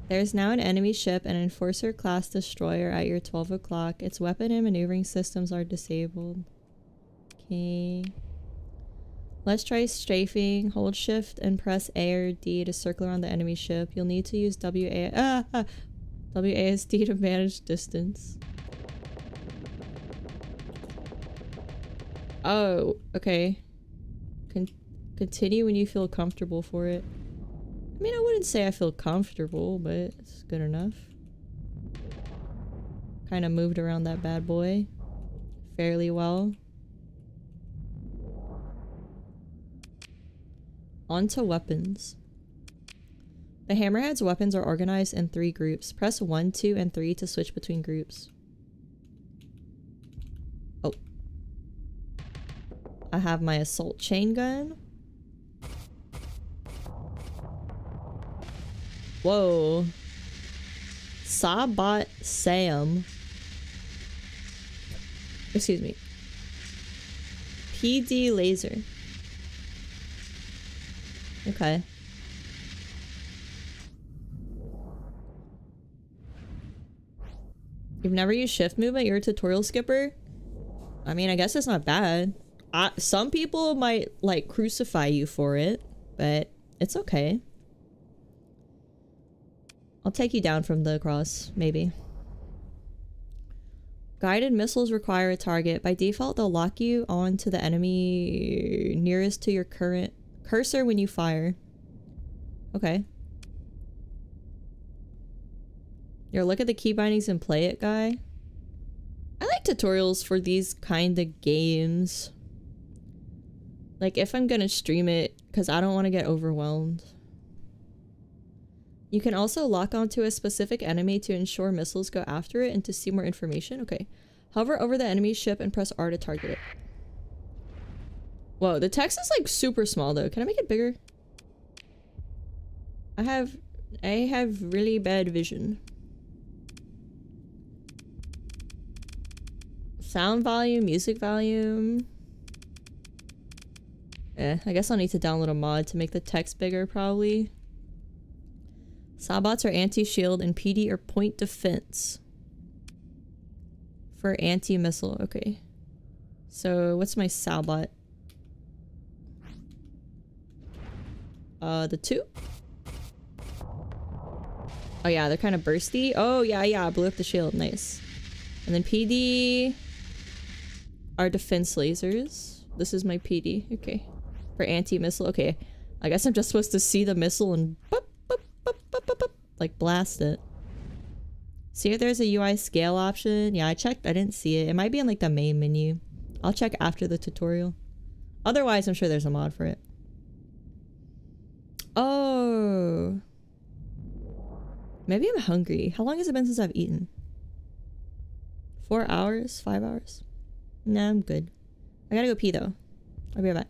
There's now an enemy ship, an Enforcer class destroyer at your 12 o'clock. Its weapon and maneuvering systems are disabled. Okay. Let's try strafing. Hold shift and press A or D to circle around the enemy ship. You'll need to use WASD to manage distance. Oh, okay. Continue when you feel comfortable for it. I mean, I wouldn't say I feel comfortable, but it's good enough. Kind of moved around that bad boy fairly well. On to weapons. The Hammerhead's weapons are organized in 3 groups. Press 1, 2, and 3 to switch between groups. Oh. I have my assault chain gun. Whoa. Sabot Sam. Excuse me. PD laser. Okay. You've never used shift movement? You're a tutorial skipper? I mean, I guess it's not bad. Some people might, like, crucify you for it, but it's okay. I'll take you down from the cross, maybe. Guided missiles require a target. By default, they'll lock you on to the enemy nearest to your current cursor when you fire. Okay. Here, look at the key bindings and play it, guy. I like tutorials for these kind of games. Like, if I'm gonna stream it, because I don't want to get overwhelmed. You can also lock onto a specific enemy to ensure missiles go after it and to see more information. Okay. Hover over the enemy's ship and press R to target it. Whoa, the text is like super small though. Can I make it bigger? I have really bad vision. Sound volume, music volume. I guess I'll need to download a mod to make the text bigger probably. Sawbots are anti-shield and PD are point defense. For anti-missile, okay. So what's my Sawbot? The 2? Oh yeah, they're kind of bursty. Oh yeah, I blew up the shield, nice. And then PD are defense lasers. This is my PD, okay. For anti-missile, okay. I guess I'm just supposed to see the missile and boop, boop, boop, boop, boop, boop, like blast it. See if there's a UI scale option. Yeah, I checked, I didn't see it. It might be in like the main menu. I'll check after the tutorial. Otherwise, I'm sure there's a mod for it. Oh. Maybe I'm hungry. How long has it been since I've eaten? 4 hours? 5 hours? Nah, I'm good. I gotta go pee though. I'll be right back.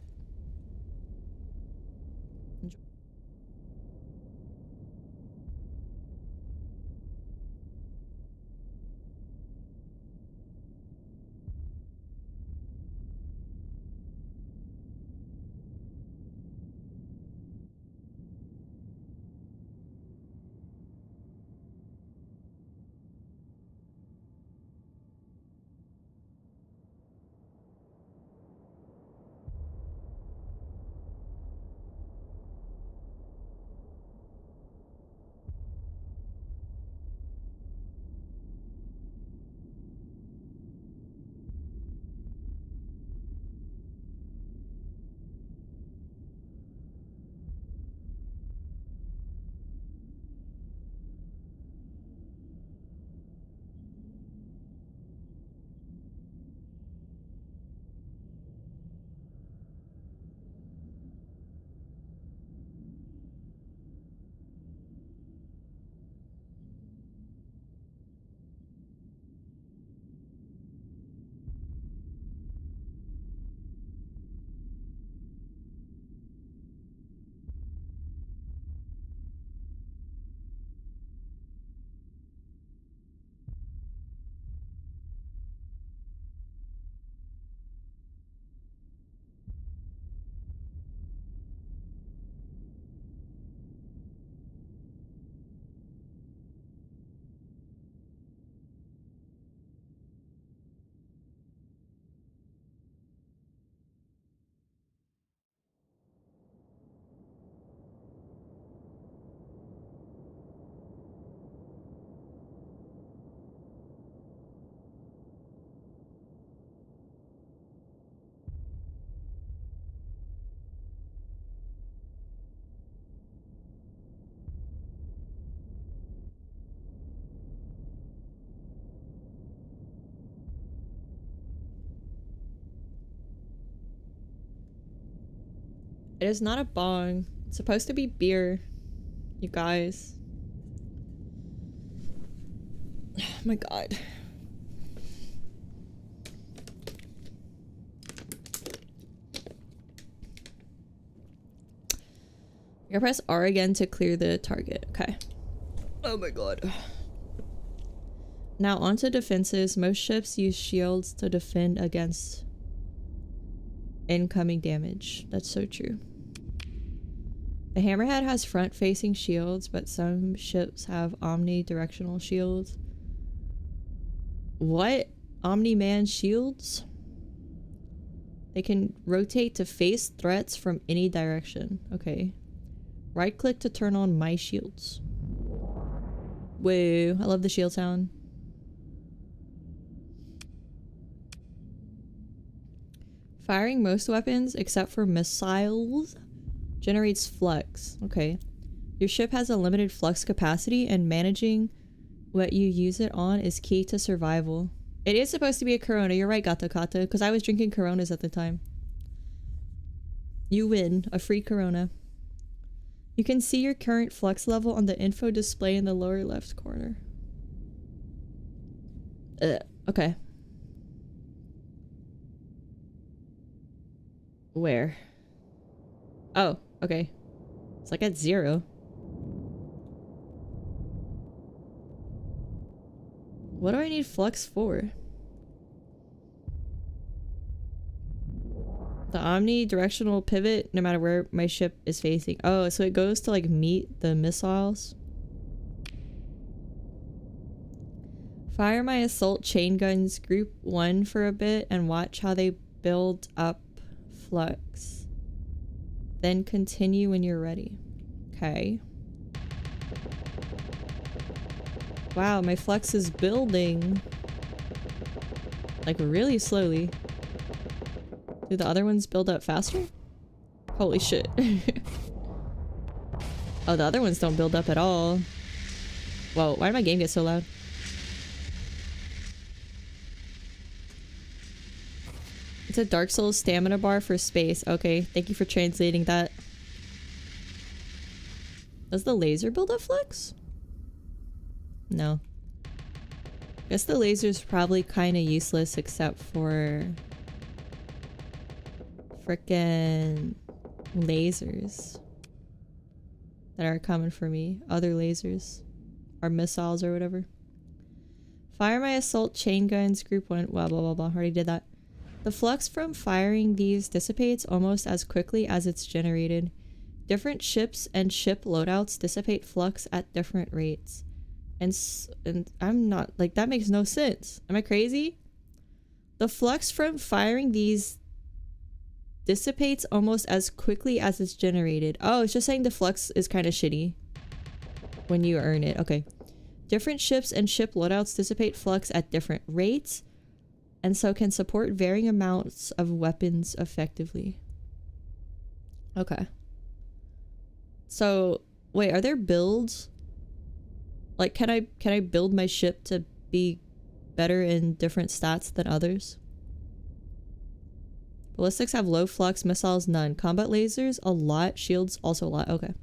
It is not a bong. It's supposed to be beer. You guys. Oh my god. You gotta press R again to clear the target. Okay. Oh my god. Now onto defenses. Most ships use shields to defend against incoming damage. That's so true. The Hammerhead has front-facing shields, but some ships have omnidirectional shields. What? Omni-man shields? They can rotate to face threats from any direction. Okay. Right-click to turn on my shields. Whoa, I love the shield sound. Firing most weapons, except for missiles, generates flux. Okay. Your ship has a limited flux capacity, and managing what you use it on is key to survival. It is supposed to be a Corona. You're right, Gato Kata, because I was drinking Coronas at the time. You win. A free Corona. You can see your current flux level on the info display in the lower left corner. Okay. Where? Oh, okay. It's like at 0. What do I need flux for? The omnidirectional pivot, no matter where my ship is facing. Oh, so it goes to like meet the missiles. Fire my assault chain guns group 1 for a bit and watch how they build up flux. Then continue when you're ready. Okay. Wow, my flux is building. Like really slowly. Do the other ones build up faster? Holy shit. Oh, the other ones don't build up at all. Whoa, why did my game get so loud? It's a Dark Souls stamina bar for space. Okay, thank you for translating that. Does the laser build up flux? No. Guess the laser's probably kind of useless except for frickin' lasers that are coming for me. Other lasers. Or missiles or whatever. Fire my assault chain guns group 1. Blah blah blah blah. Already did that. The flux from firing these dissipates almost as quickly as it's generated. Different ships and ship loadouts dissipate flux at different rates. And I'm not, like, that makes no sense. Am I crazy? The flux from firing these dissipates almost as quickly as it's generated. Oh, it's just saying the flux is kind of shitty when you earn it. Okay. Different ships and ship loadouts dissipate flux at different rates, and so can support varying amounts of weapons effectively. Okay. So, wait, are there builds? Like, can I build my ship to be better in different stats than others? Ballistics have low flux, missiles none. Combat lasers a lot, shields also a lot. Okay.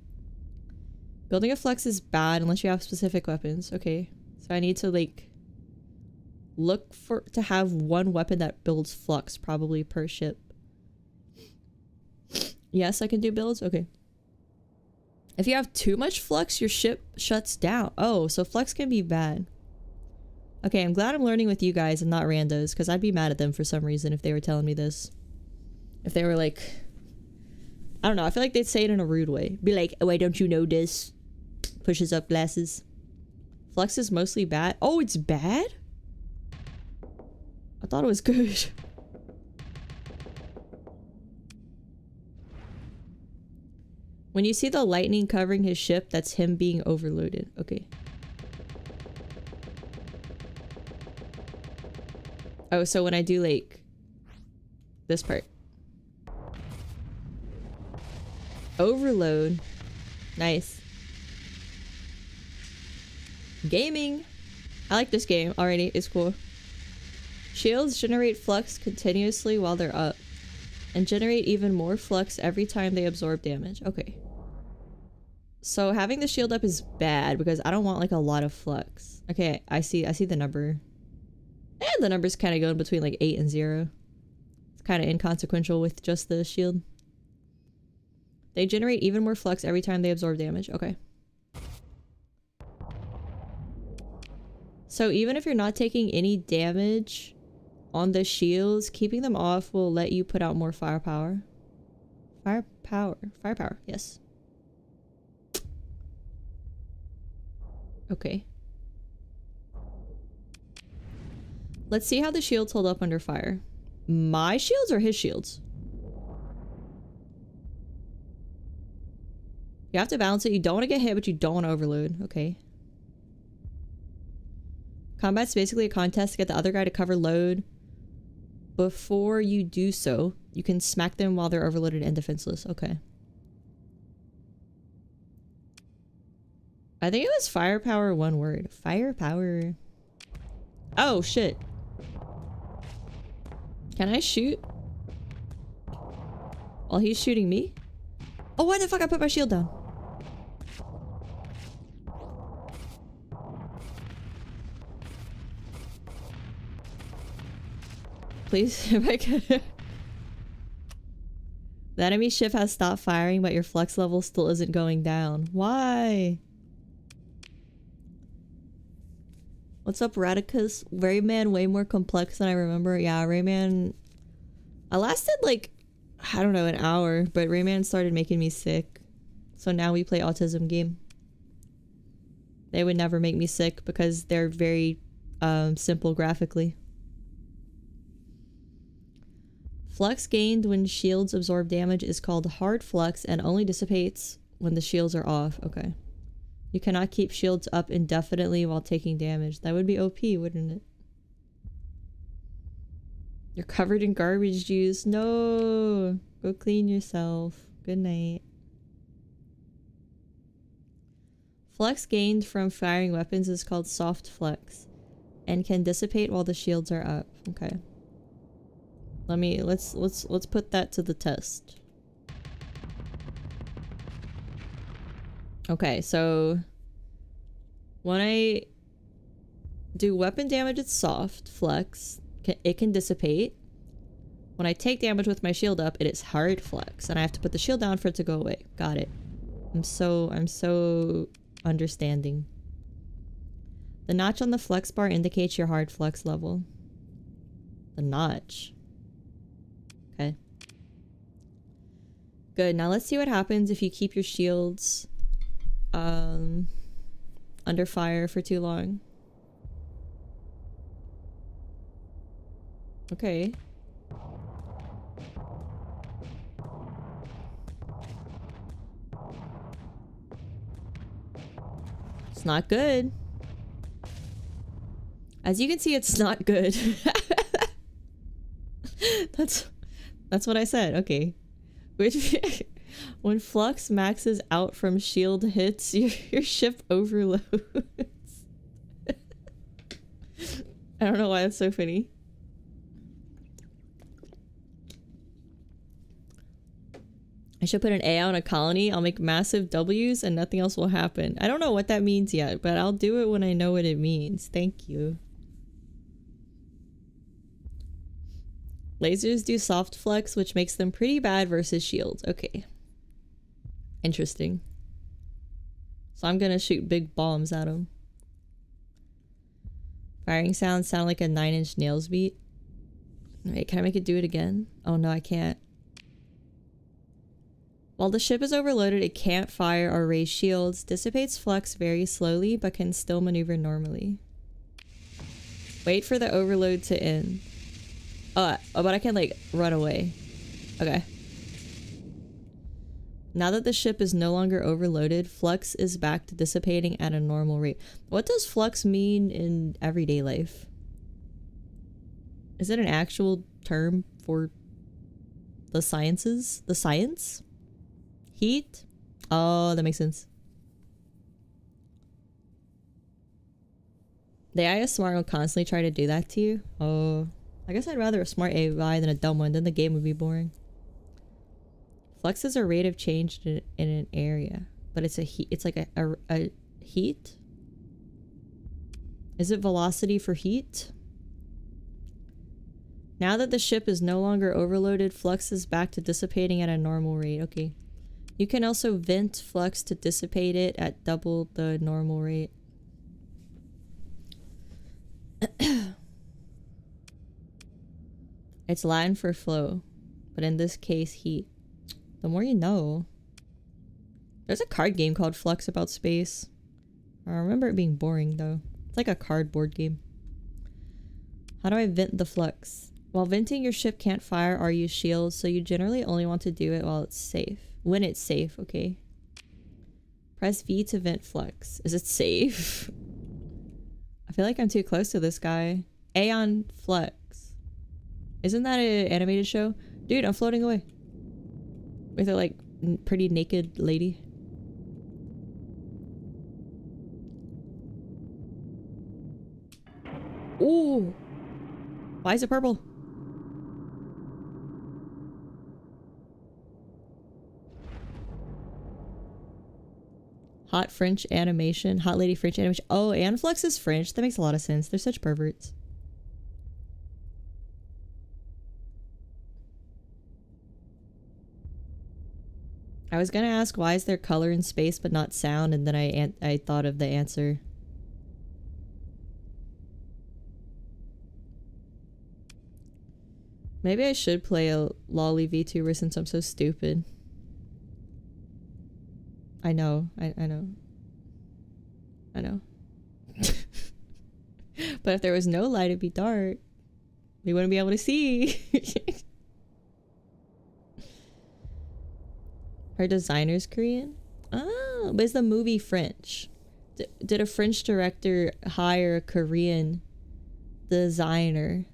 Building a flux is bad unless you have specific weapons. Okay. So I need to like look to have one weapon that builds flux probably per ship. Yes, I can do builds. Okay. If you have too much flux, your ship shuts down. Oh, so flux can be bad. Okay, I'm glad I'm learning with you guys and not randos, because I'd be mad at them for some reason if they were telling me this. If they were like... I don't know, I feel like they'd say it in a rude way. Be like, why don't you know this? Pushes up glasses. Flux is mostly bad. Oh, it's bad? I thought it was good. When you see the lightning covering his ship, that's him being overloaded. Okay. Oh, so when I do like this part. Overload. Nice. Gaming. I like this game already. It's cool. Shields generate flux continuously while they're up, and generate even more flux every time they absorb damage. Okay. So having the shield up is bad because I don't want like a lot of flux. Okay, I see the number. And the number's kind of going between like 8 and 0. It's kind of inconsequential with just the shield. They generate even more flux every time they absorb damage. Okay. So even if you're not taking any damage on the shields, keeping them off will let you put out more firepower. Firepower, yes. Okay. Let's see how the shields hold up under fire. My shields or his shields? You have to balance it. You don't want to get hit, but you don't want to overload. Okay. Combat's basically a contest to get the other guy to cover load. Before you do so, you can smack them while they're overloaded and defenseless. Okay. I think it was firepower, one word. Firepower. Oh, shit. Can I shoot? While he's shooting me? Oh, why the fuck I put my shield down? Please, if I could. The enemy ship has stopped firing, but your flux level still isn't going down. Why? What's up, Radicus? Rayman way more complex than I remember. Yeah, Rayman... I lasted like, I don't know, an hour, but Rayman started making me sick. So now we play autism game. They would never make me sick because they're very simple graphically. Flux gained when shields absorb damage is called hard flux and only dissipates when the shields are off. Okay. You cannot keep shields up indefinitely while taking damage. That would be OP, wouldn't it? You're covered in garbage juice. No! Go clean yourself. Good night. Flux gained from firing weapons is called soft flux and can dissipate while the shields are up. Okay. Let's put that to the test. Okay, so when I do weapon damage, it's soft flux. It can dissipate. When I take damage with my shield up, it is hard flux, and I have to put the shield down for it to go away. Got it. I'm so understanding. The notch on the flex bar indicates your hard flux level. The notch. Okay. Good. Now let's see what happens if you keep your shields under fire for too long. Okay. It's not good. As you can see, it's not good. That's what I said. Okay. When flux maxes out from shield hits, your ship overloads. I don't know why that's so funny. I should put an A on a colony. I'll make massive W's and nothing else will happen. I don't know what that means yet, but I'll do it when I know what it means. Thank you. Lasers do soft flex, which makes them pretty bad versus shields. Okay. Interesting. So I'm gonna shoot big bombs at them. Firing sounds sound like a 9 Inch Nails beat. Wait, can I make it do it again? Oh no, I can't. While the ship is overloaded, it can't fire or raise shields, dissipates flux very slowly, but can still maneuver normally. Wait for the overload to end. Oh, but I can like run away. Okay. Now that the ship is no longer overloaded, flux is back to dissipating at a normal rate. What does flux mean in everyday life? Is it an actual term for the sciences? The science? Heat? Oh, that makes sense. The AI is smart will constantly try to do that to you. Oh, I guess I'd rather a smart AI than a dumb one. Then the game would be boring. Flux is a rate of change in an area, but it's a heat. It's like a heat. Is it velocity for heat? Now that the ship is no longer overloaded, flux is back to dissipating at a normal rate. Okay. You can also vent flux to dissipate it at double the normal rate. It's Latin for flow, but in this case, heat. The more you know. There's a card game called Flux about space. I remember it being boring though. It's like a cardboard game. How do I vent the flux? While venting, your ship can't fire or use shields, so you generally only want to do it while it's safe. When it's safe, okay. Press V to vent flux. Is it safe? I feel like I'm too close to this guy. A on flux. Isn't that an animated show? Dude, I'm floating away. With a like pretty naked lady. Ooh. Why is it purple? Hot French animation. Hot lady French animation. Oh, and Flux is French. That makes a lot of sense. They're such perverts. I was gonna ask why is there color in space but not sound, and then I thought of the answer. Maybe I should play a lolly VTuber since I'm so stupid. I know, I know. I know. But if there was no light, it'd be dark. We wouldn't be able to see. Her designer's Korean? Oh, but is the movie French? Did a French director hire a Korean designer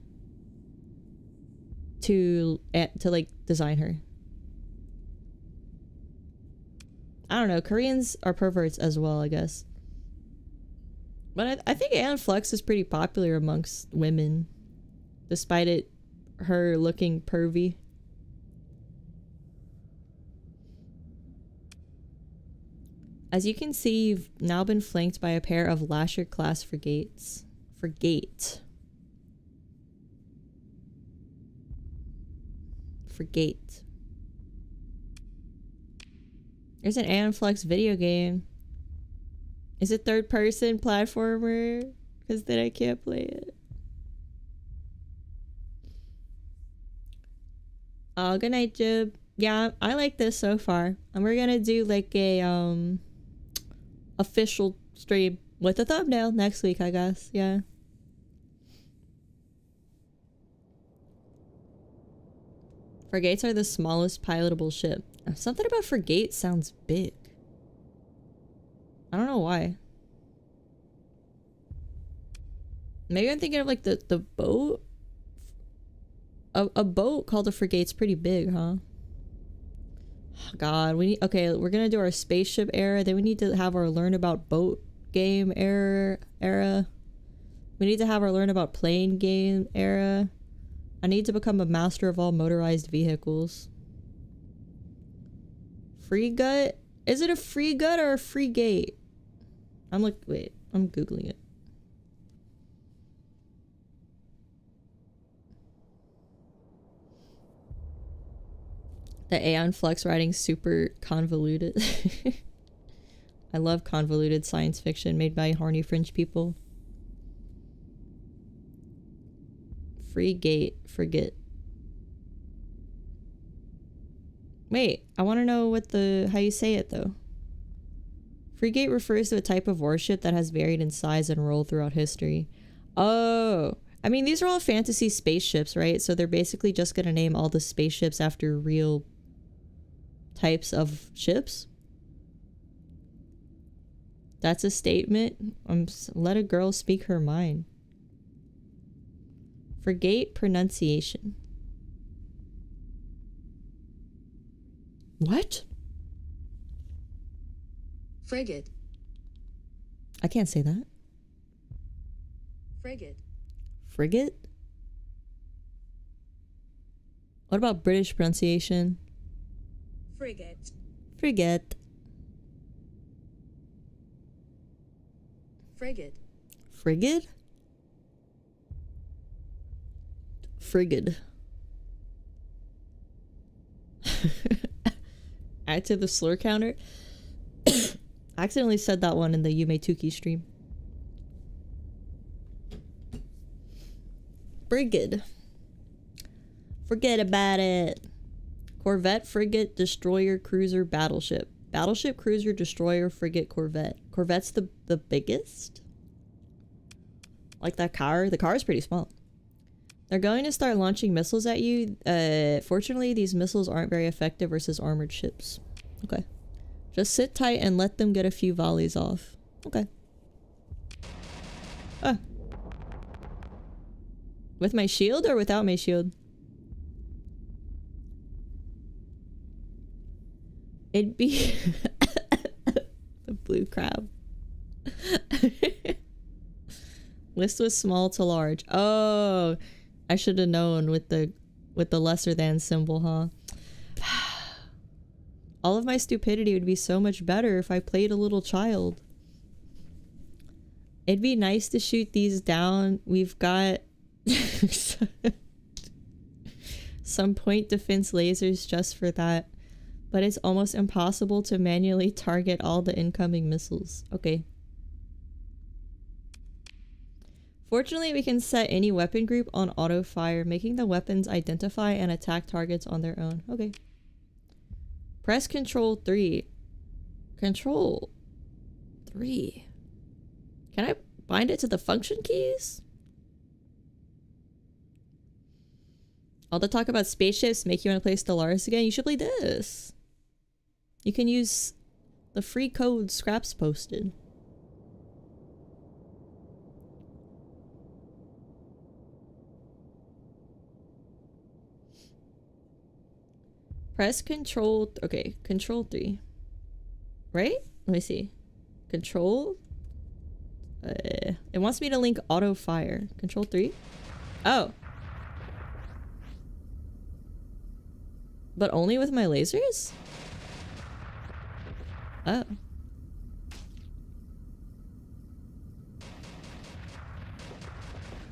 to like design her? I don't know. Koreans are perverts as well, I guess. But I think Aeon Flux is pretty popular amongst women, despite her looking pervy. As you can see, you've now been flanked by a pair of Lasher-class frigates. Frigate. There's an Aeon Flux video game. Is it third-person platformer? Because then I can't play it. Oh, good night, Jib. Yeah, I like this so far. And we're gonna do like a official stream with a thumbnail next week, I guess. Yeah. Frigates are the smallest pilotable ship. Something about frigate sounds big. I don't know why. Maybe I'm thinking of like the boat. A boat called a frigate's pretty big, huh? Oh, God, we need. Okay, we're gonna do our spaceship era. Then we need to have our learn about boat game era. We need to have our learn about plane game era. I need to become a master of all motorized vehicles. Frigate? Is it a frigate or a frigate? Wait, I'm Googling it. The Aeon Flux writing's super convoluted. I love convoluted science fiction made by horny French people. Frigate. Wait, I want to know how you say it though. Frigate refers to a type of warship that has varied in size and role throughout history. Oh, I mean, these are all fantasy spaceships, right? So they're basically just gonna name all the spaceships after real types of ships. That's a statement. Let a girl speak her mind. Frigate pronunciation. What? Frigate. I can't say that. Frigate. Frigate? What about British pronunciation? Frigate. Frigate. Frigate. Frigate? Frigate. Add to the slur counter. I accidentally said that one in the Yume Tuki stream. Frigate. Forget about it. Corvette, frigate, destroyer, cruiser, battleship. Battleship, cruiser, destroyer, frigate, corvette. Corvette's the biggest? Like that car? The car is pretty small. They're going to start launching missiles at you. Fortunately, these missiles aren't very effective versus armored ships. Okay. Just sit tight and let them get a few volleys off. Okay. Ah. With my shield or without my shield? It'd be the blue crab. List was small to large. Oh, I should have known with the lesser than symbol, huh? All of my stupidity would be so much better if I played a little child. It'd be nice to shoot these down. We've got some point defense lasers just for that. but it's almost impossible to manually target all the incoming missiles. Okay. Fortunately, we can set any weapon group on auto fire, making the weapons identify and attack targets on their own. Okay. Press Control 3. Control 3. Can I bind it to the function keys? All the talk about spaceships make you want to play Stellaris again? You should play this. You can use the free code Scraps posted. Press Control... Okay, Control 3. Right? Let me see. Control... it wants me to link auto fire. Control 3? Oh. But only with my lasers? Oh.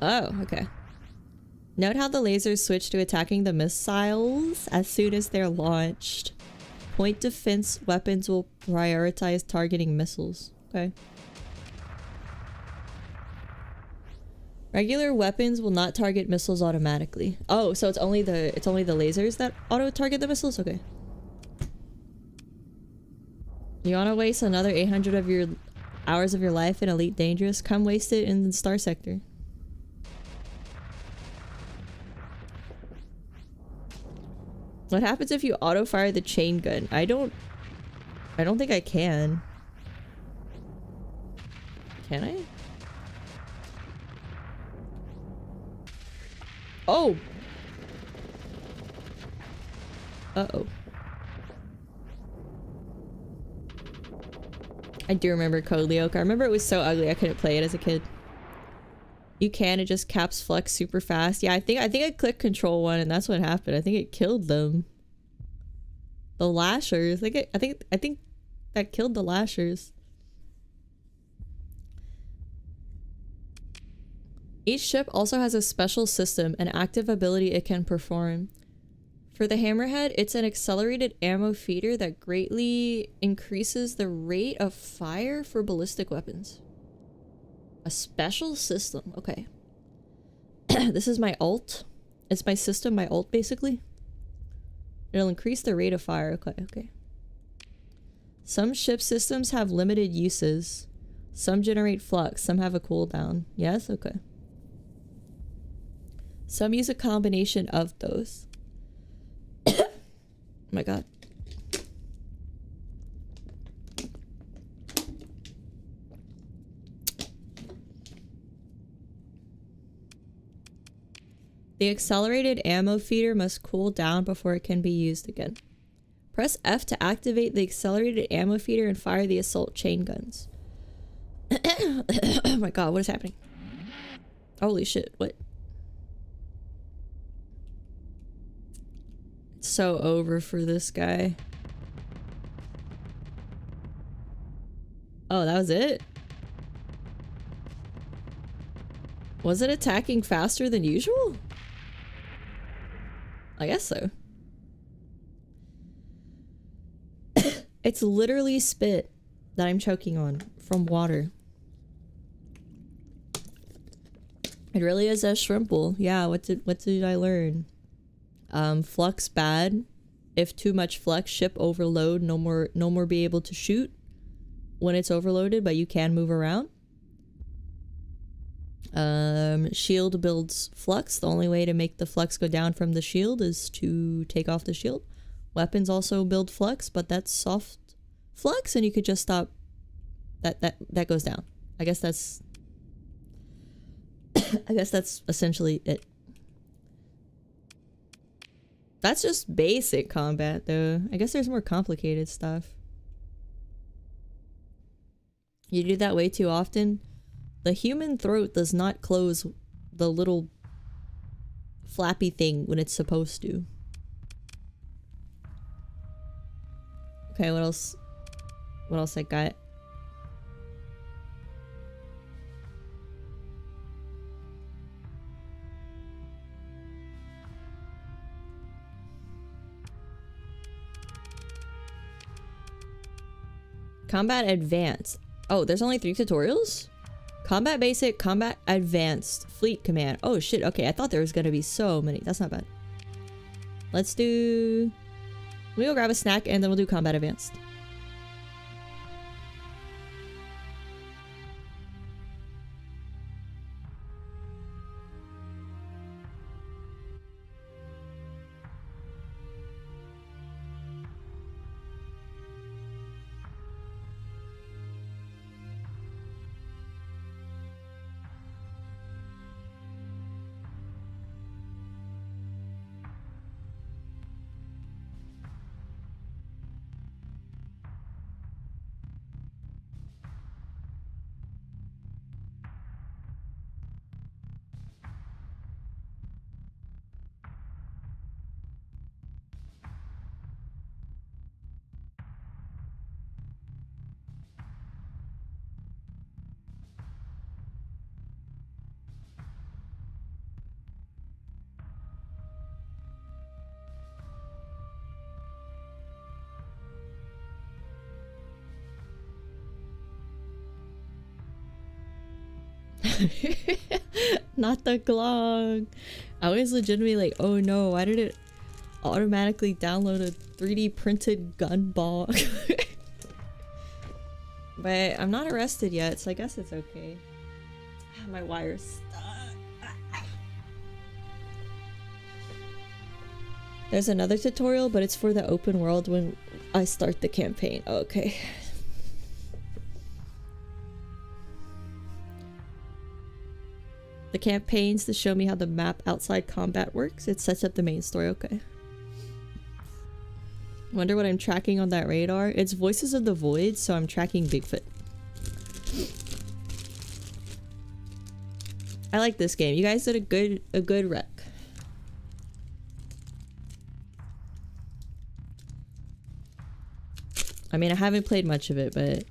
Oh, okay. Note how the lasers switch to attacking the missiles as soon as they're launched. Point defense weapons will prioritize targeting missiles. Okay. Regular weapons will not target missiles automatically. Oh, so it's only the lasers that auto target the missiles? Okay. You wanna waste another 800 of your hours of your life in Elite Dangerous? Come waste it in the Star Sector. What happens if you auto fire the chain gun? I don't think I can. Can I? Oh! Uh-oh. I do remember Code Lyoko. I remember it was so ugly I couldn't play it as a kid. You can, it just caps flex super fast. Yeah, I think I clicked Control 1 and that's what happened. I think it killed them. The Lashers. I think that killed the Lashers. Each ship also has a special system, an active ability it can perform. For the Hammerhead, it's an accelerated ammo feeder that greatly increases the rate of fire for ballistic weapons. A special system. Okay. This is my ult. It's my system, my ult, basically. It'll increase the rate of fire. Okay, okay. Some ship systems have limited uses. Some generate flux. Some have a cooldown. Yes? Okay. Some use a combination of those. Oh my god. The accelerated ammo feeder must cool down before it can be used again. Press F to activate the accelerated ammo feeder and fire the assault chain guns. Oh my god, what is happening? Holy shit, what? It's so over for this guy. Oh, that was it? Was it attacking faster than usual? I guess so. It's literally spit that I'm choking on from water. It really is a shrimple. Yeah, what did I learn? Flux bad. If too much flux, ship overload, no more be able to shoot when it's overloaded, but you can move around. Shield builds flux. The only way to make the flux go down from the shield is to take off the shield. Weapons also build flux, but that's soft flux and you could just stop that goes down. I guess that's essentially it. That's just basic combat though. I guess there's more complicated stuff. You do that way too often. The human throat does not close the little flappy thing when it's supposed to. Okay, what else? What else I got? Combat Advanced. Oh, there's only 3 tutorials? Combat Basic, Combat Advanced, Fleet Command. Oh shit, okay, I thought there was gonna be so many. That's not bad. Let's do... We'll grab a snack and then we'll do Combat Advanced. Not the Glong. I was legitimately like, oh no, why did it automatically download a 3D printed gun ball? But I'm not arrested yet, so I guess it's okay. My wire's stuck. There's another tutorial, but it's for the open world when I start the campaign. Okay. The campaigns to show me how the map outside combat works. It sets up the main story. Okay. Wonder what I'm tracking on that radar. It's Voices of the Void, so I'm tracking Bigfoot. I like this game. You guys did a good rec. I mean, I haven't played much of it, but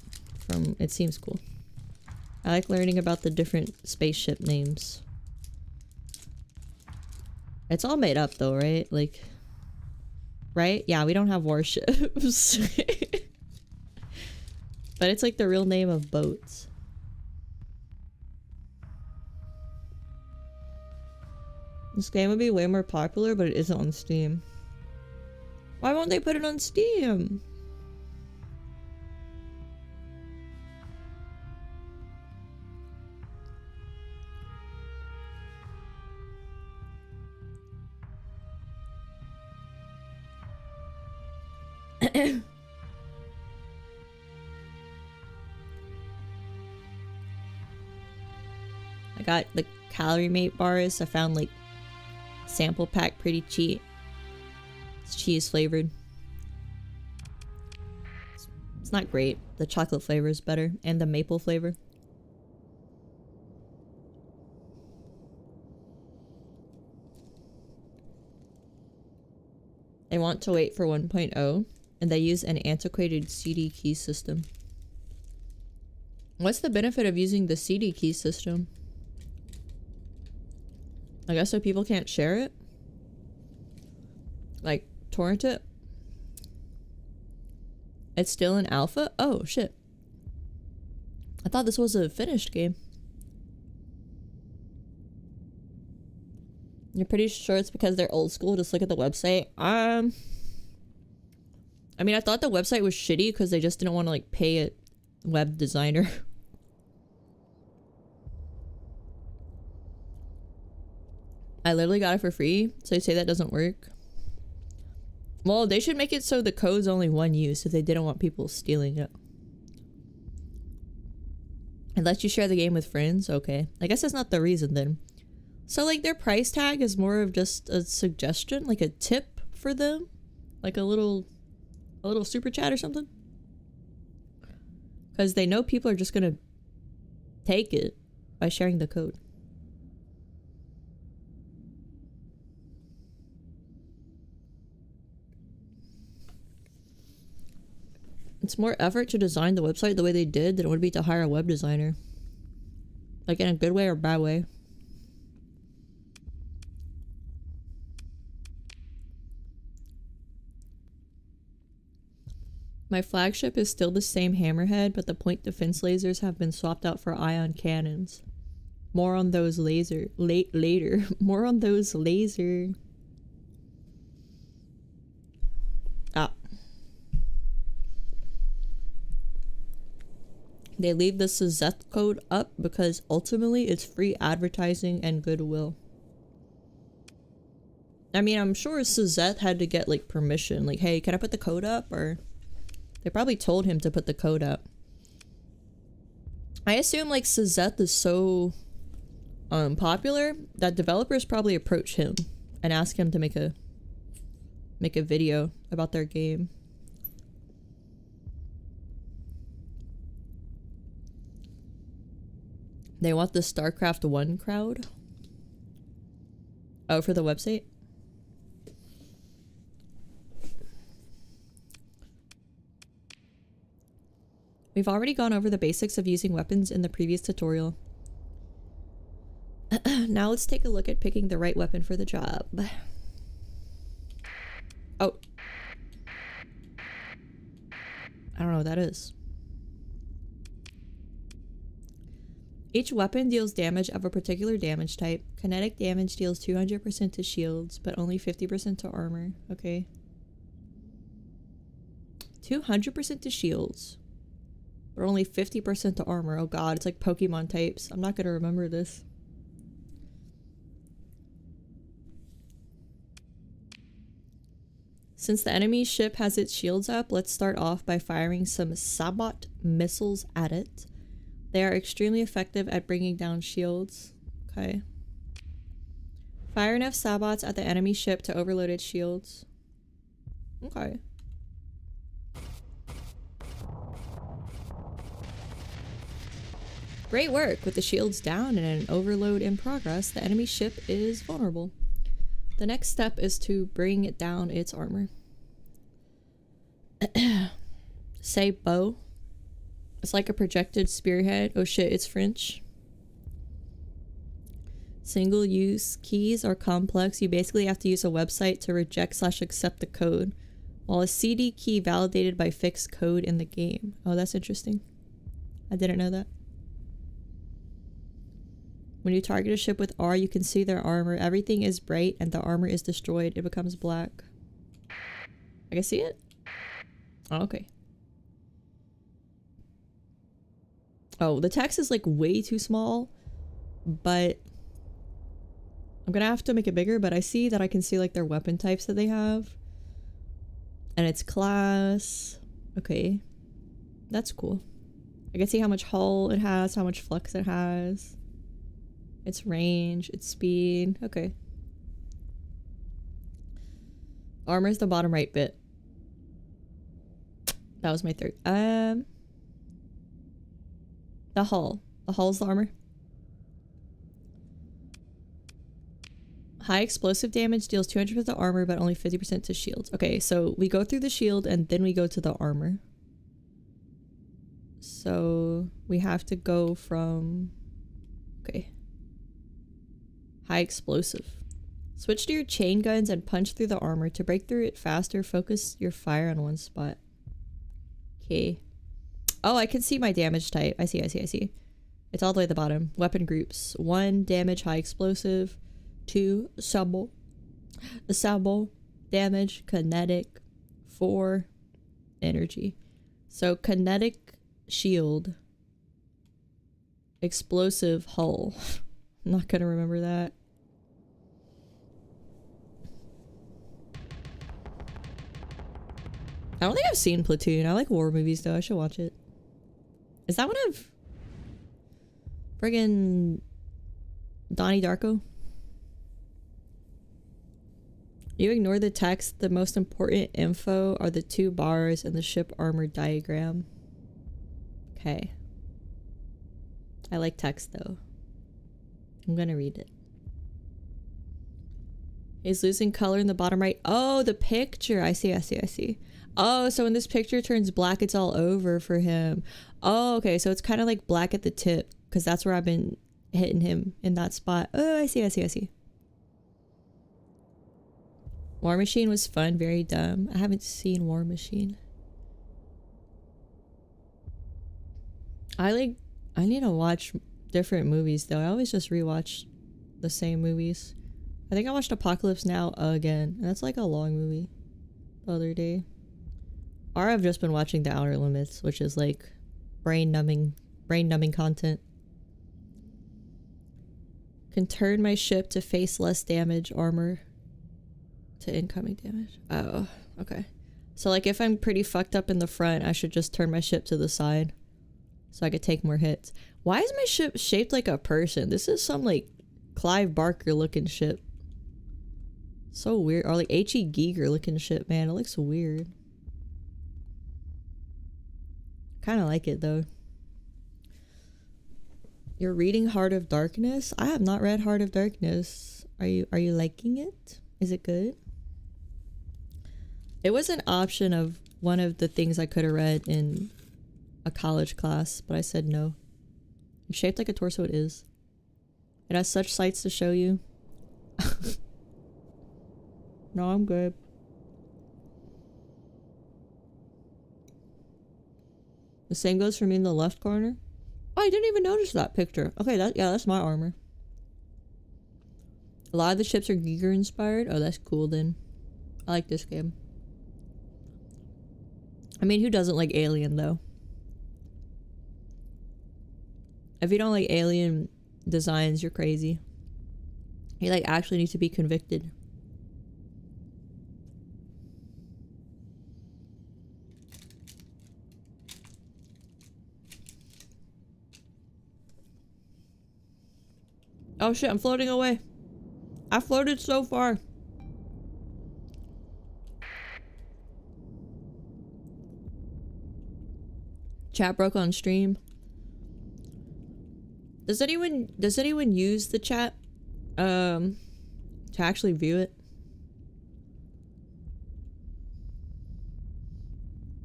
it seems cool. I like learning about the different spaceship names. It's all made up though, right? Like, right? Yeah, we don't have warships. But it's like the real name of boats. This game would be way more popular, but it isn't on Steam. Why won't they put it on Steam? I got the calorie mate bars. I found like sample pack pretty cheap. It's cheese flavored. It's not great. The chocolate flavor is better, and the maple flavor. They want to wait for 1.0, and they use an antiquated CD key system. What's the benefit of using the CD key system? I guess so people can't share it? Like, torrent it? It's still in alpha? Oh, shit. I thought this was a finished game. You're pretty sure it's because they're old school? Just look at the website. I mean, I thought the website was shitty because they just didn't want to, like, pay a web designer. I literally got it for free, so they say that doesn't work. Well, they should make it so the code's only one use if they didn't want people stealing it. It lets you share the game with friends? Okay. I guess that's not the reason then. So, like, their price tag is more of just a suggestion, like a tip for them? Like a little super chat or something? Because they know people are just gonna take it by sharing the code. It's more effort to design the website the way they did than it would be to hire a web designer. Like in a good way or bad way. My flagship is still the same hammerhead, but the point defense lasers have been swapped out for ion cannons. More on those later. More on those laser. Ah. They leave the Suzette code up because ultimately it's free advertising and goodwill. I mean, I'm sure Suzette had to get like permission. Like, hey, can I put the code up? Or they probably told him to put the code up. I assume like Suzette is so popular that developers probably approach him and ask him to make a video about their game. They want the StarCraft 1 crowd. Oh, for the website? We've already gone over the basics of using weapons in the previous tutorial. Now let's take a look at picking the right weapon for the job. Oh. I don't know what that is. Each weapon deals damage of a particular damage type. Kinetic damage deals 200% to shields, but only 50% to armor. Okay. 200% to shields, but only 50% to armor. Oh god, it's like Pokemon types. I'm not gonna remember this. Since the enemy ship has its shields up, let's start off by firing some Sabot missiles at it. They are extremely effective at bringing down shields. Okay. Fire enough Sabots at the enemy ship to overload its shields. Okay. Great work! With the shields down and an overload in progress, the enemy ship is vulnerable. The next step is to bring down its armor. Say bow. It's like a projected spearhead. Oh shit, it's French. Single-use keys are complex. You basically have to use a website to reject/accept the code, while a CD key validated by fixed code in the game. Oh, that's interesting. I didn't know that. When you target a ship with R, you can see their armor. Everything is bright and the armor is destroyed. It becomes black. I can see it? Oh, okay. Oh, the text is like way too small, but I'm gonna have to make it bigger, but I see that I can see like their weapon types that they have. And it's class. Okay. That's cool. I can see how much hull it has, how much flux it has. Its range, its speed. Okay. Armor is the bottom right bit. That was my third. The hull. The hull's the armor. High explosive damage deals 200% to armor, but only 50% to shields. Okay, so we go through the shield and then we go to the armor. So we have to go from... Okay. High explosive. Switch to your chain guns and punch through the armor. To break through it faster, focus your fire on one spot. Okay. Oh, I can see my damage type. I see. It's all the way at the bottom. Weapon groups. 1, damage, high explosive. 2, sabot. Damage, kinetic. 4, energy. So kinetic, shield. Explosive, hull. I'm not gonna remember that. I don't think I've seen Platoon. I like war movies though. I should watch it. Is that one of friggin' Donnie Darko? You ignore the text. The most important info are the 2 bars in the ship armor diagram. Okay. I like text though. I'm gonna read it. He's losing color in the bottom right. Oh, the picture. I see. Oh, so when this picture turns black, it's all over for him. Oh, okay. So it's kind of like black at the tip because that's where I've been hitting him in that spot. Oh, I see. War Machine was fun, very dumb. I haven't seen War Machine. I need to watch different movies though. I always just rewatch the same movies. I think I watched Apocalypse Now again, and that's like a long movie the other day. Or I've just been watching The Outer Limits, which is like brain numbing content. Can turn my ship to face less damage armor to incoming damage. Oh, okay. So like if I'm pretty fucked up in the front, I should just turn my ship to the side so I could take more hits. Why is my ship shaped like a person? This is some like Clive Barker looking ship. So weird. Or like H.E. Giger looking ship, man. It looks weird. Kind of like it though. You're reading Heart of Darkness? I have not read Heart of Darkness. Are you liking it? Is it good? It was an option of one of the things I could have read in a college class, but I said no. It's shaped like a torso, it is. It has such sights to show you. No, I'm good. The same goes for me in the left corner. Oh, I didn't even notice that picture. Okay, that's my armor. A lot of the ships are Giger inspired. Oh, that's cool then. I like this game. I mean, who doesn't like Alien though? If you don't like Alien designs, you're crazy. You like actually need to be convicted. Oh shit, I'm floating away. I floated so far. Chat broke on stream. Does anyone use the chat to actually view it?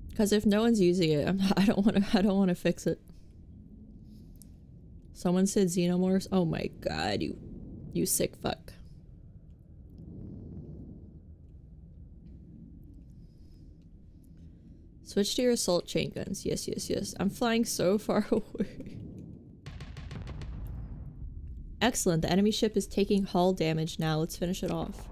Because if no one's using it, I don't want to fix it. Someone said xenomorphs. Oh my god, you sick fuck. Switch to your assault chain guns. Yes, yes, yes. I'm flying so far away. Excellent. The enemy ship is taking hull damage now. Let's finish it off.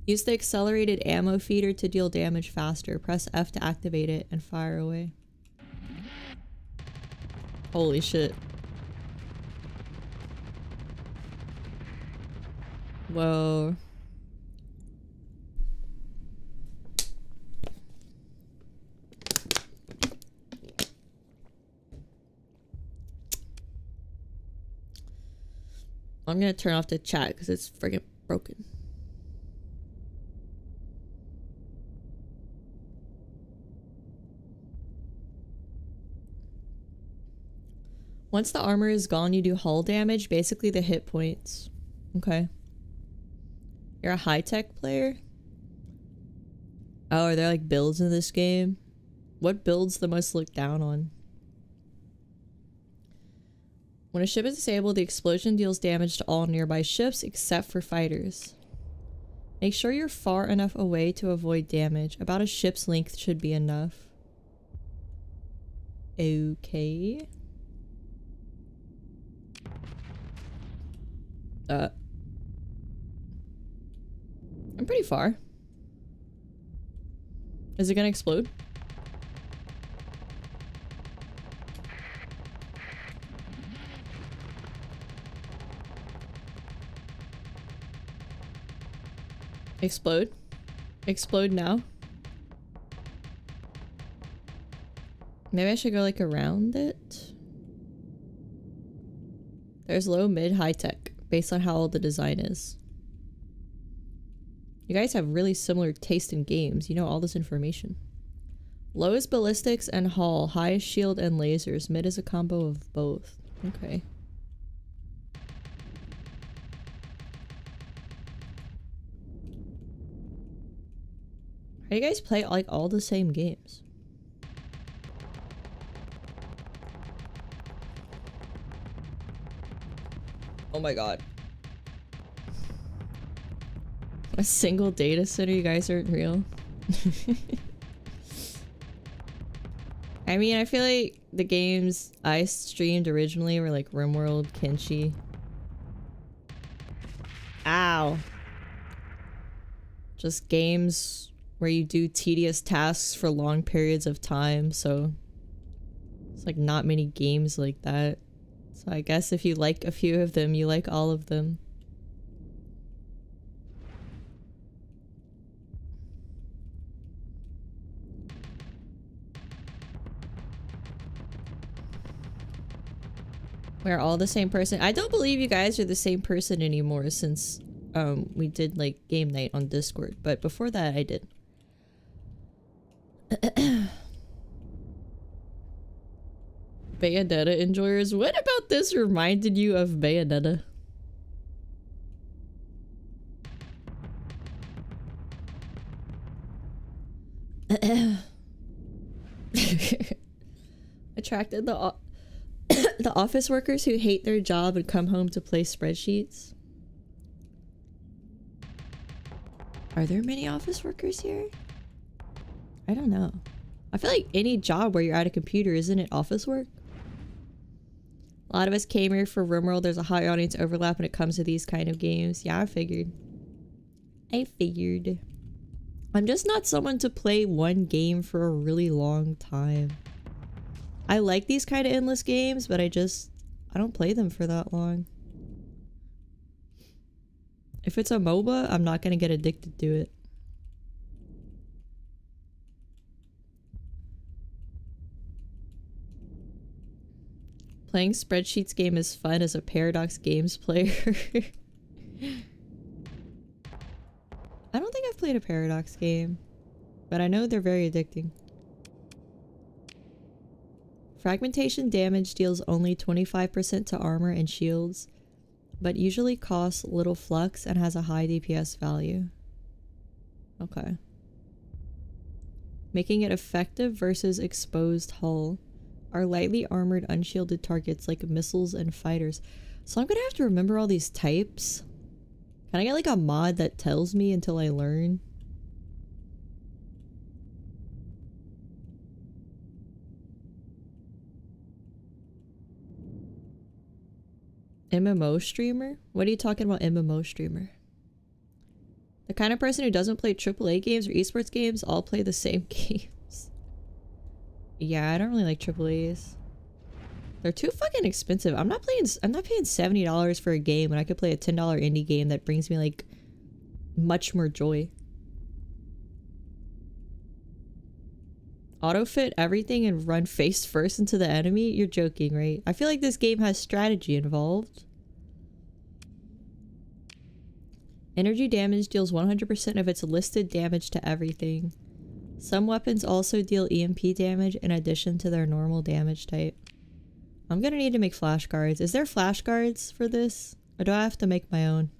Use the accelerated ammo feeder to deal damage faster. Press F to activate it and fire away. Holy shit. Whoa. I'm gonna turn off the chat because it's friggin' broken. Once the armor is gone, you do hull damage, basically the hit points. Okay. You're a high-tech player? Oh, are there like builds in this game? What build's the most looked down on? When a ship is disabled, the explosion deals damage to all nearby ships except for fighters. Make sure you're far enough away to avoid damage. About a ship's length should be enough. Okay. I'm pretty far. Is it gonna explode? Explode? Explode now? Maybe I should go like around it? There's low, mid, high tech based on how old the design is. You guys have really similar taste in games. You know all this information. Low is ballistics and hull. High is shield and lasers. Mid is a combo of both. Okay. How do you guys play like all the same games? Oh my god. A single data center? You guys aren't real. I mean, I feel like the games I streamed originally were like RimWorld, Kenshi. Ow. Just games where you do tedious tasks for long periods of time, so it's like not many games like that. So I guess if you like a few of them, you like all of them. We're all the same person. I don't believe you guys are the same person anymore since we did like game night on Discord, but before that I did. Bayonetta enjoyers, what about this reminded you of Bayonetta? Attracted the the office workers who hate their job and come home to play spreadsheets. Are there many office workers here? I don't know. I feel like any job where you're at a computer, isn't it office work? A lot of us came here for RimWorld. There's a high audience overlap when it comes to these kind of games. Yeah, I figured. I'm just not someone to play one game for a really long time. I like these kind of endless games, but I don't play them for that long. If it's a MOBA, I'm not gonna get addicted to it. Playing spreadsheets game is fun as a Paradox Games player. I don't think I've played a Paradox game, but I know they're very addicting. Fragmentation damage deals only 25% to armor and shields, but usually costs little flux and has a high DPS value. Okay. Making it effective versus exposed hull. Are lightly armored unshielded targets like missiles and fighters. So I'm gonna have to remember all these types. Can I get like a mod that tells me until I learn? MMO streamer? What are you talking about, MMO streamer? The kind of person who doesn't play AAA games or esports games all play the same games. Yeah, I don't really like AAAs. They're too fucking expensive. I'm not paying $70 for a game when I could play a $10 indie game that brings me like much more joy. Auto-fit everything and run face first into the enemy? You're joking, right? I feel like this game has strategy involved. Energy damage deals 100% of its listed damage to everything. Some weapons also deal EMP damage in addition to their normal damage type. I'm gonna need to make flashcards. Is there flashcards for this? Or do I have to make my own?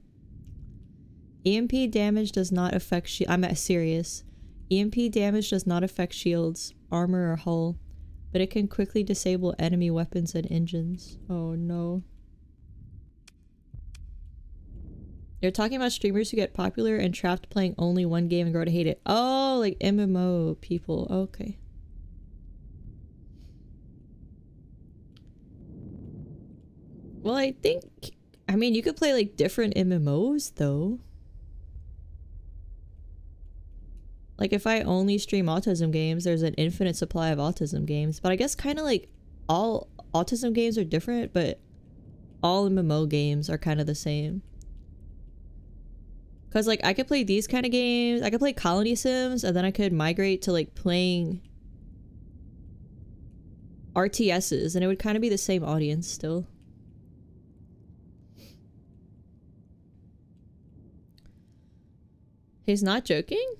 EMP damage does not affect I'm serious. EMP damage does not affect shields, armor, or hull, but it can quickly disable enemy weapons and engines. Oh no. You're talking about streamers who get popular and trapped playing only one game and grow to hate it. Oh, like MMO people. Okay. Well, I mean, you could play like different MMOs though. Like if I only stream autism games, there's an infinite supply of autism games. But I guess kind of like all autism games are different, but all MMO games are kind of the same. Because, like, I could play these kind of games. I could play Colony Sims, and then I could migrate to, like, playing RTSs, and it would kind of be the same audience still. He's not joking?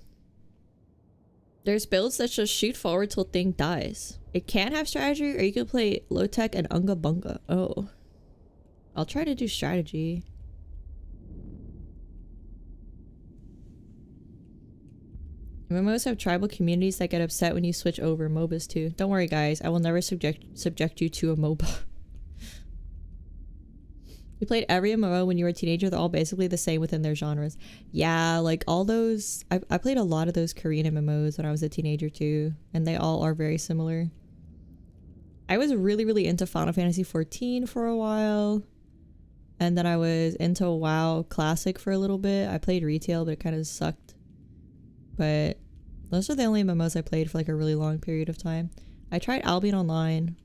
There's builds that just shoot forward till thing dies. It can have strategy, or you can play low-tech and unga bunga. Oh. I'll try to do strategy. MMOs have tribal communities that get upset when you switch over. MOBAs too. Don't worry guys, I will never subject you to a MOBA. You played every MMO when you were a teenager. They're all basically the same within their genres. Yeah, like all those... I played a lot of those Korean MMOs when I was a teenager too. And they all are very similar. I was really, really into Final Fantasy 14 for a while. And then I was into WoW Classic for a little bit. I played retail, but it kind of sucked. But those are the only MMOs I played for like a really long period of time. I tried Albion Online.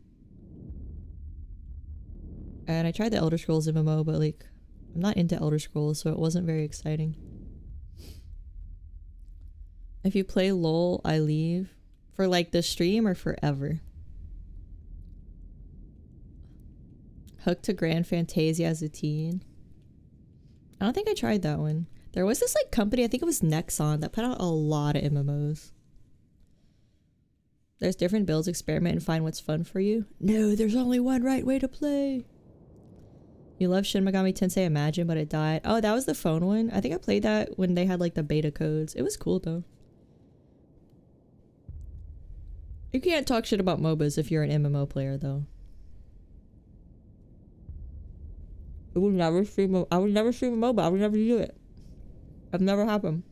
And I tried the Elder Scrolls MMO, but like, I'm not into Elder Scrolls, so it wasn't very exciting. If you play LOL, I leave. For like the stream or forever? Hooked to Grand Fantasia as a teen. I don't think I tried that one. There was this like company, I think it was Nexon, that put out a lot of MMOs. There's different builds, experiment and find what's fun for you. No, there's only one right way to play. You love Shin Megami Tensei Imagine, but it died. Oh, that was the phone one? I think I played that when they had like the beta codes. It was cool though. You can't talk shit about MOBAs if you're an MMO player though. I would never stream a MOBA. I would never do it. I've never happened.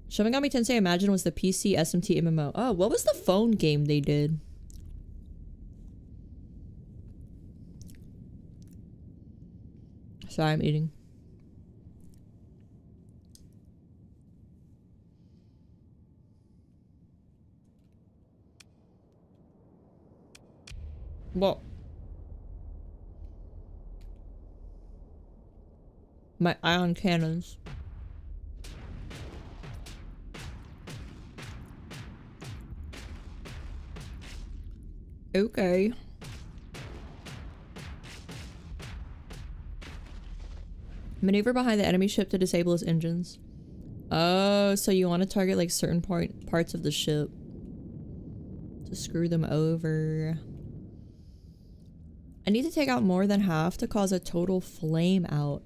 Shin Megami Tensei Imagine was the PC SMT MMO. Oh, what was the phone game they did? Sorry, I'm eating. Well, my ion cannons. Okay. Maneuver behind the enemy ship to disable its engines. Oh, so you want to target like certain parts of the ship to screw them over. I need to take out more than half to cause a total flame out.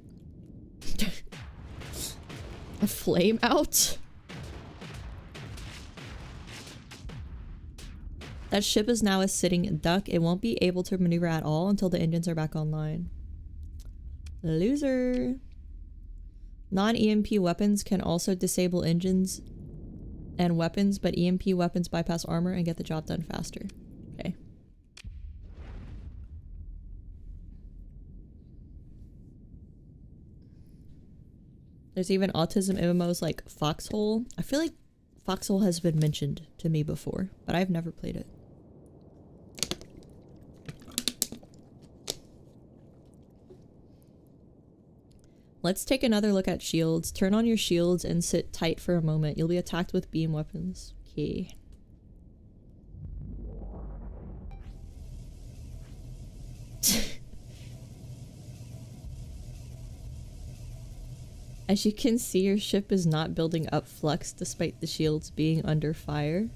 A flame out? That ship is now a sitting duck. It won't be able to maneuver at all until the engines are back online. Loser. Non-EMP weapons can also disable engines and weapons, but EMP weapons bypass armor and get the job done faster. Okay. There's even autism MMOs like Foxhole. I feel like Foxhole has been mentioned to me before, but I've never played it. Let's take another look at shields. Turn on your shields and sit tight for a moment. You'll be attacked with beam weapons. Okay. As you can see, your ship is not building up flux despite the shields being under fire.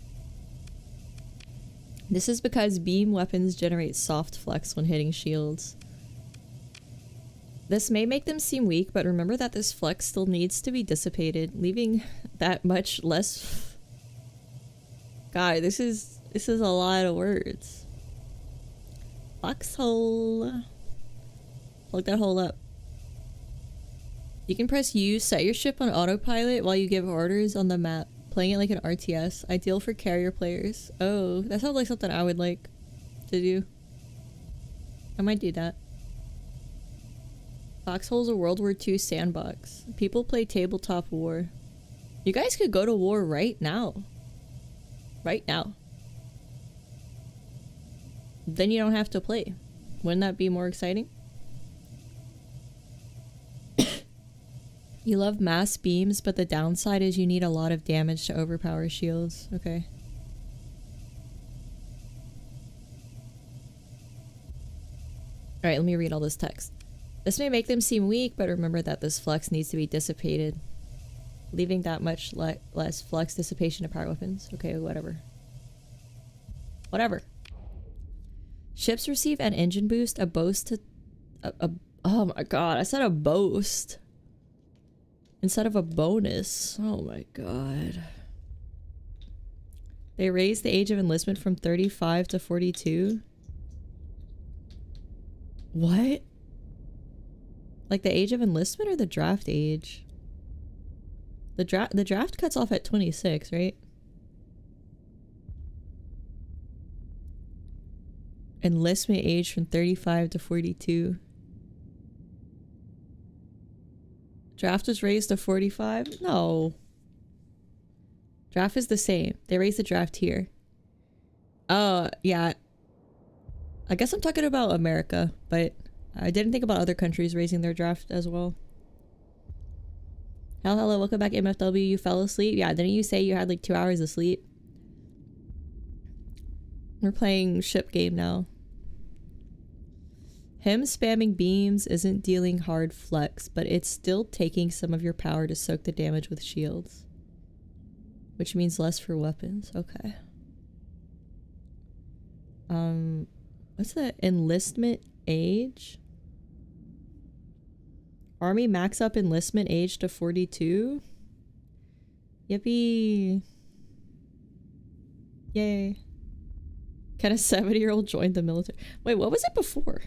This is because beam weapons generate soft flux when hitting shields. This may make them seem weak, but remember that this flux still needs to be dissipated, leaving that much less... God, this is a lot of words. Foxhole. Plug that hole up. You can press U, set your ship on autopilot while you give orders on the map, playing it like an RTS, ideal for carrier players. Oh, that sounds like something I would like to do. I might do that. Foxhole's a World War II sandbox. People play tabletop war. You guys could go to war right now. Right now. Then you don't have to play. Wouldn't that be more exciting? You love mass beams, but the downside is you need a lot of damage to overpower shields. Okay. Alright, let me read all this text. This may make them seem weak, but remember that this flux needs to be dissipated, leaving that much less flux dissipation to power weapons. Okay, whatever. Whatever. Ships receive an engine boost, a boast to... oh my god, I said a boast. Instead of a bonus. Oh my god. They raised the age of enlistment from 35 to 42. What? Like the age of enlistment or the draft age? The draft cuts off at 26, right? Enlistment age from 35 to 42. Draft was raised to 45? No. Draft is the same. They raised the draft here. Oh, yeah. I guess I'm talking about America, but I didn't think about other countries raising their draft as well. Hello, welcome back MFW. You fell asleep? Yeah, didn't you say you had like 2 hours of sleep? We're playing ship game now. Him spamming beams isn't dealing hard flex, but it's still taking some of your power to soak the damage with shields. Which means less for weapons. Okay. What's the enlistment age? Army max up enlistment age to 42? Yippee. Yay. Can a 70-year-old join the military? Wait, what was it before?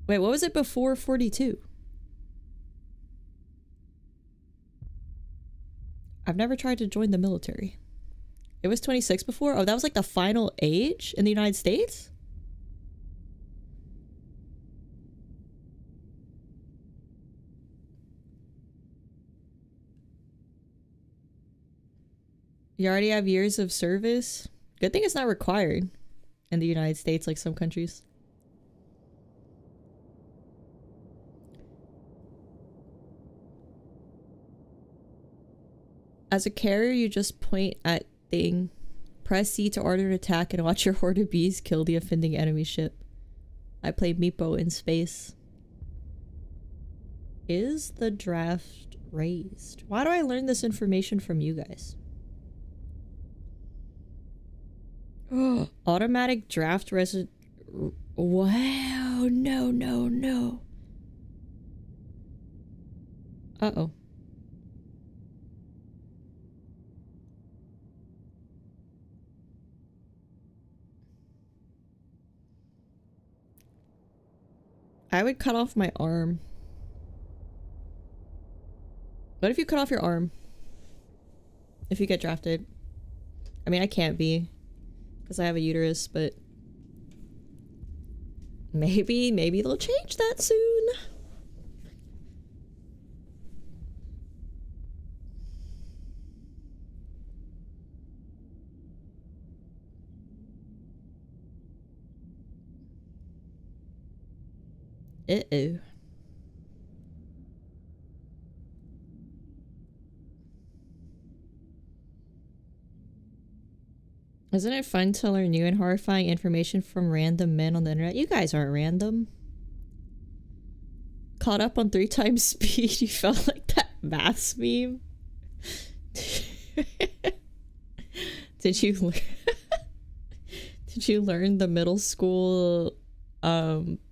Wait, what was it before 42? I've never tried to join the military. It was 26 before? Oh, that was like the final age in the United States? You already have years of service? Good thing it's not required in the United States like some countries. As a carrier, you just point at thing, press C to order an attack, and watch your horde of bees kill the offending enemy ship. I played Meepo in space. Is the draft raised? Why do I learn this information from you guys? Automatic draft wow, no, no, no. Uh-oh. I would cut off my arm. What if you cut off your arm? If you get drafted. I mean, I can't be. Because I have a uterus, but... Maybe they'll change that soon. Uh-oh. Isn't it fun to learn new and horrifying information from random men on the internet? You guys aren't random. Caught up on 3 times speed, you felt like that maths meme? Did you learn the middle school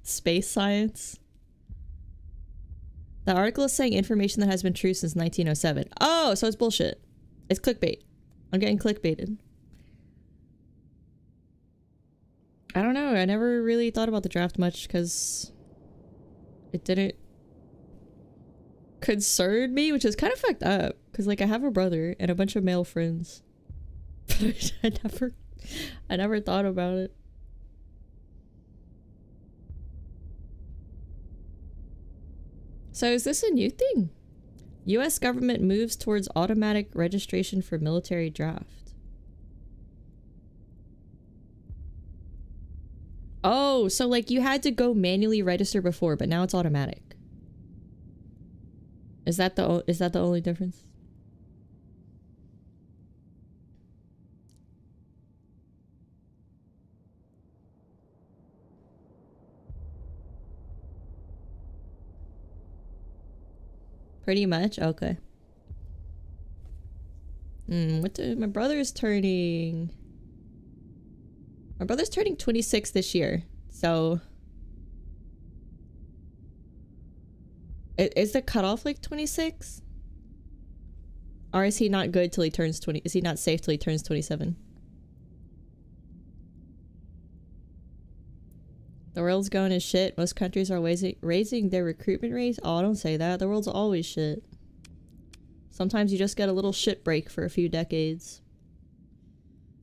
space science? The article is saying information that has been true since 1907. Oh, so it's bullshit. It's clickbait. I'm getting clickbaited. I don't know. I never really thought about the draft much because it didn't concern me, which is kind of fucked up because like I have a brother and a bunch of male friends. But I never thought about it. So is this a new thing? US government moves towards automatic registration for military draft. Oh, so like you had to go manually register before, but now it's automatic. Is that the only difference? Pretty much? Okay. My brother's turning... My brother's turning 26 this year, so... Is the cutoff like 26? Or is he not good till he turns 20? Is he not safe till he turns 27? The world's going to shit. Most countries are raising their recruitment rates. Oh, don't say that. The world's always shit. Sometimes you just get a little shit break for a few decades.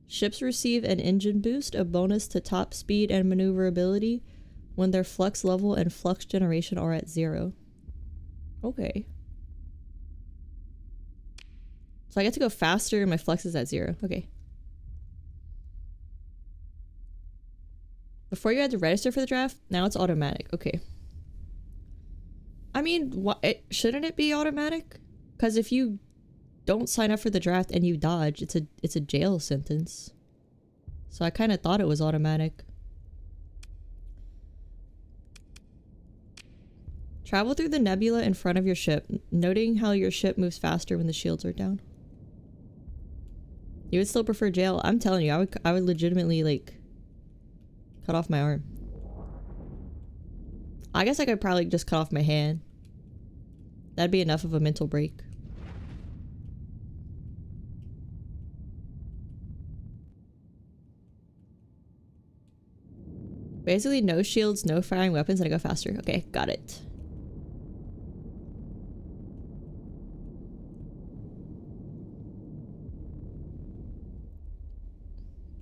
Ships receive an engine boost, a bonus to top speed and maneuverability when their flux level and flux generation are at 0. Okay. So I get to go faster and my flux is at 0. Okay. Before you had to register for the draft, now it's automatic. Okay. I mean, shouldn't it be automatic? Because if you don't sign up for the draft and you dodge, it's a jail sentence. So I kind of thought it was automatic. Travel through the nebula in front of your ship, noting how your ship moves faster when the shields are down. You would still prefer jail? I'm telling you, I would legitimately, like, cut off my arm. I guess I could probably just cut off my hand. That'd be enough of a mental break. Basically, no shields, no firing weapons, and I go faster. Okay, got it.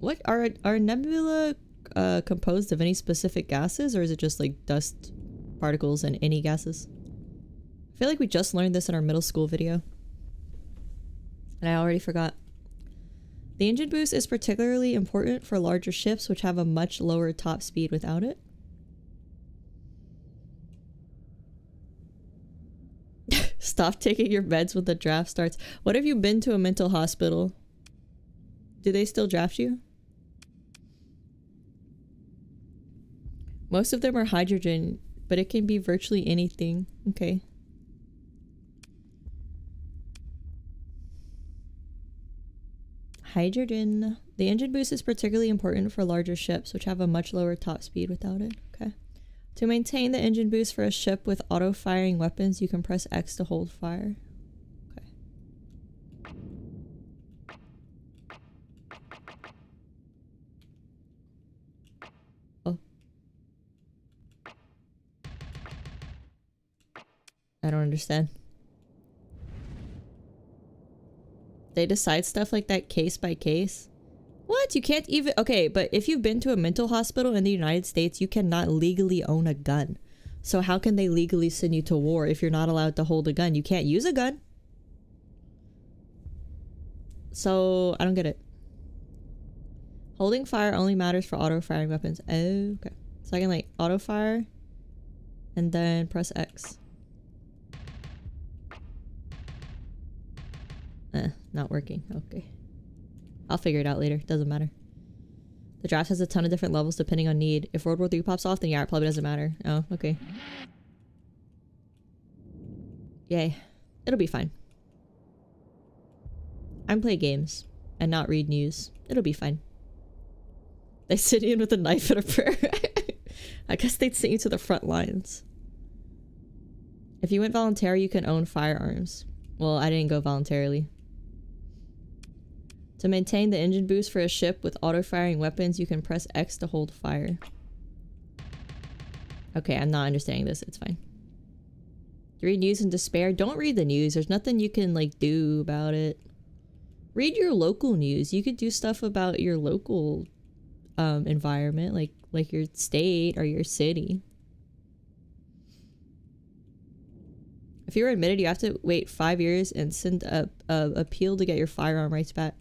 What are nebula composed of any specific gases, or is it just like dust particles and any gases? I feel like we just learned this in our middle school video, and I already forgot. The engine boost is particularly important for larger ships, which have a much lower top speed without it. Stop taking your meds when the draft starts. What have you been to a mental hospital? Do they still draft you? Most of them are hydrogen, but it can be virtually anything. Okay. Hydrogen. The engine boost is particularly important for larger ships, which have a much lower top speed without it. Okay. To maintain the engine boost for a ship with auto-firing weapons, you can press X to hold fire. Okay. Oh. I don't understand. They decide stuff like that case by case? What? You can't even... Okay, but if you've been to a mental hospital in the United States, you cannot legally own a gun. So how can they legally send you to war if you're not allowed to hold a gun? You can't use a gun. So, I don't get it. Holding fire only matters for auto-firing weapons. Oh, okay. So I can, like, auto-fire and then press X. Not working. Okay. I'll figure it out later. Doesn't matter. The draft has a ton of different levels depending on need. If World War III pops off, then yeah, it probably doesn't matter. Oh, okay. Yay. It'll be fine. I'm play games and not read news. It'll be fine. They sent you in with a knife and a prayer. I guess they'd send you to the front lines. If you went voluntary, you can own firearms. Well, I didn't go voluntarily. To maintain the engine boost for a ship with auto-firing weapons, you can press X to hold fire. Okay, I'm not understanding this. It's fine. You read news in despair? Don't read the news. There's nothing you can, like, do about it. Read your local news. You could do stuff about your local environment, like your state or your city. If you're admitted, you have to wait 5 years and send a appeal to get your firearm rights back.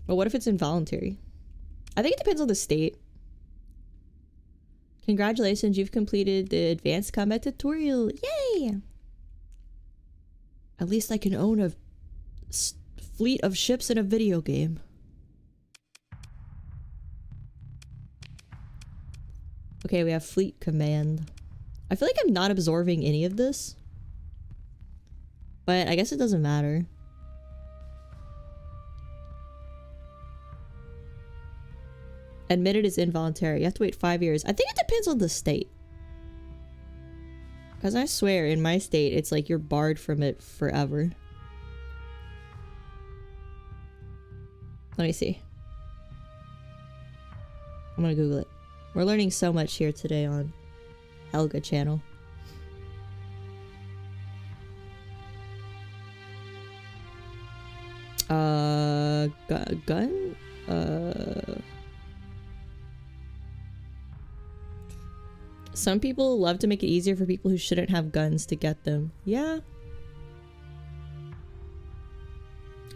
But what if it's involuntary? I think it depends on the state. Congratulations, you've completed the advanced combat tutorial. Yay! At least I can own a fleet of ships in a video game. Okay, we have fleet command. I feel like I'm not absorbing any of this. But I guess it doesn't matter. Admitted is involuntary. You have to wait 5 years. I think it depends on the state. Because I swear, in my state, it's like you're barred from it forever. Let me see. I'm gonna Google it. We're learning so much here today on Helga channel. gun? Some people love to make it easier for people who shouldn't have guns to get them. Yeah.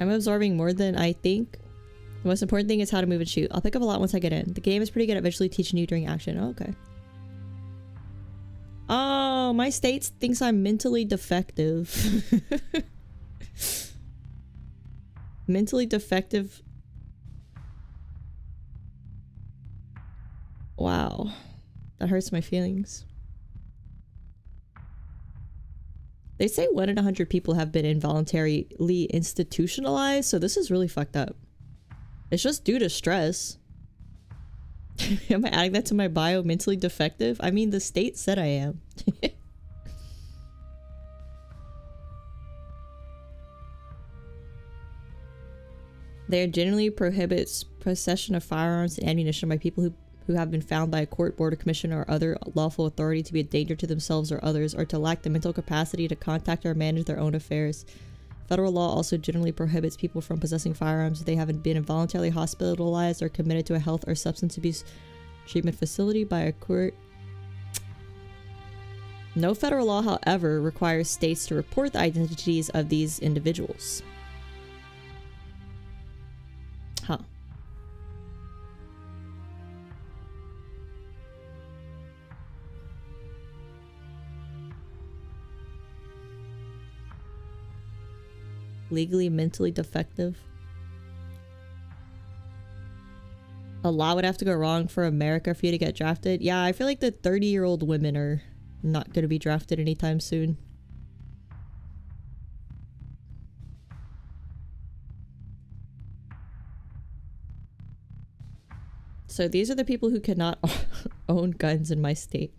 I'm absorbing more than I think. The most important thing is how to move and shoot. I'll pick up a lot once I get in. The game is pretty good at visually teaching you during action. Oh, okay. Oh, my state thinks I'm mentally defective. Mentally defective. Wow. That hurts my feelings. They say 1 in 100 people have been involuntarily institutionalized, so this is really fucked up. It's just due to stress. Am I adding that to my bio? Mentally defective? I mean, the state said I am. There generally prohibits possession of firearms and ammunition by people who have been found by a court, board, or commission, or other lawful authority to be a danger to themselves or others, or to lack the mental capacity to contact or manage their own affairs. Federal law also generally prohibits people from possessing firearms if they haven't been involuntarily hospitalized or committed to a health or substance abuse treatment facility by a court. No federal law, however, requires states to report the identities of these individuals. Huh. Legally mentally defective. A lot would have to go wrong for America for you to get drafted. Yeah, I feel like the 30-year-old women are not going to be drafted anytime soon. So these are the people who cannot own guns in my state.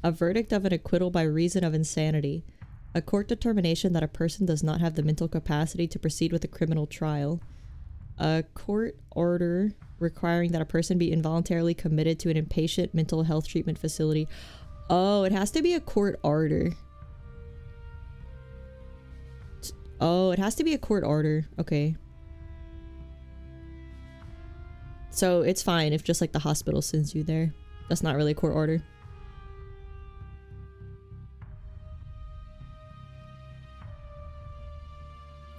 A verdict of an acquittal by reason of insanity. A court determination that a person does not have the mental capacity to proceed with a criminal trial. A court order requiring that a person be involuntarily committed to an inpatient mental health treatment facility. Oh, it has to be a court order. Oh, it has to be a court order. Okay. So it's fine if just like the hospital sends you there. That's not really a court order.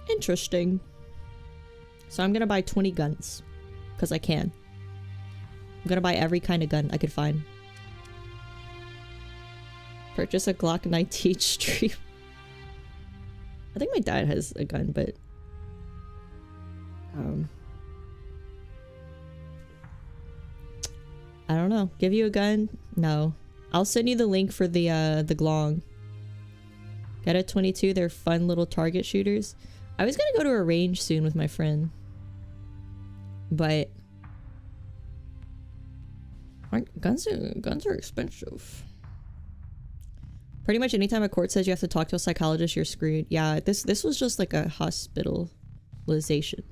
Interesting. So I'm gonna buy 20 guns. Because I can. I'm gonna buy every kind of gun I could find. Purchase a Glock 19 stream. I think my dad has a gun, but... I don't know. Give you a gun? No. I'll send you the link for the Glong. Get a 22. They're fun little target shooters. I was gonna go to a range soon with my friend. But... guns are expensive. Pretty much anytime a court says you have to talk to a psychologist, you're screwed. Yeah, this was just like a hospitalization.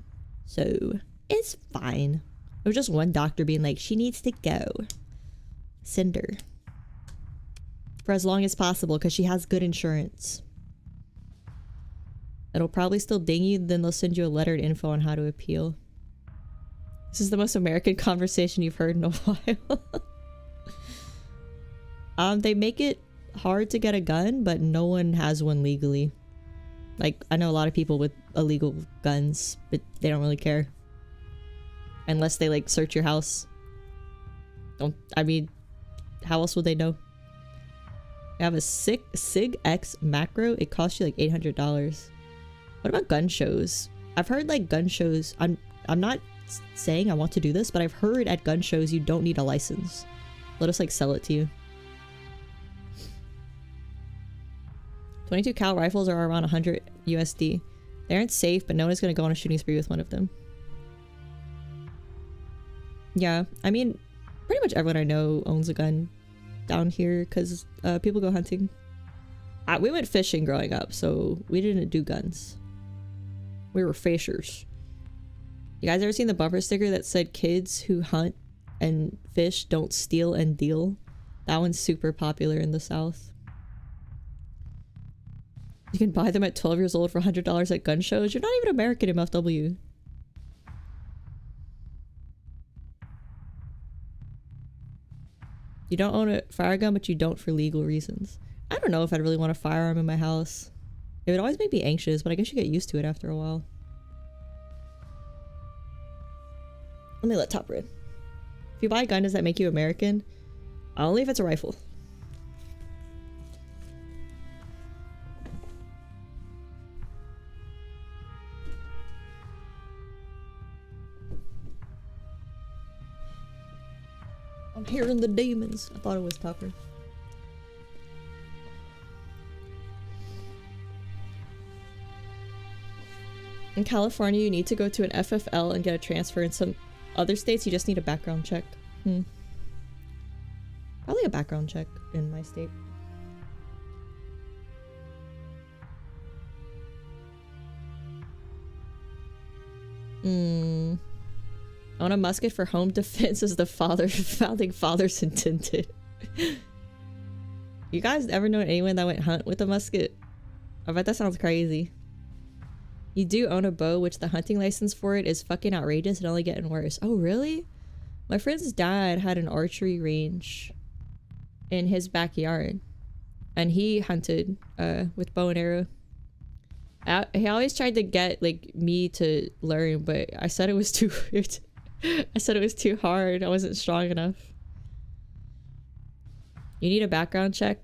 So, it's fine. It was just one doctor being like, she needs to go. Send her. For as long as possible, because she has good insurance. It'll probably still ding you, then they'll send you a letter and info on how to appeal. This is the most American conversation you've heard in a while. They make it hard to get a gun, but no one has one legally. Like, I know a lot of people with illegal guns, but they don't really care. Unless they, like, search your house. I mean, how else would they know? I have a SIG X macro. It costs you, like, $800. What about gun shows? I've heard, like, gun shows... I'm not saying I want to do this, but I've heard at gun shows you don't need a license. Let us, like, sell it to you. 22 cal rifles are around 100 USD. They aren't safe, but no one's gonna go on a shooting spree with one of them. Yeah, I mean, pretty much everyone I know owns a gun down here because people go hunting. We went fishing growing up, so we didn't do guns. We were fishers. You guys ever seen the bumper sticker that said kids who hunt and fish don't steal and deal? That one's super popular in the South. You can buy them at 12 years old for $100 at gun shows. You're not even American, MFW. You don't own a fire gun, but you don't for legal reasons. I don't know if I'd really want a firearm in my house. It would always make me anxious, but I guess you get used to it after a while. Let me let top read. If you buy a gun, does that make you American? Only if it's a rifle. I'm hearing the demons. I thought it was Tucker. In California, you need to go to an FFL and get a transfer. In some other states, you just need a background check. Probably a background check in my state. Own a musket for home defense as the founding fathers intended. You guys ever know anyone that went hunt with a musket? I bet that sounds crazy. You do own a bow, which the hunting license for it is fucking outrageous and only getting worse. Oh, really? My friend's dad had an archery range in his backyard, and he hunted with bow and arrow. He always tried to get like me to learn, but I said it was too I said it was too hard. I wasn't strong enough. You need a background check,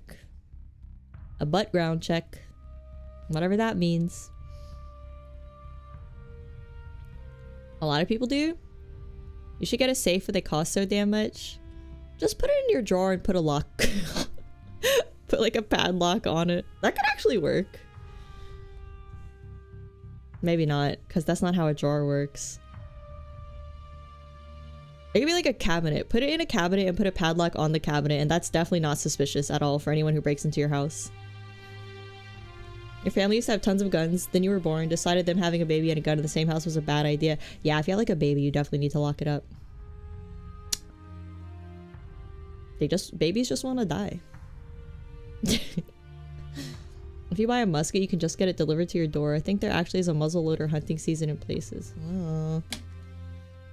a butt ground check, whatever that means. A lot of people do. You should get a safe, but they cost so damn much. Just put it in your drawer and put a lock. Put like a padlock on it. That could actually work. Maybe not, because that's not how a drawer works. It could be like a cabinet. Put it in a cabinet and put a padlock on the cabinet, and that's definitely not suspicious at all for anyone who breaks into your house. Your family used to have tons of guns, then you were born, decided them having a baby and a gun in the same house was a bad idea. Yeah, if you have like a baby, you definitely need to lock it up. Babies just want to die. If you buy a musket, you can just get it delivered to your door. I think there actually is a muzzleloader hunting season in places. Oh.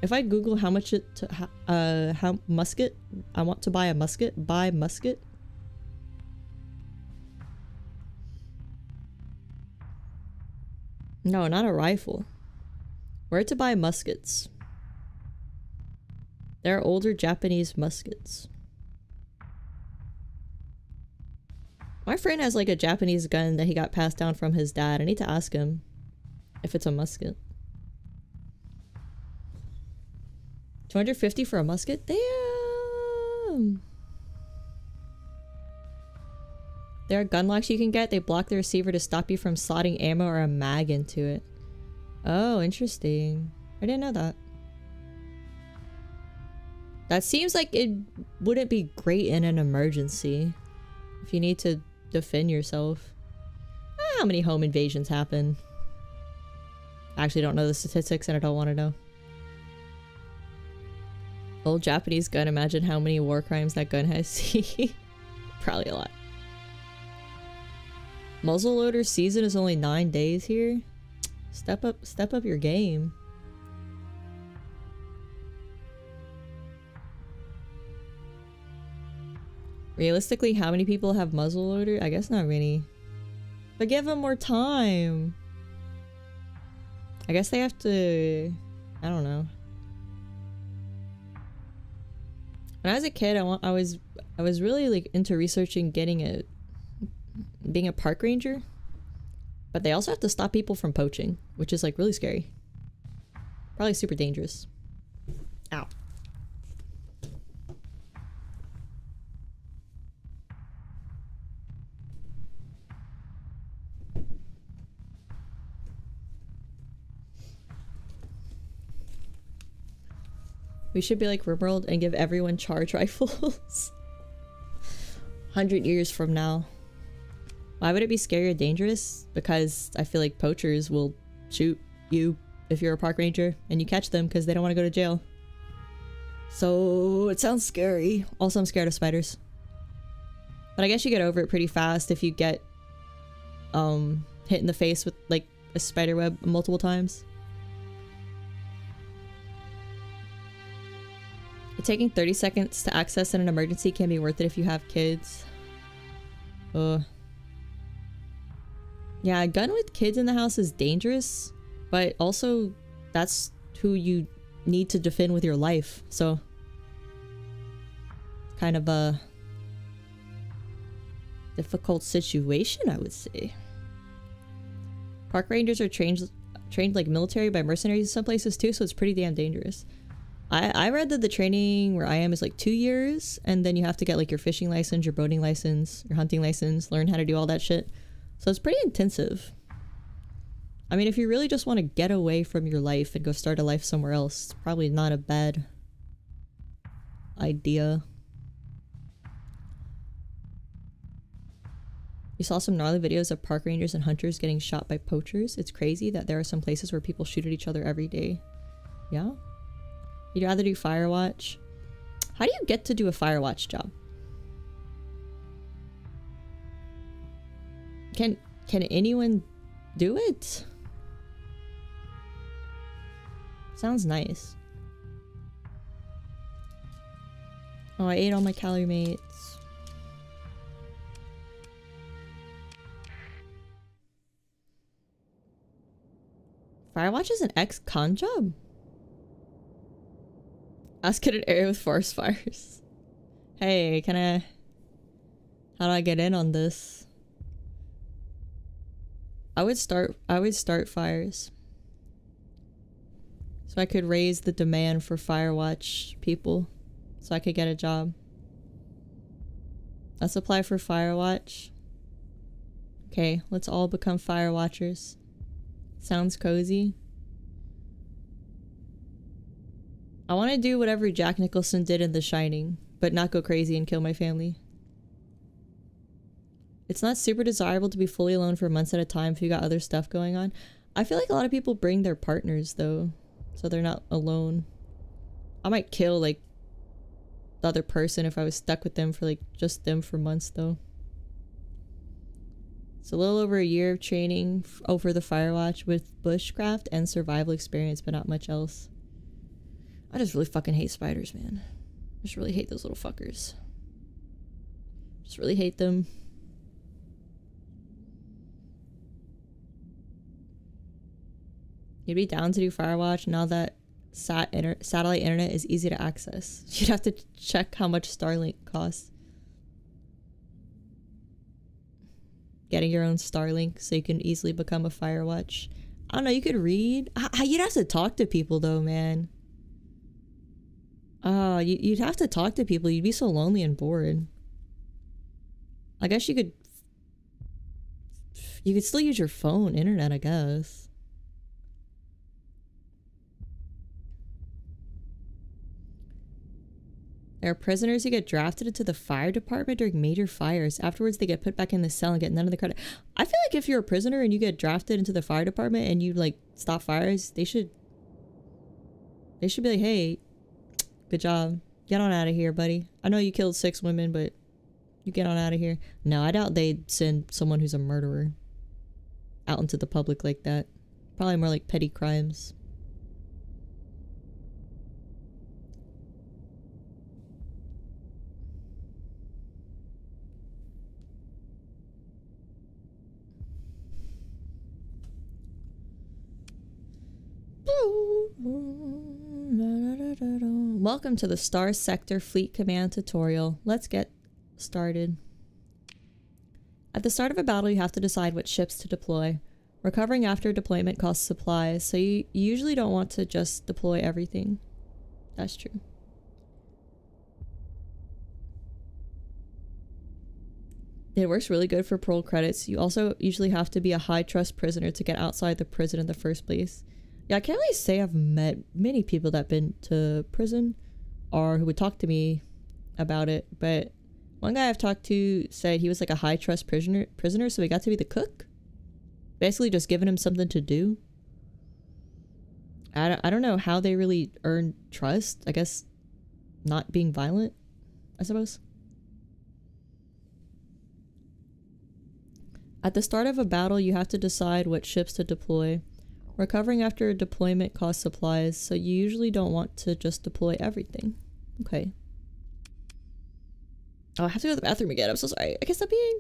If I Google how much how musket, I want to buy a musket, buy musket. No, not a rifle. Where to buy muskets? There are older Japanese muskets. My friend has like a Japanese gun that he got passed down from his dad. I need to ask him if it's a musket. 250 for a musket? Damn! There are gun locks you can get. They block the receiver to stop you from slotting ammo or a mag into it. Oh, interesting. I didn't know that. That seems like it wouldn't be great in an emergency. If you need to defend yourself. How many home invasions happen? I actually don't know the statistics and I don't want to know. Old Japanese gun, imagine how many war crimes that gun has. Probably a lot. Muzzleloader season is only 9 days here. Step up your game. Realistically, how many people have muzzleloader? I guess not many. But give them more time. I guess they have to... I don't know. When I was a kid, I was really like into researching being a park ranger. But they also have to stop people from poaching, which is like really scary. Probably super dangerous. Ow. We should be like RimWorld and give everyone charge rifles. 100 years from now. Why would it be scary or dangerous? Because I feel like poachers will shoot you if you're a park ranger and you catch them because they don't want to go to jail. So it sounds scary. Also, I'm scared of spiders. But I guess you get over it pretty fast if you get hit in the face with like a spider web multiple times. But taking 30 seconds to access in an emergency can be worth it if you have kids. Ugh. Yeah, a gun with kids in the house is dangerous, but also that's who you need to defend with your life, so kind of a difficult situation, I would say. Park rangers are trained like military by mercenaries in some places too, so it's pretty damn dangerous. I read that the training where I am is like 2 years, and then you have to get like your fishing license, your boating license, your hunting license, learn how to do all that shit. So it's pretty intensive. I mean, if you really just want to get away from your life and go start a life somewhere else, it's probably not a bad idea. You saw some gnarly videos of park rangers and hunters getting shot by poachers. It's crazy that there are some places where people shoot at each other every day. Yeah? You'd rather do Firewatch? How do you get to do a Firewatch job? Can anyone do it? Sounds nice. Oh, I ate all my calorie mates. Firewatch is an ex-con job? Ask at an area with forest fires. Hey, how do I get in on this? I would start fires. So I could raise the demand for Firewatch people. So I could get a job. Let's apply for Firewatch. Okay, let's all become Firewatchers. Sounds cozy. I want to do whatever Jack Nicholson did in The Shining, but not go crazy and kill my family. It's not super desirable to be fully alone for months at a time if you got other stuff going on. I feel like a lot of people bring their partners though, so they're not alone. I might kill like the other person if I was stuck with them for like just them for months though. It's a little over a year of training over the Firewatch with bushcraft and survival experience, but not much else. I just really fucking hate spiders, man. I just really hate those little fuckers. Just really hate them. You'd be down to do Firewatch now that satellite internet is easy to access. You'd have to check how much Starlink costs. Getting your own Starlink so you can easily become a Firewatch. I don't know, you could read. You'd have to talk to people though, man. You'd have to talk to people. You'd be so lonely and bored. I guess you could still use your phone, internet, I guess. There are prisoners who get drafted into the fire department during major fires. Afterwards, they get put back in the cell and get none of the credit. I feel like if you're a prisoner and you get drafted into the fire department and you like stop fires, they should be like, hey, good job. Get on out of here, buddy. I know you killed 6 women, but you get on out of here. No, I doubt they'd send someone who's a murderer out into the public like that. Probably more like petty crimes. Welcome to the Star Sector Fleet Command tutorial. Let's get started. At the start of a battle, you have to decide what ships to deploy. Recovering after deployment costs supplies, so you usually don't want to just deploy everything. That's true. It works really good for parole credits. You also usually have to be a high trust prisoner to get outside the prison in the first place. Yeah, I can't really say I've met many people that have been to prison or who would talk to me about it, but one guy I've talked to said he was like a high trust prisoner, so he got to be the cook. Basically just giving him something to do. I don't know how they really earn trust. I guess not being violent, I suppose. At the start of a battle, you have to decide what ships to deploy. Recovering after a deployment costs supplies, so you usually don't want to just deploy everything. Okay. Oh, I have to go to the bathroom again. I'm so sorry. I can't stop peeing.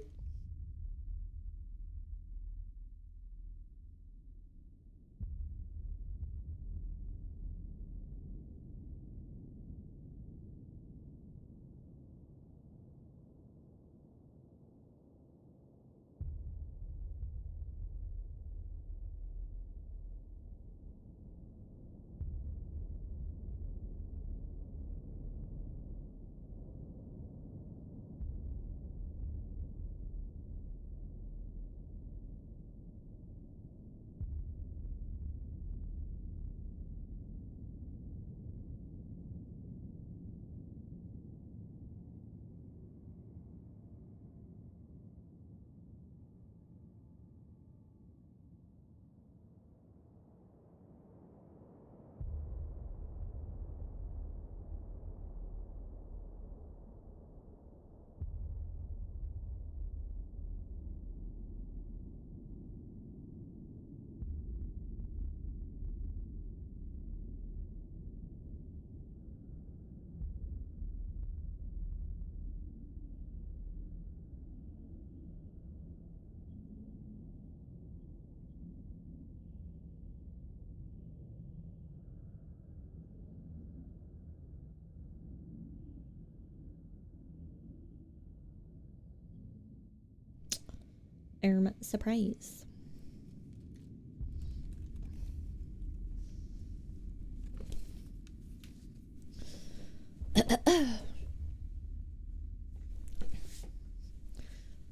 Surprise.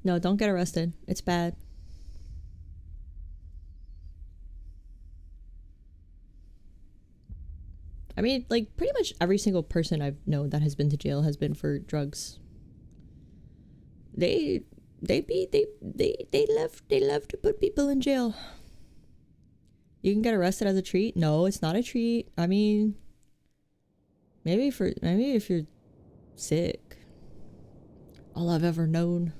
No, don't get arrested. It's bad. I mean, like, pretty much every single person I've known that has been to jail has been for drugs. They love to put people in jail. You can get arrested as a treat. No, it's not a treat. I mean, maybe if you're sick. All I've ever known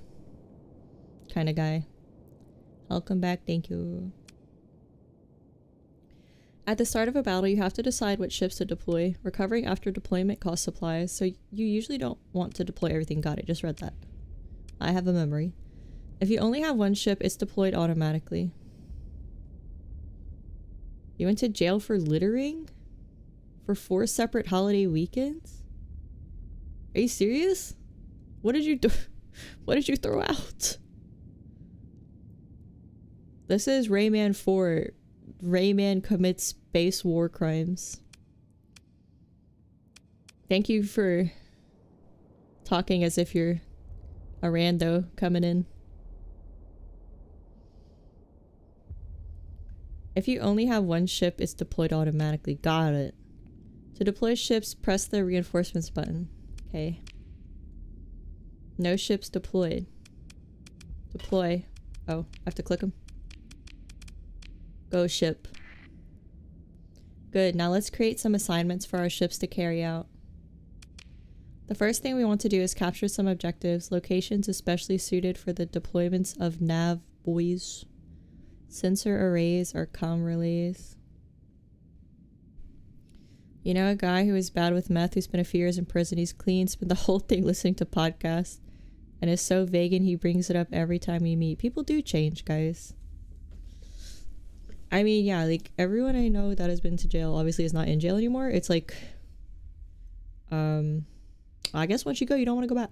kind of guy. Welcome back. Thank you. At the start of a battle, you have to decide what ships to deploy. Recovering after deployment costs supplies, so you usually don't want to deploy everything. Got it. Just read that. I have a memory. If you only have one ship, it's deployed automatically. You went to jail for littering? For 4 separate holiday weekends? Are you serious? What did you do? What did you throw out? This is Rayman 4. Rayman commits space war crimes. Thank you for talking as if you're a rando coming in. If you only have one ship, it's deployed automatically. Got it. To deploy ships, press the reinforcements button. Okay. No ships deployed. Deploy. Oh, I have to click them. Go ship. Good, now let's create some assignments for our ships to carry out. The first thing we want to do is capture some objectives, locations especially suited for the deployments of nav buoys, sensor arrays, or comm relays. You know a guy who is bad with meth who spent a few years in prison. He's clean, spent the whole thing listening to podcasts, and is so vegan he brings it up every time we meet. People do change, guys. I mean, yeah, like, everyone I know that has been to jail obviously is not in jail anymore. It's like, I guess once you go, you don't want to go back.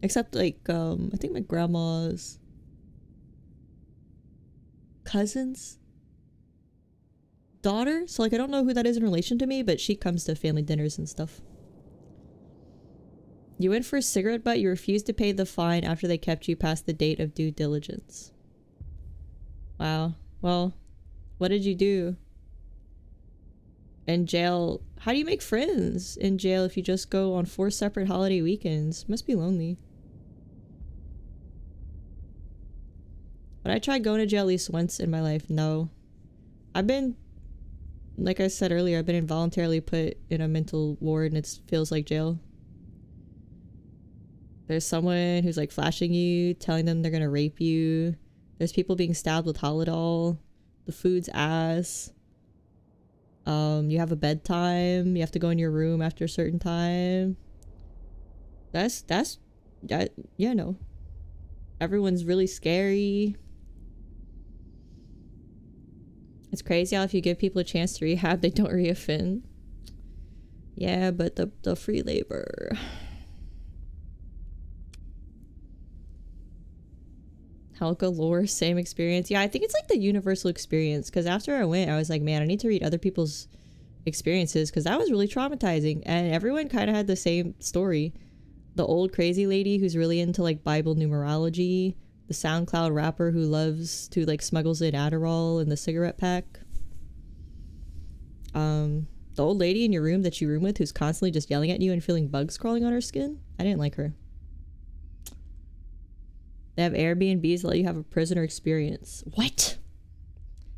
Except, like, I think my grandma's cousin's daughter. So, like, I don't know who that is in relation to me, but she comes to family dinners and stuff. You went for a cigarette butt. You refused to pay the fine after they kept you past the date of due diligence. Wow. Well, what did you do? In jail, how do you make friends in jail if you just go on 4 separate holiday weekends? Must be lonely. But I tried going to jail at least once in my life. No. I've been, like I said earlier, I've been involuntarily put in a mental ward and it feels like jail. There's someone who's like flashing you, telling them they're gonna rape you. There's people being stabbed with Halidol. The food's ass. You have a bedtime. You have to go in your room after a certain time. That, you know. Everyone's really scary. It's crazy how if you give people a chance to rehab, they don't reoffend. Yeah, but the free labor. Hell galore, same experience. Yeah, I think it's like the universal experience, because after I went, I was like, man, I need to read other people's experiences, because that was really traumatizing, and everyone kind of had the same story. The old crazy lady who's really into like Bible numerology, the SoundCloud rapper who loves to like smuggles in Adderall in the cigarette pack, the old lady in your room that you room with who's constantly just yelling at you and feeling bugs crawling on her skin. I didn't like her. They have Airbnbs that let you have a prisoner experience. What?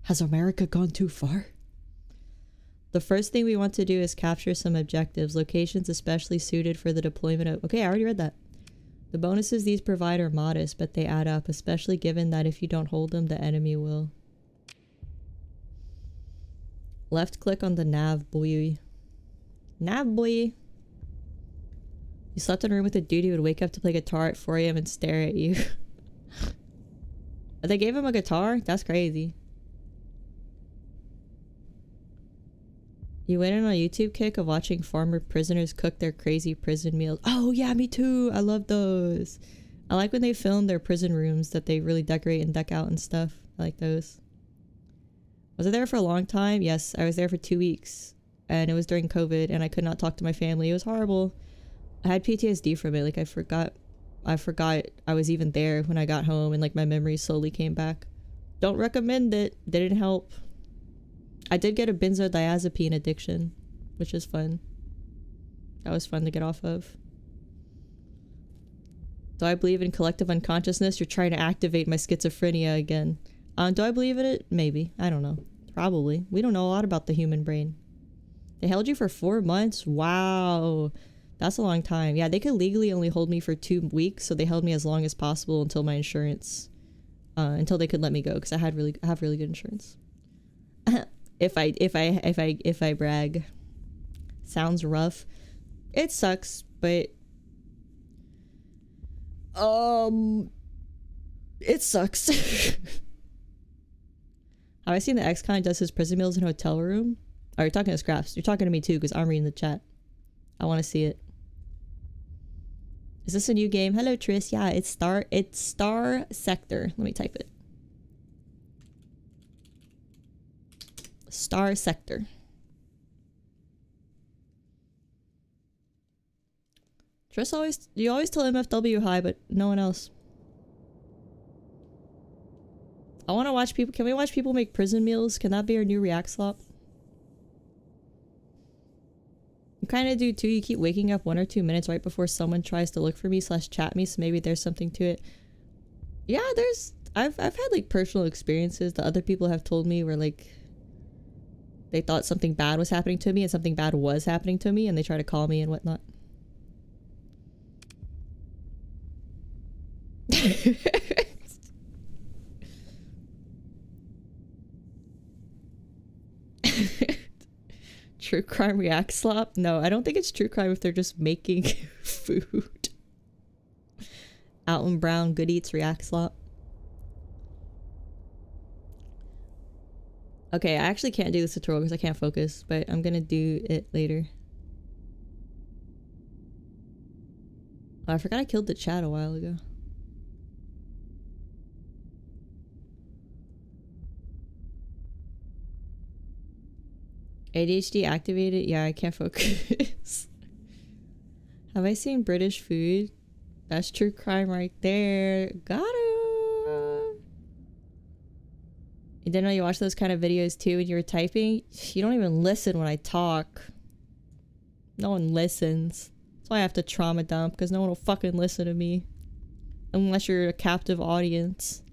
Has America gone too far? The first thing we want to do is capture some objectives, locations especially suited for the deployment of... Okay, I already read that. The bonuses these provide are modest, but they add up, especially given that if you don't hold them, the enemy will. Left click on the nav, boy. Nav, boy. You slept in a room with a dude who would wake up to play guitar at 4 a.m. and stare at you. They gave him a guitar? That's crazy. You went on a YouTube kick of watching former prisoners cook their crazy prison meals. Oh yeah, me too. I love those. I like when they film their prison rooms that they really decorate and deck out and stuff. I like those. Was I there for a long time? Yes, I was there for 2 weeks. And it was during COVID and I could not talk to my family. It was horrible. I had PTSD from it. Like I forgot I was even there when I got home, and like my memories slowly came back. Don't recommend it. Didn't help. I did get a benzodiazepine addiction, which is fun. That was fun to get off of. Do I believe in collective unconsciousness? You're trying to activate my schizophrenia again. Do I believe in it? Maybe. I don't know. Probably. We don't know a lot about the human brain. They held you for 4 months? Wow. That's a long time. Yeah, they could legally only hold me for 2 weeks, so they held me as long as possible until my insurance, until they could let me go, because I have really good insurance. if I brag. Sounds rough. It sucks, but it sucks. Have I seen the ex-con does his prison meals in a hotel room? Oh, you're talking to Scraps. You're talking to me too, because I'm reading the chat. I want to see it. Is this a new game? Hello, Tris. Yeah, it's Star Sector. Let me type it. Star Sector. Tris you always tell MFW hi, but no one else. I want to watch people. Can we watch people make prison meals? Can that be our new React slop? You kind of do too. You keep waking up 1 or 2 minutes right before someone tries to look for me / chat me, so maybe there's something to it. Yeah, I've had like personal experiences that other people have told me where like they thought something bad was happening to me and something bad was happening to me, and they try to call me and whatnot. True crime react slop? No, I don't think it's true crime if they're just making food. Alton Brown Good Eats react slop. Okay, I actually can't do this tutorial because I can't focus, but I'm gonna do it later. Oh, I forgot I killed the chat a while ago. ADHD activated? Yeah, I can't focus. Have I seen British food? That's true crime right there. Got him. You didn't know you watch those kind of videos too when you were typing? You don't even listen when I talk. No one listens. That's why I have to trauma dump, because no one will fucking listen to me. Unless you're a captive audience.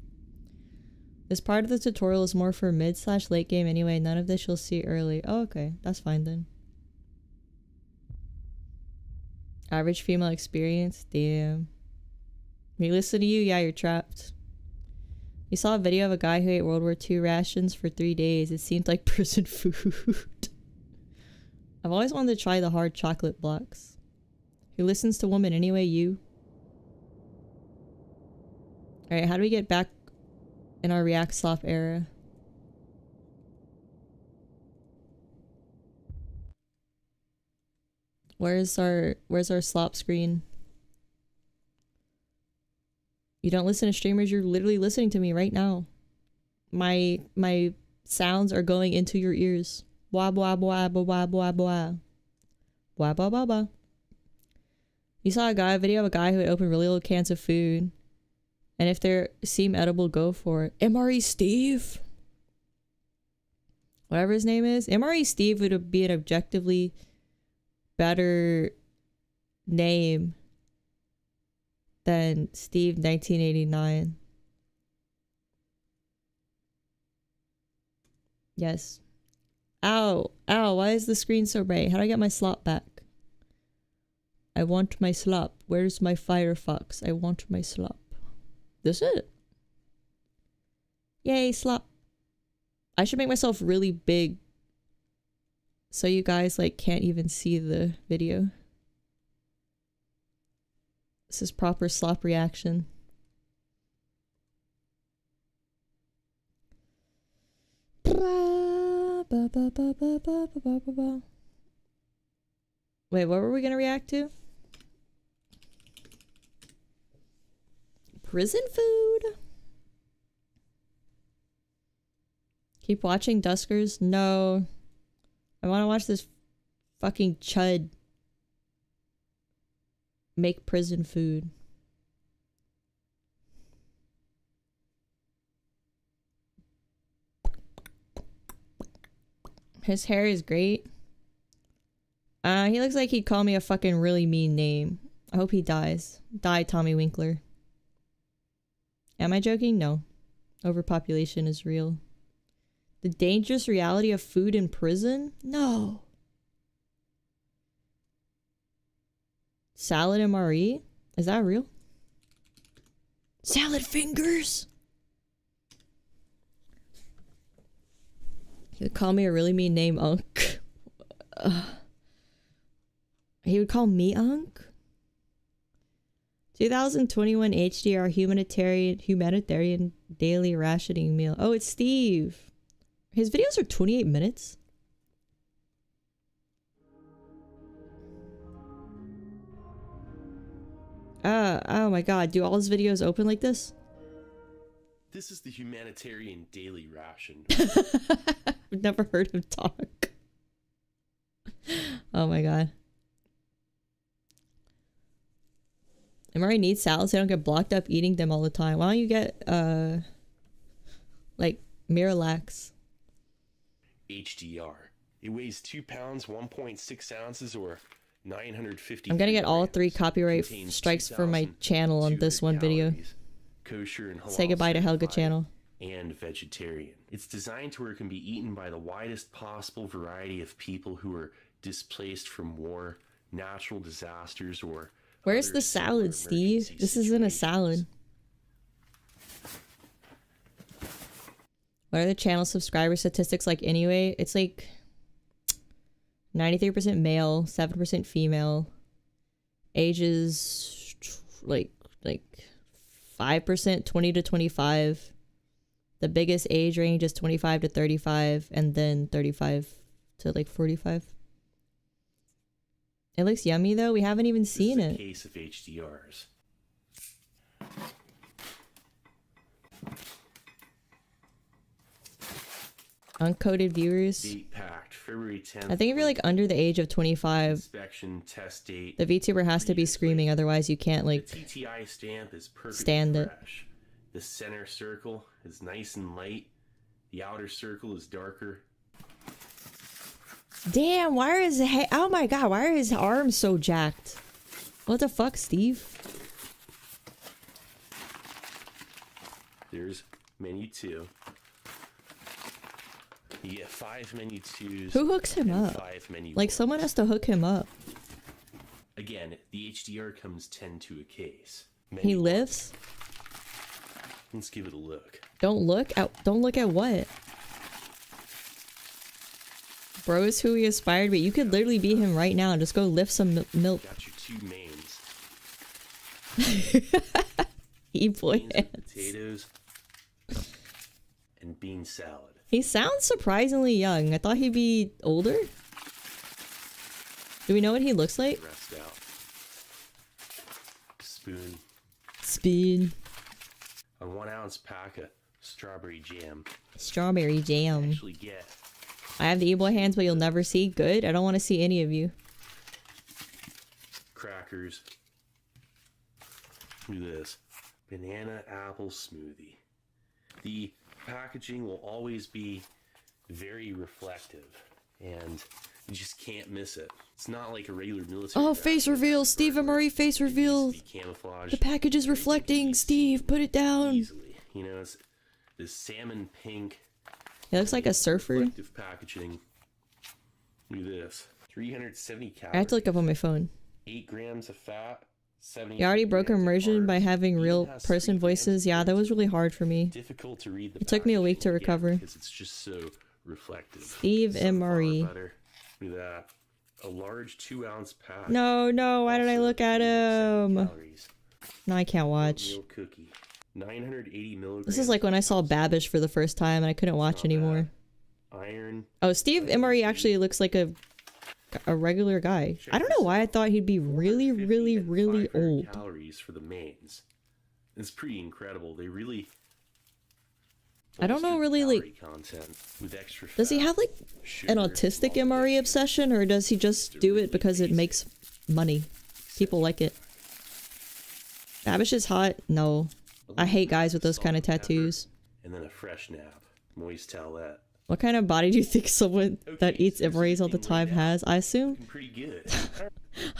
This part of the tutorial is more for mid / late game anyway. None of this you'll see early. Oh, okay. That's fine then. Average female experience? Damn. Me listen to you? Yeah, you're trapped. You saw a video of a guy who ate World War II rations for 3 days. It seemed like prison food. I've always wanted to try the hard chocolate blocks. Who listens to woman anyway, you? Alright, how do we get back in our React Slop era? Where's our slop screen? You don't listen to streamers, you're literally listening to me right now. My sounds are going into your ears. Blah blah blah blah blah blah blah. Blah blah blah blah. You saw a video of a guy who would open really old cans of food. And if they seem edible, go for it. MRE Steve? Whatever his name is. MRE Steve would be an objectively better name than Steve 1989. Yes. Ow. Ow, why is the screen so bright? How do I get my slop back? I want my slop. Where's my Firefox? I want my slop. This is it. Yay, slop. I should make myself really big so you guys like can't even see the video. This is proper slop reaction. Wait, what were we gonna react to? Prison food? Keep watching Duskers? No. I want to watch this fucking chud make prison food. His hair is great. He looks like he'd call me a fucking really mean name. I hope he dies. Die, Tommy Winkler. Am I joking? No. Overpopulation is real. The dangerous reality of food in prison? No. Salad MRE? Is that real? Salad fingers! He would call me a really mean name, Unk. He would call me Unk? 2021 HDR humanitarian daily rationing meal. Oh, it's Steve. His videos are 28 minutes. Oh my god, do all his videos open like this? This is the humanitarian daily ration. I've never heard him talk. Oh my god. MRE needs salads so I don't get blocked up eating them all the time. Why don't you get, like, Miralax? HDR. It weighs 2 pounds, 1.6 ounces, or 950. I'm gonna get all 3 copyright strikes for my channel on this one video. Kosher and halal. Say goodbye to Helga channel. And vegetarian. It's designed to where it can be eaten by the widest possible variety of people who are displaced from war, natural disasters, or where's the salad, Steve? This isn't a salad. What are the channel subscriber statistics like anyway? It's like 93% male, 7% female. Ages like 5%, 20 to 25. The biggest age range is 25 to 35, and then 35 to like 45. It looks yummy though. We haven't even seen it. Case of HDRs. Uncoded viewers. Date packed, February 10th. I think if you're like under the age of 25, inspection test date. The VTuber has to be screaming, otherwise you can't like the TTI stamp is perfectly stand it. fresh. The center circle is nice and light. The outer circle is darker. Damn, why are his oh my god, why are his arms so jacked? What the fuck, Steve? There's menu 2. You get 5 menu 2s. Who hooks him up? 5 menu Like 1s. someone has to hook him up. Again, the HDR comes 10 to a case. He lives? Let's give it a look. Don't look at what? Bro is who he aspired, but you could literally be him right now and just go lift some milk. Got your two mains. Eat boy Beans hands. with potatoes and bean salad. He sounds surprisingly young. I thought he'd be older. Do we know what he looks like? Rest out. Spoon. Spoon. A 1 ounce pack of strawberry jam. Strawberry jam. Actually get I have the e-boy hands, but you'll never see. Good. I don't want to see any of you. crackers. Do this. Banana apple smoothie. The packaging will always be very reflective, and you just can't miss it. It's not like a regular military. Oh, face reveal. Steve Murray face reveal. Camouflage. The package is reflecting. Steve, put it down. Easily. You know, it's this salmon pink. He looks like a surfer. Reflective packaging. Look at this. 370 calories. I have to look up on my phone. 8 grams of fat. 70. You already broke immersion by having real person voices. Yeah, that was really hard for me. Difficult to read the It took me a week to recover. because it's just so reflective. Steve Emery. Butter. Look at that. A large 2-ounce pack. No, why did I look at him? Calories. No, I can't watch. Oatmeal cookie. 980 milligrams. This is like when I saw Babish for the first time and I couldn't watch anymore. Iron. Oh, Steve Emery actually looks like a regular guy. I don't know why I thought he'd be really, really, really old. Calories for the mains. It's pretty incredible. They really. I don't know really like. Content with extra Does he fat, have like an autistic MRE obsession, or does he just do it because it makes money? People like it. Babish is hot. No, I hate guys with those kind of tattoos. and then a fresh nap. Moist towelette. What kind of body do you think someone that eats MREs all the time has? I assume. Pretty good.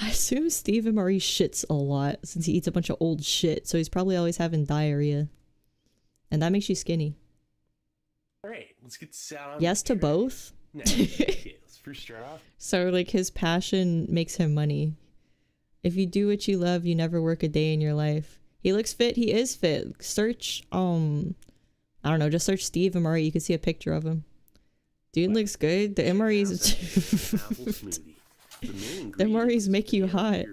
I assume Steve MRE shits a lot since he eats a bunch of old shit, so he's probably always having diarrhea, and that makes you skinny. All right, let's get this out on. Yes to both. No, okay, let's first start off. So like his passion makes him money. If you do what you love, you never work a day in your life. He looks fit. He is fit. Search I don't know. Just search Steve MRE. You can see a picture of him. Dude looks good. The MREs. The MREs make you hot.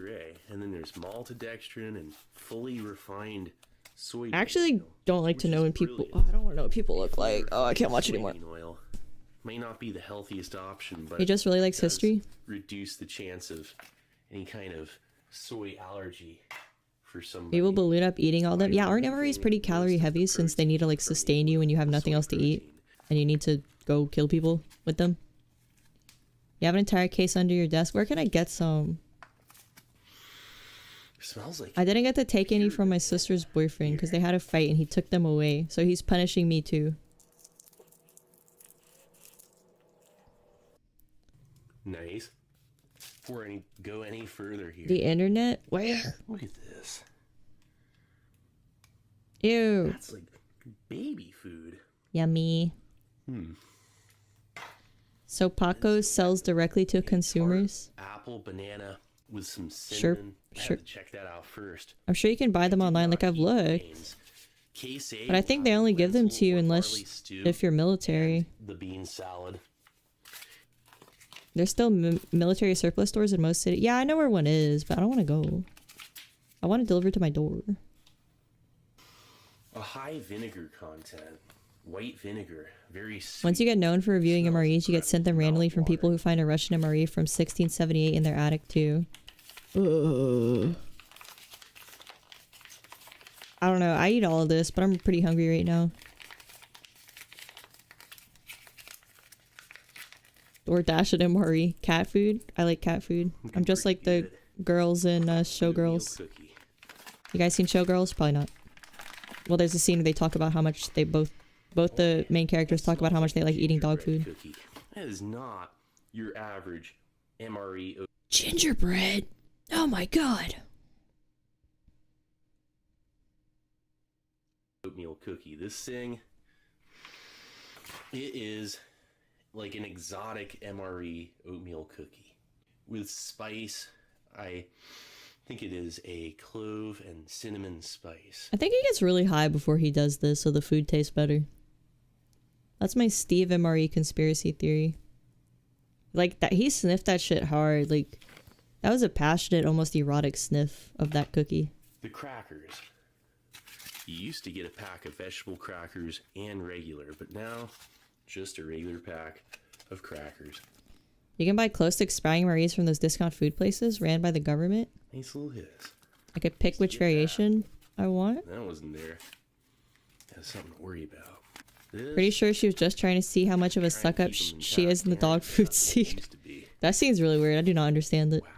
And then there's maltodextrin and fully refined soy. I actually don't like to know when people. Oh, I don't want to know what people look like. Oh, I can't watch anymore. Oil may not be the healthiest option, but He just really likes history. reduce the chance of any kind of soy allergy for some. People balloon up eating all them. Yeah, aren't MREs pretty calorie heavy since they need to like sustain you when you have nothing else to eat and you need to go kill people with them? You have an entire case under your desk. Where can I get some? Smells like. I didn't get to take any from my sister's boyfriend because they had a fight and he took them away. So he's punishing me too. Nice. Before I go any further here. The internet? Where? Look at this. Ew. That's like baby food. Yummy. So Paco sells directly to consumers? Apple, banana with some cinnamon. I had to check that out first. I'm sure you can buy them online like I've looked. But I think they only give them to you unless if you're military. The bean salad. There's still military surplus stores in most cities. Yeah, I know where one is, but I don't want to go. I want it delivered to my door. A high vinegar content. White vinegar. Very sweet. Once you get known for reviewing MREs, you get sent them randomly from people who find a Russian MRE from 1678 in their attic too. Ugh. I don't know. I eat all of this, but I'm pretty hungry right now. DoorDash and MRE. Cat food? I like cat food. I'm just like the girls in Showgirls. You guys seen Showgirls? Probably not. Well, there's a scene where they talk about how much they both the main characters talk about how much they like eating dog food. That is not your average MRE. Gingerbread? Oh my god. Oatmeal cookie. This thing, it is like an exotic MRE oatmeal cookie with spice. I think it is a clove and cinnamon spice. I think he gets really high before he does this so the food tastes better. That's my Steve MRE conspiracy theory. Like, that he sniffed that shit hard. Like, that was a passionate, almost erotic sniff of that cookie. The crackers. You used to get a pack of vegetable crackers and regular, but now just a regular pack of crackers. You can buy close to expiring Marie's from those discount food places ran by the government. Nice little hits. I could pick which variation I want. That wasn't there. That's something to worry about. This, Pretty sure she was just trying to see how much of a suck up she is in the dog food scene. That seems really weird. I do not understand it. Wow.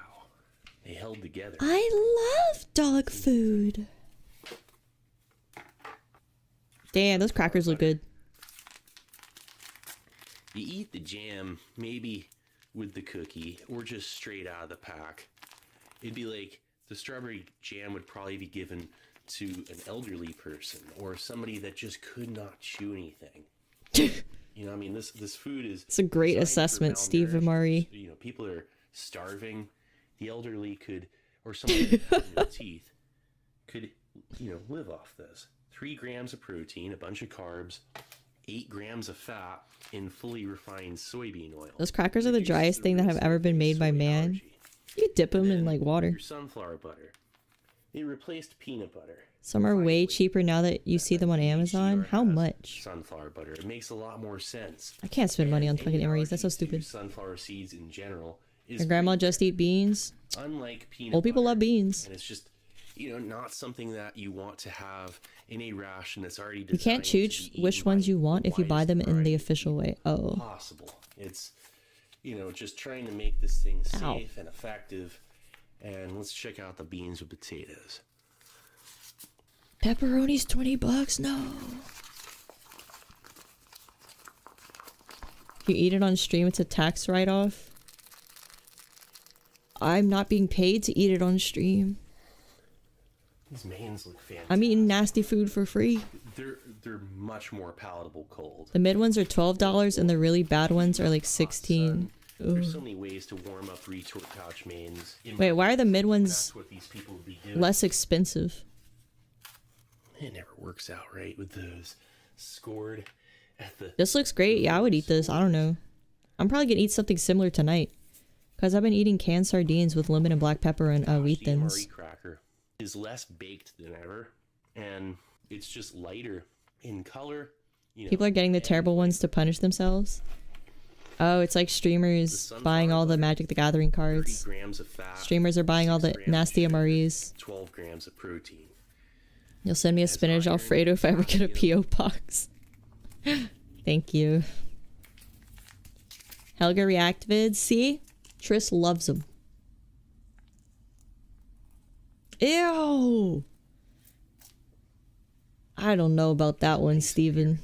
They held together. I love dog food. Damn, those crackers look good. You eat the jam, maybe with the cookie, or just straight out of the pack. It'd be like the strawberry jam would probably be given to an elderly person or somebody that just could not chew anything. You know, I mean, this food is... It's a great assessment, Steve Amari. You know, people are starving. The elderly could, or somebody with no teeth, could, you know, live off this. 3 grams of protein, a bunch of carbs, 8 grams of fat in fully refined soybean oil. Those crackers are the driest thing that have ever been made by man. You could dip them in like water. Your sunflower butter. It replaced peanut butter. Some are way cheaper now that you see them on Amazon. How much? Sunflower butter. It makes a lot more sense. I can't spend money on fucking MREs. That's so stupid. Sunflower seeds in general. Your grandma just eat beans. Unlike peanut Old people love beans. And it's just, you know, not something that you want to have in a ration that's already You can't choose which ones you want if you buy them in the official way. Oh. Possible. It's, you know, just trying to make this thing safe and effective. And let's check out the beans with potatoes. Pepperoni's $20. No. If you eat it on stream, it's a tax write-off. I'm not being paid to eat it on stream. These mains look fantastic. I'm eating nasty food for free. They're much more palatable cold. The mid ones are $12 and the really bad ones are like 16. There's so many ways to warm up retort pouch mains. Wait, why are the mid ones That's what these people would be doing. less expensive? It never works out right with those scored at the... This looks great. Yeah, I would eat this. I don't know. I'm probably gonna eat something similar tonight. Because I've been eating canned sardines with lemon and black pepper and wheat thins. The cracker is less baked than ever. And it's just lighter in color. You know, People are getting the terrible ones to punish themselves. Oh, it's like streamers buying all the Magic the Gathering cards. 30 grams of fat, Streamers are buying all the nasty MREs. 12 grams of protein. You'll send me a spinach Alfredo if I ever get a P.O. box. Thank you. Helga React vids. See? Triss loves them. Ew! I don't know about that one, Steven.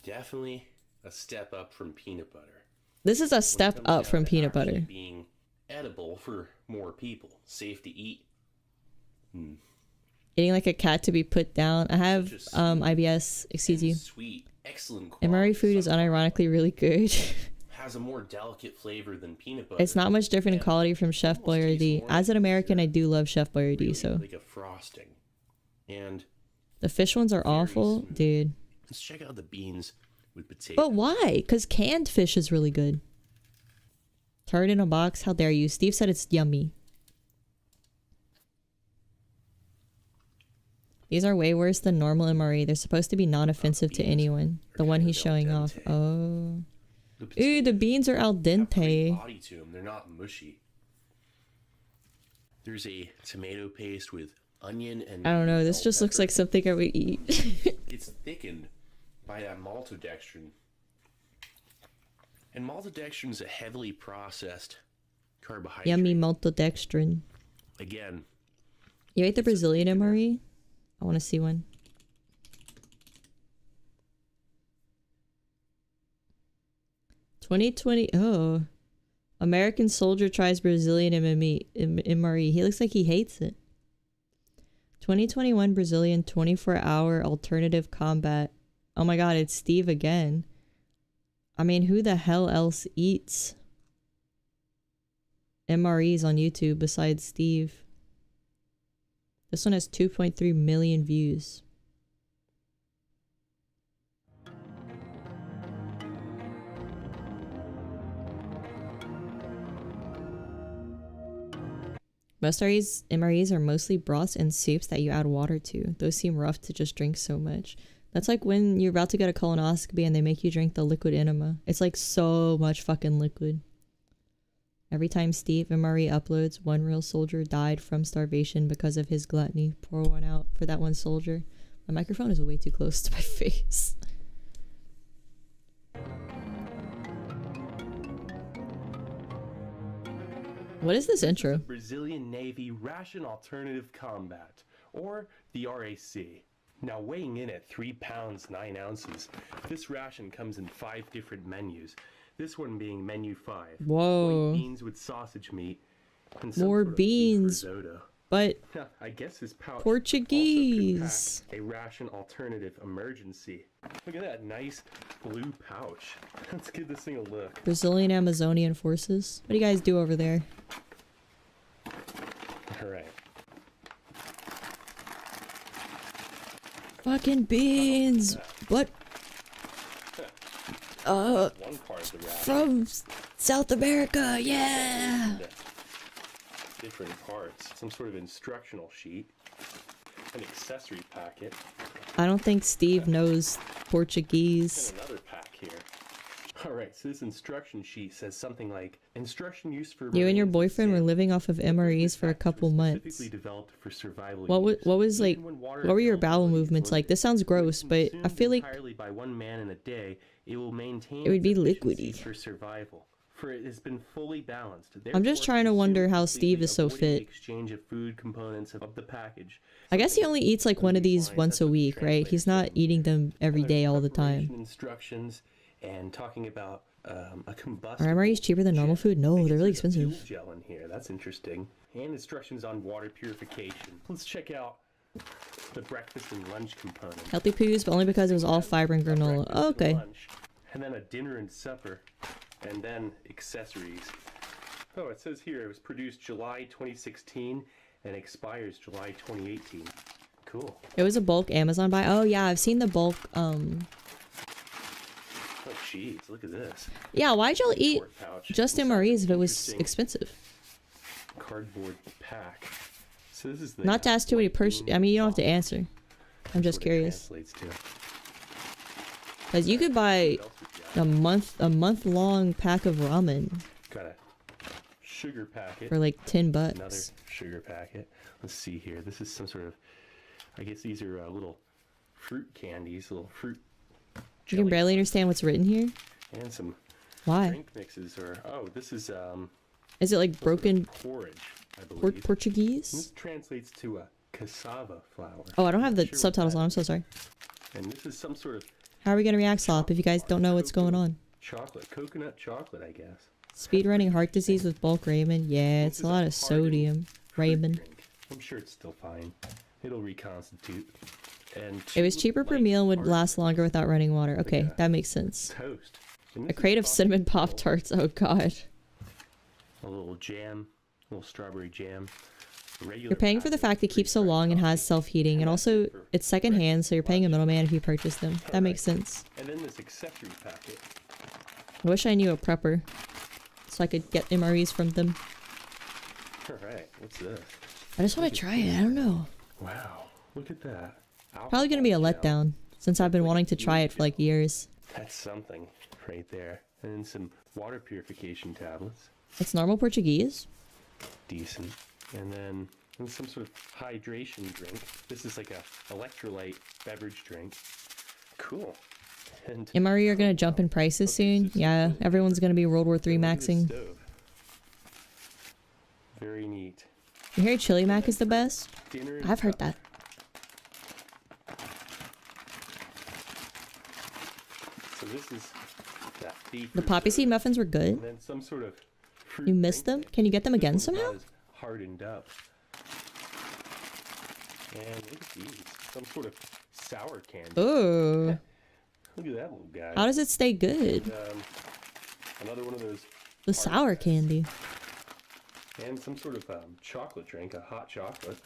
Definitely a step up from peanut butter. This is a step up from peanut butter. Being edible for more people. Safe to eat. Eating like a cat to be put down. I have IBS, excuse you. Sweet, excellent MRE food is unironically really good. Has a more delicate flavor than peanut butter. It's not much different in quality from Chef Boyardee. As an American, I do love Chef Boyardee, really so. like a frosting. And The fish ones are awful, dude. let's check out the beans with potatoes. But why? Because canned fish is really good. Turd in a box? How dare you? Steve said it's yummy. These are way worse than normal MRE. They're supposed to be non-offensive to anyone. The one he's showing off. Oh. Ooh, the beans are al dente. Body to them. They're not mushy. There's a tomato paste with onion and... I don't know. This just looks like something I would eat. It's thickened by that maltodextrin. And maltodextrin is a heavily processed carbohydrate. Yummy maltodextrin. Again. You ate the Brazilian MRE? I want to see one. $20.20. Oh. American soldier tries Brazilian MRE. He looks like he hates it. 2021 Brazilian 24-hour alternative combat. Oh my god, it's Steve again. I mean, who the hell else eats MREs on YouTube besides Steve? This one has 2.3 million views. Most MREs are mostly broths and soups that you add water to. Those seem rough to just drink so much. That's like when you're about to get a colonoscopy and they make you drink the liquid enema. It's like so much fucking liquid. Every time Steve MRE uploads, one real soldier died from starvation because of his gluttony. Pour one out for that one soldier. My microphone is way too close to my face. What is this intro? Brazilian Navy Ration Alternative Combat, or the RAC. Now weighing in at 3 pounds 9 ounces, this ration comes in 5 different menus. This one being menu 5. Whoa. White beans with sausage meat and some More sort of beans. beef risotto. But I guess this pouch Portuguese. also could pack a ration alternative emergency. Look at that nice blue pouch. Let's give this thing a look. Brazilian Amazonian forces. What do you guys do over there? Alright. Fucking beans. What? One part of the ration. From South America, yeah. Different parts. Some sort of instructional sheet. An accessory packet. I don't think Steve knows Portuguese. And another pack here. Alright, so this instruction sheet says something like instruction use for You and your boyfriend were living off of MREs for a couple months. specifically developed for survival What use. was like? Even when water What were your availability bowel is movements limited, like? This sounds gross, but I consumed feel like entirely by one man in a day, it will maintain it would be its efficiency liquidy. for survival. For it has been fully balanced. I'm just Therefore, trying to wonder consume how completely, Steve is so avoiding fit. the exchange of food components of the package. I guess he only eats like one of these once a week, right? He's not eating them every day all the time. Instructions and talking about a Are combustible MREs cheaper than normal food? No, they're really fuel expensive. gel in here. That's interesting. And instructions on water purification. Let's check out the breakfast and lunch component. Healthy poos, but only because it was all fiber and granola. Breakfast Oh, and okay. lunch, and then a dinner and supper, and then accessories. Oh, it says here it was produced July 2016 and expires July 2018. Cool. It was a bulk Amazon buy. Oh yeah, I've seen the bulk. Oh, jeez, look at this. Yeah, why'd y'all eat Quart pouch. just Looks MREs if it was interesting. expensive? Cardboard pack. So this is the Not to ask too many I mean, you don't have to answer. I'm just what it curious. translates to. Cause you could buy a month long pack of ramen Got a sugar packet. for like $10 Another bucks. sugar packet. Let's see here. This is some sort of, I guess these are little fruit candies, little fruit You can barely understand what's written here. and some Why? drink mixes. Or oh, this is Is it like broken porridge, I believe. Portuguese? This translates to a cassava flour. Oh, I don't have the Not sure what subtitles that on. I'm is. so sorry. And this is some sort of How are we gonna react, Slop, if you guys don't know what's going on? chocolate, coconut chocolate, I guess. Speedrunning heart disease with bulk Rayman. Yeah, it's a lot of sodium. Rayman. Drink. I'm sure it's still fine. It'll reconstitute. And It was two cheaper per light meal and would hard last longer without running water. Okay, Yeah. that makes sense. toast. And A this is crate of chocolate cinnamon roll, Pop Tarts. Oh god. A little jam, a little strawberry jam. Regular You're paying for the packet, fact it keeps so freeze-dried long and has coffee. self-heating, and also it's secondhand, so you're paying a middleman if you purchase them. That makes sense. And then this accessory packet. I wish I knew a prepper, so I could get MREs from them. Alright, what's this? I just want to try it. I don't know. Wow, look at that. Probably gonna be a Alcohol gel. letdown, since I've been wanting to try it for like years. That's something right there. And then some water purification tablets. It's normal Portuguese. Decent. And then some sort of hydration drink. This is like a electrolyte beverage drink. Cool. And MRE are gonna jump in prices soon. Yeah, everyone's gonna be World War III look at this maxing. stove. Very neat. You hear Chili Mac is the best? Dinner and I've heard supper. that. So this is that thief The poppy seed muffins were good. and then some sort of fruit You missed drink them? mix. Can you get them This again one's somehow? not as hardened up. And look at these. Some sort of sour candy. Oh, Look at that little guy. how does it stay good? And, another one of those. The hard sour pass. candy. And some sort of chocolate drink, a hot chocolate.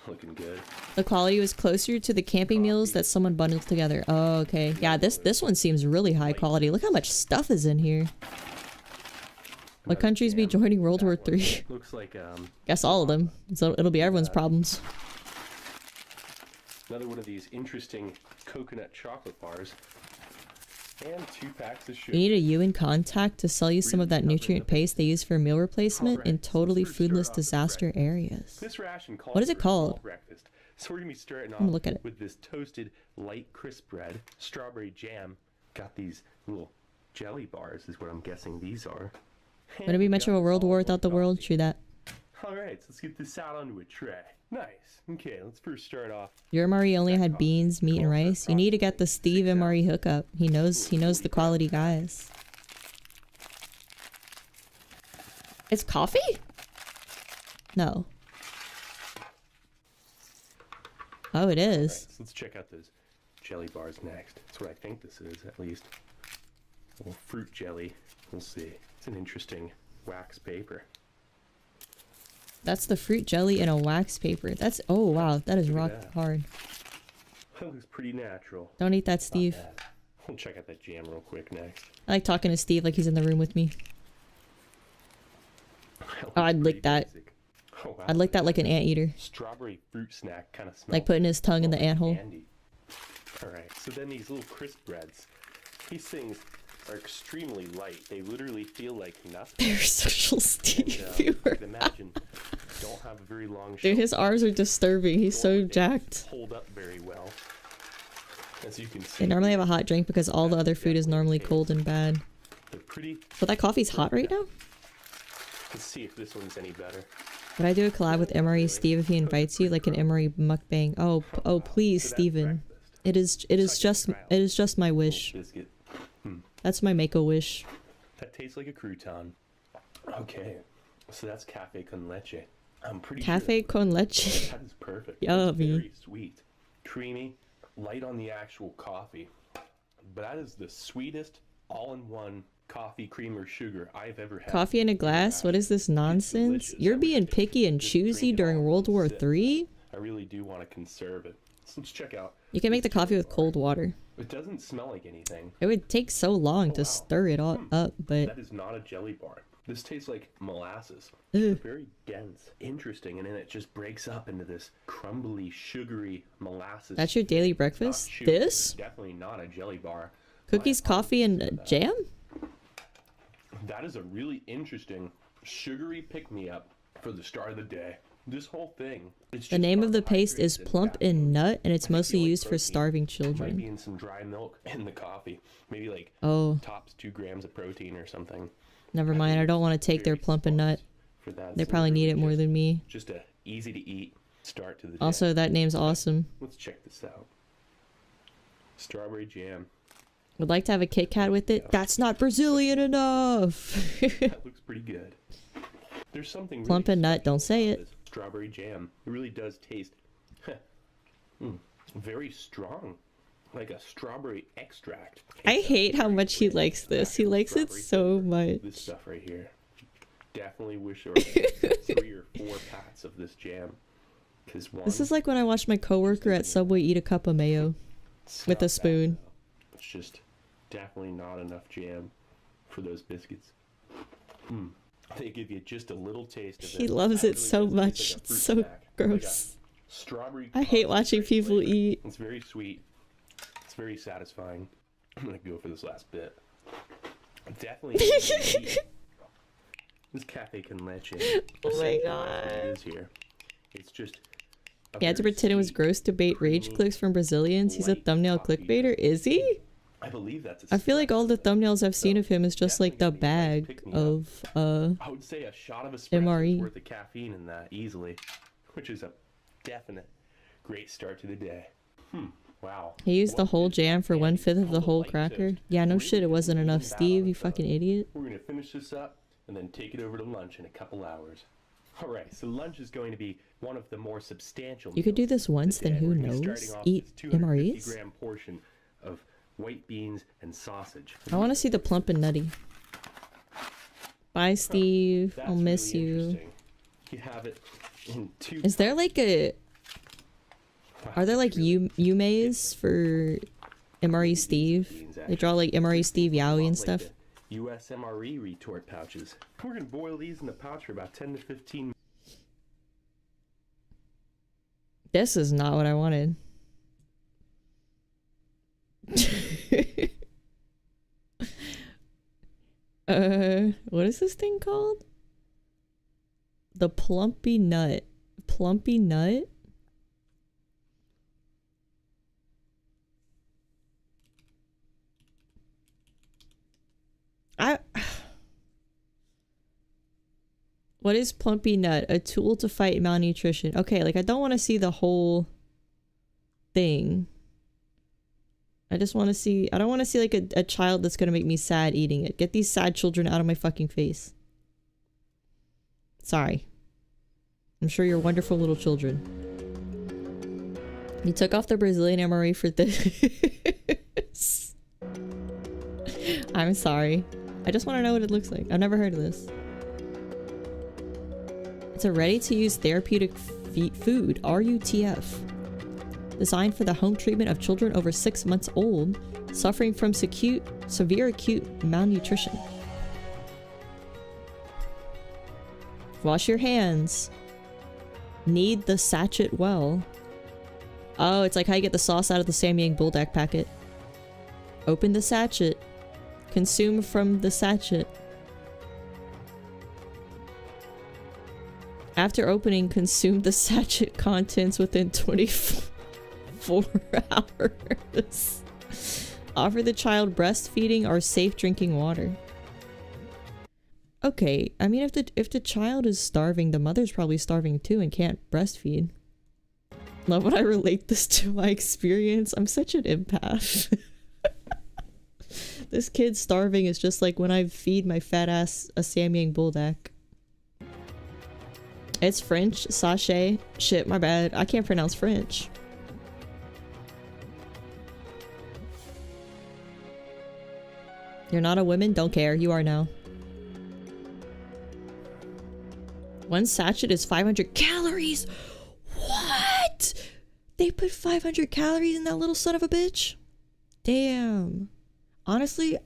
Looking good. The quality was closer to the camping meals that someone bundled together. Oh, okay. Yeah, this one seems really high quality. Look how much stuff is in here. What countries be joining World War III? Looks like Guess all of them. So it'll be everyone's problems. another one of these interesting coconut chocolate bars. And 2 packs of sugar. We need a UN contact to sell you some of that nutrient paste they use for meal replacement in totally foodless disaster areas. This ration calls What is it for a small called? breakfast. So we're gonna be starting gonna off look at it. with this toasted light crisp bread, strawberry jam. Got these little jelly bars is what I'm guessing these are. Wouldn't be much of a world war without the world, true that. Alright, so let's get this out onto a tray. Nice. Okay, let's first start off. Your MRE only had beans, meat, and rice. You need to get the Steve MRE hookup. He knows the quality guys. It's coffee? No. Oh, it is. Alright, so let's check out those jelly bars next. That's what I think this is, at least. A little fruit jelly. We'll see. It's an interesting wax paper. That's the fruit jelly in a wax paper. That's, oh wow, that is rock hard. That looks pretty natural. Don't eat that, Steve. We'll check out that jam real quick next. I like talking to Steve like he's in the room with me. Oh, I'd lick that. Oh, wow. I'd lick that like an anteater. Strawberry fruit snack kind of smells Like putting his tongue in the anthole. Alright, so then these little crisp breads. These things are extremely light. They literally feel like nothing. They're social Steve. And, you can imagine, don't have a very long Dude, his arms are disturbing. He's so Don't jacked. hold up very well. As you can see, They normally have a hot drink because all the other food is normally cold and bad. they're pretty. So that coffee's hot right now? Let's see if this one's any better. Would I do a collab with MRE Steve if he invites you, like an MRE mukbang? Oh, please, Steven. It is just my wish. Biscuit. That's my make-a-wish. That tastes like a crouton. Okay, so that's cafe con leche. I'm pretty Cafe sure con leche. that is perfect. Yummy. It's very sweet, creamy, light on the actual coffee. But that is the sweetest all-in-one coffee, cream, or sugar I've ever had. Coffee in a glass? What is this nonsense? You're being picky and choosy during World War III? I really do want to conserve it. So let's check out. You can make the coffee with cold water. It doesn't smell like anything. It would take so long to stir it all up, but... That is not a jelly bar. This tastes like molasses. Ugh. Very dense, interesting, and then it just breaks up into this crumbly, sugary molasses. That's your daily breakfast? This? Definitely not a jelly bar. Cookies, coffee, and jam? That is a really interesting, sugary pick-me-up for the start of the day. This whole thing. The name of the paste is Plump and Nut, and it's mostly used for starving Might be children. in some dry milk in the coffee. Maybe like Oh, tops 2 grams of protein or something. never mind. I don't want to take their Plump and Nut. For that, They so probably need it more just- than me. Just a easy to eat start to the day. Also, that name's awesome. Let's check this out. Strawberry jam. Would like to have a Kit Kat with it? That's not Brazilian enough! That looks pretty good. There's something really Plump and Nut, special don't say about it. this strawberry jam. It really does taste very strong. Like a strawberry extract. I hate how much he likes this. He likes it so much. This stuff right here. Definitely wish there were 3 or 4 packs of this jam. Because This is like when I watched my coworker at Subway eat a cup of mayo with a spoon. It's just definitely not enough jam for those biscuits. They give you just a little taste of it. He loves That it so really does taste much. like a It's fruit so snack. Like a gross. strawberry. I hate watching concentrate people flavor. eat. It's very sweet. It's very satisfying. I'm gonna go for this last bit. Definitely. This cafe con leche. Oh my Essentially, that's what God. it is here. It's just. a He had to very pretend it was sweet, gross to bait rage creamy, clicks from Brazilians. He's a light thumbnail coffee. clickbaiter, is he? I believe that's. A I feel like all the thumbnails I've seen of him is just like the bag of I would say a shot of espresso MRE. is worth of caffeine in that easily, which is a definite great start to the day. Wow. He used the whole jam for 1/5 of the whole cracker. Yeah, no shit, it wasn't enough, Steve, you fucking idiot. We're gonna finish this up and then take it over to lunch in a couple hours. All right, so lunch is going to be one of the more substantial. You could do meals this once, of the then day. who We're gonna be knows? starting off Eat with this 250 MREs? gram portion of white beans and sausage. I want to see the Plump and Nutty. Bye, Steve. That's I'll miss really you. interesting. You have it in 2. Is there like a... Are there like Yumeis for MRE Steve? They draw like MRE Steve Yowie and stuff. USMRE retort pouches. We're gonna boil these in the pouch for about 10 to 15 minutes. This is not what I wanted. What is this thing called? The Plumpy Nut. Plumpy Nut? What is Plumpy Nut? A tool to fight malnutrition. Okay, like I don't want to see the whole thing. I just want to see, I don't want to see like a child that's gonna make me sad eating it. Get these sad children out of my fucking face. Sorry. I'm sure you're wonderful little children. You took off the Brazilian MRE for this. I'm sorry. I just want to know what it looks like. I've never heard of this. It's a ready-to-use therapeutic food, RUTF. Designed for the home treatment of children over 6 months old suffering from severe acute malnutrition. Wash your hands. Knead the sachet well. Oh, it's like how you get the sauce out of the Samyang Bulldog packet. Open the sachet. Consume from the sachet. After opening, consume the sachet contents within 24 hours. Offer the child breastfeeding or safe drinking water. Okay, I mean if the child is starving, the mother's probably starving too and can't breastfeed. Love when I relate this to my experience. I'm such an empath. This kid starving is just like when I feed my fat ass a Samyang Bulldog. It's French, sachet. Shit, my bad. I can't pronounce French. You're not a woman? Don't care. You are now. One sachet is 500 calories! What? They put 500 calories in that little son of a bitch? Damn. Honestly,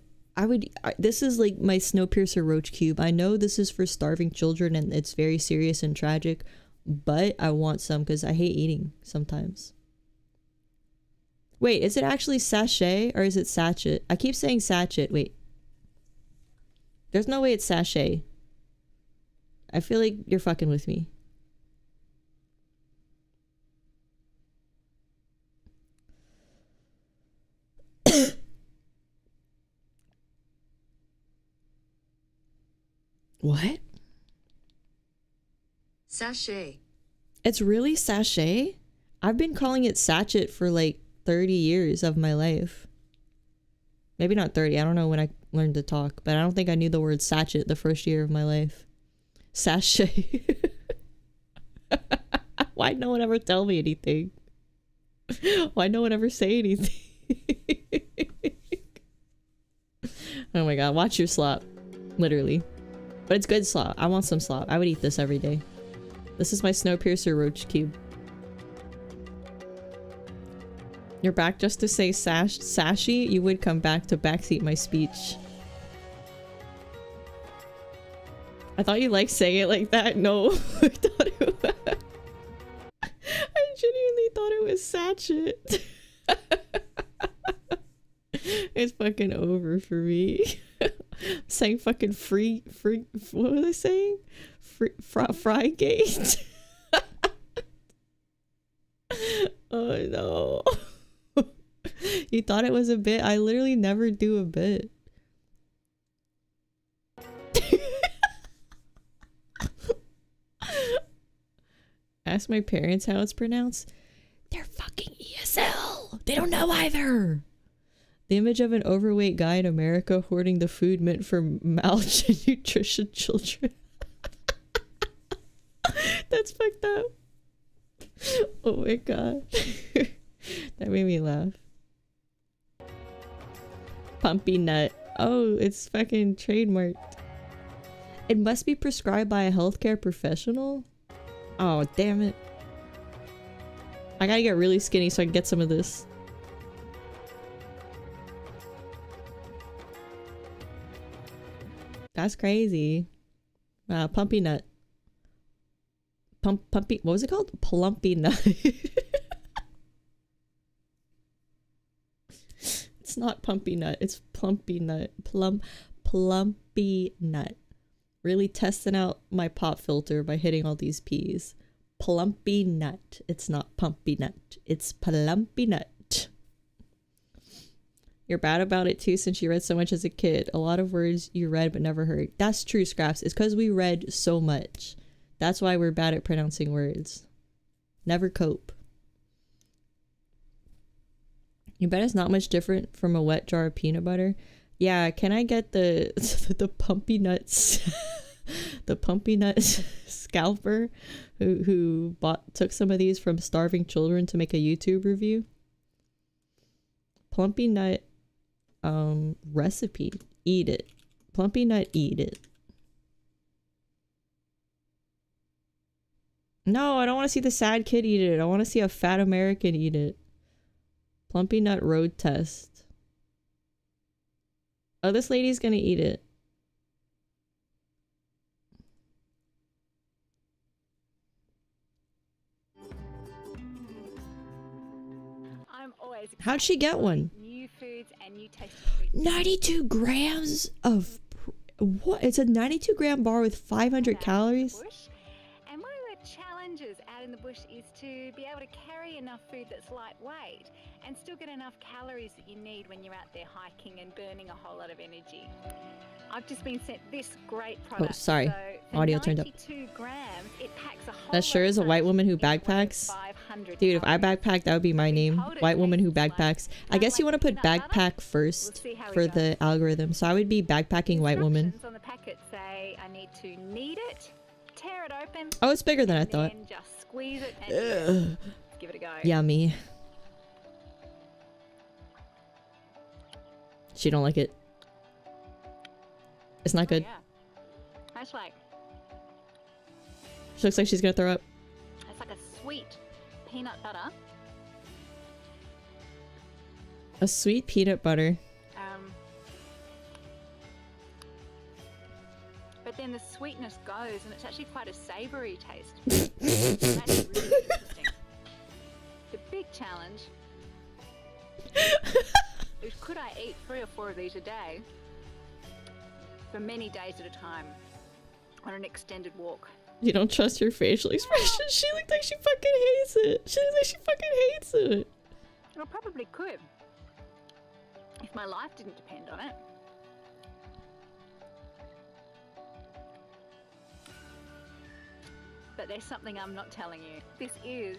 this is like my Snowpiercer Roach Cube. I know this is for starving children and it's very serious and tragic, but I want some because I hate eating sometimes. Wait, is it actually sachet or is it sachet? I keep saying sachet. Wait. There's no way it's sachet. I feel like you're fucking with me. What? Sachet. It's really sachet? I've been calling it sachet for like 30 years of my life. Maybe not 30. I don't know when I learned to talk, but I don't think I knew the word sachet the first year of my life. Sachet. Why'd no one ever tell me anything? Why'd no one ever say anything? Oh my god, watch your slop. Literally. But it's good slop. I want some slop. I would eat this every day. This is my Snowpiercer Roach Cube. You're back just to say sashi? You would come back to backseat my speech. I thought you liked saying it like that. No. I thought it was... I genuinely thought it was sachet. It's fucking over for me. Saying fucking free, what was I saying? Frygate? Oh no. You thought it was a bit? I literally never do a bit. Ask my parents how it's pronounced. They're fucking ESL. They don't know either. The image of an overweight guy in America hoarding the food meant for malnutrition children. That's fucked up. Oh my god. That made me laugh. Pumpy nut. Oh, it's fucking trademarked. It must be prescribed by a healthcare professional? Oh, damn it. I gotta get really skinny so I can get some of this. That's crazy. Pumpy nut. Pumpy. What was it called? Plumpy nut. It's not pumpy nut. It's plumpy nut. Plumpy nut. Really testing out my pop filter by hitting all these P's. Plumpy nut. It's not pumpy nut. It's plumpy nut. You're bad about it too since you read so much as a kid. A lot of words you read but never heard. That's true, Scraps. It's because we read so much. That's why we're bad at pronouncing words. Never cope. You bet it's not much different from a wet jar of peanut butter. Yeah, can I get the the pumpy nuts the pumpy nut scalper who took some of these from starving children to make a YouTube review? Plumpy nut recipe. Eat it. Plumpy nut, eat it. No, I don't want to see the sad kid eat it. I want to see a fat American eat it. Plumpy nut road test. Oh, this lady's gonna eat it. I'm always How'd she get one? New foods and new tasty treats. 92 grams of... What? It's a 92 gram bar with 500 calories? And one of the challenges out in the bush is to be able to carry enough food that's lightweight and still get enough calories that you need when you're out there hiking and burning a whole lot of energy. I've just been sent this great product. Oh, sorry. So for Audio turned up. 92 grams, it packs a whole That sure is a white woman who backpacks. Dude, if I backpack, that would be my name. White woman who backpacks. I guess you want to put backpack first for the algorithm. So I would be backpacking white woman. On the packet say I need to knead it, tear it open. Oh, it's bigger than I thought. And just squeeze it and give it a go. Yummy. She don't like it. It's not good. Yeah. That's like She looks like she's gonna throw up. it's like a sweet peanut butter. A sweet peanut butter. But then the sweetness goes, and it's actually quite a savoury taste. That's really interesting. The big challenge is, could I eat 3 or 4 of these a day for many days at a time on an extended walk? You don't trust your facial expression. She looked like she fucking hates it. She looks like she fucking hates it. I probably could if my life didn't depend on it. But there's something I'm not telling you. This is,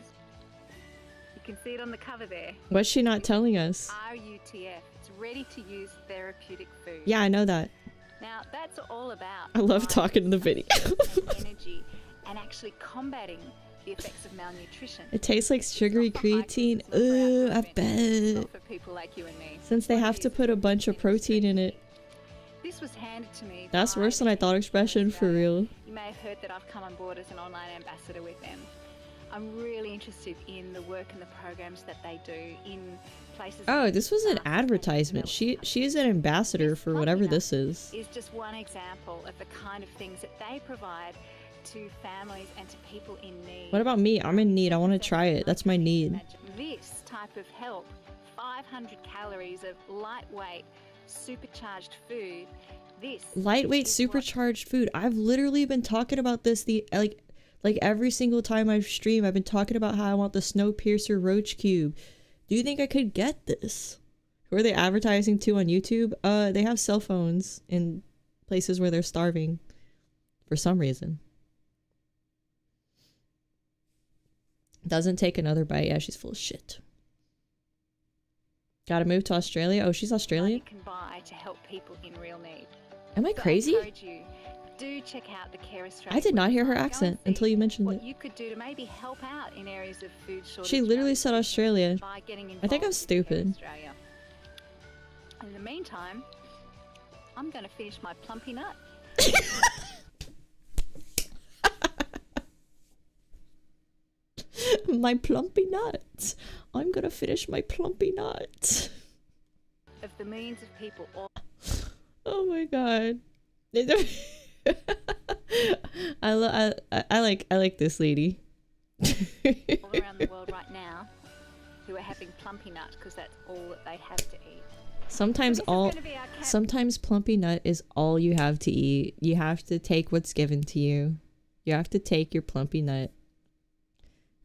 you can see it on the cover there. What's she not telling us? RUTF. It's ready to use therapeutic food. Yeah, I know that. Now that's all about. I love talking in the video. Energy and actually combating the effects of malnutrition. It tastes like sugary creatine. Ugh, I bet. For people like you and me. Since they have to put a bunch of protein in it. This was handed to me. That's worse than I thought expression, for real. You may have heard that I've come on board as an online ambassador with them. I'm really interested in the work and the programs that they do in places. Oh, this was an advertisement. She's an ambassador for whatever this is. Is just one example of the kind of things that they provide to families and to people in need. What about me? I'm in need. I want to try it. That's my need. This type of help, 500 calories of lightweight, supercharged food. This lightweight supercharged food. I've literally been talking about this like every single time I stream. I've been talking about how I want the Snowpiercer Roach Cube. Do you think I could get this? Who are they advertising to on YouTube? They have cell phones in places where they're starving for some reason. Doesn't take another bite. Yeah, she's full of shit. Gotta move to Australia. Oh, she's Australian? Can buy to help people in real need. Am I crazy? Do check out the Care Australia. I did not hear her accent until you mentioned what it. You could do to maybe help out in areas of food shortage. She literally said Australia. I think I'm stupid. In the meantime, I'm going to finish my plumpy nut. My plumpy nut. I'm gonna finish my plumpy nut. Of the millions of people all. Oh my god. I like this lady. All around the world right now who are having plumpy nut because that's all that they have to eat. Sometimes plumpy nut is all you have to eat. You have to take what's given to you. You have to take your plumpy nut.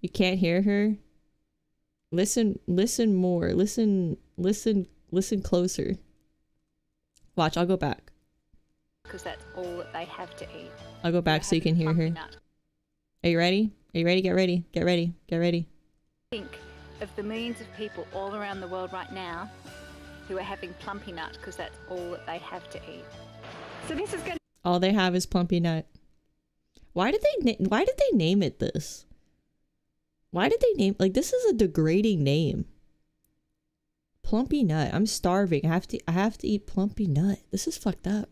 You can't hear her? Listen more. Listen closer. Watch, I'll go back. Because that's all that they have to eat. I'll go back so you can hear her. Nut. Are you ready? Are you ready? Get ready. Get ready. Get ready. Think of the millions of people all around the world right now who are having plumpy nut because that's all that they have to eat. So this is going. All they have is plumpy nut. Why did they name it this? Why did they name, like, this is a degrading name. Plumpy nut. I'm starving. I have to eat plumpy nut. This is fucked up.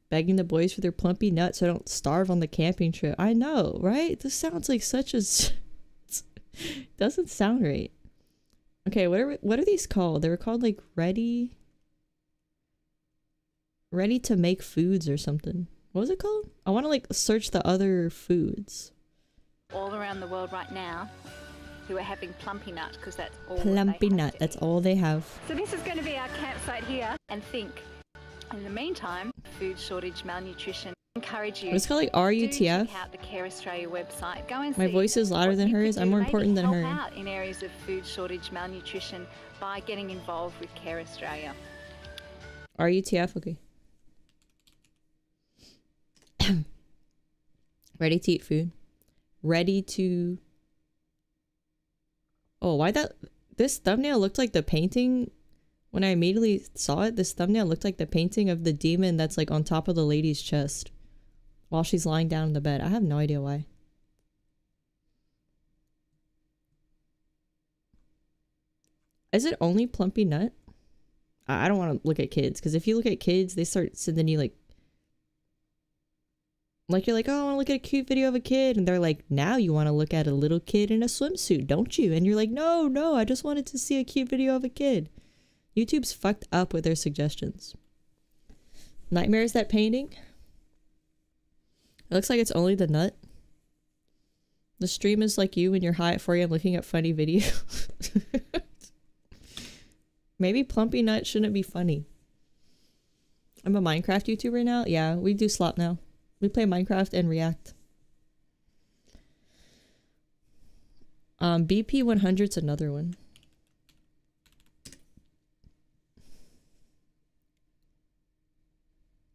Begging the boys for their plumpy nut so I don't starve on the camping trip. I know, right? This sounds like such a doesn't sound right. Okay, what are these called? They were called like ready to make foods or something. What was it called? I want to like search the other foods. All around the world right now who are having plumpy nut because that's all plumpy nut. That's all they have. So this is going to be our campsite here, and think. In the meantime, food shortage, malnutrition. Encourage you. It's called like RUTF. Check out the Care Australia website. Go and My see voice is louder than hers. I'm more important than her. Help out in areas of food shortage, malnutrition by getting involved with Care Australia. RUTF. Okay. Ready to eat food. Ready to. Oh, why this thumbnail looked like the painting. When I immediately saw it, this thumbnail looked like the painting of the demon that's like on top of the lady's chest while she's lying down in the bed. I have no idea why. Is it only plumpy nut? I don't want to look at kids, because if you look at kids, they start sending you like you're like, oh, I want to look at a cute video of a kid, and they're like, now you want to look at a little kid in a swimsuit, don't you? And you're like, no, I just wanted to see a cute video of a kid. YouTube's fucked up with their suggestions. Nightmare is that painting? It looks like it's only the nut. The stream is like you when you're high at 4 a.m. looking at funny videos. Maybe plumpy nut shouldn't be funny. I'm a Minecraft YouTuber now. Yeah, we do slop now. We play Minecraft and React. BP 100's another one.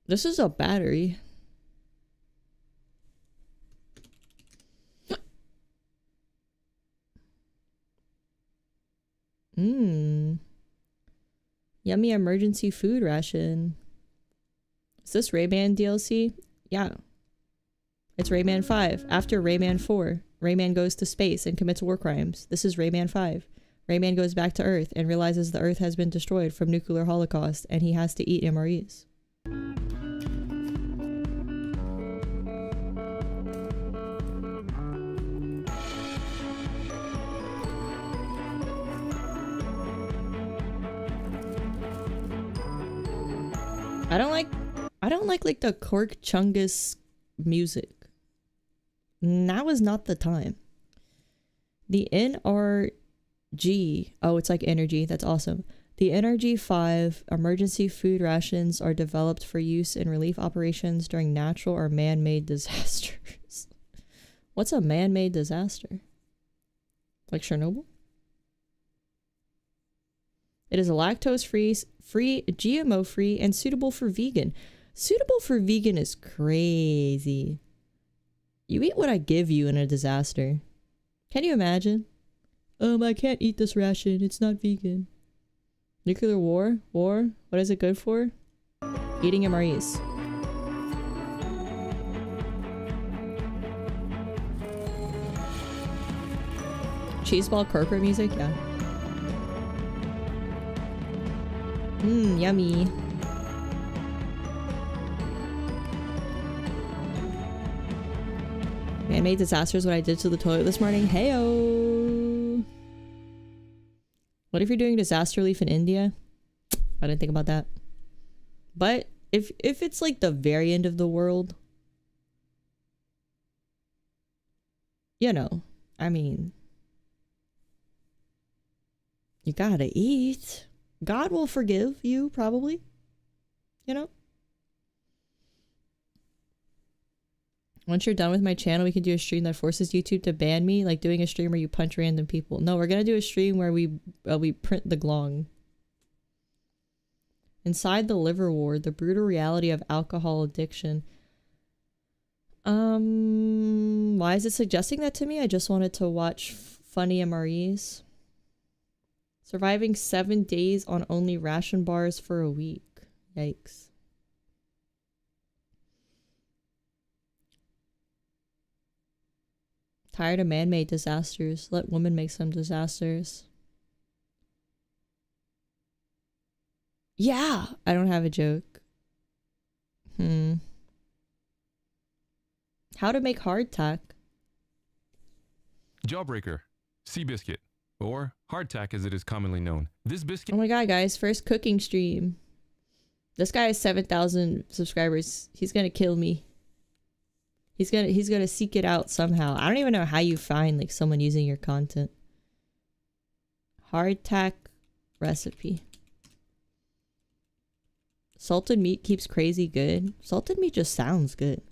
This is a battery. Yummy emergency food ration. Is this Rayman DLC? Yeah. It's Rayman 5. After Rayman 4, Rayman goes to space and commits war crimes. This is Rayman 5. Rayman goes back to Earth and realizes the Earth has been destroyed from nuclear holocaust and he has to eat MREs. I don't like the Cork Chungus music. Now is not the time. The NRG, oh, it's like energy. That's awesome. The NRG 5 emergency food rations are developed for use in relief operations during natural or man-made disasters. What's a man-made disaster? Like Chernobyl? It is a lactose-free, GMO-free, and suitable for vegan. Suitable for vegan is crazy. You eat what I give you in a disaster. Can you imagine? I can't eat this ration. It's not vegan. Nuclear war? War? What is it good for? Eating MREs. Cheeseball corporate music? Yeah. Yummy. Man-made disasters, what I did to the toilet this morning. Heyo. What if you're doing disaster relief in India? I didn't think about that. But if it's like the very end of the world, you know, I mean, you gotta eat. God will forgive you, probably. You know? Once you're done with my channel, we can do a stream that forces YouTube to ban me, like doing a stream where you punch random people. No, we're gonna do a stream where we print the glong. Inside the liver ward, the brutal reality of alcohol addiction. Why is it suggesting that to me? I just wanted to watch funny MREs. Surviving 7 days on only ration bars for a week. Yikes. Tired of man-made disasters. Let women make some disasters. Yeah! I don't have a joke. How to make hardtack. Jawbreaker. Seabiscuit. Or hardtack as it is commonly known. This biscuit— Oh my god, guys. First cooking stream. This guy has 7,000 subscribers. He's gonna kill me. He's gonna seek it out somehow. I don't even know how you find like someone using your content. Hardtack recipe. Salted meat keeps crazy good. Salted meat just sounds good.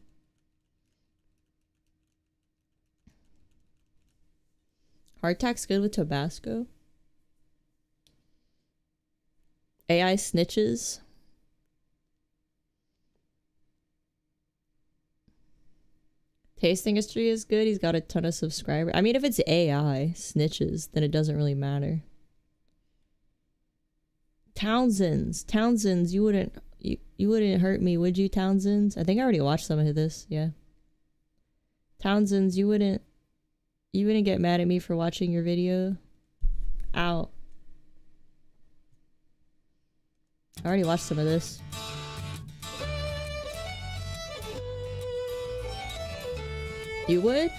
Hardtack's good with Tabasco. AI snitches. Tasting history is good. He's got a ton of subscribers. I mean, if it's AI snitches, then it doesn't really matter. Townsend's, you wouldn't hurt me, would you, Townsend's? I think I already watched some of this, yeah. Townsend's, you wouldn't get mad at me for watching your video. Ow. I already watched some of this. You would?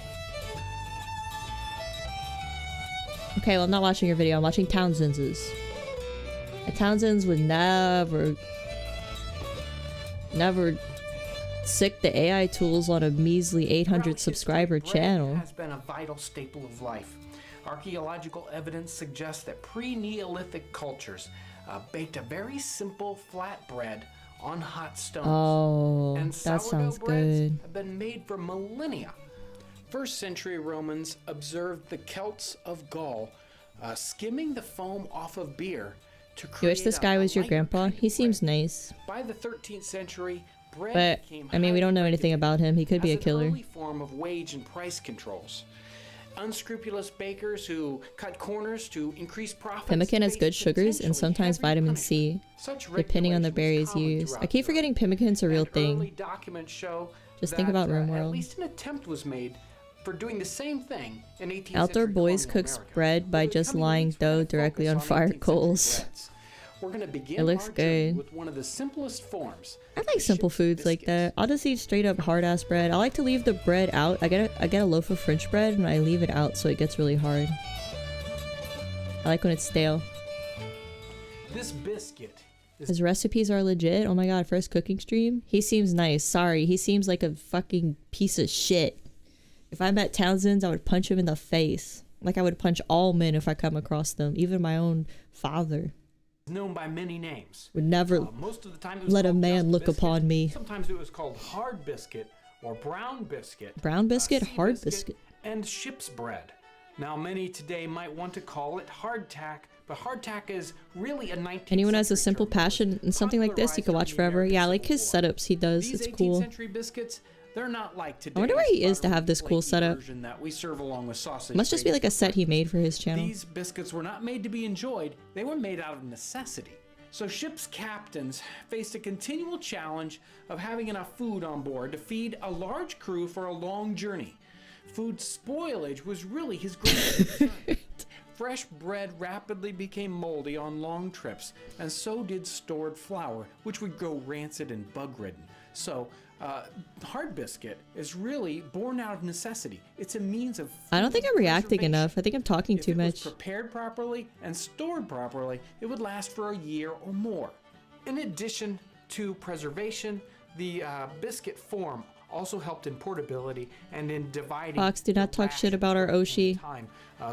Okay, well, I'm not watching your video. I'm watching Townsend's. And Townsend's would never sick the AI tools on a measly 800 subscriber channel. Has been a vital staple of life. Archaeological evidence suggests that pre-Neolithic cultures baked a very simple flatbread on hot stones. Oh, and that sounds breads good. have been made for millennia. First century Romans observed the Celts of Gaul skimming the foam off of beer to create You wish this guy was your grandpa? He seems nice. By the 13th century, bread But, became I mean, we don't know anything about him. He could be a as an killer. early form of wage and price controls. Unscrupulous bakers who cut corners to increase profits. Pemmican has good sugars and sometimes vitamin C, depending on the berries used. I keep forgetting pemmican's a real thing. Documents show Just think about at RimWorld. least an attempt was made for doing the same thing in 18th Outdoor century Boys colonial cooks America. bread by just lying dough directly on fire coals. We're going to begin It looks our journey good. with one of the simplest forms. I like simple foods like that. I'll just eat straight up hard ass bread. I like to leave the bread out. I get a loaf of French bread and I leave it out so it gets really hard. I like when it's stale. This biscuit His recipes are legit. Oh my god, first cooking stream? He seems nice. Sorry, he seems like a fucking piece of shit. If I met Townsend's, I would punch him in the face. Like I would punch all men if I come across them. Even my own father. known by many names. Would never Most of the time it was let a called man just look biscuit. upon me. Sometimes it was called hard biscuit or brown biscuit. Brown biscuit, sea hard biscuit. And ship's bread. Now many today might want to call it hardtack, but hardtack is really a 19th Anyone has a simple passion in something like this, you can watch forever. Yeah, I like his setups he does. These It's 18th cool. century biscuits, they're not like today's I wonder where he is to have this cool setup. version that we serve along with sausage. Must just be like a set he made for his channel. These biscuits were not made to be enjoyed, they were made out of necessity. So ship's captains faced a continual challenge of having enough food on board to feed a large crew for a long journey. Food spoilage was really his greatest concern. Fresh bread rapidly became moldy on long trips, and so did stored flour, which would go rancid and bug-ridden. So, hard biscuit is really born out of necessity. It's a means of I don't think I'm reacting enough. I think I'm talking too much. prepared properly and stored properly, it would last for a year or more. In addition to preservation, the biscuit form also helped in portability and in dividing. Fox, do not talk shit about our Oshi.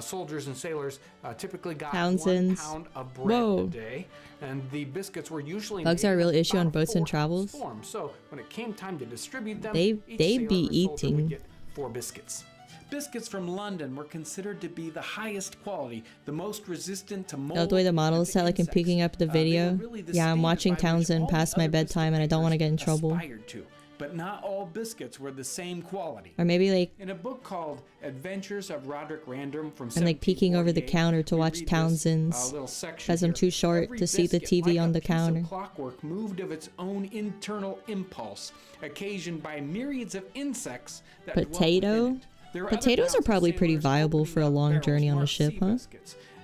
Soldiers and sailors typically got Townsend's. 1 pound of bread a day, and the biscuits were usually Bugs made are a real in issue on about boats and 4-ounce travels. form. So when it came time to distribute them, They each be sailor or soldier eating. would get 4 biscuits. Biscuits from London were considered to be the highest quality, the most resistant to mold. Oh, the way the model is set, like I'm picking up the video. Yeah, I'm watching Townsend past my bedtime and I don't want to get in trouble. To, but not all biscuits were the same quality. Or maybe like in a book called Adventures of Roderick Random from I'm like peeking over the counter to watch Townsend's because I'm too short to see the TV on the counter. Clockwork moved of its own internal impulse, occasioned by myriads of insects that Potato? Potatoes are probably pretty viable for a long journey on a ship, huh?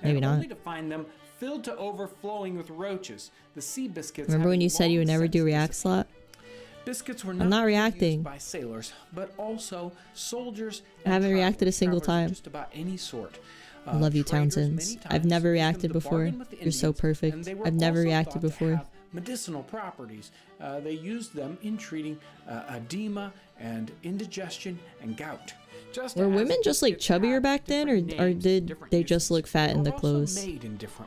Maybe not. Only to find them filled to overflowing with roaches. The sea biscuits. Remember when you said you would never do react slot? Biscuits were I'm not reacting. used by sailors, but also soldiers. I haven't reacted a single time. Just about any sort. I love you, Townsends. I've never reacted before. You're so perfect. I've never reacted before. Medicinal properties. They used them in treating edema and indigestion and gout. Were women just like chubbier back then, or did they just look fat in the clothes?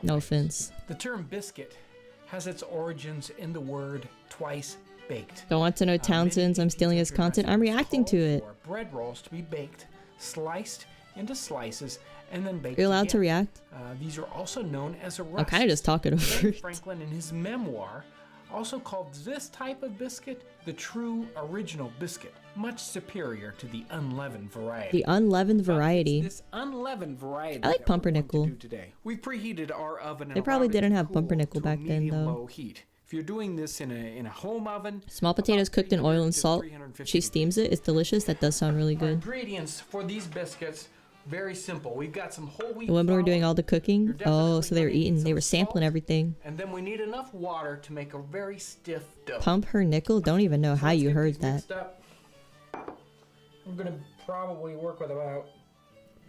No offense. The term biscuit has its origins in the word twice baked. Don't want to know Townsend's. I'm stealing his content. I'm reacting to it. Bread rolls to be baked, sliced into slices, and then baked. You're allowed again. to react. These are also known as a I'm kind of just talking over it. Franklin, in his memoir, also called this type of biscuit the true original biscuit, much superior to the unleavened variety. The unleavened variety. This unleavened variety. I like pumpernickel. We preheated our oven. They probably didn't have pumpernickel back then, though. Low heat. If you're doing this in a home oven, small potatoes cooked in oil and salt. She steams it. It's delicious. That does sound really good. Ingredients for these biscuits, very simple. We've got some whole wheat. The women were doing all the cooking. Oh, so they were eating. They were sampling everything. And then we need enough water to make a very stiff dough. Pump her nickel. Don't even know how you heard that. I'm gonna probably work with about.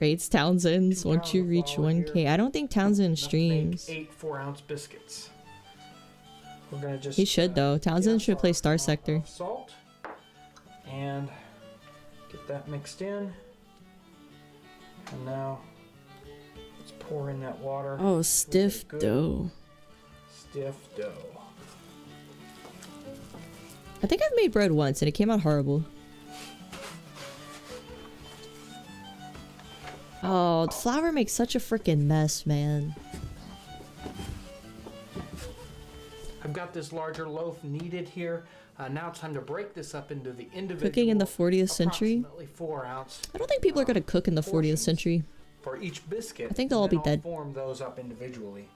Rates Townsend's once you reach 1K. I don't think Townsend streams. 8 4-ounce biscuits. We're gonna just. He should though. Townsend should play Star Sector. Salt. And get that mixed in. And now let's pour in that water. Oh, stiff dough. Stiff dough. I think I've made bread once and it came out horrible. Oh, the flour makes such a freaking mess, man. I've got this larger loaf kneaded here. Now it's time to break this up into the individual. Cooking in the 40th century? 4-ounce. I don't think people are going to cook in the 40th century. For each biscuit. I think they'll all be dead. I'll form those up individually.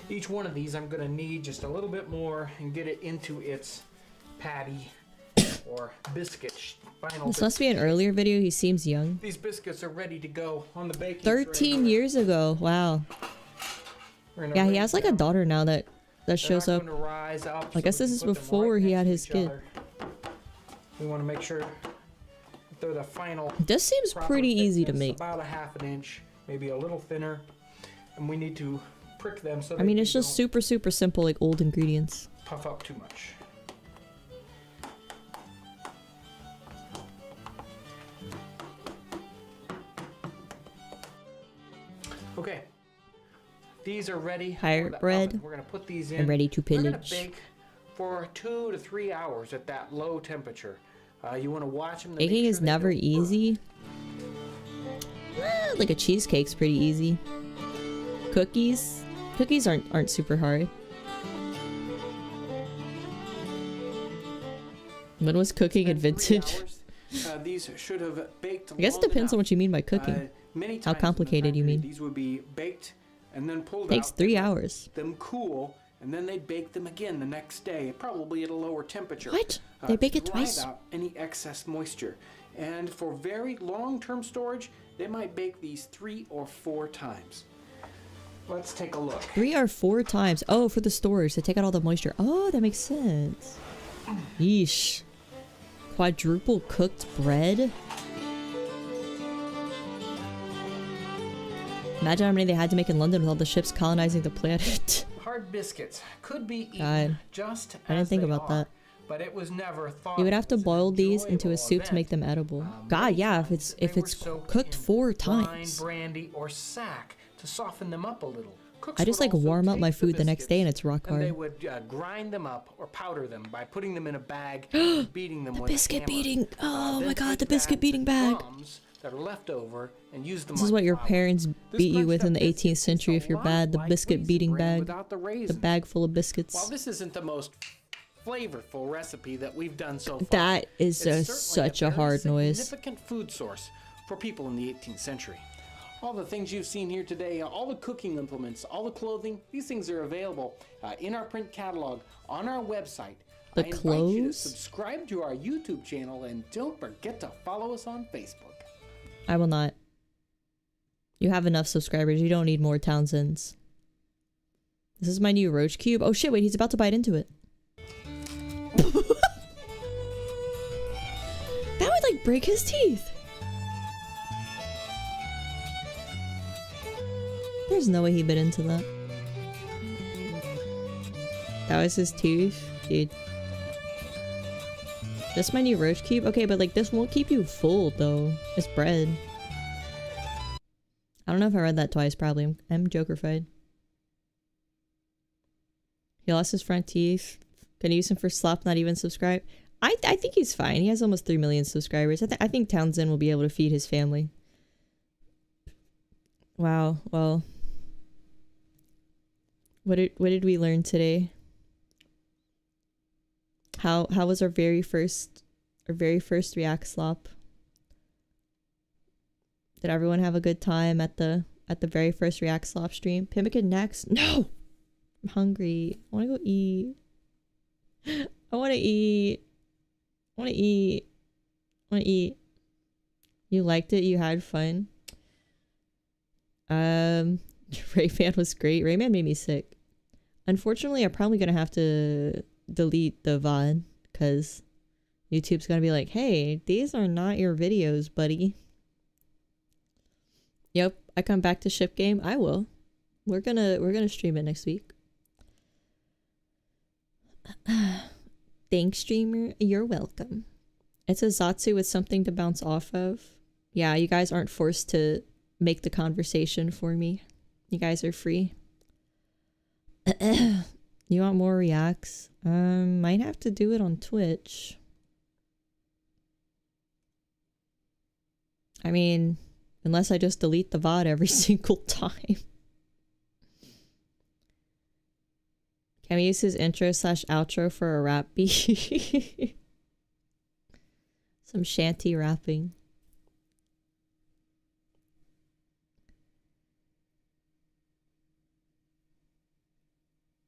Each one of these I'm going to knead just a little bit more and get it into its patty or biscuit. This must be an earlier video. He seems young. These biscuits are ready to go on the baking. 13 years ago. Wow. Yeah, he has like a daughter now that shows up. I guess this is before he had his kid. We want to make sure that they're the final. This seems pretty easy to make. About a ½ an inch, maybe a little thinner, and we need to prick them so. I mean, it's just super simple, like old ingredients. Puff up too much. Okay. These are ready. Pirate bread. We're gonna put these in. And ready to pillage. We're gonna bake for 2 to 3 hours at that low temperature. You want to watch them. Baking is never easy. Like a cheesecake's pretty easy. Cookies aren't super hard. When was cooking invented? These should have baked. I guess it depends on what you mean by cooking. How complicated you mean? These would be baked and then pulled Takes out. 3 hours. Them cool, and then they'd bake them again the next day, probably at a lower temperature. What? They bake it to twice? drive out any excess moisture. And for very long-term storage, they might bake these 3 or 4 times. Let's take a look. 3 or 4 times. Oh, for the storage to take out all the moisture. Oh, that makes sense. Yeesh. Quadruple cooked bread. Imagine how many they had to make in London with all the ships colonizing the planet. hard biscuits could be eaten God. just I didn't as think they about are, that. but it was never thought You would of have to as an boil these into a enjoyable soup to event. make them edible. God, yeah, if it's cooked 4 Wine, times. brandy, or sack to soften them up a little. Cooks I just would like also warm up my take the food the next day and it's rock and they hard. would grind them up or powder them by putting them in a bag and beating them The with a biscuit hammer. beating. Oh Then my god, take the biscuit that beating bag. crumbs that are left over and use them This is like what your flour. parents This beat you with crunched in up the biscuit 18th century if you're lot bad. The like biscuit Raisin beating Bran bag. without the The raisins. bag full of While biscuits. this isn't the most flavorful recipe that we've done so far, That is it's such a very hard noise. significant food source for people in the 18th century. All the things you've seen here today, all the cooking implements, all the clothing, these things are available in our print catalog on our website. The I invite you to clothes? subscribe to our YouTube channel and don't forget to follow us on Facebook. I will not. You have enough subscribers. You don't need more Townsends. This is my new roach cube. Oh shit, wait, he's about to bite into it. That would like break his teeth. There's no way he bit into that. That was his tooth? Dude. This my new roach cube? Okay, but like this won't keep you full though. It's bread. I don't know if I read that twice, probably. I'm Joker-fied. He lost his front teeth. Gonna use him for slop, not even subscribe. I think he's fine. He has almost 3 million subscribers. I think Townsend will be able to feed his family. Wow, well. What did we learn today? How was our very first React slop? Did everyone have a good time at the very first React slop stream? Pimmican next? No! I'm hungry. I wanna go eat. I wanna eat. I wanna eat. I wanna eat. You liked it? You had fun? Rayman was great. Rayman made me sick. Unfortunately, I'm probably gonna have to delete the VOD because YouTube's gonna be like, hey, these are not your videos, buddy. Yep, I come back to Ship Game. I will. We're gonna stream it next week. Thanks, streamer. You're welcome. It's a Zatsu with something to bounce off of. Yeah, you guys aren't forced to make the conversation for me. You guys are free. You want more reacts? Might have to do it on Twitch. I mean, unless I just delete the VOD every single time. Can we use his intro / outro for a rap beat? Some shanty rapping.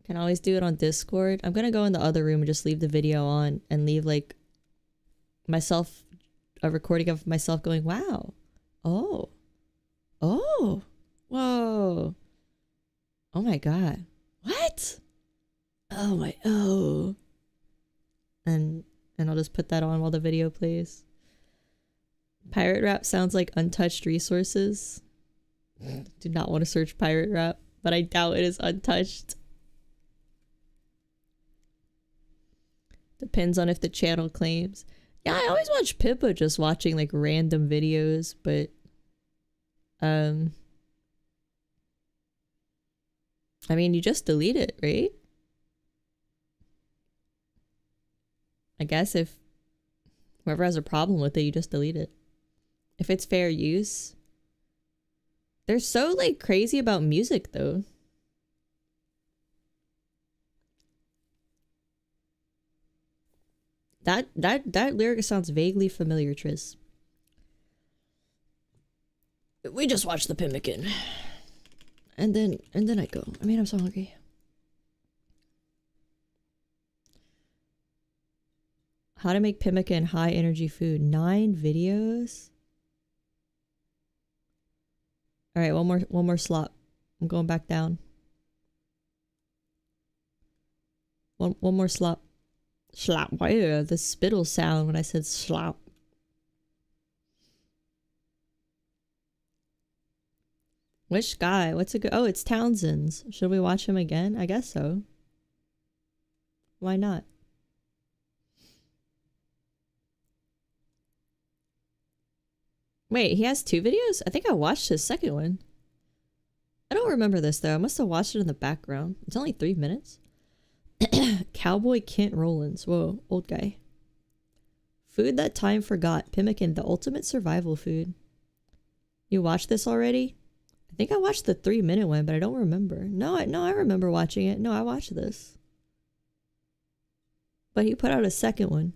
Can always do it on Discord. I'm gonna go in the other room and just leave the video on and leave like myself, a recording of myself going, wow. Oh. Oh. Whoa. Oh my god. What? Oh my, oh. And I'll just put that on while the video plays. Pirate rap sounds like untouched resources. Do not want to search pirate rap, but I doubt it is untouched. Depends on if the channel claims. Yeah, I always watch Pippa just watching like random videos, but I mean, you just delete it, right? I guess if whoever has a problem with it, you just delete it. If it's fair use. They're so like crazy about music though. That lyric sounds vaguely familiar, Tris. We just watched the Pimmican. And then I go. I mean, I'm so hungry. How to make pemmican high energy food. 9 videos. All right, one more slop. I'm going back down. One more slop. Slop. Wow, the spittle sound when I said slop. Which guy? What's a good? Oh, it's Townsend's. Should we watch him again? I guess so. Why not? Wait, he has 2 videos? I think I watched his second one. I don't remember this though. I must have watched it in the background. It's only 3 minutes. Cowboy Kent Rollins. Whoa, old guy. Food that time forgot. Pemmican, the ultimate survival food. You watched this already? I think I watched the 3-minute one, but I don't remember. No, I remember watching it. No, I watched this. But he put out a second one.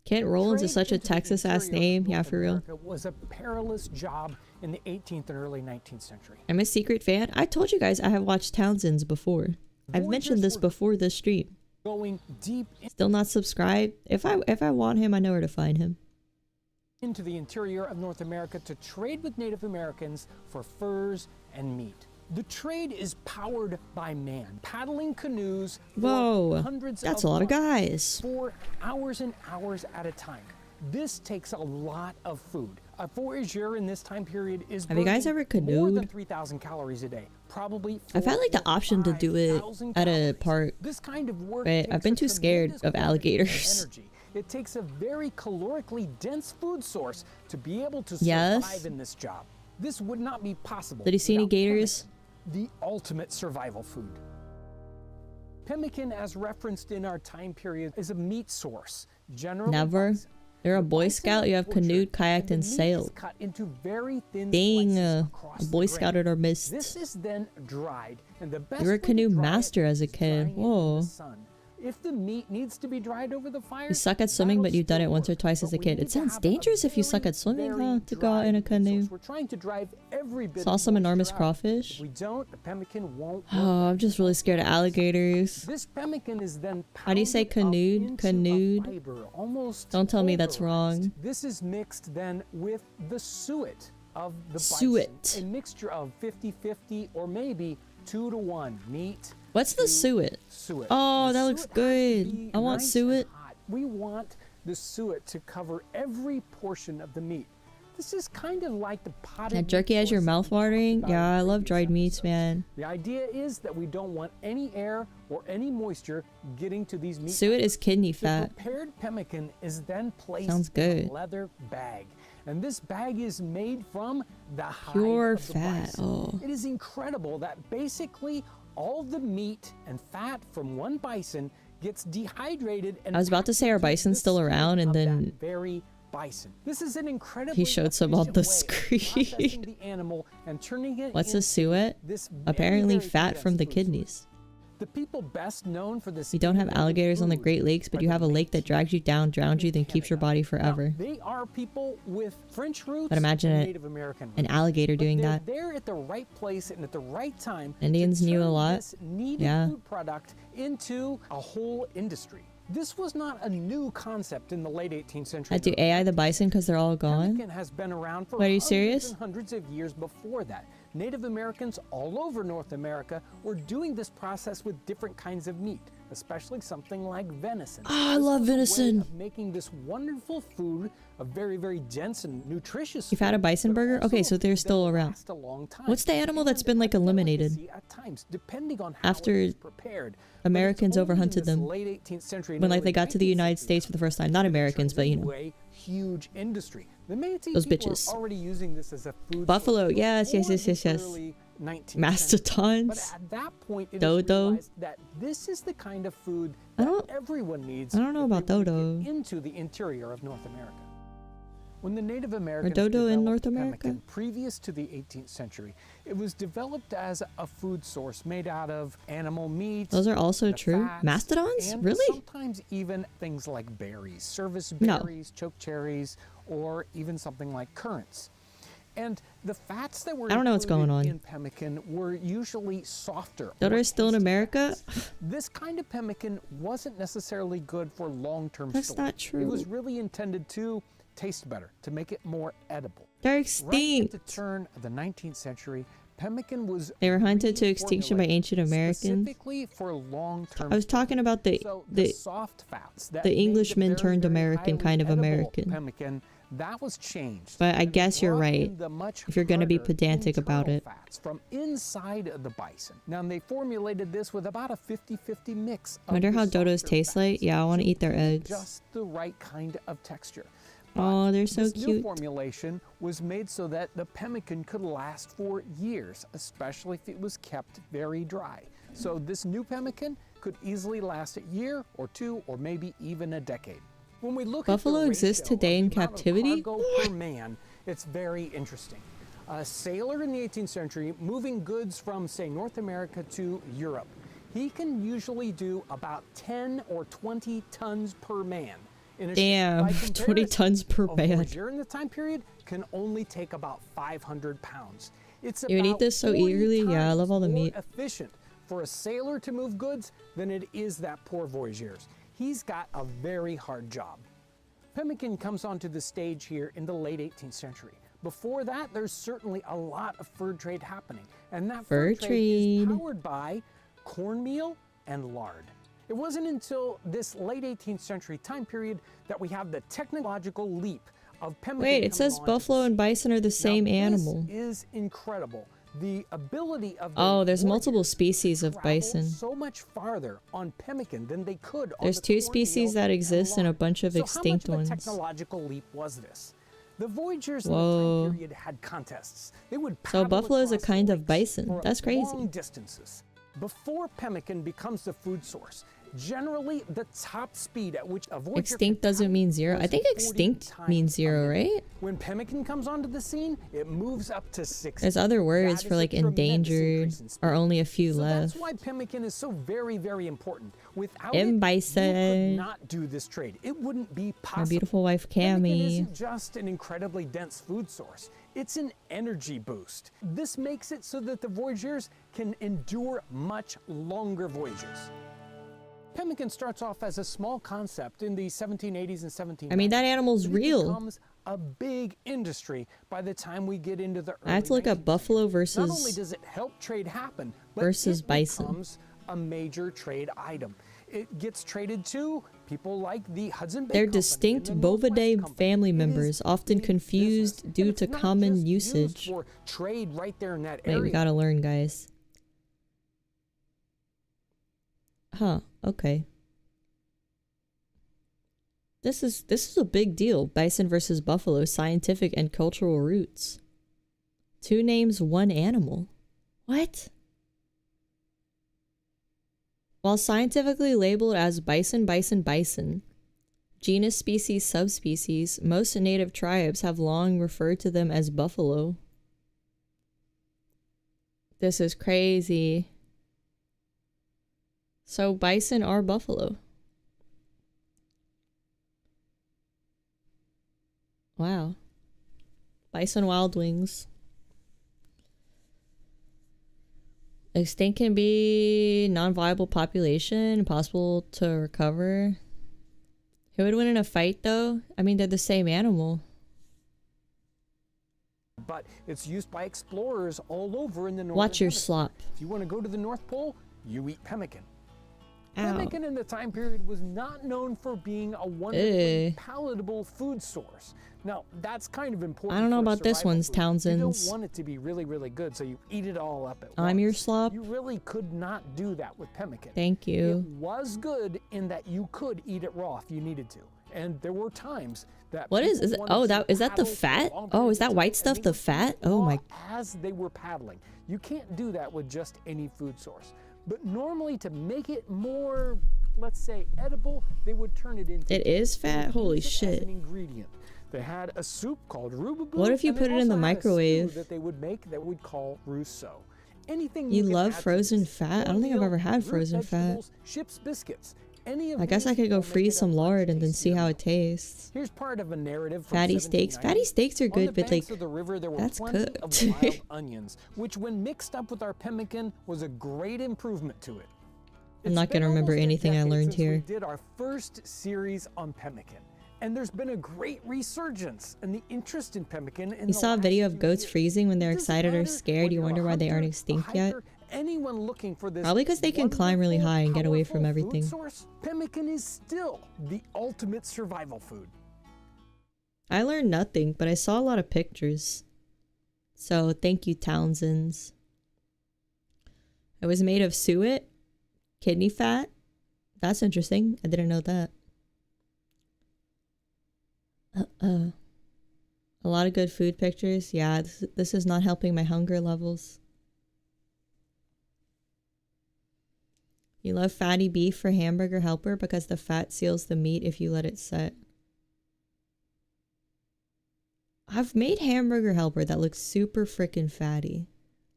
Kent Rollins is such a Texas-ass name. Yeah, for real. It was a perilous job in the 18th and early 19th century. I'm a secret fan. I told you guys I have watched Townsend's before. I've mentioned this before this stream. Going deep Still not subscribed? If I want him, I know where to find him. into the interior of North America to trade with Native Americans for furs and meat. The trade is powered by man, paddling canoes Whoa, hundreds that's of a lot of miles guys. for hours and hours at a time. This takes a lot of food. A voyageur in this time period is Have you guys burning ever more than canoed? 3,000 calories a day. Probably I've had like the option to do it 5,000 at a calories. park, This kind of work but takes I've been a too scared tremendous of quantity alligators. energy. It takes a very calorically dense food source to be able to Yes. survive in this job. This would not be possible. Did you see any without gators? pemmican, the ultimate survival food. Pemmican, as referenced in our time period, is a meat source. Generally, Never. You're a Boy Scout. You have canoed, kayaked, and sailed. cut into very thin Dang, slices a across the Boy grain. Scouted our mist. This is then dried, and the best You were a way to canoe dry it master as a is drying kid. it in the Whoa. sun. If the meat needs to be dried over the fire, You suck at swimming, but you've done it once or twice as a kid. It sounds dangerous if you suck at swimming, huh? To go out in a canoe. we're trying to drive every bit Saw of some moisture enormous out. crawfish. If we don't, the pemmican won't. Oh, I'm just really scared of alligators. This pemmican is then How do you say pounded up canoed? into a Canoed? fiber, almost Don't tell me that's wrong. This is mixed then with the suet of the bison. Suet. A mixture of 50-50 or maybe 2-to-1 meat. What's the suet? Suet. Oh, The that looks suet has to good. be I want nice and suet. hot. We want the suet to cover every portion of the meat. This is kind of like the potted That meat jerky has your source mouth watering? about Yeah, in I love previous dried meats, episodes. man. The idea is that we don't want any air or any moisture getting to these meat. Suet is kidney The fat. prepared pemmican is then placed Sounds in good. a leather bag. And this bag is made from the hide Pure of the fat. bison. Oh. It is incredible that basically all the meat and fat from one bison gets dehydrated and I was about to say, are bisons still around? And then very bison. This is an incredibly he showed some on the efficient way of processing screen. the animal and turning it What's a into suet? this very, Apparently very fat from the condensed food source. kidneys. The people best known for this You don't have alligators on the Great Lakes, but you have a lake that drags you down, drowns you, then keeps your body forever. They are people with French roots But imagine and it- Native American an roots. alligator But doing they're that. there at the right place and at the right time. to Indians knew a turn lot. This needed Yeah. food product into a whole industry. This was not a new concept in the late 18th century. I do AI the bison because they're all gone. Pemmican has been around for Wait, are you hundreds serious? and hundreds of years before that. Native Americans all over North America were doing this process with different kinds of meat, especially something like venison. Ah, I This love was a way venison. of making this wonderful food, a very, very dense and nutritious You've had a food, bison but burger? also Okay, so they're that still will around. last a long time. What's the animal that's been like And eliminated delicacy at times, depending on how after it is prepared. Americans But it's only in overhunted this them? late 18th century and When like early they got to the 19th United century States for the first time. Not Americans, but you know. a huge industry. The Métis Those people bitches. are already using this as a food Buffalo, source yes, yes, before yes, yes, the yes. early 19th century. Mastodons. But at that point, it is Dodo. realized that this is the kind of food I that don't- everyone needs. I don't know if they about want to Dodo. get into the interior of North America. When the Native Americans Dodo in developed North America? pemmican previous to the 18th century, it was developed as a food source made out of animal meat. Those are also the true? fats, Mastodons? and Really? sometimes even things like berries, service No. berries, choke cherries, or even something like currants. And the fats that were I don't know what's included going on. in pemmican were usually softer. Dodo more is still in tasty America? fats. This kind of pemmican wasn't necessarily good for long-term That's storage. not It true. was really intended to taste better, to make it more edible. They're Right extinct. at the turn of the 19th century, Pemmican was They were hunted to extinction by ancient Americans. specifically for long-term. I was talking about the soft fats that the made Englishmen very, turned very American highly kind of edible American. Pemmican, that was changed. But I and guess you're brought right. in the much If you're gonna be harder pedantic about internal it. fats from inside of the bison. Now they formulated this with about a 50-50 mix. I wonder how dodos taste like. Yeah, I want to eat their eggs. Just the right kind of texture. Oh, they're so This new cute. formulation was made so that the pemmican could last for years, especially if it was kept very dry. So this new pemmican could easily last a year or two or maybe even a decade. When we look Buffalo at the exists ratio today of in the amount of captivity? cargo per man, it's very interesting. A sailor in the 18th century moving goods from, say, North America to Europe, he can usually do about 10 or 20 tons per man. In a ship. Damn, By 20 comparison, tons per a man. voyageur in the time period can only take about 500 pounds. It's You would eat about this so 40 eagerly? Yeah, I love all the times more meat. efficient for a sailor to move goods than it is that poor voyageur's. He's got a very hard job. Pemmican comes onto the stage here in the late 18th century. Before that, there's certainly a lot of fur trade happening, and that fur trade is powered by cornmeal and lard. It wasn't until this late 18th century time period that we have the technological leap of pemmican. Wait, it says buffalo and bison are the same animal. This is incredible. The ability of Oh, there's multiple species of bison. so much farther on pemmican than they could on There's the two species that exist and a bunch of So extinct how much ones. of a technological leap was this? The voyageurs in Whoa. the time period had contests. They would So paddle buffalo is a across kind the of lakes bison. for That's crazy. long distances. Before pemmican becomes the food source, generally the top speed at which a voyager Extinct doesn't mean zero. I think extinct means zero, right? when pemmican comes onto the scene, it moves up to 60. There's other words That for is a like tremendous endangered increase in speed. or only a few So left. that's why pemmican is so very, very important. Without And it, you bison. could not do this trade. It wouldn't be possible. My beautiful wife Pemmican Cammy. isn't just an incredibly dense food source. It's an energy boost. This makes it so that the voyageurs can endure much longer voyages. Pemmican starts off as a small concept in the 1780s and 1790s. I mean, that animal's but it real. becomes a big industry by the time we get into the I have to look up buffalo Not only versus does it help trade happen, but versus it bison. becomes a major trade item. It gets traded to people like the Hudson Bay They're Company distinct and the Northwest Bovidae Company. family It is members, often big confused business. due And to it's not common just used usage. for trade right there in that Wait, area. we gotta learn, guys. Huh, okay. This is a big deal. Bison versus buffalo, scientific and cultural roots. Two names, one animal. What? While scientifically labeled as bison, genus, species, subspecies, most native tribes have long referred to them as buffalo. This is crazy. So bison are buffalo. Wow. Bison wild wings. Extinct can be non-viable population, impossible to recover. Who would win in a fight though? I mean, they're the same animal. But it's used by explorers all over in the North. Watch your slop. If you want to go to the North Pole, you eat pemmican. Ow. Pemmican in the time period was not known for being a wonderfully palatable food source. Now, that's kind of important. I don't know for a about this survival one's food. Townsend's. You don't want it to be really, really good, so you eat it all up at once. I'm your slop. You really could not do that with pemmican. Thank you. It was good in that you could eat it raw if you needed to. And there were times that What is people it? wanted Oh, to is that the paddle for fat? long Oh, is periods that of white time, stuff and the they fat? would Oh raw my. as they were paddling. You can't do that with just any food source. But normally to make it more, let's say, edible, they would turn it into. It is fat? They would Holy use it as shit. an ingredient. They had a soup called rhubarb. What if you and put they it in the also had a stew microwave? that they would make that we'd call rousseau. Anything You can love add to frozen this. fat? I don't think I've ever had Root frozen fat. vegetables, ship's biscuits. Any of I guess I these could go will make freeze it a some much lard and then see tastier how meal. it tastes. Here's part of a narrative from Fatty steaks. 1790. Fatty steaks are On good, the but banks like of the river, there were that's plenty cooked. of wild onions, which when mixed up with our pemmican was a great improvement to it. I'm not It's been gonna remember almost a anything I decade learned since we here. did our first series on pemmican. And there's been a great resurgence in the interest in pemmican in You the saw a last video of few goats years. freezing when they're It doesn't excited or matter scared. whether You you're a wonder why they hunter, aren't a extinct yet. hiker, anyone looking for this Probably because they can climb really high and get away from wonderful everything. food source, pemmican is still the ultimate survival food. I learned nothing, but I saw a lot of pictures. So thank you, Townsends. It was made of suet, kidney fat. That's interesting. I didn't know that. A lot of good food pictures. Yeah, this is not helping my hunger levels. You love fatty beef for hamburger helper because the fat seals the meat if you let it set. I've made hamburger helper that looks super freaking fatty.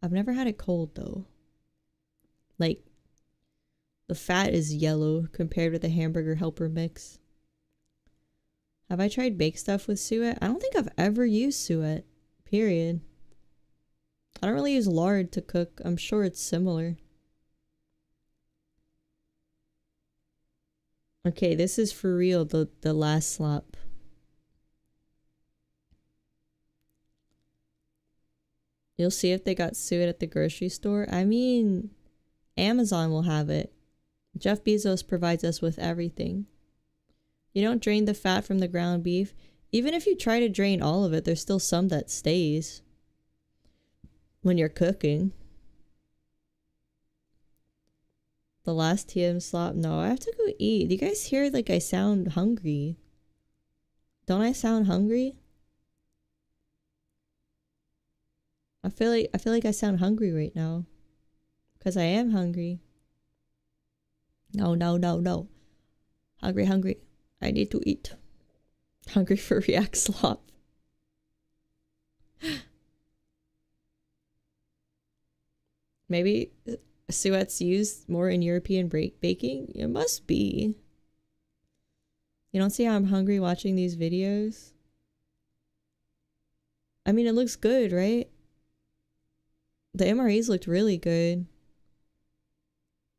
I've never had it cold though. Like, the fat is yellow compared with the hamburger helper mix. Have I tried baked stuff with suet? I don't think I've ever used suet. Period. I don't really use lard to cook. I'm sure it's similar. Okay, this is for real, the last slop. You'll see if they got suet at the grocery store. I mean, Amazon will have it. Jeff Bezos provides us with everything. You don't drain the fat from the ground beef. Even if you try to drain all of it, there's still some that stays when you're cooking. The last TM slop. No, I have to go eat. Do you guys hear like I sound hungry? Don't I sound hungry? I feel like I sound hungry right now. Because I am hungry. No. Hungry. I need to eat. Hungry for React slop. Maybe suet's used more in European baking? It must be. You don't see how I'm hungry watching these videos? I mean, it looks good, right? The MREs looked really good.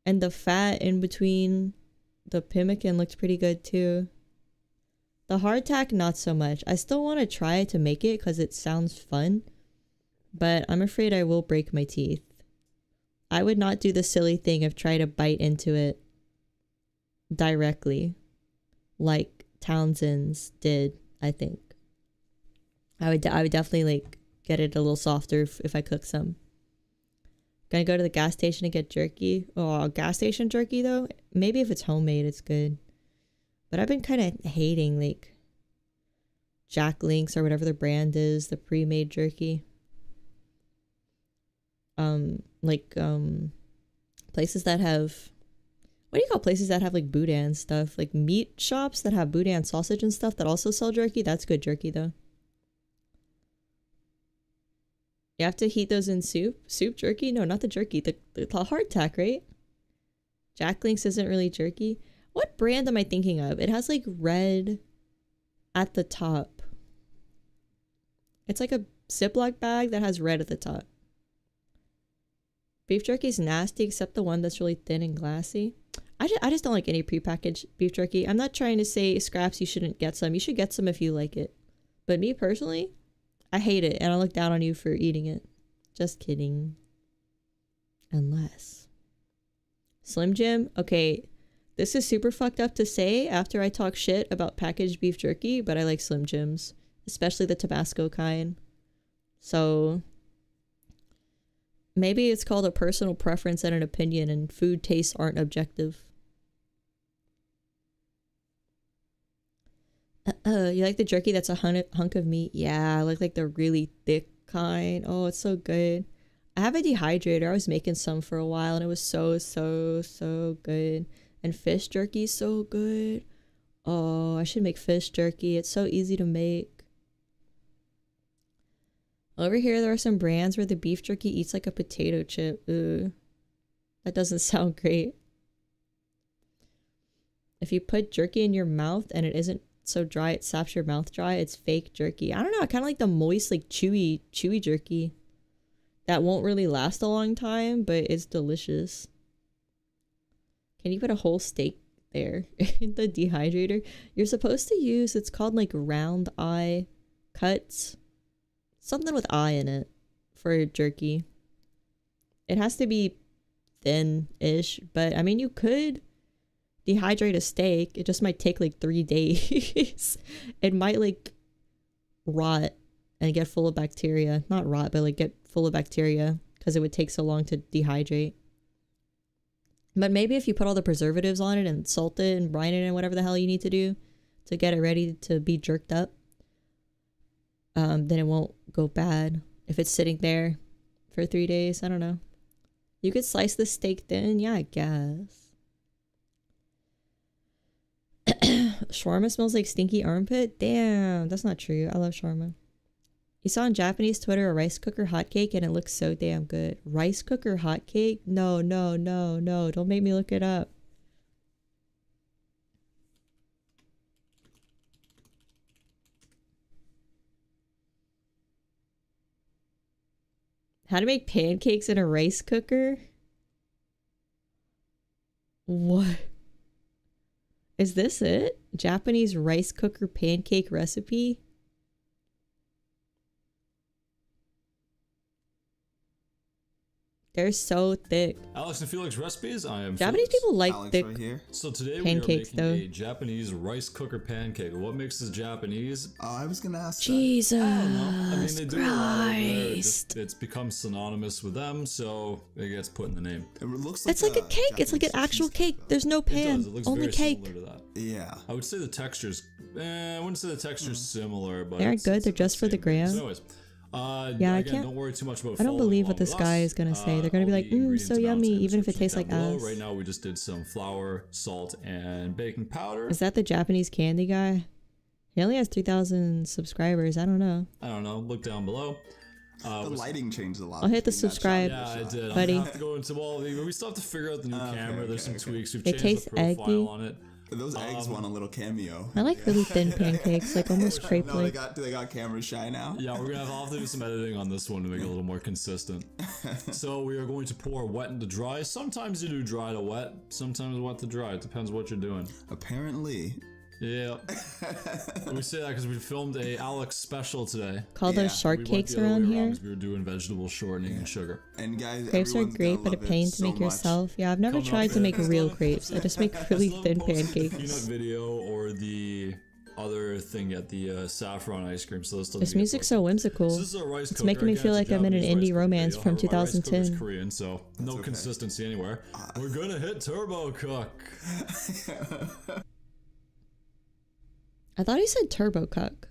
And the fat in between the pemmican looked pretty good too. The hardtack, not so much. I still want to try to make it because it sounds fun. But I'm afraid I will break my teeth. I would not do the silly thing of try to bite into it directly. Like Townsend's did, I think. I would definitely like get it a little softer if I cook some. Gonna go to the gas station and get jerky. Oh, gas station jerky though? Maybe if it's homemade, it's good. But I've been kind of hating like Jack Link's or whatever the brand is, the pre-made jerky. Places that have, what do you call places that have like boudin stuff? Like meat shops that have boudin sausage and stuff that also sell jerky? That's good jerky though. You have to heat those in soup? Soup jerky? No, not the jerky. The hardtack, right? Jack Link's isn't really jerky. What brand am I thinking of? It has like red at the top. It's like a Ziploc bag that has red at the top. Beef jerky is nasty except the one that's really thin and glassy. I just don't like any prepackaged beef jerky. I'm not trying to say, Scraps, you shouldn't get some. You should get some if you like it. But me personally, I hate it and I look down on you for eating it. Just kidding. Unless. Slim Jim? Okay, this is super fucked up to say after I talk shit about packaged beef jerky, but I like Slim Jims. Especially the Tabasco kind. So maybe it's called a personal preference and an opinion, and food tastes aren't objective. You like the jerky that's a hunk of meat? Yeah, I like the really thick kind. Oh, it's so good. I have a dehydrator. I was making some for a while, and it was so good. And fish jerky is so good. Oh, I should make fish jerky. It's so easy to make. Over here, there are some brands where the beef jerky eats like a potato chip. Ugh. That doesn't sound great. If you put jerky in your mouth and it isn't so dry it saps your mouth dry, it's fake jerky. I don't know, I kind of like the moist, like chewy jerky. That won't really last a long time, but it's delicious. Can you put a whole steak There. The dehydrator. You're supposed to use, it's called like round eye cuts. Something with eye in it for jerky. It has to be thin-ish, but I mean, you could dehydrate a steak. It just might take like 3 days. It might like rot and get full of bacteria. Not rot, but like get full of bacteria because it would take so long to dehydrate. But maybe if you put all the preservatives on it and salt it and brine it and whatever the hell you need to do to get it ready to be jerked up, then it won't go bad if it's sitting there for 3 days. I don't know. You could slice the steak thin. Yeah, I guess. Shawarma smells like stinky armpit? Damn, that's not true. I love shawarma. You saw on Japanese Twitter a rice cooker hotcake and it looks so damn good. Rice cooker hotcake? No, no, no, no. Don't make me look it up. How to make pancakes in a rice cooker? What? Is this it? Japanese rice cooker pancake recipe? They're so thick. Alex and Felix recipes. I am Japanese Felix. people like thick So today pancakes, we are making though. a Japanese rice cooker pancake. What makes this Japanese? I was gonna ask. Jesus I don't know. I mean, they do a lot over there. Christ. It's become synonymous with them, so it gets put in the name. It looks It's like a cake. It's like an actual cake. There's no pan. It looks Only very cake. similar to that. Yeah. I would say the texture's. I wouldn't say the texture's similar, but They aren't good. They're just for the gram. So anyways, Yeah, I again, can't. Don't worry too much about. I don't following believe along what this with guy us. is gonna say. They're gonna be like, so yummy, even if it tastes like Down ass. below. Right now, we just did some flour, salt, and baking powder. Is that the Japanese candy guy? He only has 3,000 subscribers. I don't know. I don't know. Look down below. The lighting changed a lot. I'll hit the between that subscribe, shot and the Yeah, I shot. did. buddy. I have to go into all the. We still have to figure out the new camera. There's some tweaks. We've It changed tastes the profile eggy. on it. Those eggs want a little cameo. I like really thin pancakes, like almost No, crepe-like. they got camera shy now. Yeah, we're gonna have to do some editing on this one to make it a little more consistent. So we are going to pour wet into dry. Sometimes you do dry to wet, sometimes wet to dry. It depends what you're doing. Apparently. Yeah. We say that because we filmed a Alex special today. Call those shark We went cakes the other way around around here. 'cause we were doing vegetable shortening and sugar. And guys, Crepes are everyone's great, gonna but a love it pain to so make much. yourself. Yeah, I've never Coming tried up to make next. real crepes. I just make really thin Peanut pancakes. video or the other thing at the saffron ice cream. So This music's so whimsical. So this is a rice It's cooker. making me Again, feel it's like a I'm in an Japanese rice indie cooker romance video. from However, my rice cooker's 2010. Korean, so no okay. consistency anywhere. We're gonna hit turbo cook. I thought he said turbo cook.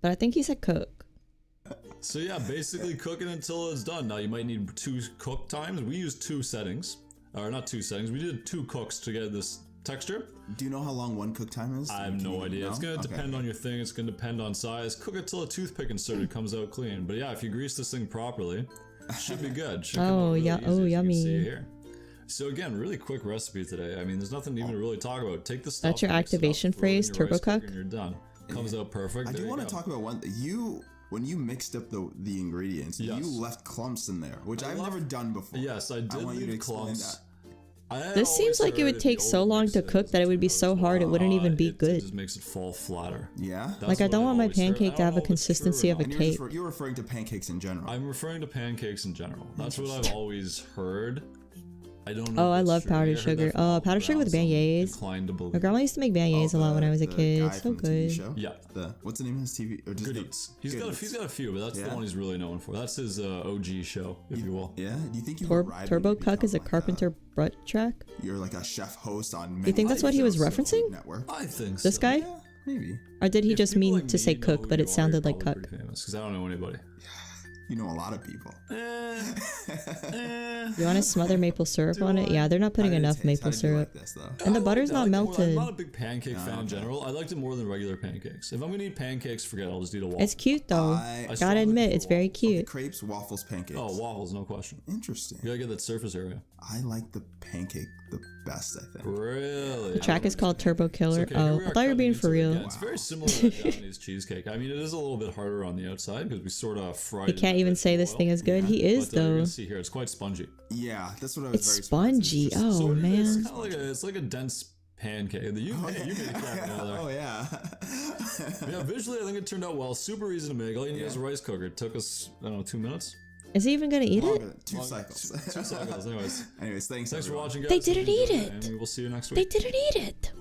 But I think he said cook. So yeah, basically cook it until it's done. Now you might need 2 cook times. We used 2 settings, or not 2 settings. We did 2 cooks to get this texture. Do you know how long one cook time is? I have no idea. It's gonna depend on your thing. It's gonna depend on size. Cook it till a toothpick inserted comes out clean. But yeah, if you grease this thing properly, it should be good. Should come out really yeah. easy, Oh, as you can yummy. see here. So again, really quick recipe today. I mean, there's nothing even to really talk about. Take the stuff. That's your mix it up, activation throw it in phrase, your turbo rice cooker, cook? and you're done. Comes out perfect. I There do you want to go. talk about one thing. When you mixed up the ingredients, Yes. you left clumps in there, which I've never done before. Yes, I did want you to leave explain clumps. that. This seems like it would take so long to cook that it would be so hard it wouldn't even be It good. just makes it fall flatter. Yeah? Like, I don't want my pancake to have a consistency of a And cake. you're referring to pancakes in general. I'm referring to pancakes in general. That's what I've always heard. I don't know. Oh, if I it's love true. I powdered heard that sugar. from Oh, Oliver powdered sugar with Brown, so I'm beignets. inclined to believe My grandma used to make beignets a lot when I was a kid. guy So from the TV good. show? Yeah. What's the name of his TV? Or just Good the- Eats. He's Good got Eats. a few, but that's the Yeah. one he's really known for. That's his OG show, if you will. Yeah. Do you think you Turbo Cuck is a Carpenter butt track? You're like a chef host on. You think that's what he was referencing? Network. I think so. This guy? Maybe. Or did he If just people mean like to me say know cook, who but you it are, sounded you're like probably cuck? pretty famous, because I don't know anybody. You know a lot of people. You want to smother maple syrup on it? Yeah, they're not putting enough maple syrup. And the butter's not melted. I'm not a big pancake fan in general. I liked it more than regular pancakes. If I'm gonna eat pancakes, forget it. I'll just eat a waffle. It's cute though. I Gotta strongly admit, prefer it's very waffles. cute. Crepes, waffles, pancakes. Oh, waffles, no question. Interesting. You gotta get that surface area. I like the pancake the best, I think. Really? The track is called Turbo Killer. Okay, here Oh, we I are thought you were cutting being into for it real. again. It's very similar to that Japanese cheesecake. I mean, it is a little bit harder on the outside because we sort of fried You it can't can't even say this thing is good. He is, But, you though. can see here, it's quite spongy. Yeah, that's what I was It's very spongy. Oh, So man. It's kind of like it's like a dense pancake. You made a crack out there. Oh yeah. Yeah, visually I think it turned out well. Super easy to make. All you need is a rice cooker. It took us, I don't know, 2 minutes. Is he even gonna eat it? Two cycles. Two cycles. Anyways. Thanks for everyone. watching, guys. They didn't eat Enjoy, it. And we will see you next They week. didn't eat it.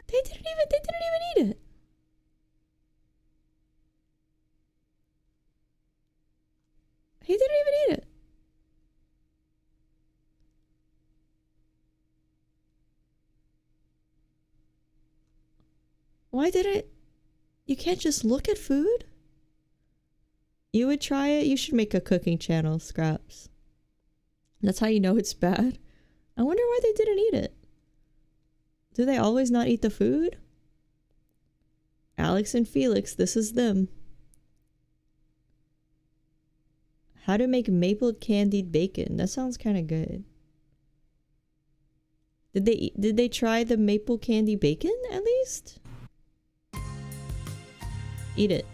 They didn't even eat it. He didn't even eat it. Why did it? You can't just look at food? You would try it? You should make a cooking channel, Scraps. That's how you know it's bad. I wonder why they didn't eat it. Do they always not eat the food? Alex and Felix, this is them. How to make maple candied bacon. That sounds kind of good. Did they try the maple candy bacon at least? Eat it.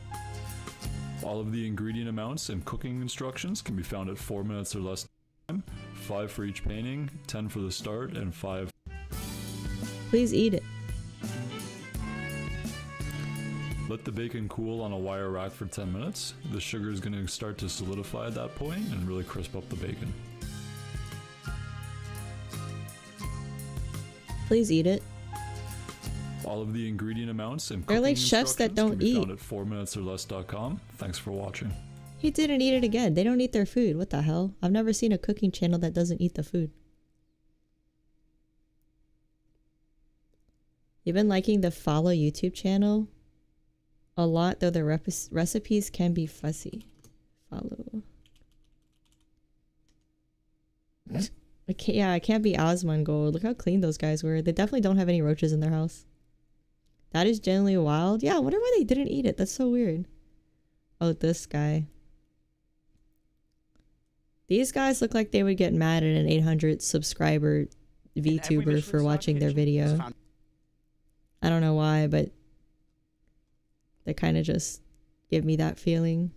All of the ingredient amounts and cooking instructions can be found at 4 minutes or less time. 5 for each painting, 10 for the start, and 5. Please eat it. Let the bacon cool on a wire rack for 10 minutes. The sugar is going to start to solidify at that point and really crisp up the bacon. Please eat it. All of the ingredient amounts and They're cooking like chefs that instructions don't can be eat. found at 4minutesorless.com. Thanks for watching. He didn't eat it again. They don't eat their food. What the hell? I've never seen a cooking channel that doesn't eat the food. You've been liking the Follow YouTube channel a lot, though the recipes can be fussy. Follow. I can't be Osman Gold. Look how clean those guys were. They definitely don't have any roaches in their house. That is generally wild. Yeah, I wonder why they didn't eat it. That's so weird. Oh, this guy. These guys look like they would get mad at an 800 subscriber VTuber for watching their video. I don't know why, but they kind of just give me that feeling.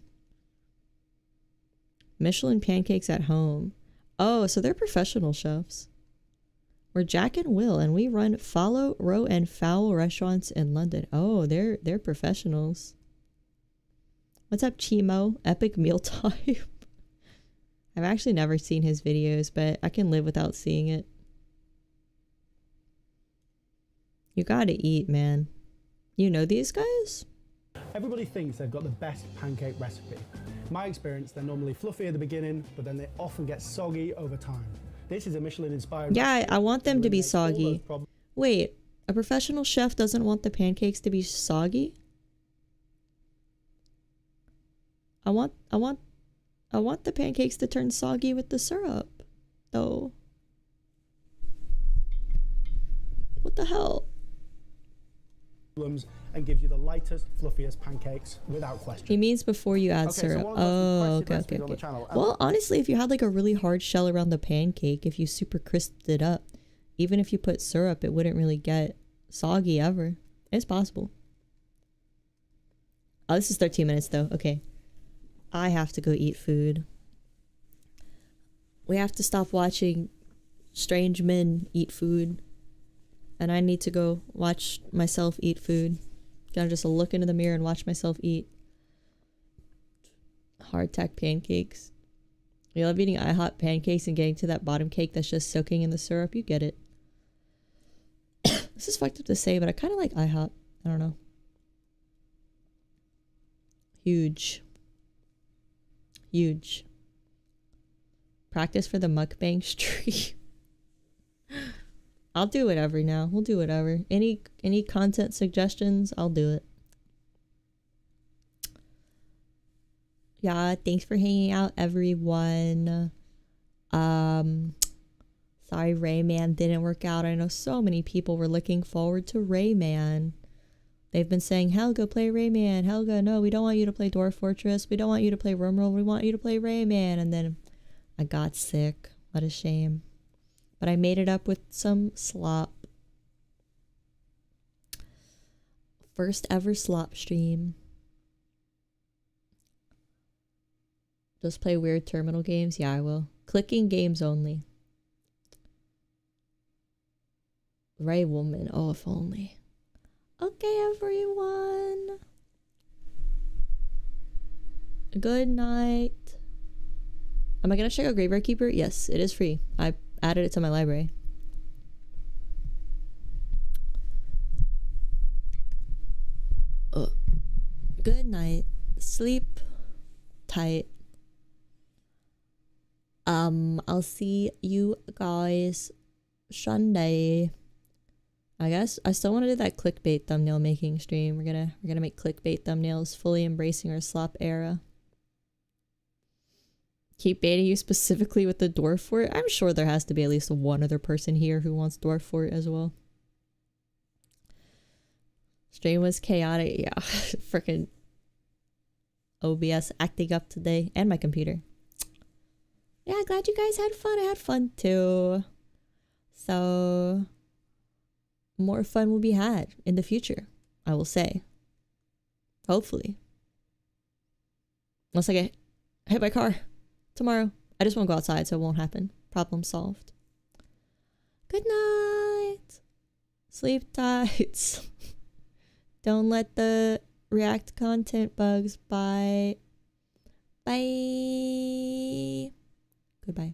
Michelin pancakes at home. Oh, so they're professional chefs. We're Jack and Will, and we run Follow, Row, and Fowl restaurants in London. Oh, they're professionals. What's up, Chimo? Epic meal time. I've actually never seen his videos, but I can live without seeing it. You gotta eat, man. You know these guys? Everybody thinks they've got the best pancake recipe. In my experience, they're normally fluffy at the beginning, but then they often get soggy over time. This is a Michelin-inspired Yeah, I want them to be soggy. Wait, a professional chef doesn't want the pancakes to be soggy? I want the pancakes to turn soggy with the syrup, though. What the hell? And gives you the lightest, fluffiest pancakes without question. He means before you add Okay, so syrup. one of the most Oh, requested okay. recipes on the channel. Well, honestly, if you had like a really hard shell around the pancake, if you super crisped it up, even if you put syrup, it wouldn't really get soggy ever. It's possible. Oh, this is 13 minutes though. Okay. I have to go eat food. We have to stop watching strange men eat food. And I need to go watch myself eat food. Gotta just look into the mirror and watch myself eat hardtack pancakes. You love eating IHOP pancakes and getting to that bottom cake that's just soaking in the syrup. You get it. This is fucked up to say, but I kind of like IHOP. I don't know. Huge. Huge. Practice for the mukbang stream. I'll do whatever now. We'll do whatever. Any content suggestions, I'll do it. Yeah, thanks for hanging out, everyone. Sorry Rayman didn't work out. I know so many people were looking forward to Rayman. They've been saying, Helga, play Rayman. Helga, no, we don't want you to play Dwarf Fortress. We don't want you to play Rumroll. We want you to play Rayman. And then I got sick. What a shame. But I made it up with some slop. First ever slop stream. Just play weird terminal games? Yeah, I will. Clicking games only. Raywoman. Oh, if only. Okay, everyone. Good night. Am I gonna check out Graveyard Keeper? Yes, it is free. I added it to my library. Good night. Sleep tight. I'll see you guys Sunday. I guess I still want to do that clickbait thumbnail making stream. We're gonna make clickbait thumbnails, fully embracing our slop era. Keep baiting you specifically with the dwarf fort. I'm sure there has to be at least one other person here who wants dwarf fort as well. Stream was chaotic. Yeah, freaking OBS acting up today, and my computer. Yeah, glad you guys had fun. I had fun too. So more fun will be had in the future, I will say. Hopefully. Unless I get hit by a car tomorrow. I just won't go outside, so it won't happen. Problem solved. Good night. Sleep tight. Don't let the React content bugs bite. Bye. Goodbye.